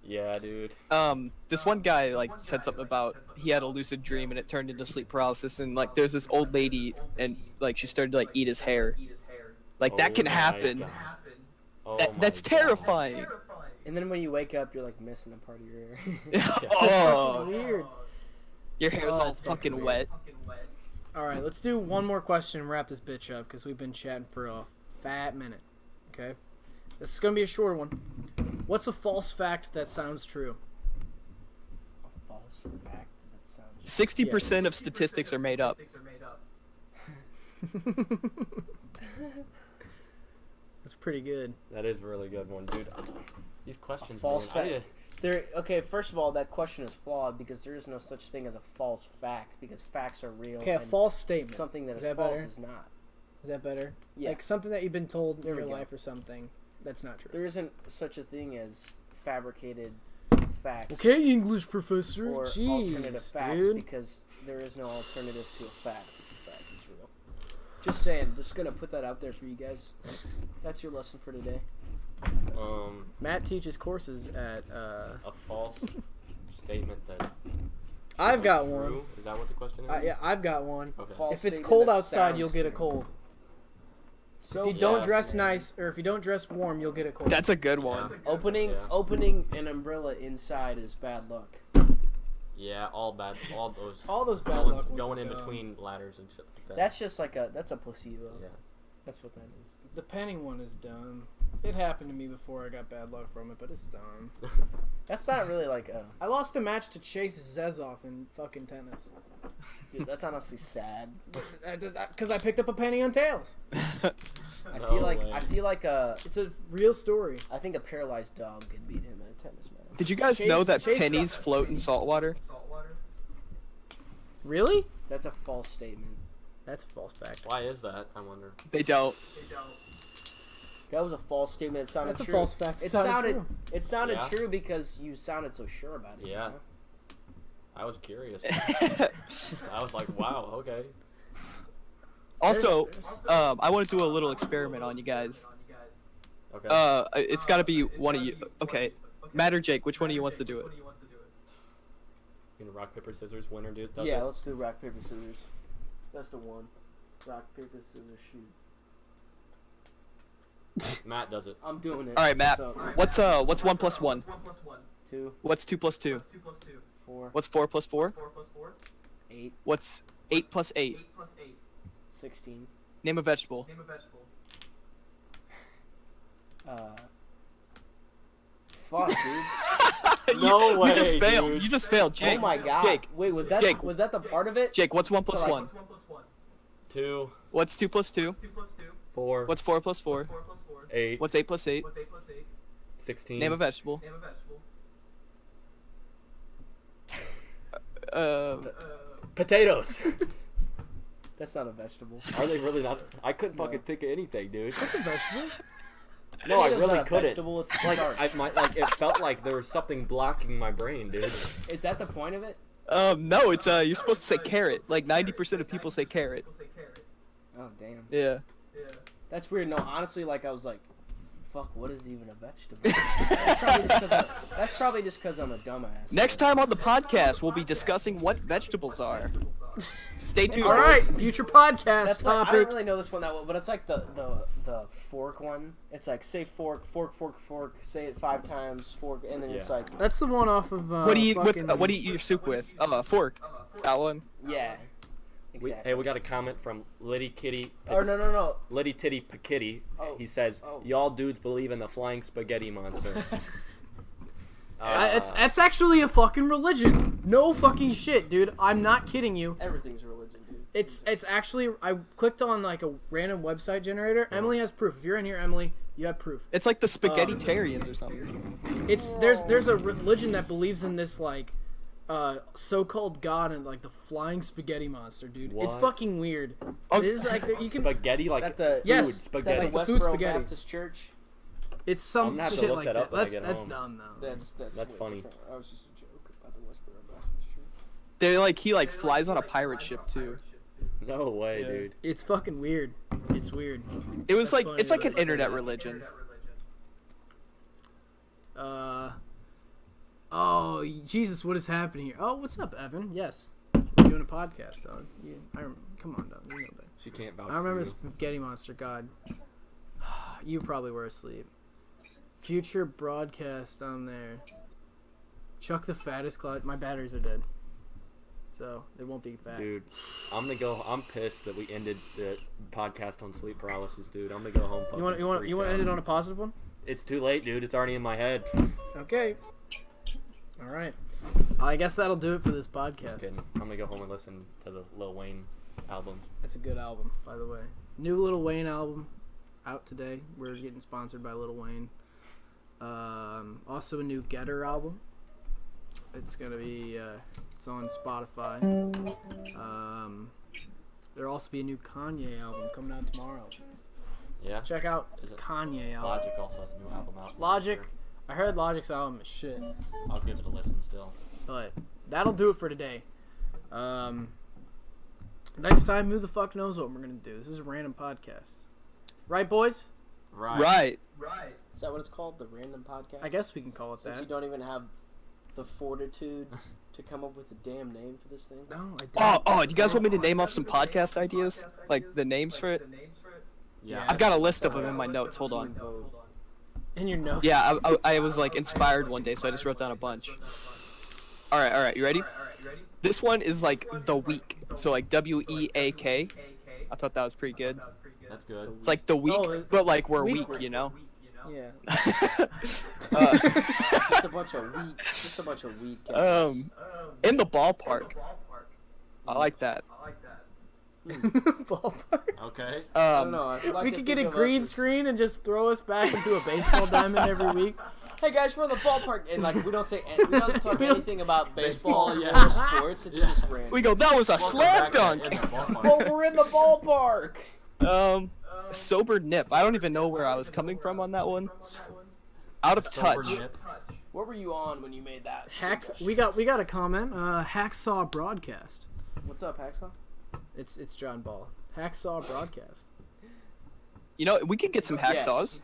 [SPEAKER 4] Yeah, dude.
[SPEAKER 1] This one guy like said something about he had a lucid dream and it turned into sleep paralysis, and like there's this old lady and like she started to like eat his hair. Like that
[SPEAKER 4] Oh
[SPEAKER 1] can
[SPEAKER 4] my
[SPEAKER 1] happen.
[SPEAKER 4] God. Oh
[SPEAKER 1] That's
[SPEAKER 4] my God.
[SPEAKER 1] terrifying.
[SPEAKER 2] And then when you wake up, you're like missing a part of your hair.
[SPEAKER 1] Oh,
[SPEAKER 3] Weird.
[SPEAKER 1] your hair's
[SPEAKER 3] Oh,
[SPEAKER 1] all
[SPEAKER 3] it's
[SPEAKER 1] fucking wet.
[SPEAKER 3] All right, let's do one more question and wrap this bitch up because we've been chatting for a fat minute. Okay, this is gonna be a shorter one. What's a false fact that sounds true?
[SPEAKER 2] A false fact that sounds.
[SPEAKER 1] 60% of statistics are made up.
[SPEAKER 3] That's pretty good.
[SPEAKER 4] That is a really good one, dude. These questions.
[SPEAKER 2] false
[SPEAKER 4] man,
[SPEAKER 2] fact. Okay, first of all, that question is flawed because there is no such thing as a false fact because facts are real.
[SPEAKER 3] Okay, a
[SPEAKER 2] and
[SPEAKER 3] false statement.
[SPEAKER 2] something that
[SPEAKER 3] Is
[SPEAKER 2] is
[SPEAKER 3] that
[SPEAKER 2] false
[SPEAKER 3] better?
[SPEAKER 2] is not.
[SPEAKER 3] Is that better?
[SPEAKER 2] Yeah.
[SPEAKER 3] Like something that you've been told
[SPEAKER 2] There
[SPEAKER 3] in
[SPEAKER 2] we
[SPEAKER 3] your
[SPEAKER 2] go.
[SPEAKER 3] life or something that's not true.
[SPEAKER 2] There isn't such a thing as fabricated facts
[SPEAKER 3] Okay, English professor.
[SPEAKER 2] or
[SPEAKER 3] Jeez,
[SPEAKER 2] alternative facts
[SPEAKER 3] dude.
[SPEAKER 2] because there is no alternative to a fact. It's a fact. It's real. Just saying. Just gonna put that out there for you guys. That's your lesson for today.
[SPEAKER 3] Matt teaches courses at.
[SPEAKER 4] A false statement that.
[SPEAKER 3] I've got
[SPEAKER 4] true?
[SPEAKER 3] one.
[SPEAKER 4] Is that what the question is?
[SPEAKER 3] Yeah, I've got one.
[SPEAKER 4] Okay.
[SPEAKER 2] False
[SPEAKER 3] If it's
[SPEAKER 2] statement
[SPEAKER 3] cold
[SPEAKER 2] that
[SPEAKER 3] outside,
[SPEAKER 2] sounds
[SPEAKER 3] you'll get a
[SPEAKER 2] true.
[SPEAKER 3] cold.
[SPEAKER 2] So
[SPEAKER 3] If you don't
[SPEAKER 2] false,
[SPEAKER 3] dress
[SPEAKER 2] man.
[SPEAKER 3] nice, or if you don't dress warm, you'll get a cold.
[SPEAKER 1] That's a good one.
[SPEAKER 2] Opening
[SPEAKER 4] Yeah.
[SPEAKER 2] opening an umbrella inside is bad luck.
[SPEAKER 4] Yeah, all bad. All those.
[SPEAKER 3] All those bad
[SPEAKER 4] going,
[SPEAKER 3] luck ones
[SPEAKER 4] going
[SPEAKER 3] are
[SPEAKER 4] in
[SPEAKER 3] dumb.
[SPEAKER 4] between ladders and shit like that.
[SPEAKER 2] That's just like that's a placebo.
[SPEAKER 4] Yeah.
[SPEAKER 2] That's what that is.
[SPEAKER 3] The penny one is dumb. It happened to me before I got bad luck from it, but it's done.
[SPEAKER 2] That's not really like a.
[SPEAKER 3] I lost a match to Chase Zezov in fucking tennis.
[SPEAKER 2] Dude, that's honestly sad.
[SPEAKER 3] Because I picked up a penny on tails.
[SPEAKER 2] I
[SPEAKER 4] No
[SPEAKER 2] feel like
[SPEAKER 4] way.
[SPEAKER 3] It's a real story.
[SPEAKER 2] I think a paralyzed dog could beat him in a tennis match.
[SPEAKER 1] Did you guys
[SPEAKER 3] Chase-
[SPEAKER 1] know that
[SPEAKER 3] Chase
[SPEAKER 1] pennies
[SPEAKER 3] got-
[SPEAKER 1] float in salt water?
[SPEAKER 3] Really?
[SPEAKER 2] That's a false statement.
[SPEAKER 3] That's a false fact.
[SPEAKER 4] Why is that? I wonder.
[SPEAKER 1] They don't.
[SPEAKER 2] That was a false statement. It sounded
[SPEAKER 3] That's a
[SPEAKER 2] true.
[SPEAKER 3] false fact.
[SPEAKER 2] It
[SPEAKER 3] Sounded
[SPEAKER 2] sounded
[SPEAKER 4] Yeah.
[SPEAKER 2] true because you sounded so sure about it. you
[SPEAKER 4] Yeah.
[SPEAKER 2] know?
[SPEAKER 4] I was curious. I was like, wow, okay.
[SPEAKER 1] Also,
[SPEAKER 3] There's-
[SPEAKER 1] I want to do a little experiment on you guys.
[SPEAKER 4] Okay.
[SPEAKER 1] It's got to be one of you. Okay, Matt or Jake, which one of you wants to do it?
[SPEAKER 4] You gonna rock, paper, scissors, winner, dude? Does
[SPEAKER 2] Yeah,
[SPEAKER 4] it?
[SPEAKER 2] let's do rock, paper, scissors. That's the one. Rock, paper, scissors, shoot.
[SPEAKER 4] Matt does it.
[SPEAKER 2] I'm doing it.
[SPEAKER 1] All right, Matt.
[SPEAKER 2] So,
[SPEAKER 1] What's 1 plus 1?
[SPEAKER 2] 2,
[SPEAKER 1] What's 2 plus 2?
[SPEAKER 2] 4,
[SPEAKER 1] What's 4 plus 4?
[SPEAKER 2] 8,
[SPEAKER 1] What's 8 plus 8?
[SPEAKER 2] 16.
[SPEAKER 1] Name a vegetable.
[SPEAKER 2] Fuck, dude.
[SPEAKER 4] No way,
[SPEAKER 1] You just failed.
[SPEAKER 4] dude.
[SPEAKER 1] You just failed, Jake.
[SPEAKER 2] Oh my god.
[SPEAKER 1] Jake.
[SPEAKER 2] Wait, was that
[SPEAKER 1] Jake.
[SPEAKER 2] was that the part of it?
[SPEAKER 1] Jake, what's 1 plus
[SPEAKER 2] So, like-
[SPEAKER 1] 1?
[SPEAKER 4] 2,
[SPEAKER 1] What's 2 plus 2?
[SPEAKER 4] 4,
[SPEAKER 1] What's 4 plus 4?
[SPEAKER 4] 8,
[SPEAKER 1] What's 8 plus 8?
[SPEAKER 4] 16.
[SPEAKER 1] Name a vegetable.
[SPEAKER 4] Potatoes.
[SPEAKER 2] That's not a vegetable.
[SPEAKER 4] Are they really not? I couldn't
[SPEAKER 2] No.
[SPEAKER 4] fucking think of anything, dude.
[SPEAKER 3] It's a vegetable.
[SPEAKER 4] No, I
[SPEAKER 2] It's
[SPEAKER 4] really
[SPEAKER 2] not a
[SPEAKER 4] couldn't.
[SPEAKER 2] vegetable, it's
[SPEAKER 4] Like,
[SPEAKER 2] starch.
[SPEAKER 4] it felt like there was something blocking my brain, dude.
[SPEAKER 2] Is that the point of it?
[SPEAKER 1] No, it's you're supposed to say carrot. Like 90% of people say carrot.
[SPEAKER 2] Oh damn.
[SPEAKER 1] Yeah.
[SPEAKER 2] That's weird. No, honestly, like I was like, fuck, what is even a vegetable? That's probably just because I'm a dumbass.
[SPEAKER 1] Next time on the podcast, we'll be discussing what vegetables are. Stay tuned.
[SPEAKER 3] All right,
[SPEAKER 1] boys.
[SPEAKER 3] future podcast
[SPEAKER 2] That's like, I
[SPEAKER 3] topic.
[SPEAKER 2] don't really know this one that well, but it's like the fork one. It's like say fork, fork, fork, fork. Say it 5 times, fork, and then it's
[SPEAKER 4] Yeah.
[SPEAKER 2] like
[SPEAKER 3] That's the one off of.
[SPEAKER 1] What do you eat with?
[SPEAKER 3] fucking-
[SPEAKER 1] What do you eat your soup with? Fork. That one.
[SPEAKER 2] yeah, exactly.
[SPEAKER 4] Hey, we got a comment from Liddy Kitty.
[SPEAKER 2] Or no.
[SPEAKER 4] Liddy Titty Pakitty.
[SPEAKER 2] Oh.
[SPEAKER 4] He says,
[SPEAKER 2] Oh.
[SPEAKER 4] "Y'all dudes believe in the flying spaghetti monster."
[SPEAKER 3] It's actually a fucking religion. No fucking shit, dude. I'm not kidding you.
[SPEAKER 2] Everything's religion, dude.
[SPEAKER 3] It's actually I clicked on like a random website generator. Emily has proof. If you're in here, Emily, you have proof.
[SPEAKER 1] It's like the spaghetti-tarians or something.
[SPEAKER 3] It's there's a religion that believes in this like so-called god and like the flying spaghetti monster, dude. It's
[SPEAKER 4] What?
[SPEAKER 3] fucking weird.
[SPEAKER 1] Oh.
[SPEAKER 3] It is like you can.
[SPEAKER 4] Spaghetti, like
[SPEAKER 2] Is that the
[SPEAKER 3] Yes.
[SPEAKER 4] food
[SPEAKER 3] Is that
[SPEAKER 2] Is that
[SPEAKER 4] spaghetti.
[SPEAKER 2] the
[SPEAKER 3] like food
[SPEAKER 2] Westboro
[SPEAKER 3] spaghetti.
[SPEAKER 2] Baptist Church?
[SPEAKER 3] It's
[SPEAKER 4] I'm
[SPEAKER 3] some
[SPEAKER 4] gonna have to
[SPEAKER 3] shit
[SPEAKER 4] look
[SPEAKER 3] like
[SPEAKER 4] that
[SPEAKER 3] that.
[SPEAKER 4] up when I
[SPEAKER 3] That's
[SPEAKER 4] get home.
[SPEAKER 3] dumb though.
[SPEAKER 2] That's
[SPEAKER 4] That's
[SPEAKER 2] way
[SPEAKER 4] funny.
[SPEAKER 2] different. That was just a joke about the Westboro Baptist Church.
[SPEAKER 1] They're like he like flies on a pirate ship too.
[SPEAKER 4] No way,
[SPEAKER 1] Yeah.
[SPEAKER 4] dude.
[SPEAKER 3] It's fucking weird. It's weird.
[SPEAKER 1] It was
[SPEAKER 3] That's
[SPEAKER 1] like
[SPEAKER 3] funny,
[SPEAKER 1] it's like
[SPEAKER 3] though.
[SPEAKER 1] an internet religion.
[SPEAKER 3] Oh Jesus, what is happening here? Oh, what's up, Evan? Yes, we're doing a podcast, dog. Come on, dog. You know that.
[SPEAKER 4] She can't vouch
[SPEAKER 3] I remember
[SPEAKER 4] for you.
[SPEAKER 3] Spaghetti Monster. God, you probably were asleep. Future broadcast on there. Chuck the fattest cloud. My batteries are dead, so they won't be fat.
[SPEAKER 4] Dude, I'm pissed that we ended the podcast on sleep paralysis, dude. I'm gonna go home.
[SPEAKER 3] You want to end it on a positive one?
[SPEAKER 4] It's too late, dude. It's already in my head.
[SPEAKER 3] Okay. All right. I guess that'll do it for this
[SPEAKER 4] Just
[SPEAKER 3] podcast.
[SPEAKER 4] kidding. I'm gonna go home and listen to the Lil Wayne album.
[SPEAKER 3] That's a good album, by the way. New Lil Wayne album out today. We're getting sponsored by Lil Wayne. Also a new Getter album. It's gonna be it's on Spotify. There'll also be a new Kanye album coming out tomorrow.
[SPEAKER 4] Yeah.
[SPEAKER 3] Check out
[SPEAKER 4] Is it
[SPEAKER 3] Kanye album.
[SPEAKER 4] Logic also has a new album out.
[SPEAKER 3] Logic. I heard Logic's album is shit,
[SPEAKER 4] I'll give it a listen still.
[SPEAKER 3] but that'll do it for today. Next time, who the fuck knows what we're gonna do? This is a random podcast, right, boys?
[SPEAKER 1] Right.
[SPEAKER 2] Is that what it's called? The random podcast?
[SPEAKER 3] I guess we can call it
[SPEAKER 2] Since
[SPEAKER 3] that.
[SPEAKER 2] you don't even have the fortitude to come up with a damn name for this thing.
[SPEAKER 3] No, I don't.
[SPEAKER 1] Oh, do you guys want me to name off some podcast ideas? Like the names for it?
[SPEAKER 4] Yeah.
[SPEAKER 1] I've got a list of them in my notes. Hold on.
[SPEAKER 3] In your notes.
[SPEAKER 1] Yeah, I was like inspired one day, so I just wrote down a bunch. All right. You ready? This one is like the week, so like WEAK. I thought that was pretty good.
[SPEAKER 4] That's good.
[SPEAKER 1] It's like the week,
[SPEAKER 3] Oh,
[SPEAKER 1] but like we're
[SPEAKER 3] week.
[SPEAKER 1] weak, you know?
[SPEAKER 3] Yeah.
[SPEAKER 2] Just a bunch of weak guys.
[SPEAKER 1] In the ballpark. I like that.
[SPEAKER 3] Ballpark.
[SPEAKER 4] Okay.
[SPEAKER 2] I don't know. I feel like
[SPEAKER 3] We
[SPEAKER 2] I
[SPEAKER 3] could get a
[SPEAKER 2] think of
[SPEAKER 3] green
[SPEAKER 2] us as-
[SPEAKER 3] screen and just throw us back into a baseball diamond every week.
[SPEAKER 2] Hey guys, we're in the ballpark, and like we don't talk
[SPEAKER 3] We don't-
[SPEAKER 2] anything about baseball
[SPEAKER 4] Baseball,
[SPEAKER 2] or
[SPEAKER 4] yeah.
[SPEAKER 2] sports. It's just random.
[SPEAKER 1] We go, that was a slam dunk.
[SPEAKER 2] Oh, we're in the ballpark.
[SPEAKER 1] Sober nip. I don't even know where I was coming from on that one. Out of touch.
[SPEAKER 2] What were you on when you made that?
[SPEAKER 3] We got a comment. Hacksaw broadcast.
[SPEAKER 2] What's up, Hacksaw?
[SPEAKER 3] It's John Ball. Hacksaw broadcast.
[SPEAKER 1] You know, we could get some hacksaws.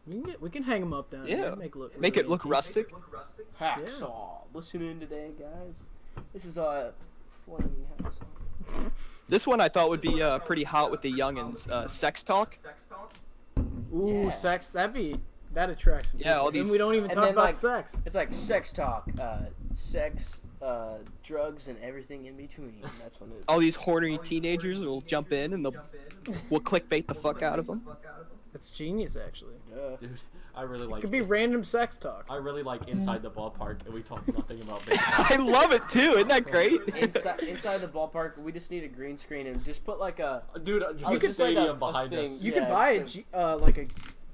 [SPEAKER 3] We can hang them up down
[SPEAKER 1] Yeah.
[SPEAKER 3] here.
[SPEAKER 1] Make it look rustic.
[SPEAKER 2] Hacksaw. Listen in today, guys. This is a flaming hacksaw.
[SPEAKER 1] This one I thought would be pretty hot with the youngins. Sex talk.
[SPEAKER 3] Ooh,
[SPEAKER 2] Yeah.
[SPEAKER 3] sex. That attracts some
[SPEAKER 1] Yeah, all
[SPEAKER 3] people.
[SPEAKER 1] these-
[SPEAKER 3] And we don't even
[SPEAKER 2] And
[SPEAKER 3] talk
[SPEAKER 2] then,
[SPEAKER 3] about
[SPEAKER 2] like-
[SPEAKER 3] sex.
[SPEAKER 2] It's like sex talk, sex, drugs, and everything in between. That's what it is.
[SPEAKER 1] All these horny teenagers will jump in and we'll clickbait the fuck out of them.
[SPEAKER 3] That's genius, actually.
[SPEAKER 4] Dude, I really like.
[SPEAKER 3] It could be random sex talk.
[SPEAKER 4] I really like Inside the Ballpark, and we talk nothing about baseball.
[SPEAKER 1] I love it too. Isn't that great?
[SPEAKER 2] Inside the ballpark, we just need a green screen and just put like a.
[SPEAKER 4] Dude, just
[SPEAKER 2] You
[SPEAKER 4] a
[SPEAKER 2] could say
[SPEAKER 4] stadium
[SPEAKER 2] a
[SPEAKER 4] behind
[SPEAKER 2] thing.
[SPEAKER 4] us.
[SPEAKER 3] You
[SPEAKER 2] Yeah,
[SPEAKER 3] could buy
[SPEAKER 2] it's
[SPEAKER 3] like a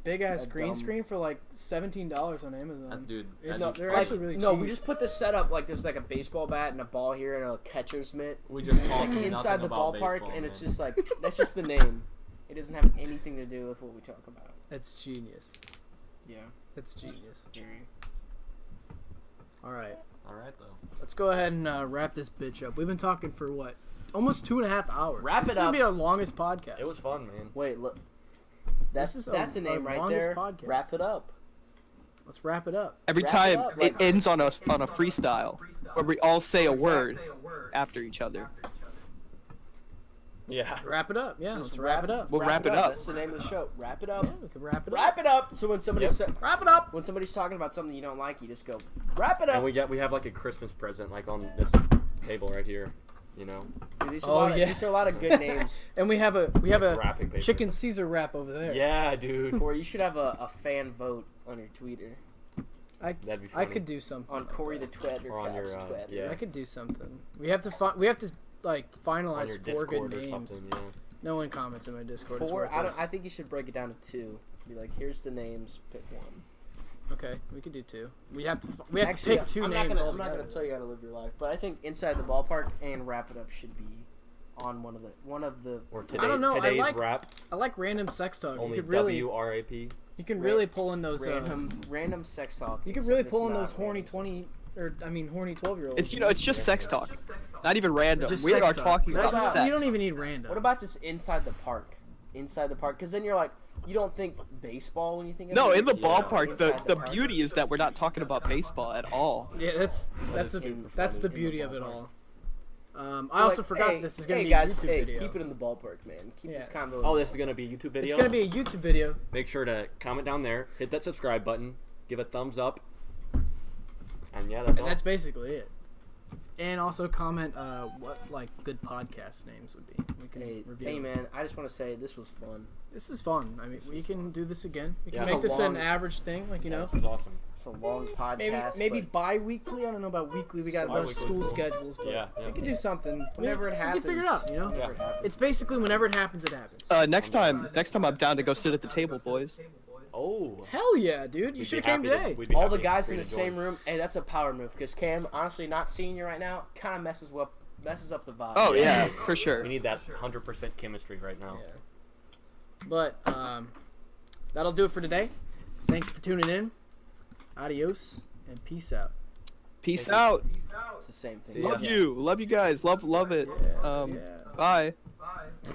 [SPEAKER 3] big ass
[SPEAKER 2] a
[SPEAKER 3] green
[SPEAKER 2] dumb-
[SPEAKER 3] screen for like $17 on Amazon.
[SPEAKER 4] Dude,
[SPEAKER 3] It's-
[SPEAKER 4] and
[SPEAKER 3] they're
[SPEAKER 2] Like,
[SPEAKER 3] actually really
[SPEAKER 2] no,
[SPEAKER 3] cheap.
[SPEAKER 2] we just put the setup like there's like a baseball bat and a ball here and a catcher's mitt.
[SPEAKER 4] we just
[SPEAKER 2] It's
[SPEAKER 4] talk
[SPEAKER 2] like
[SPEAKER 4] nothing
[SPEAKER 2] inside the
[SPEAKER 4] about
[SPEAKER 2] ballpark,
[SPEAKER 4] baseball,
[SPEAKER 2] and it's
[SPEAKER 4] man.
[SPEAKER 2] just like that's just the name. It doesn't have anything to do with what we talk about.
[SPEAKER 3] That's genius.
[SPEAKER 2] Yeah.
[SPEAKER 3] That's genius.
[SPEAKER 2] Very.
[SPEAKER 3] All right,
[SPEAKER 4] All right though.
[SPEAKER 3] let's go ahead and wrap this bitch up. We've been talking for what? Almost 2.5 hours.
[SPEAKER 2] Wrap
[SPEAKER 3] this
[SPEAKER 2] it
[SPEAKER 3] is gonna
[SPEAKER 2] up.
[SPEAKER 3] be our longest podcast.
[SPEAKER 4] It was fun, man.
[SPEAKER 2] Wait, look. That's
[SPEAKER 3] This is
[SPEAKER 2] that's the
[SPEAKER 3] our
[SPEAKER 2] name right
[SPEAKER 3] longest
[SPEAKER 2] there.
[SPEAKER 3] podcast.
[SPEAKER 2] Wrap it up.
[SPEAKER 3] Let's wrap it up.
[SPEAKER 1] Every
[SPEAKER 2] Wrap it
[SPEAKER 1] time
[SPEAKER 2] up,
[SPEAKER 1] it
[SPEAKER 2] like-
[SPEAKER 1] ends on a freestyle where we all say a word after each other.
[SPEAKER 4] Yeah.
[SPEAKER 3] Wrap it up. Yeah,
[SPEAKER 2] Just
[SPEAKER 3] let's wrap it up.
[SPEAKER 1] We'll wrap it up.
[SPEAKER 2] That's the name of the show. Wrap it up.
[SPEAKER 3] Yeah, we can wrap it up.
[SPEAKER 2] Wrap it up. So when somebody
[SPEAKER 3] Wrap it up.
[SPEAKER 2] when somebody's talking about something you don't like, you just go wrap it up.
[SPEAKER 4] And we have like a Christmas present like on this table right here, you know.
[SPEAKER 2] Dude, these are,
[SPEAKER 3] Oh, yeah.
[SPEAKER 2] these are a lot of good names.
[SPEAKER 3] And we have a
[SPEAKER 4] Wrapping paper.
[SPEAKER 3] chicken Caesar wrap over there.
[SPEAKER 4] Yeah, dude.
[SPEAKER 2] Corey, you should have a fan vote on your Twitter.
[SPEAKER 4] That'd be
[SPEAKER 3] I
[SPEAKER 4] funny.
[SPEAKER 3] could do something.
[SPEAKER 2] On
[SPEAKER 3] like
[SPEAKER 2] Corey the
[SPEAKER 3] that.
[SPEAKER 2] Twitter.
[SPEAKER 4] Or on your,
[SPEAKER 2] Caps Twitter.
[SPEAKER 4] yeah.
[SPEAKER 3] I could do something. We have to like
[SPEAKER 4] On
[SPEAKER 3] finalize
[SPEAKER 4] your
[SPEAKER 3] 4
[SPEAKER 4] Discord
[SPEAKER 3] good
[SPEAKER 4] or
[SPEAKER 3] names.
[SPEAKER 4] something, yeah.
[SPEAKER 3] No one comments in my Discord. it's
[SPEAKER 2] Four.
[SPEAKER 3] worthless.
[SPEAKER 2] I think you should break it down to 2. Be like, here's the names. Pick one.
[SPEAKER 3] Okay, we could do 2. We have to pick 2
[SPEAKER 2] I'm
[SPEAKER 3] names.
[SPEAKER 2] not gonna
[SPEAKER 3] altogether.
[SPEAKER 2] tell you how to live your life, but I think Inside the Ballpark and Wrap It Up should be on one of the.
[SPEAKER 4] Or
[SPEAKER 3] I don't know, I
[SPEAKER 4] today's
[SPEAKER 3] like-
[SPEAKER 4] rap,
[SPEAKER 3] I like random sex talk.
[SPEAKER 4] only
[SPEAKER 3] You could really,
[SPEAKER 4] WRAP.
[SPEAKER 3] you can really pull in those.
[SPEAKER 2] random sex talk.
[SPEAKER 3] You could
[SPEAKER 2] except
[SPEAKER 3] really
[SPEAKER 2] it's
[SPEAKER 3] pull in
[SPEAKER 2] not
[SPEAKER 3] those horny
[SPEAKER 2] random sex.
[SPEAKER 3] horny 12-year-olds.
[SPEAKER 1] It's it's just sex talk, not even random.
[SPEAKER 3] Just
[SPEAKER 1] We
[SPEAKER 3] sex
[SPEAKER 1] are
[SPEAKER 3] talk.
[SPEAKER 1] talking
[SPEAKER 3] What
[SPEAKER 1] about sex.
[SPEAKER 3] You don't even need random.
[SPEAKER 2] What about just Inside the Park? Inside the Park, because then you're like, you don't think baseball when you think of
[SPEAKER 1] No,
[SPEAKER 2] it.
[SPEAKER 1] in the
[SPEAKER 2] Yeah.
[SPEAKER 1] ballpark, the
[SPEAKER 2] Inside
[SPEAKER 1] the beauty is that we're not talking about baseball at all.
[SPEAKER 3] Yeah, that's
[SPEAKER 4] is
[SPEAKER 3] the
[SPEAKER 4] super
[SPEAKER 3] that's the
[SPEAKER 4] funny.
[SPEAKER 3] beauty
[SPEAKER 2] In the
[SPEAKER 3] of it
[SPEAKER 2] ballpark.
[SPEAKER 3] all. I also forgot
[SPEAKER 2] hey,
[SPEAKER 3] this is gonna
[SPEAKER 2] hey
[SPEAKER 3] be
[SPEAKER 2] guys,
[SPEAKER 3] a YouTube
[SPEAKER 2] hey,
[SPEAKER 3] video.
[SPEAKER 2] keep it in the ballpark, man. Keep
[SPEAKER 3] Yeah.
[SPEAKER 2] this combo.
[SPEAKER 4] Oh, this is gonna be a YouTube video.
[SPEAKER 3] It's gonna be a YouTube video.
[SPEAKER 4] Make sure to comment down there, hit that subscribe button, give a thumbs up, and yeah, that's
[SPEAKER 3] And
[SPEAKER 4] all.
[SPEAKER 3] that's basically it. And also comment what like good podcast names would be. We can
[SPEAKER 2] Hey,
[SPEAKER 3] review.
[SPEAKER 2] hey
[SPEAKER 3] them.
[SPEAKER 2] man, I just want to say this was fun.
[SPEAKER 3] This is fun. I mean, we can do this again. We can
[SPEAKER 4] Yeah.
[SPEAKER 3] make
[SPEAKER 2] It's a
[SPEAKER 3] this
[SPEAKER 2] long-
[SPEAKER 3] an average thing, like
[SPEAKER 4] This is awesome.
[SPEAKER 2] It's a long podcast.
[SPEAKER 3] maybe
[SPEAKER 2] but
[SPEAKER 3] bi-weekly. I don't know about weekly. We got those
[SPEAKER 4] Bi-weekly's
[SPEAKER 3] school
[SPEAKER 4] cool.
[SPEAKER 3] schedules, but
[SPEAKER 4] Yeah, yeah.
[SPEAKER 3] we can do something
[SPEAKER 2] whenever it
[SPEAKER 3] We
[SPEAKER 2] happens.
[SPEAKER 3] can figure it out. You know,
[SPEAKER 4] Yeah.
[SPEAKER 2] Whenever it happens.
[SPEAKER 3] it's basically whenever it happens, it happens.
[SPEAKER 1] Next time I'm down to go sit at the table, boys.
[SPEAKER 4] Oh.
[SPEAKER 3] Hell yeah, dude! You
[SPEAKER 4] We'd
[SPEAKER 3] should
[SPEAKER 4] be
[SPEAKER 3] have came
[SPEAKER 4] happy to-
[SPEAKER 3] today.
[SPEAKER 4] we'd be
[SPEAKER 2] All the
[SPEAKER 4] happy
[SPEAKER 2] guys
[SPEAKER 4] for
[SPEAKER 2] in
[SPEAKER 4] you
[SPEAKER 2] the
[SPEAKER 4] to
[SPEAKER 2] same
[SPEAKER 4] join.
[SPEAKER 2] room. Hey, that's a power move because Cam, honestly, not seeing you right now kind of messes up the vibe.
[SPEAKER 1] Oh yeah, for sure.
[SPEAKER 4] We need that 100% chemistry right now.
[SPEAKER 3] Yeah. But that'll do it for today. Thank you for tuning in. Adios and peace out.
[SPEAKER 1] Peace out.
[SPEAKER 2] It's the same thing.
[SPEAKER 4] See ya.
[SPEAKER 1] Love you. Love you guys. Love it.
[SPEAKER 3] Yeah.
[SPEAKER 1] Bye.
[SPEAKER 3] Yeah.